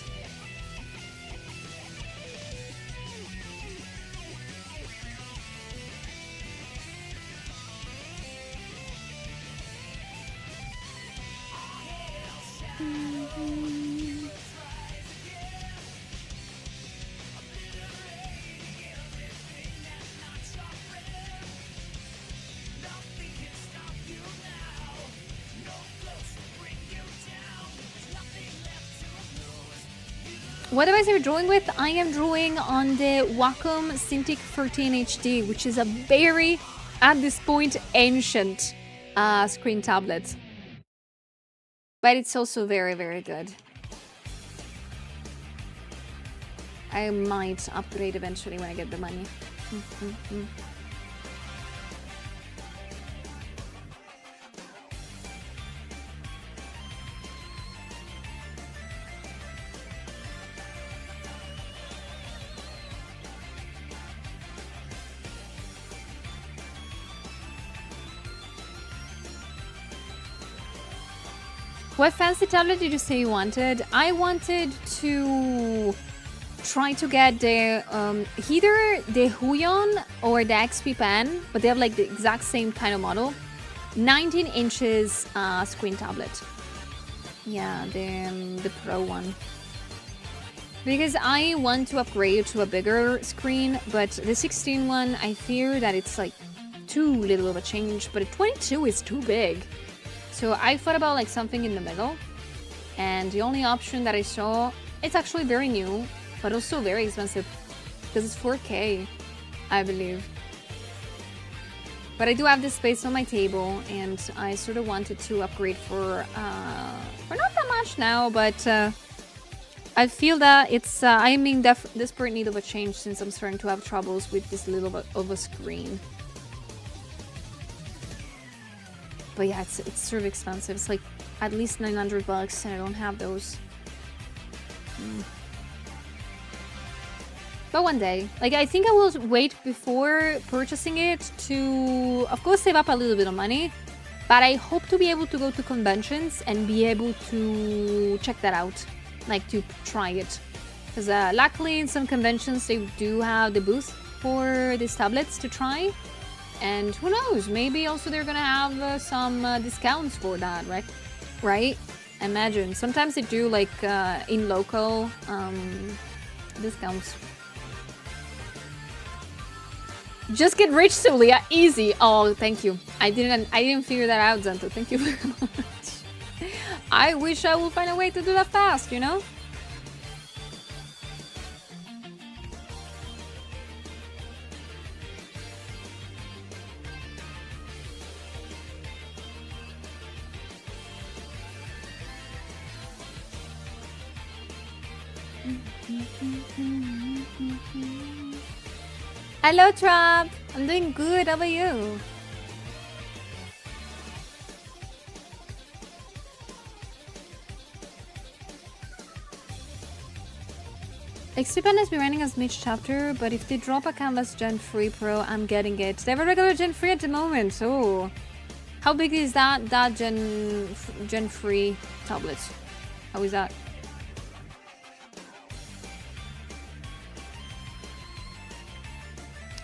Speaker 4: What device are you drawing with? I am drawing on the Wacom Cintiq 13 HD, which is a very, at this point, ancient screen tablet. But it's also very, very good. I might upgrade eventually when I get the money. What fancy tablet did you say you wanted? I wanted to try to get the either the Huion or the XP Pen, but they have like the exact same kind of model. 19 inches screen tablet. Yeah, the Pro one. Because I want to upgrade to a bigger screen, but the 16 one, I fear that it's like too little of a change, but a 22 is too big. So I thought about like something in the middle, and the only option that I saw, it's actually very new, but also very expensive because it's 4K, I believe. But I do have this space on my table, and I sort of wanted to upgrade for not that much now, but I feel that it's I'm in desperate need of a change since I'm starting to have troubles with this little bit of a screen. But yeah, it's sort of expensive. It's like at least $900, and I don't have those. But one day, like I think I will wait before purchasing it to, of course, save up a little bit of money. But I hope to be able to go to conventions and be able to check that out, like to try it. Because luckily in some conventions they do have the booth for these tablets to try. And who knows, maybe also they're gonna have some discounts for that, right? Right? Imagine. Sometimes they do like in local discounts. Just get rich, Sulia. Easy. Oh, thank you. I didn't figure that out, Zento. Thank you very much. I wish I would find a way to do that fast, you know? Hello, Trap. I'm doing good. How about you? XP has been running as mid chapter, but if they drop a Canvas Gen 3 Pro, I'm getting it. They have a regular Gen 3 at the moment. Oh, how big is that Gen 3 tablet? How is that?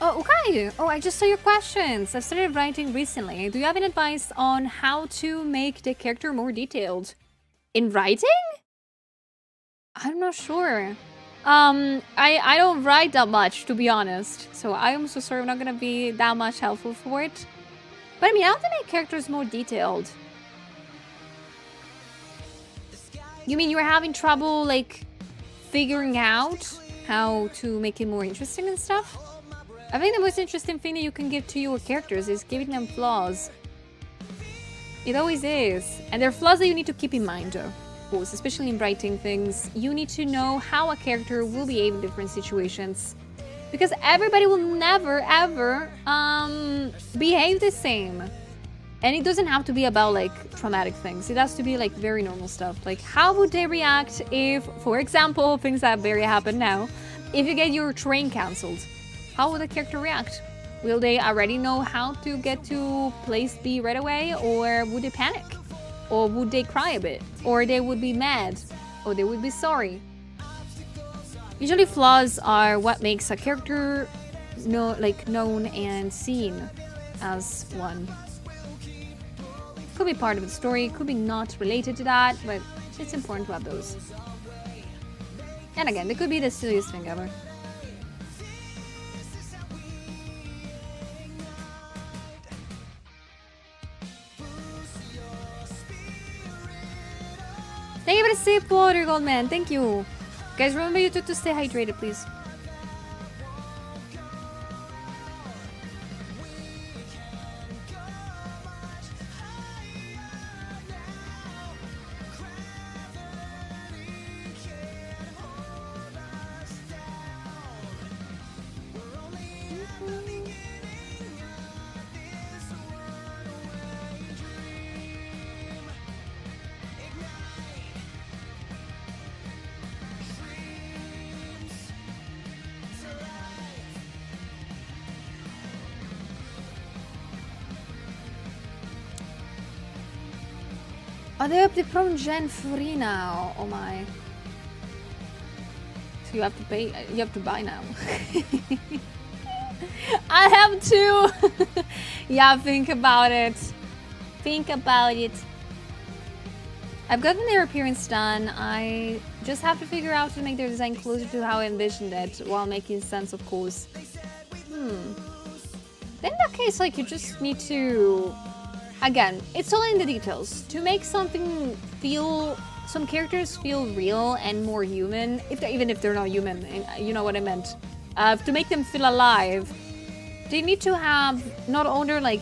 Speaker 4: Oh, okay. Oh, I just saw your questions. I started writing recently. Do you have any advice on how to make the character more detailed? In writing? I'm not sure. I don't write that much, to be honest. So I am so sorry I'm not gonna be that much helpful for it. But I mean, how to make characters more detailed? You mean you were having trouble, like, figuring out how to make it more interesting and stuff? I think the most interesting thing that you can give to your characters is giving them flaws. It always is. And there are flaws that you need to keep in mind, of course, especially in writing things. You need to know how a character will behave in different situations. Because everybody will never, ever behave the same. And it doesn't have to be about, like, traumatic things. It has to be, like, very normal stuff. Like, how would they react if, for example, things that very happen now, if you get your train cancelled? How would the character react? Will they already know how to get to place B right away? Or would they panic? Or would they cry a bit? Or they would be mad? Or they would be sorry? Usually flaws are what makes a character known and seen as one. Could be part of the story, could be not related to that, but it's important to have those. And again, they could be the silliest thing ever. Thank you for the safe water, Goldman. Thank you. Guys, remember you to stay hydrated, please. Oh, they up the from Gen 3 now. Oh my. So you have to pay, you have to buy now. I have to. Yeah, think about it. Think about it. I've gotten their appearance done. I just have to figure out to make their design closer to how I envisioned it while making sense, of course. Then in that case, like, you just need to... Again, it's all in the details. To make something feel... Some characters feel real and more human, even if they're not human, you know what I meant. To make them feel alive, they need to have not only, like,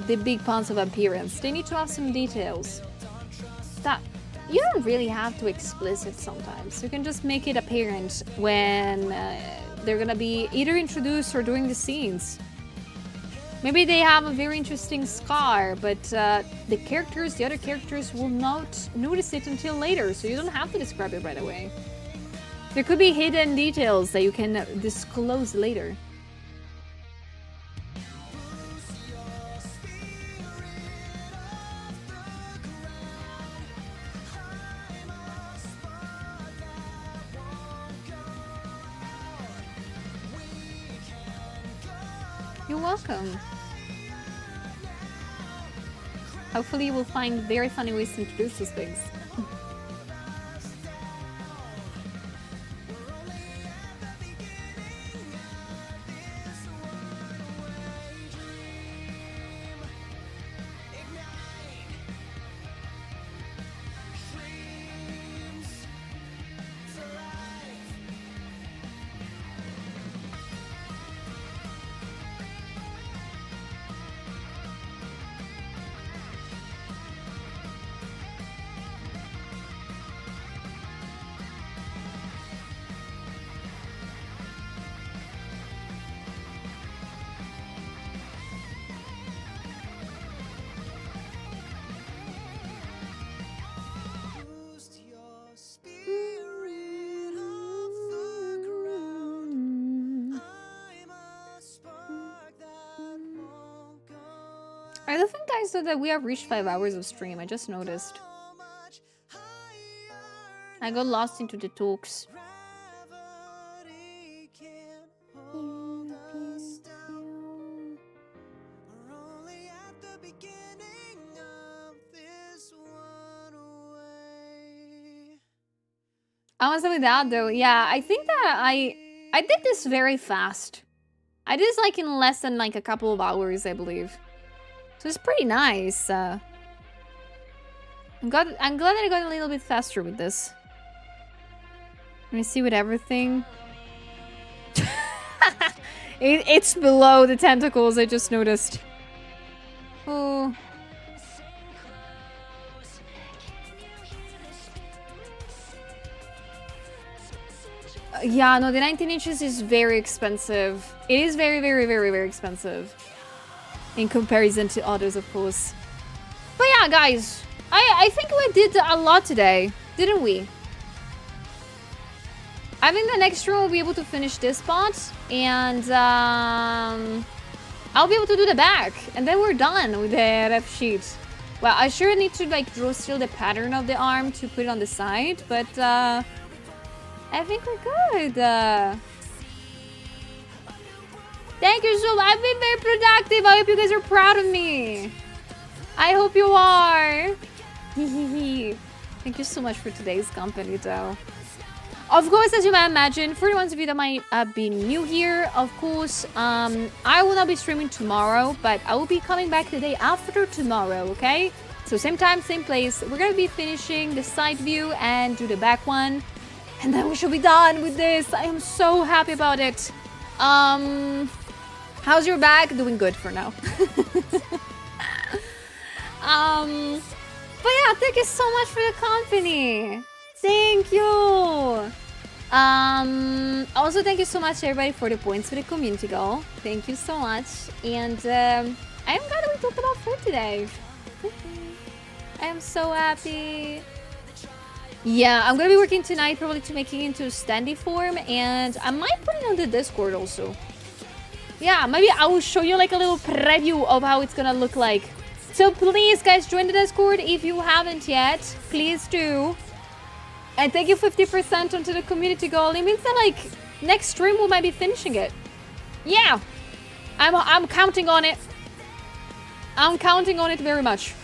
Speaker 4: the big parts of appearance, they need to have some details. That you don't really have to explicit sometimes. You can just make it apparent when they're gonna be either introduced or during the scenes. Maybe they have a very interesting scar, but the other characters will not notice it until later, so you don't have to describe it right away. There could be hidden details that you can disclose later. You're welcome. Hopefully you will find very funny ways to introduce those things. I don't think, guys, though, that we have reached 5 hours of stream. I just noticed. I got lost into the talks. Honestly, with that though, yeah, I think that I did this very fast. I did this like in less than like a couple of hours, I believe. So it's pretty nice. I'm glad that I got a little bit faster with this. Let me see with everything. It's below the tentacles, I just noticed. Oh. Yeah, no, the 19 inches is very expensive. It is very, very, very, very expensive. In comparison to others, of course. But yeah, guys. I think we did a lot today, didn't we? I think the next room we'll be able to finish this part. And I'll be able to do the back. And then we're done with the ref sheet. Well, I sure need to like draw still the pattern of the arm to put it on the side. But I think we're good. Thank you so much. I've been very productive. I hope you guys are proud of me. I hope you are. Thank you so much for today's company, though. Of course, as you might imagine, for the ones of you that might be new here, of course, I will not be streaming tomorrow, but I will be coming back the day after tomorrow, okay? So same time, same place. We're gonna be finishing the side view and do the back one. And then we should be done with this. I am so happy about it. How's your back? Doing good for now. But yeah, thank you so much for the company. Thank you. Also, thank you so much, everybody, for the points for the community goal. Thank you so much. And I am glad that we talked about food today. I am so happy. Yeah, I'm gonna be working tonight probably to make it into standy form, and I might put it on the Discord also. Yeah, maybe I will show you like a little preview of how it's gonna look like. So please, guys, join the Discord if you haven't yet. Please do. And thank you 50% onto the community goal. It means that like next stream we might be finishing it. Yeah, I'm counting on it. I'm counting on it very much.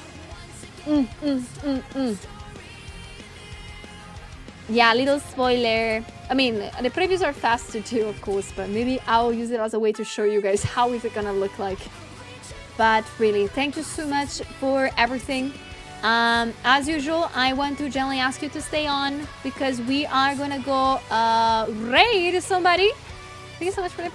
Speaker 4: Yeah, little spoiler. I mean, the previews are fast to do, of course, but maybe I'll use it as a way to show you guys how is it gonna look like. But really, thank you so much for everything. As usual, I want to gently ask you to stay on because we are gonna go raid somebody. Thank you so much for the